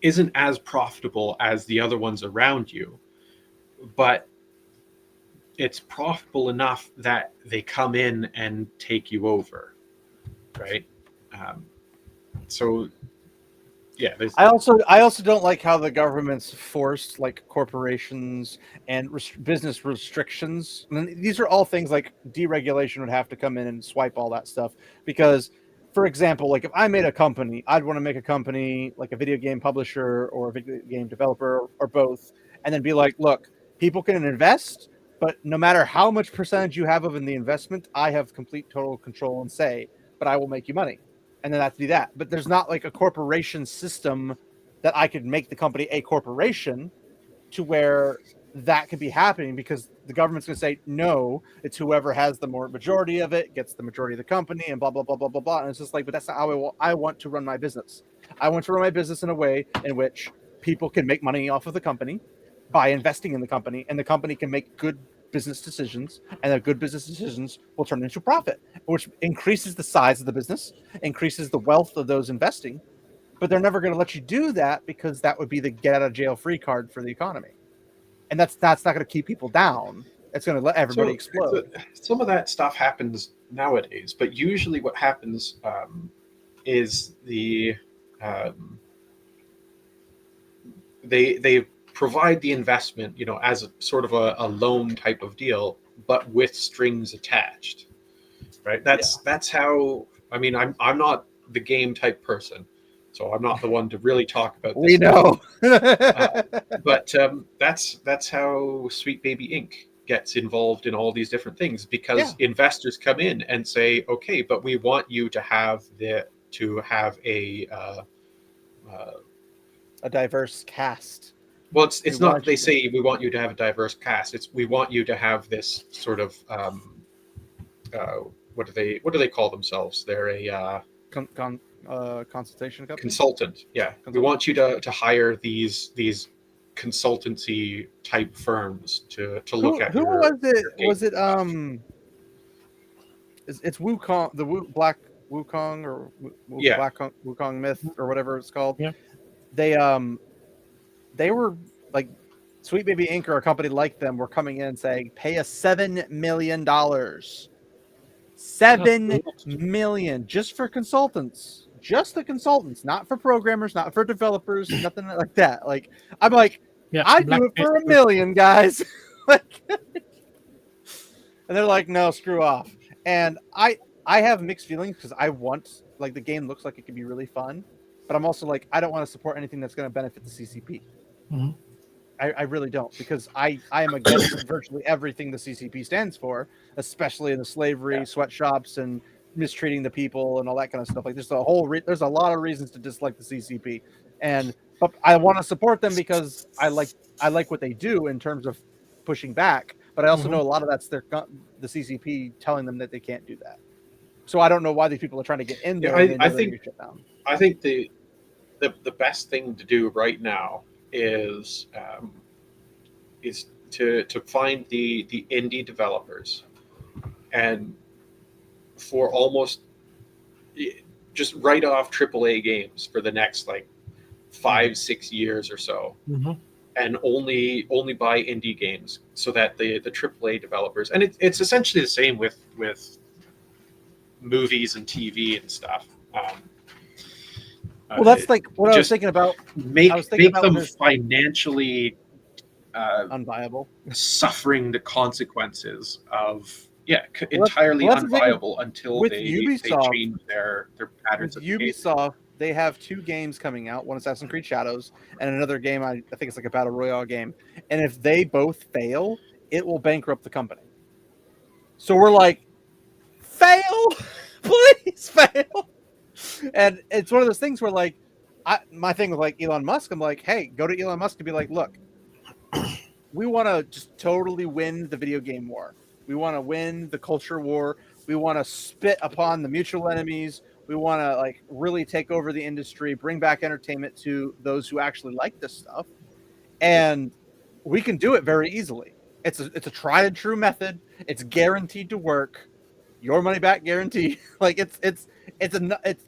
isn't as profitable as the other ones around you, but it's profitable enough that they come in and take you over, right? So yeah, I also don't like how the government's forced like corporations and business restrictions. And these are all things like deregulation would have to come in and swipe all that stuff, because for example, like if I made a company, I'd want to make a company like a video game publisher or a video game developer or both, and then be like, look, people can invest, but no matter how much percentage you have of in the investment, I have complete total control and say, but I will make you money. And then that's be that. But there's not like a corporation system that I could make the company a corporation to where that could be happening, because the government's going to say, no, it's whoever has the more majority of it gets the majority of the company and blah, blah, blah, blah, blah, blah. And it's just like, but that's not how I want to run my business. I want to run my business in a way in which people can make money off of the company by investing in the company, and the company can make good business decisions, and the good business decisions will turn into profit, which increases the size of the business, increases the wealth of those investing. But they're never going to let you do that, because that would be the get out of jail free card for the economy. And that's not going to keep people down. It's going to let everybody explode. Some of that stuff happens nowadays, but usually what happens is they provide the investment, as a sort of a loan type of deal, but with strings attached, right? That's how. I mean, I'm not the game type person, so I'm not the one to really talk about this. We know. But that's how Sweet Baby Inc. gets involved in all these different things, because investors come in and say, okay, but we want you to have a diverse cast. Well, it's not. They say we want you to have a diverse cast. It's we want you to have this sort of what do they call themselves? They're a consultation company? Consultant. Yeah, we want you to hire these consultancy type firms to look at. Who was it? Was it It's Wukong, the Black Wukong or Black Wukong myth or whatever it's called. Yeah. They were like Sweet Baby Inc. or a company like them were coming in and saying, pay us $7 million. $7 million just for consultants. Just the consultants, not for programmers, not for developers, nothing like that. Like I'm like, I'd do it for $1 million, guys. Like, and they're like, no, screw off. And I have mixed feelings because I want, like, the game looks like it could be really fun, but I'm also like, I don't want to support anything that's going to benefit the CCP. Mm-hmm. I really don't, because I am against virtually everything the CCP stands for, especially in the slavery, sweatshops, and mistreating the people and all that kind of stuff. Like there's a whole there's a lot of reasons to dislike the CCP, but I want to support them because I like what they do in terms of pushing back. But I also know a lot of that's the CCP telling them that they can't do that. So I don't know why these people are trying to get in there. I think the best thing to do right now is to find the indie developers, and for almost just write off AAA games for the next like 5-6 years or so. And only buy indie games, so that the AAA developers, and it's essentially the same with movies and TV and stuff. Well, that's like what I was thinking about. Make them financially unviable, suffering the consequences of entirely unviable until they change their patterns. With Ubisoft, they have 2 games coming out, one Assassin's Creed Shadows and another game, I think it's like a battle royale game. And if they both fail, it will bankrupt the company. So we're like, fail, please fail. And it's one of those things where, like, my thing with like Elon Musk, I'm like, hey, go to Elon Musk and be like, look, we want to just totally win the video game war. We want to win the culture war. We want to spit upon the mutual enemies. We want to like really take over the industry, bring back entertainment to those who actually like this stuff. And we can do it very easily. It's a tried and true method. It's guaranteed to work. Your money back guarantee. Like it's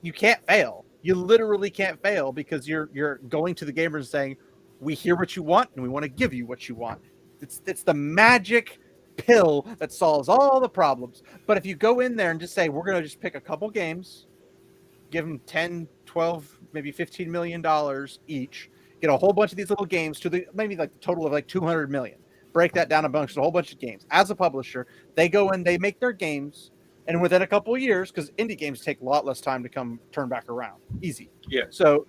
you can't fail. You literally can't fail, because you're going to the gamers and saying, we hear what you want and we want to give you what you want. It's the magic pill that solves all the problems. But if you go in there and just say, we're going to just pick a couple games, give them 10, 12, maybe $15 million each, get a whole bunch of these little games to maybe like the total of like 200 million, break that down amongst a whole bunch of games. As a publisher, they go in, they make their games, and within a couple of years, because indie games take a lot less time to turn back around. Easy. Yeah. So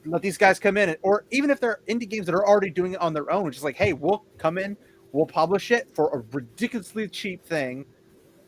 let these guys come in, or even if they're indie games that are already doing it on their own, just like, hey, we'll come in, we'll publish it for a ridiculously cheap thing,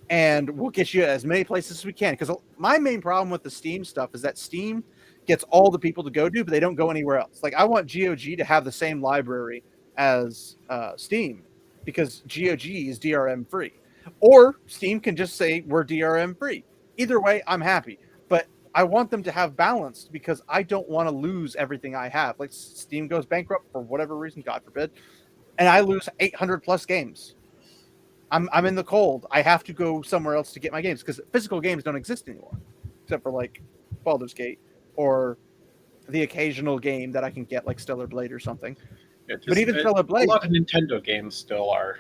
and we'll get you as many places as we can. Because my main problem with the Steam stuff is that Steam gets all the people to go to, but they don't go anywhere else. Like, I want GOG to have the same library as Steam, because GOG is DRM free. Or Steam can just say we're DRM free. Either way, I'm happy. But I want them to have balance, because I don't want to lose everything I have. Like, Steam goes bankrupt for whatever reason, God forbid, and I lose 800 plus games. I'm in the cold. I have to go somewhere else to get my games, because physical games don't exist anymore, except for like Baldur's Gate or the occasional game that I can get, like Stellar Blade or something. Yeah, but even Stellar Blade, a lot of Nintendo games still are.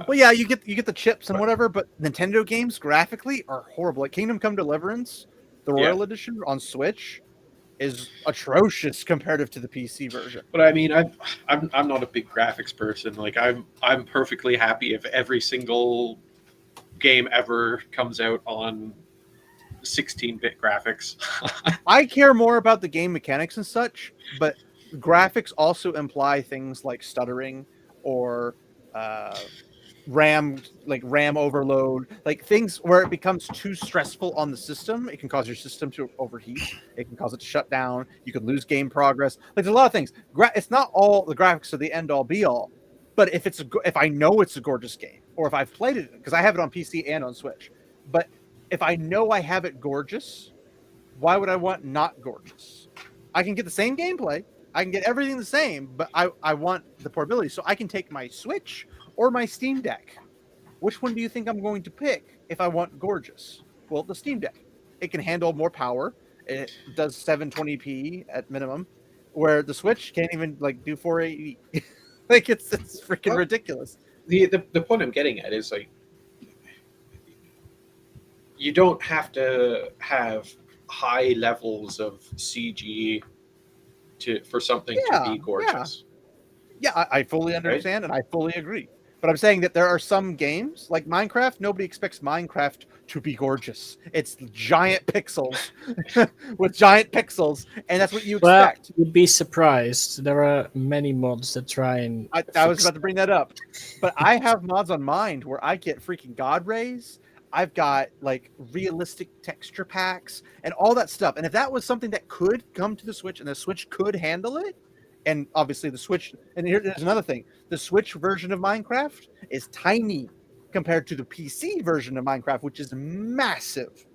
Well, yeah, you get the chips and whatever, but Nintendo games graphically are horrible. Like Kingdom Come Deliverance, the Royal Edition on Switch, is atrocious comparative to the PC version. But I mean, I'm not a big graphics person. Like I'm perfectly happy if every single game ever comes out on 16-bit graphics. I care more about the game mechanics and such, but graphics also imply things like stuttering or RAM overload, like things where it becomes too stressful on the system. It can cause your system to overheat. It can cause it to shut down. You can lose game progress. Like there's a lot of things. It's not all the graphics are the end all be all, but if I know it's a gorgeous game, or if I've played it, because I have it on PC and on Switch, but if I know I have it gorgeous, why would I want not gorgeous? I can get the same gameplay. I can get everything the same, but I want the portability. So I can take my Switch or my Steam Deck. Which one do you think I'm going to pick if I want gorgeous? Well, the Steam Deck. It can handle more power. It does 720p at minimum, where the Switch can't even like do 480. Like it's freaking ridiculous. The point I'm getting at is like you don't have to have high levels of CG for something to be gorgeous. Yeah, I fully understand, right? And I fully agree. But I'm saying that there are some games, like Minecraft, nobody expects Minecraft to be gorgeous. It's giant pixels with giant pixels, and that's what you expect. You'd be surprised. There are many mods that try and... I was about to bring that up. But I have mods on mine where I get freaking God rays. I've got like realistic texture packs and all that stuff. And if that was something that could come to the Switch and the Switch could handle it, and obviously the Switch, and here's another thing, the Switch version of Minecraft is tiny compared to the PC version of Minecraft, which is massive.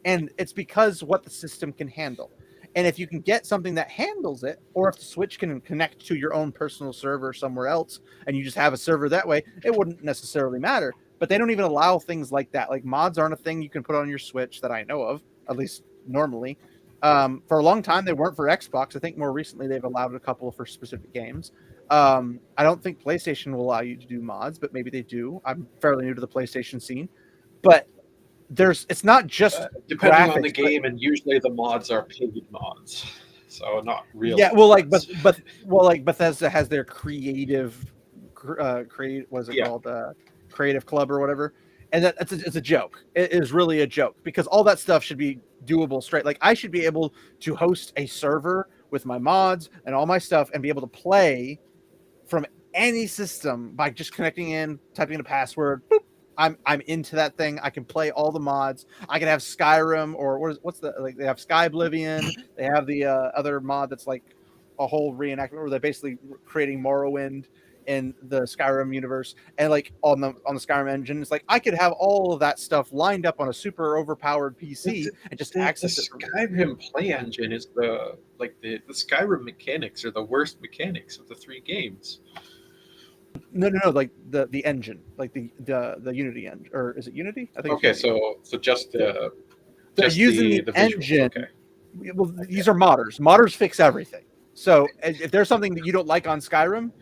And it's because what the system can handle. And if you can get something that handles it, or if the Switch can connect to your own personal server somewhere else, and you just have a server that way, it wouldn't necessarily matter. But they don't even allow things like that. Like mods aren't a thing you can put on your Switch that I know of, at least normally. For a long time, they weren't for Xbox. I think more recently they've allowed a couple for specific games. I don't think PlayStation will allow you to do mods, but maybe they do. I'm fairly new to the PlayStation scene. But it's not just depending graphics, on the game, and usually the mods are paid mods, so not really. Yeah, well, like like Bethesda has their creative, what is it called, Creative Club or whatever, and it's a joke. It is really a joke because all that stuff should be doable straight. Like I should be able to host a server with my mods and all my stuff and be able to play from any system by just connecting in, typing in a password. Boop, I'm into that thing. I can play all the mods. I can have Skyrim or they have Sky Oblivion. They have the other mod that's like a whole reenactment where they're basically creating Morrowind in the Skyrim universe, and like on the Skyrim engine, it's like I could have all of that stuff lined up on a super overpowered PC and just access it. The Skyrim play engine is the Skyrim mechanics are the worst mechanics of the three games. No, like the engine, like the Unity engine, or is it Unity? I think. Okay, so just using the engine. Okay. Well, these are modders. Modders fix everything. So if there's something that you don't like on Skyrim,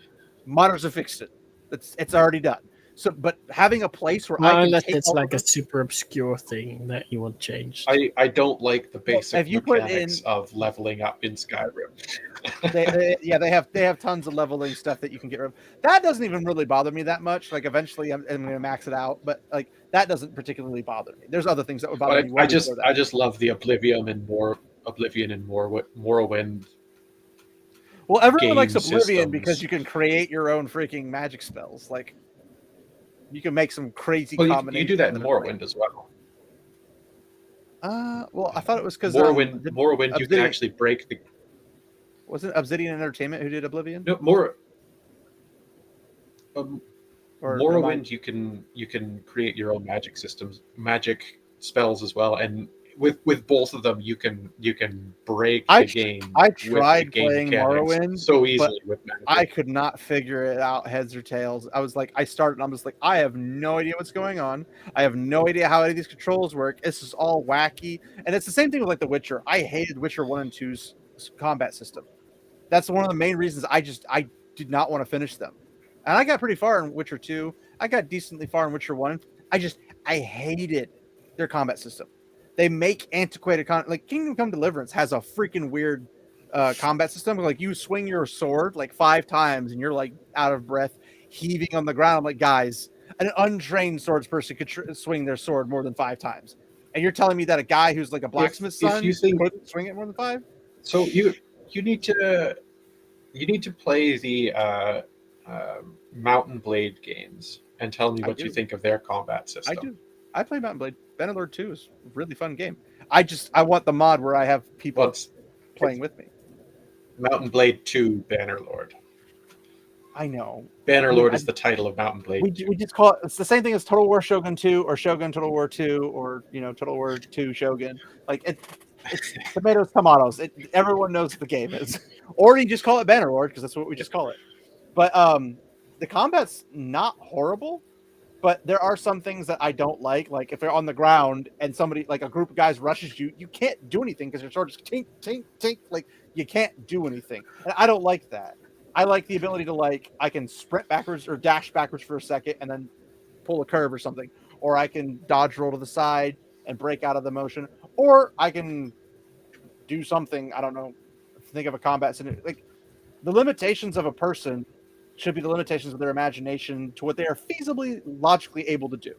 modders have fixed it. It's already done. So, but having a place where unless it's like a super obscure thing that you want changed. I don't like the basic mechanics of leveling up in Skyrim. they have tons of leveling stuff that you can get rid of. That doesn't even really bother me that much. Like eventually I'm going to max it out, but like that doesn't particularly bother me. There's other things that would bother me. I just love the Oblivion and Morrowind. Well, everyone likes Oblivion because you can create your own freaking magic spells. Like you can make some crazy combinations. You do that in Morrowind as well. Well, I thought it was because Morrowind, you can actually break the. Wasn't Obsidian Entertainment who did Oblivion? No, Morrowind, you can create your own magic magic spells as well, and with both of them, you can break the game. I tried playing Morrowind so easily with magic. I could not figure it out heads or tails. I was like, I started and I'm just like, I have no idea what's going on. I have no idea how any of these controls work. This is all wacky, and it's the same thing with like The Witcher. I hated Witcher 1 and 2's combat system. That's one of the main reasons I did not want to finish them. And I got pretty far in Witcher 2. I got decently far in Witcher 1. I hated their combat system. They make antiquated like Kingdom Come Deliverance has a freaking weird combat system. Like you swing your sword like 5 times and you're like out of breath, heaving on the ground. I'm like, guys, an untrained swords person could swing their sword more than 5 times. And you're telling me that a guy who's like a blacksmith's son couldn't swing it more than 5? So you need to play the Mountain Blade games, and tell me what you think of their combat system. I do. I play Mountain Blade. Bannerlord 2 is a really fun game. I want the mod where I have people playing with me. Mountain Blade 2 Bannerlord. I know. Bannerlord is the title of Mountain Blade. We just call it. It's the same thing as Total War Shogun 2 or Shogun Total War 2 or Total War 2 Shogun. Like it's tomatoes. Everyone knows what the game is. Or you just call it Bannerlord because that's what we just call it. But the combat's not horrible. But there are some things that I don't like. Like if you're on the ground and somebody, like a group of guys rushes you, you can't do anything because your sword just tink, tink, tink. Like you can't do anything. And I don't like that. I like the ability to I can sprint backwards or dash backwards for a second and then pull a curve or something. Or I can dodge roll to the side and break out of the motion. Or I can do something, I don't know, think of a combat scenario. Like the limitations of a person should be the limitations of their imagination to what they are feasibly, logically able to do.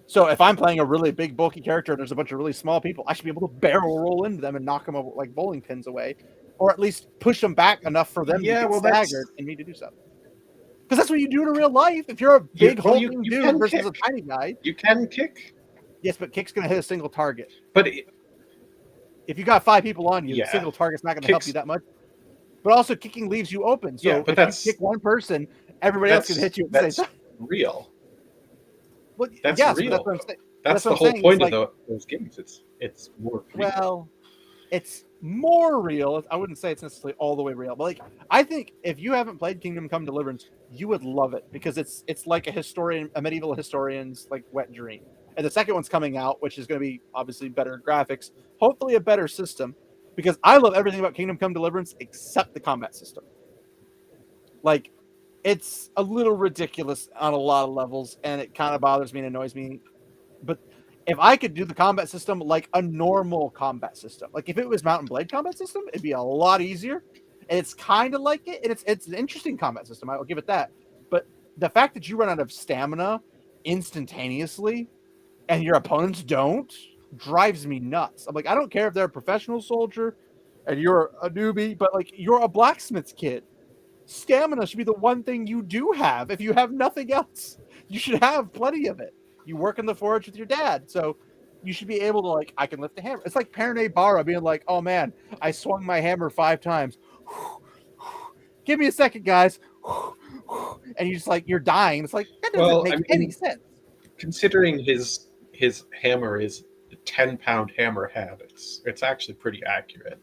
So if I'm playing a really big, bulky character and there's a bunch of really small people, I should be able to barrel roll into them and knock them like bowling pins away, or at least push them back enough for them to get staggered and me to do something. Because that's what you do in real life. If you're a big, hulking dude versus a tiny guy, you can kick. Yes, but kick's going to hit a single target. But if you got 5 people on you, a single target's not going to help you that much. But also, kicking leaves you open. So if you kick one person, everybody else can hit you at the same time. Real. Well, that's real. That's what I'm saying. That's the whole point of those games. It's more real. Well, it's more real. I wouldn't say it's necessarily all the way real, but I think if you haven't played Kingdom Come Deliverance, you would love it because it's like a medieval historian's wet dream. And the second one's coming out, which is going to be obviously better graphics, hopefully a better system. Because I love everything about Kingdom Come Deliverance except the combat system. It's a little ridiculous on a lot of levels, and it kind of bothers me and annoys me. But if I could do the combat system like a normal combat system, like if it was Mountain Blade combat system, it'd be a lot easier. And it's kind of like it, and it's an interesting combat system. I will give it that. But the fact that you run out of stamina instantaneously, and your opponents don't, drives me nuts. I'm like, I don't care if they're a professional soldier and you're a newbie, but you're a blacksmith's kid. Stamina should be the one thing you do have. If you have nothing else, you should have plenty of it. You work in the forge with your dad, so you should be able to I can lift a hammer. It's like Perine Barra being like, oh man, I swung my hammer 5 times. Give me a second, guys. And you just you're dying. It's that doesn't make any sense. Considering his hammer is 10-pound hammerhead. It's actually pretty accurate.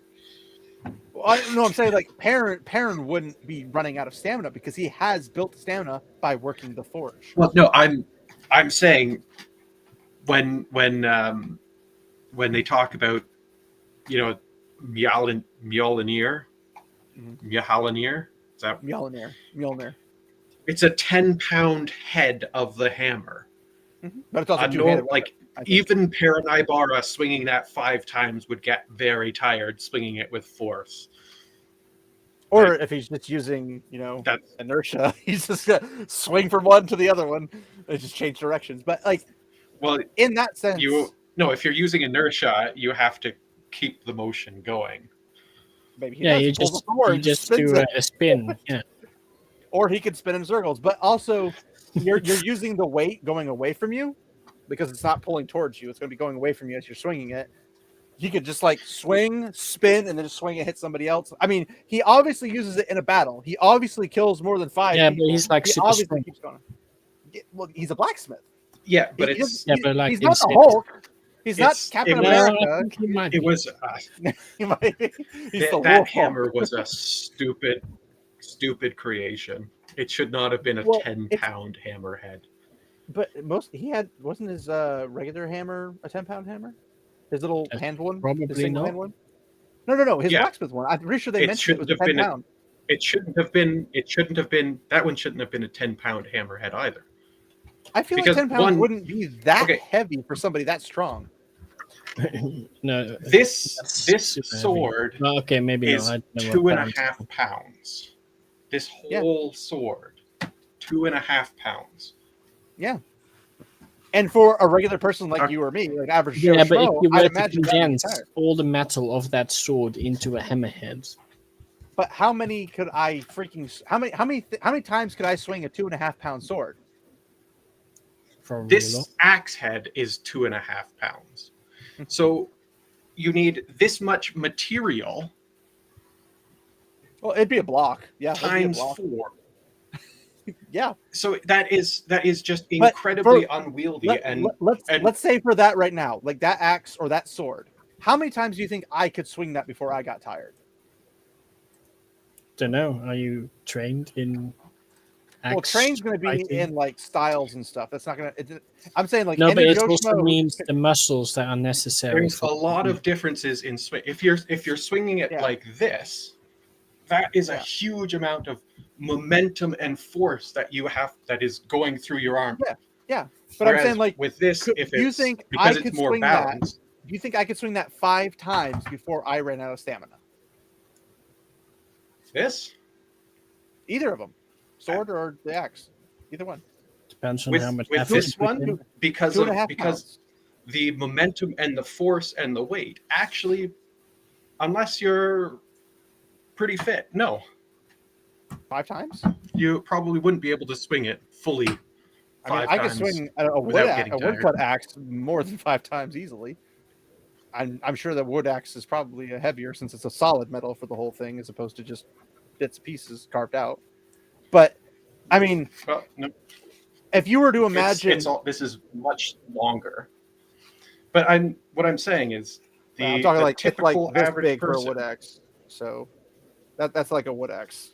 Well, I don't know. I'm saying Perrin wouldn't be running out of stamina because he has built stamina by working the forge. Well, no, I'm saying when they talk about Mjolnir, is that Mjolnir? It's a 10-pound head of the hammer. Mm-hmm. But it's also two-handed. Even Perrin Barra swinging that 5 times would get very tired swinging it with force. Or if he's just using, inertia, he's just gonna swing from one to the other one and just change directions. But in that sense, if you're using inertia, you have to keep the motion going. Maybe you just do a spin. Yeah. Or he could spin in circles, but also you're using the weight going away from you. Because it's not pulling towards you, it's going to be going away from you as you're swinging it. He could just swing, spin, and then just swing and hit somebody else. I mean, he obviously uses it in a battle. He obviously kills more than 5 people. But he's super strong. Keeps going. Well, he's a blacksmith. Yeah, but he's not the Hulk. He's not Captain America. It was that hammer was a stupid creation. It should not have been a 10-pound hammerhead. But wasn't his regular hammer a 10-pound hammer? His little hand one? Probably not. Hand one? No. His blacksmith one. I'm pretty sure they mentioned it was 10 pound. It shouldn't have been. That one shouldn't have been a 10-pound hammerhead either. I feel like 10 pounds wouldn't be that heavy for somebody that strong. No. This sword maybe is 2.5 pounds. This whole sword, 2.5 pounds. Yeah. And for a regular person like you or me, average Joe but if you were I'd to condense all the metal of that sword into a hammerhead. But how many times could I swing a 2.5 pound sword? Probably this axe head is 2.5 pounds. So you need this much material. Well, it'd be a block. Yeah. Times block. 4. Yeah. So that is just incredibly unwieldy. Let's say for that right now, like that axe or that sword, how many times do you think I could swing that before I got tired? Don't know. Are you trained in? Well, train's going to be in like styles and stuff. That's not going to. I'm saying like no, but it also means the muscles that are necessary. There's a lot of differences in swing. If you're swinging it like this, that is a huge amount of momentum and force that you have that is going through your arm. Yeah. But whereas I'm saying like with this, if you it's think because I it's could more swing balanced. That, do you think I could swing that 5 times before I ran out of stamina? This? Either of them, sword or the axe, either one. Depends on how much. With this one, because the momentum and the force and the weight actually, unless you're pretty fit, no. 5 times? You probably wouldn't be able to swing it fully. I could swing a woodcut axe more than 5 times easily. I'm sure the wood axe is probably heavier since it's a solid metal for the whole thing as opposed to just bits and pieces carved out. But I mean, if you were to imagine, this is much longer. But what I'm saying is I'm talking the like typical it's like this average big person, for a wood axe. So that's like a wood axe.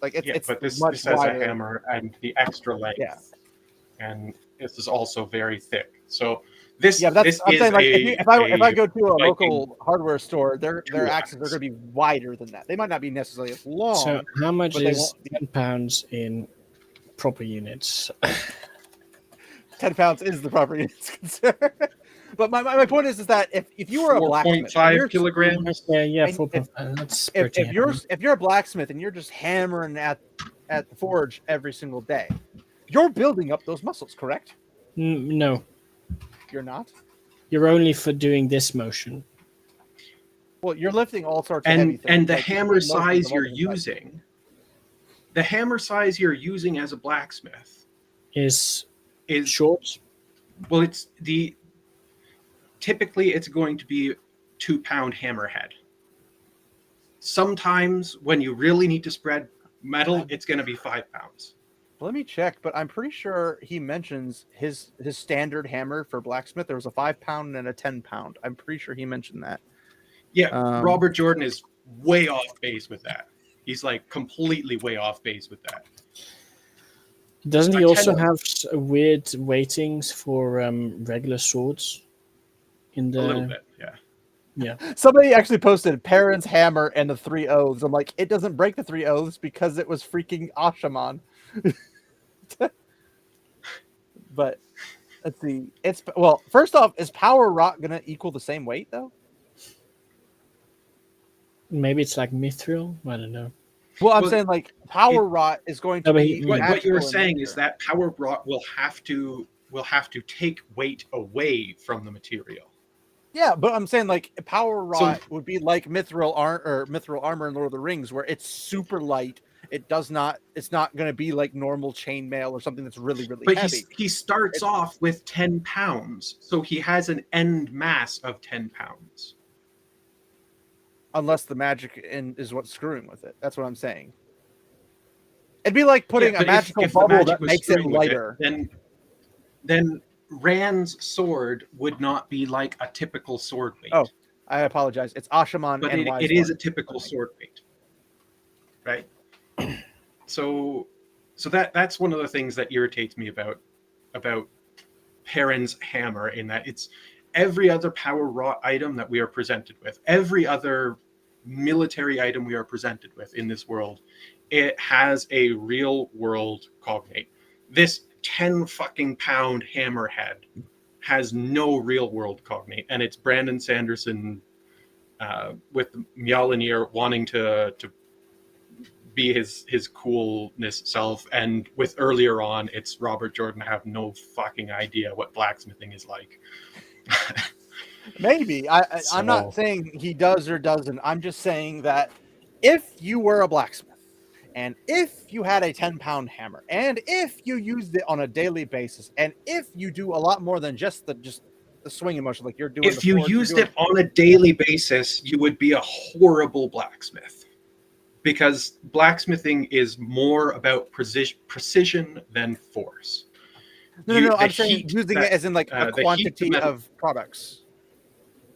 Like it's but this much has wider. a hammer and the extra length. Yeah. And this is also very thick. So this I'm saying like if I go to a local hardware store, their axes are going to be wider than that. They might not be necessarily as long. So how much is 10 pounds in proper units? 10 pounds is the proper units concern. But my point is that if you were a blacksmith, 4.5 kilograms. Yeah, 4.5. That's if you're a blacksmith and you're just hammering at the forge every single day, you're building up those muscles, correct? No, you're not. You're only for doing this motion. Well, you're lifting all sorts of heavy things. And the hammer size you're using, the hammer size you're using as a blacksmith is short. Well, typically it's going to be 2-pound hammerhead. Sometimes when you really need to spread metal, it's going to be 5 pounds. Let me check, but I'm pretty sure he mentions his standard hammer for blacksmith. There was a 5-pound and a 10-pound. I'm pretty sure he mentioned that. Yeah, Robert Jordan is way off base with that. He's like completely way off base with that. Doesn't he also have weird weightings for regular swords? A little bit, yeah. Yeah. Somebody actually posted Perrin's hammer and the 3 oaths. I'm like, it doesn't break the 3 oaths because it was freaking Ashaman. But let's see. First off, is power rot gonna equal the same weight though? Maybe it's like mithril. I don't know. Well, I'm saying like power rot is going to be. What you were saying is that power rot will have to take weight away from the material. Yeah, but I'm saying like power rot would be like mithril armor in Lord of the Rings, where it's super light. It's not going to be like normal chainmail or something that's really, really heavy. But he starts off with 10 pounds, so he has an end mass of 10 pounds. Unless the magic is what's screwing with it. That's what I'm saying. It'd be like putting a magical bubble that makes it lighter. Then Rand's sword would not be like a typical sword weight. Oh, I apologize. It's Ashaman, but and it is a typical sword weight, right? So that's one of the things that irritates me about Perrin's hammer, in that it's every other power rot item that we are presented with, every other military item we are presented with in this world, it has a real world cognate. This 10 fucking pound hammerhead has no real world cognate, and it's Brandon Sanderson with Mjolnir wanting to be his coolness self, and with earlier on it's Robert Jordan have no fucking idea what blacksmithing is like. Maybe I'm not saying he does or doesn't. I'm just saying that if you were a blacksmith And if you had a 10-pound hammer, and if you used it on a daily basis, and if you do a lot more than just the swinging motion, like you're doing. If you used it on a daily basis, you would be a horrible blacksmith, because blacksmithing is more about precision than force. No. I'm saying using it as in like a quantity of products.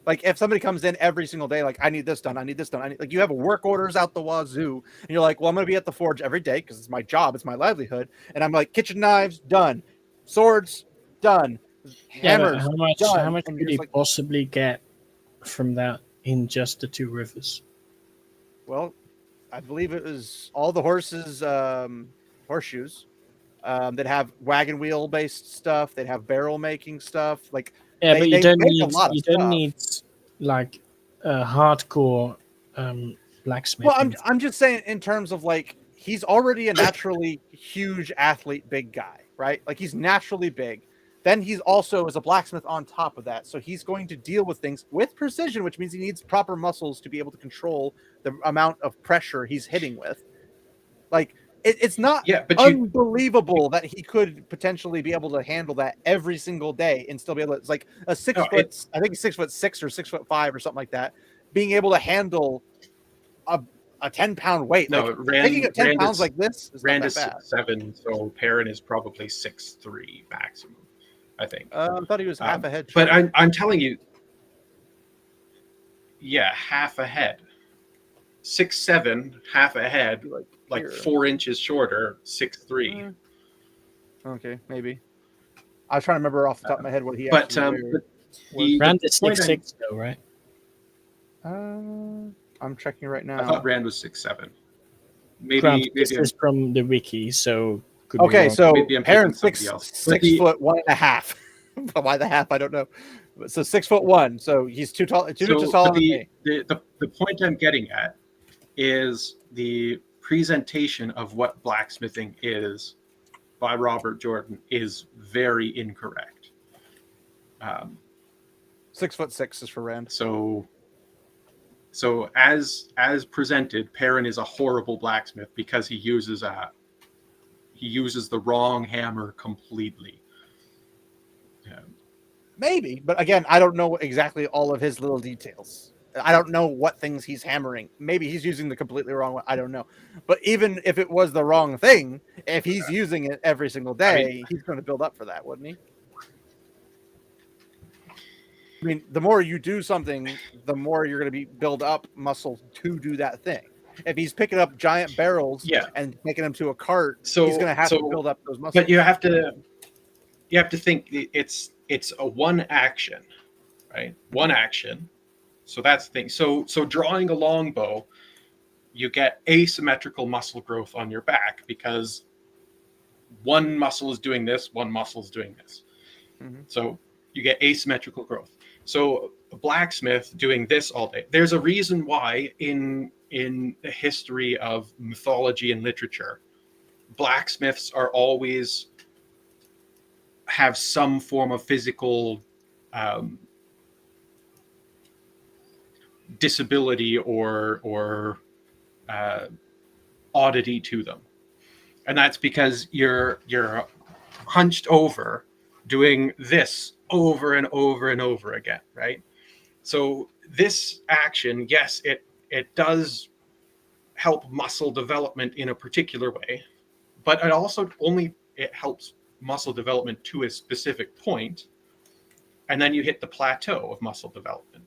Like if somebody comes in every single day, like I need this done, like you have work orders out the wazoo, and you're like, well, I'm going to be at the forge every day because it's my job, it's my livelihood, and I'm like, kitchen knives done, swords done, hammers. How much could he possibly get from that in just the 2 rivers? Well, I believe it was all the horses, horseshoes. That have wagon wheel based stuff. They'd have barrel making stuff. Like but you don't need like a hardcore blacksmith. Well, I'm just saying in terms of like he's already a naturally huge athlete, big guy, right? Like he's naturally big. Then he's also is a blacksmith on top of that, so he's going to deal with things with precision, which means he needs proper muscles to be able to control the amount of pressure he's hitting with. Like. It's not unbelievable that he could potentially be able to handle that every single day and still be able to. It's like a 6 foot, I think 6'6" or 6'5" or something like that, being able to handle a 10-pound weight. No, like, taking up 10 pounds like this is Rand not is that bad. 6'7", so Perrin is probably 6'3" maximum, I think. I thought he was half a head. But I'm telling you, half a head. 6'7", half a head, like 4 inches shorter, 6'3". Okay, maybe. I was trying to remember off the top of my head what he. But Rand is 6'6" though, right? I'm checking right now. I thought Rand was 6'7". Maybe this is from the wiki, so. Okay, so Perrin's 6 foot 1.5. Why the half? I don't know. So 6'1". So he's too tall. Too inches taller than me. The point I'm getting at is the presentation of what blacksmithing is by Robert Jordan is very incorrect. 6'6" is for Rand. So as presented, Perrin is a horrible blacksmith because he uses the wrong hammer completely. Maybe, but again, I don't know exactly all of his little details. I don't know what things he's hammering. Maybe he's using the completely wrong one. I don't know. But even if it was the wrong thing, if he's using it every single day, he's going to build up for that, wouldn't he? I mean, the more you do something, the more you're going to build up muscle to do that thing. If he's picking up giant barrels and taking them to a cart, he's going to have to build up those muscles. But you have to think it's a one action, right? One action. So that's the thing. So drawing a longbow, you get asymmetrical muscle growth on your back because one muscle is doing this, one muscle is doing this. Mm-hmm. So you get asymmetrical growth. So a blacksmith doing this all day. There's a reason why in the history of mythology and literature, blacksmiths are always have some form of physical disability or oddity to them, and that's because you're hunched over doing this over and over and over again, right? So this action, yes, it does help muscle development in a particular way, but it also it helps muscle development to a specific point, and then you hit the plateau of muscle development.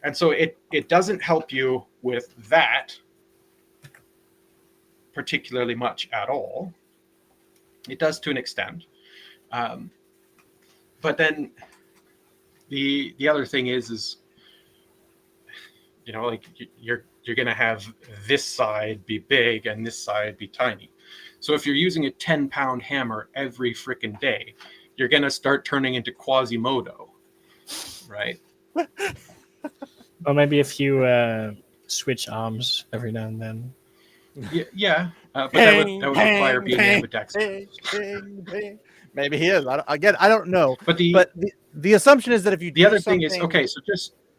And so it doesn't help you with that particularly much at all. It does to an extent. But then the other thing is like you're going to have this side be big and this side be tiny. So if you're using a 10-pound hammer every freaking day, you're going to start turning into Quasimodo, right? Or maybe a few switch arms every now and then. Yeah. But that would require being ambidextrous. Maybe he is. I don't know. But the assumption is that if you the other thing is, okay, so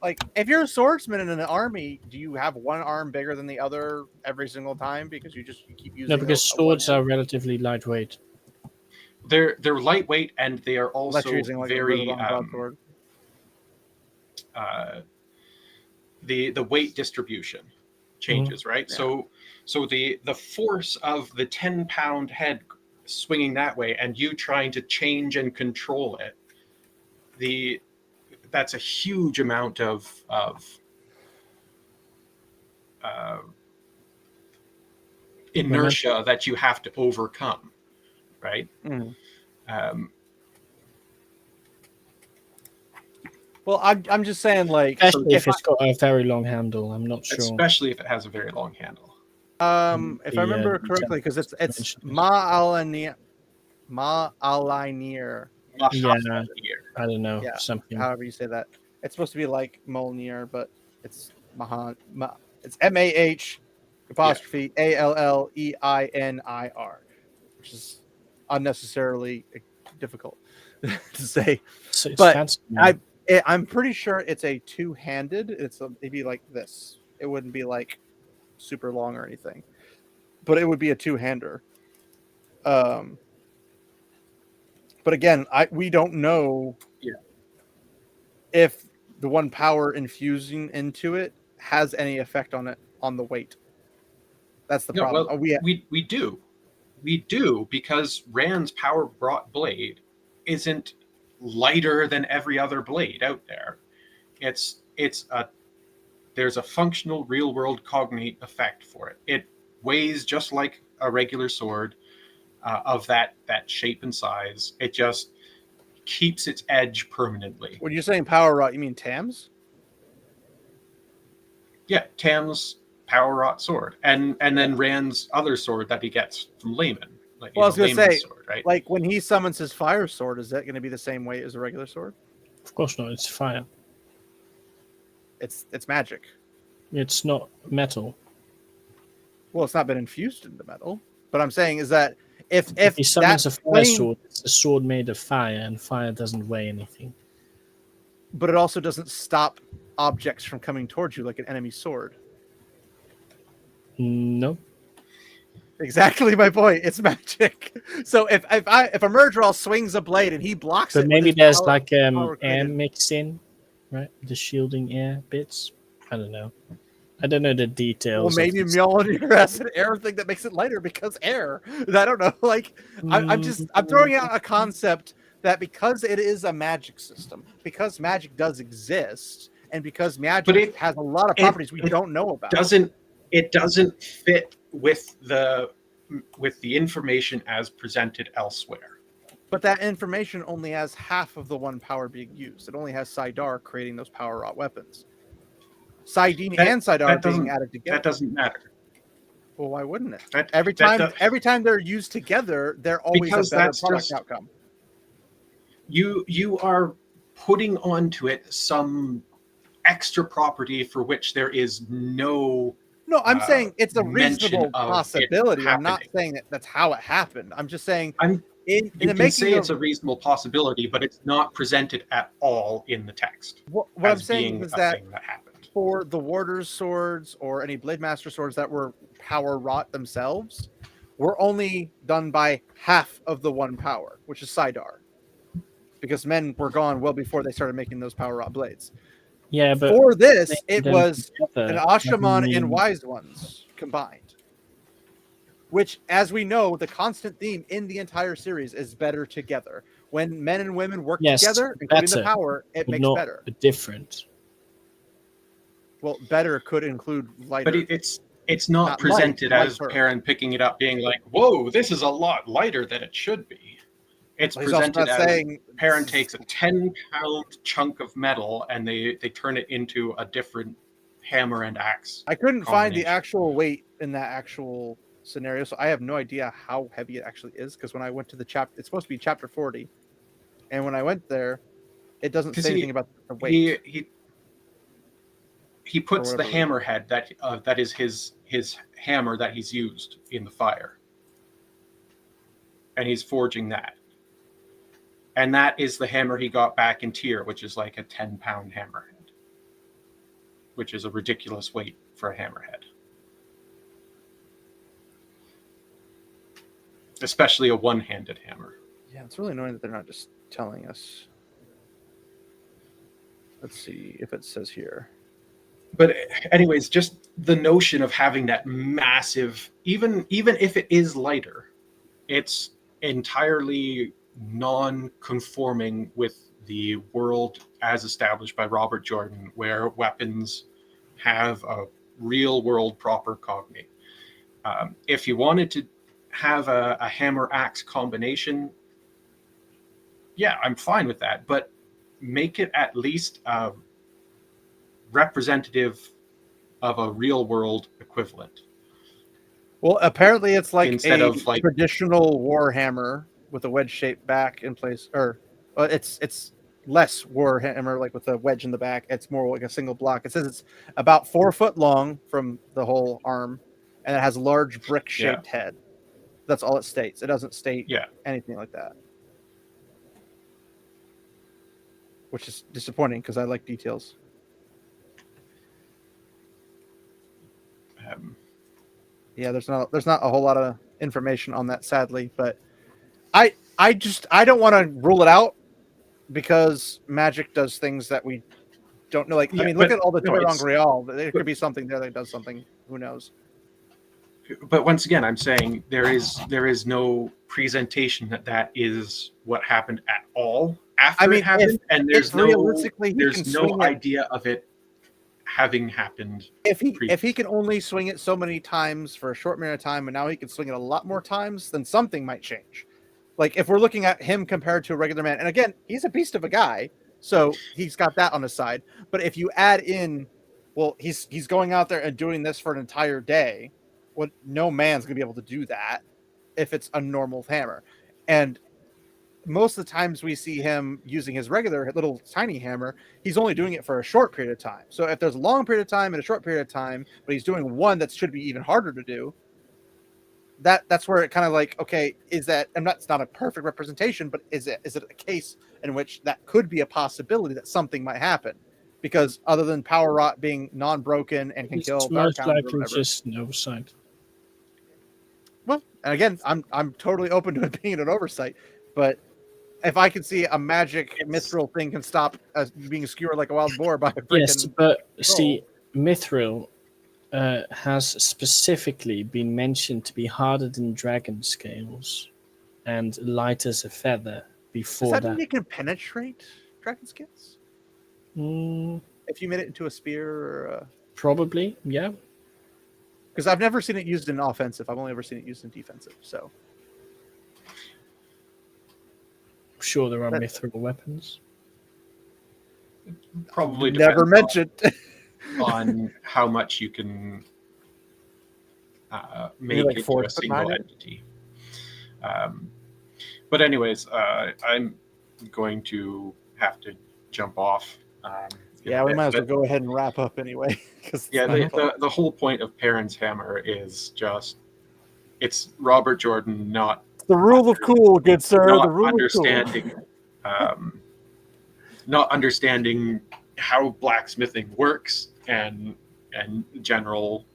Like, if you're a swordsman in an army, do you have one arm bigger than the other every single time because you keep using? No, because swords are relatively lightweight. They're lightweight and they are unless also you're using like a very really long broadsword. The weight distribution changes, right? Yeah. So the force of the 10-pound head swinging that way and you trying to change and control it, that's a huge amount of inertia that you have to overcome, right? Well, I'm just saying, like, especially if it's got a very long handle. I'm not sure. Especially if it has a very long handle. If I remember correctly, because it's Ma'alanir. Yeah, I don't know. Yeah, something. However you say that. It's supposed to be like Molnir, but it's it's MAH apostrophe ALLEINIR, which is unnecessarily difficult to say. So it's but fancy, I'm pretty sure it's a two-handed. It's maybe like this. It wouldn't be like super long or anything, but it would be a two-hander. But again, we don't know if the one power infusing into it has any effect on the weight. That's the problem. Well, we do because Rand's power brought blade isn't lighter than every other blade out there. There's a functional real world cognate effect for it. It weighs just like a regular sword of that shape and size. It just keeps its edge permanently. When you're saying power rot, you mean Tam's? Yeah, Tam's power rot sword, and then Rand's other sword that he gets from Layman. Like, well, I was going to say, sword, right? Like when he summons his fire sword, is that going to be the same weight as a regular sword? Of course not. It's fire. It's magic. It's not metal. Well, it's not been infused into metal. But I'm saying is that if he summons a fire sword, it's a sword made of fire, and fire doesn't weigh anything. But it also doesn't stop objects from coming towards you like an enemy sword. No. Exactly my point. It's magic. So if a Murdral swings a blade and he blocks it, but maybe there's like air mixed in, right? The shielding air bits. I don't know. I don't know the details. Well, maybe Mjolnir has an air thing that makes it lighter because air. I don't know. Like I'm throwing out a concept that because it is a magic system, because magic does exist, and because magic has a lot of properties we don't know about. It doesn't fit with the information as presented elsewhere. But that information only has half of the one power being used. It only has Sidar creating those power rot weapons. Sidene and Sidar being added together. That doesn't matter. Well, why wouldn't it? Every time they're used together, they're always a better product outcome. You are putting onto it some extra property for which there is no. No, I'm saying it's a reasonable possibility. I'm not saying that's how it happened. I'm just saying you can say it's a reasonable possibility, but it's not presented at all in the text. What I'm saying is that happened. For the Warder's swords or any Blademaster swords that were power wrought themselves, were only done by half of the one power, which is Sidar. Because men were gone well before they started making those power wrought blades. Yeah, but for this, it was an Ashaman and Wise Ones combined. Which, as we know, the constant theme in the entire series is better together. When men and women work together, including the power, it makes better. Different. Well, better could include lighter. But it's not presented as Perrin picking it up, being like, "Whoa, this is a lot lighter than it should be." It's presented as Perrin takes a 10-pound chunk of metal and they turn it into a different hammer and axe. I couldn't find the actual weight in that actual scenario, so I have no idea how heavy it actually is. Because when I went to the chapter, it's supposed to be chapter 40, and when I went there, it doesn't say anything about the weight. He puts the hammerhead that is his hammer that he's used in the fire, and he's forging that. And that is the hammer he got back in Tyr, which is like a 10-pound hammerhead. which is a ridiculous weight for a hammerhead. Especially a one-handed hammer. Yeah, it's really annoying that they're not just telling us. Let's see if it says here. But anyways, just the notion of having that massive, even if it is lighter, it's entirely non-conforming with the world as established by Robert Jordan, where weapons have a real-world proper cognate. If you wanted to have a hammer-axe combination, yeah, I'm fine with that, but make it at least representative of a real-world equivalent. Well, apparently it's like Instead of like traditional warhammer with a wedge-shaped back in place, or it's less warhammer like with a wedge in the back. It's more like a single block. It says it's about 4 foot long from the whole arm, and it has a large brick-shaped head. That's all it states. It doesn't state anything like that, which is disappointing because I like details. Yeah, there's not a whole lot of information on that, sadly, but I don't want to rule it out because Magic does things that we don't know. Like, I mean, look at all the Twitter on Grial. There could be something there that does something. Who knows? But once again, I'm saying there is no presentation that is what happened at all after it happened, and there's no idea of it having happened. If he can only swing it so many times for a short period of time, and now he can swing it a lot more times, then something might change. Like if we're looking at him compared to a regular man, and again, he's a beast of a guy, so he's got that on his side. But if you add in, well, he's going out there and doing this for an entire day. Well, no man's gonna be able to do that if it's a normal hammer. And most of the times we see him using his regular little tiny hammer, he's only doing it for a short period of time. So if there's a long period of time and a short period of time, but he's doing one that should be even harder to do, that's where it kind of like, okay, is that, and that's not a perfect representation, but is it a case in which that could be a possibility that something might happen? Because other than Power Rot being non-broken and can kill Dark most likely just an oversight. Well, and again, I'm totally open to it being an oversight, but if I can see a magic mithril thing can stop being skewered like a wild boar by a freaking... Yes, but see, mithril has specifically been mentioned to be harder than dragon scales and light as a feather before Does that mean it can penetrate dragon scales? If you made it into a spear or probably, yeah. Because I've never seen it used in offensive. I've only ever seen it used in defensive. So I'm sure there are mithril weapons. Probably never mentioned on how much you can make it into a single entity. But anyways, I'm going to have to jump off. Yeah, we might as well go ahead and wrap up anyway. Yeah, the whole point of Perrin's hammer is just, it's Robert Jordan not... The rule of cool, good sir. Not the rule understanding, of cool. Not understanding how blacksmithing works and general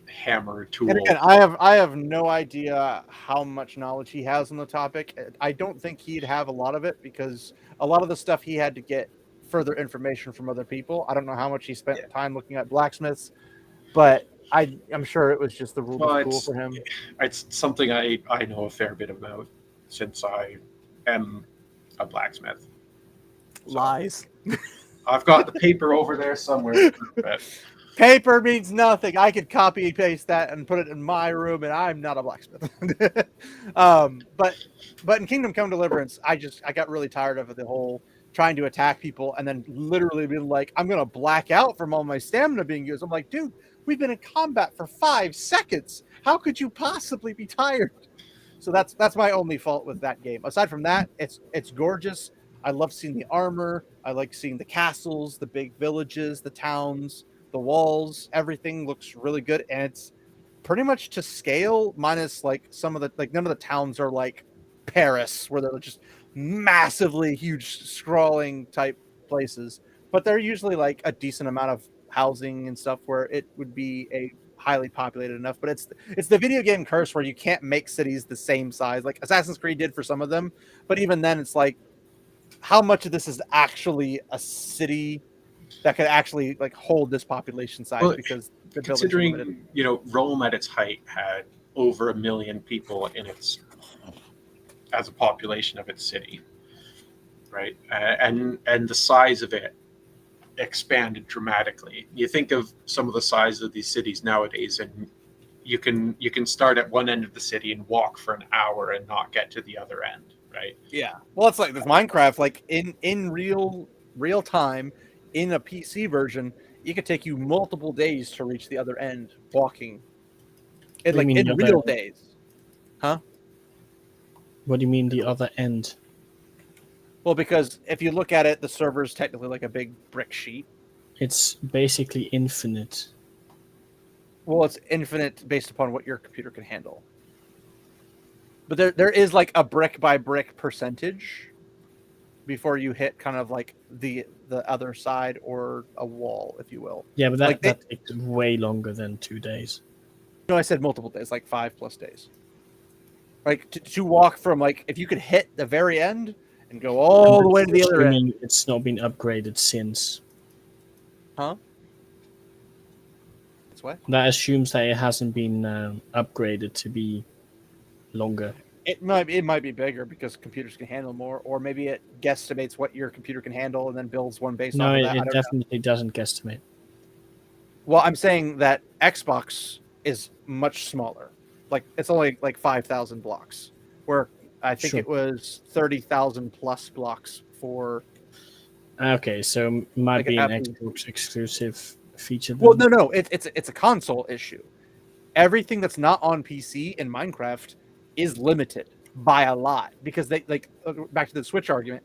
hammer tool. And again, I have no idea how much knowledge he has on the topic. I don't think he'd have a lot of it because a lot of the stuff he had to get further information from other people. I don't know how much he spent time looking at blacksmiths, but I'm sure it was just the rule of cool for him. It's something I know a fair bit about since I am a blacksmith. So lies. I've got the paper over there somewhere. Paper means nothing. I could copy and paste that and put it in my room, and I'm not a blacksmith. But in Kingdom Come Deliverance, I got really tired of the whole trying to attack people and then literally being like, I'm gonna black out from all my stamina being used. I'm like, dude, we've been in combat for 5 seconds. How could you possibly be tired? So that's my only fault with that game. Aside from that, it's gorgeous. I love seeing the armor. I like seeing the castles, the big villages, the towns, the walls. Everything looks really good, and it's pretty much to scale, minus like some of the, like none of the towns are like Paris where they're just massively huge scrawling type places. but they're usually like a decent amount of housing and stuff where it would be a highly populated enough. But it's the video game curse where you can't make cities the same size, like Assassin's Creed did for some of them. But even then, it's like, how much of this is actually a city that could actually like hold this population size? Well, because the considering Rome at its height had over 1 million people in its as a population of its city, right? And the size of it expanded dramatically. You think of some of the size of these cities nowadays, and you can start at one end of the city and walk for an hour and not get to the other end, right? Yeah. Well, it's like with Minecraft, like in real time, in a PC version, it could take you multiple days to reach the other end walking. In real days. Huh? What do you mean the other end? Well, because if you look at it, the server is technically like a big brick sheet. It's basically infinite. Well, it's infinite based upon what your computer can handle. But there is like a brick by brick percentage before you hit kind of like the other side or a wall, if you will. Yeah, but that takes way longer than 2 days. No, I said multiple days, like 5+ days. Like to walk from like, if you could hit the very end and go all the way to the other end. It's not been upgraded since. Huh? That's what? That assumes that it hasn't been upgraded to be longer. It might be bigger because computers can handle more, or maybe it guesstimates what your computer can handle and then builds one based on that. No, it definitely doesn't guesstimate. Well, I'm saying that Xbox is much smaller. Like it's only like 5,000 blocks, where I think it was 30,000 plus blocks for. Okay, so might be an Xbox exclusive feature. Then. Well, no, it's a console issue. Everything that's not on PC in Minecraft is limited by a lot because they like back to the Switch argument.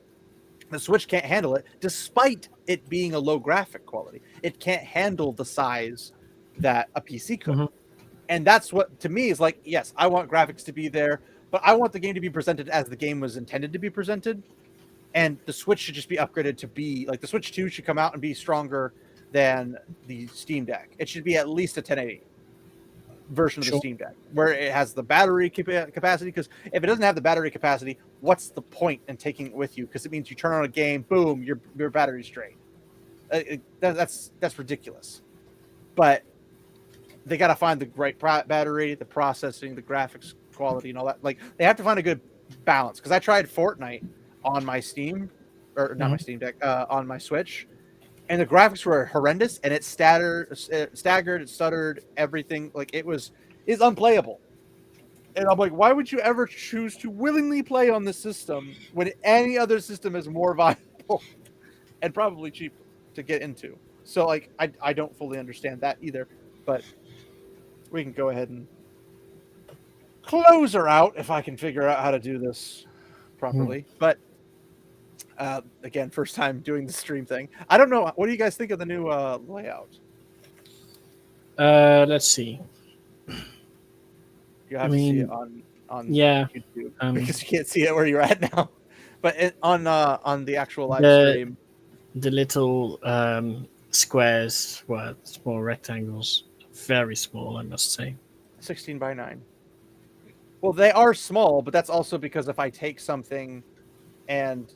The Switch can't handle it, despite it being a low graphic quality. It can't handle the size that a PC could. Mm-hmm. And that's what, to me, is like, yes, I want graphics to be there, but I want the game to be presented as the game was intended to be presented. And the Switch should just be upgraded to be, like, the Switch 2 should come out and be stronger than the Steam Deck. It should be at least a 1080 version of the Steam Deck, where it has the battery capacity, because if it doesn't have the battery capacity, what's the point in taking it with you? Because it means you turn on a game, boom, your battery's drained. That's ridiculous. But they got to find the right battery, the processing, the graphics quality, and all that. Like, they have to find a good balance. Because I tried Fortnite on my Steam, or not my Steam Deck, on my Switch, and the graphics were horrendous, and it staggered, it stuttered, everything. Like, it's unplayable. And I'm like, why would you ever choose to willingly play on this system when any other system is more viable and probably cheaper to get into? So, like, I don't fully understand that either, but we can go ahead and close her out if I can figure out how to do this properly. But again, first time doing the stream thing. I don't know. What do you guys think of the new layout? Let's see. You have to see it on YouTube because you can't see it where you're at now. But on the actual live stream, the little squares were small rectangles. Very small, I must say. 16 by 9. Well, they are small, but that's also because if I take something and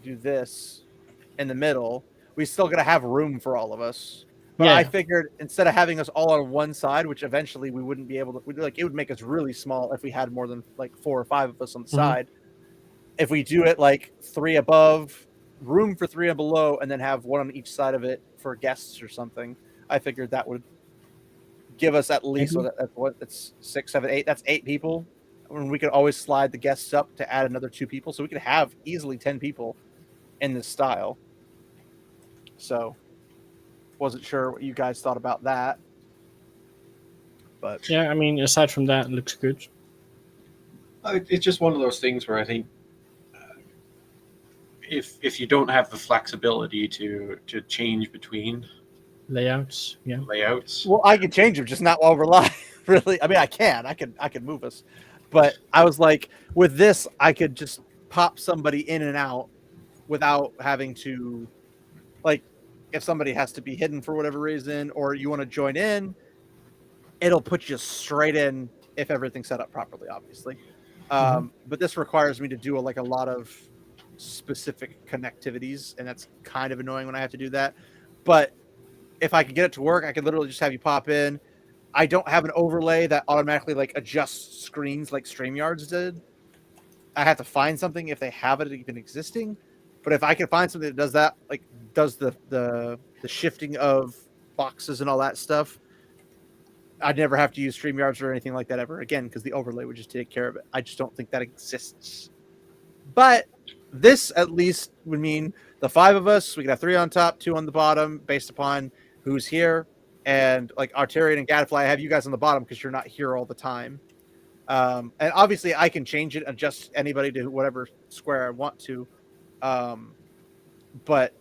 do this in the middle, we still got to have room for all of us. But I figured instead of having us all on one side, which eventually we wouldn't be able to, like, it would make us really small if we had more than like 4 or 5 of us on the side. If we do it like 3 above, room for 3 and below, and then have 1 on each side of it for guests or something, I figured that would give us at least it's 6, 7, 8. That's 8 people. When we could always slide the guests up to add another 2 people, so we could have easily 10 people in this style. So, wasn't sure what you guys thought about that, but yeah, I mean, aside from that, it looks good. It's just one of those things where I think if you don't have the flexibility to change between layouts. Well, I can change them, just not while we're live. Really, I mean, I can move us, but I was like, with this, I could just pop somebody in and out without having to like if somebody has to be hidden for whatever reason, or you want to join in, it'll put you straight in if everything's set up properly, obviously. But this requires me to do a lot of specific connectivities, and that's kind of annoying when I have to do that. But if I could get it to work, I could literally just have you pop in. I don't have an overlay that automatically adjusts screens like StreamYards did. I have to find something if they have it even existing. But if I can find something that does that, does the shifting of boxes and all that stuff, I'd never have to use StreamYards or anything like that ever again, because the overlay would just take care of it. I just don't think that exists. But this at least would mean the 5 of us, we could have 3 on top, 2 on the bottom, based upon who's here. And Arterian and Gadfly, I have you guys on the bottom because you're not here all the time. And obviously I can change it, adjust anybody to whatever square I want to. But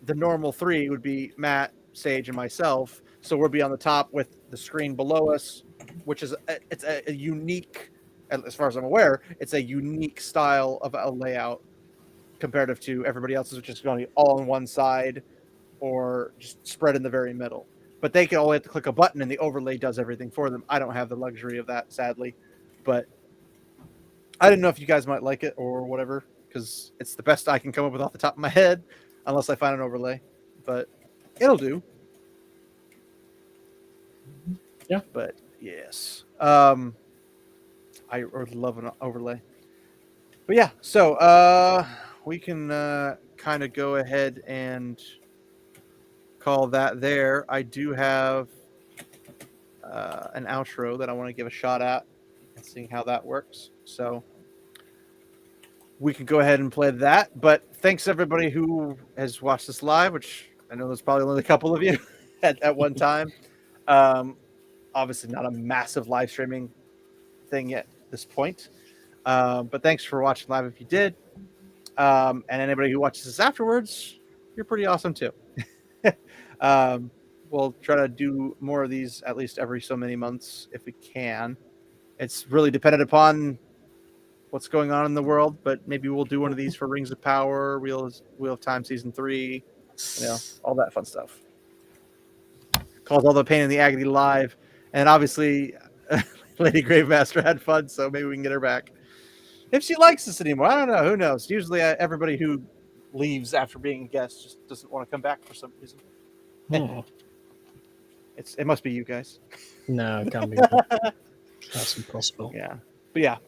the normal 3 would be Matt, Sage, and myself. So we'll be on the top with the screen below us, which is it's a unique, as far as I'm aware, it's a unique style of a layout comparative to everybody else's, which is going to be all on one side or just spread in the very middle. But they can only have to click a button and the overlay does everything for them. I don't have the luxury of that, sadly. But I didn't know if you guys might like it or whatever, because it's the best I can come up with off the top of my head, unless I find an overlay. But it'll do. Yeah. But yes. I would love an overlay. But yeah, so we can kind of go ahead and call that there. I do have an outro that I want to give a shot at and seeing how that works. So we can go ahead and play that. But thanks everybody who has watched this live, which I know there's probably only a couple of you at one time. Obviously not a massive live streaming thing yet at this point. But thanks for watching live if you did. And anybody who watches this afterwards, you're pretty awesome too. We'll try to do more of these at least every so many months if we can. It's really dependent upon what's going on in the world, but maybe we'll do one of these for Rings of Power, Wheel of Time Season 3, all that fun stuff. Calls all the pain in the agony live. And obviously, Lady Gravemaster had fun, so maybe we can get her back. If she likes this anymore, I don't know. Who knows? Usually everybody who leaves after being a guest just doesn't want to come back for some reason. It must be you guys. No, it can't be. That's impossible. Yeah. But yeah.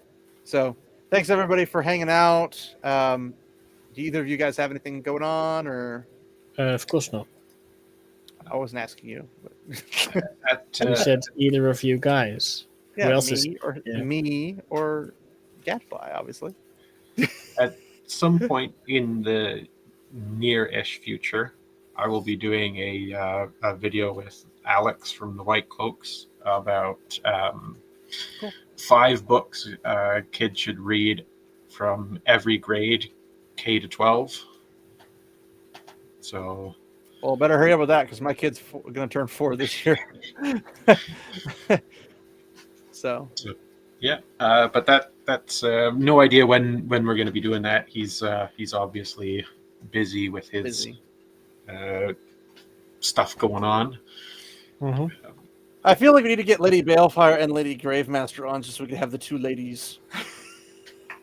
So thanks everybody for hanging out. Do either of you guys have anything going on, or? Of course not. I wasn't asking you. You said either of you guys. Yeah, Who else me or Gadfly, obviously. At some point in the near-ish future, I will be doing a video with Alex from the White Cloaks about 5 books kids should read from every grade, K to 12. So, well, better hurry up with that because my kid's going to turn 4 this year. So yeah, but that's no idea when we're going to be doing that. He's obviously busy with his stuff going on. Mm-hmm. I feel like we need to get Lady Balefire and Lady Gravemaster on just so we can have the 2 ladies.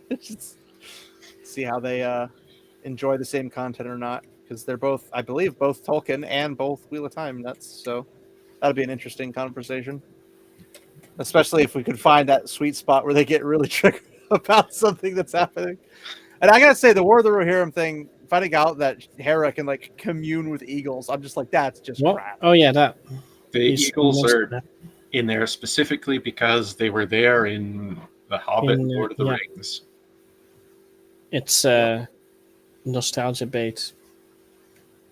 Just see how they enjoy the same content or not, because they're both, I believe, both Tolkien and both Wheel of Time nuts. So that'll be an interesting conversation, especially if we could find that sweet spot where they get really triggered about something that's happening. And I gotta say, the War of the Rohirrim thing, finding out that Hera can commune with eagles, I'm just like, that's just crap. Oh yeah, that. The eagles are in there specifically because they were there in The Hobbit and Lord of the Rings. It's nostalgia bait.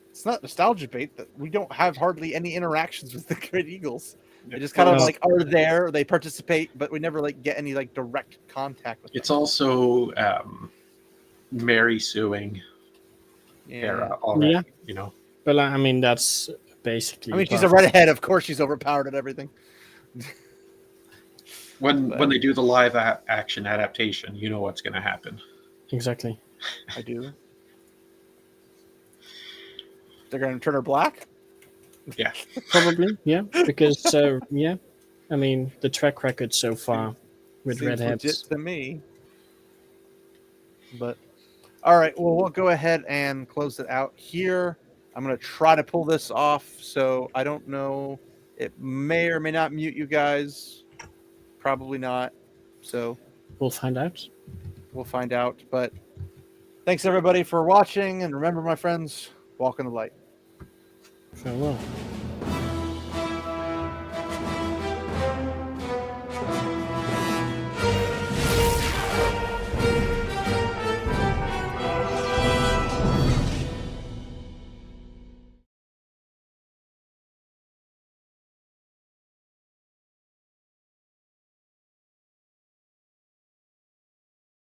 It's not nostalgia bait. That we don't have hardly any interactions with the great eagles. They just kind of are there. They participate, but we never get any direct contact with them. It's also Mary suing Hera already. Yeah. But I mean, that's basically. I mean, she's a redhead. Of course, she's overpowered at everything. When they do the live action adaptation, you know what's going to happen. Exactly. I do. They're going to turn her black? Yeah. Probably, yeah. Because, yeah. I mean, the track record so far with Seems legit redheads. to me. But, all right. Well, we'll go ahead and close it out here. I'm going to try to pull this off. So I don't know. It may or may not mute you guys. Probably not. So We'll find out. we'll find out. But thanks, everybody, for watching. And remember, my friends, walk in the light. Farewell.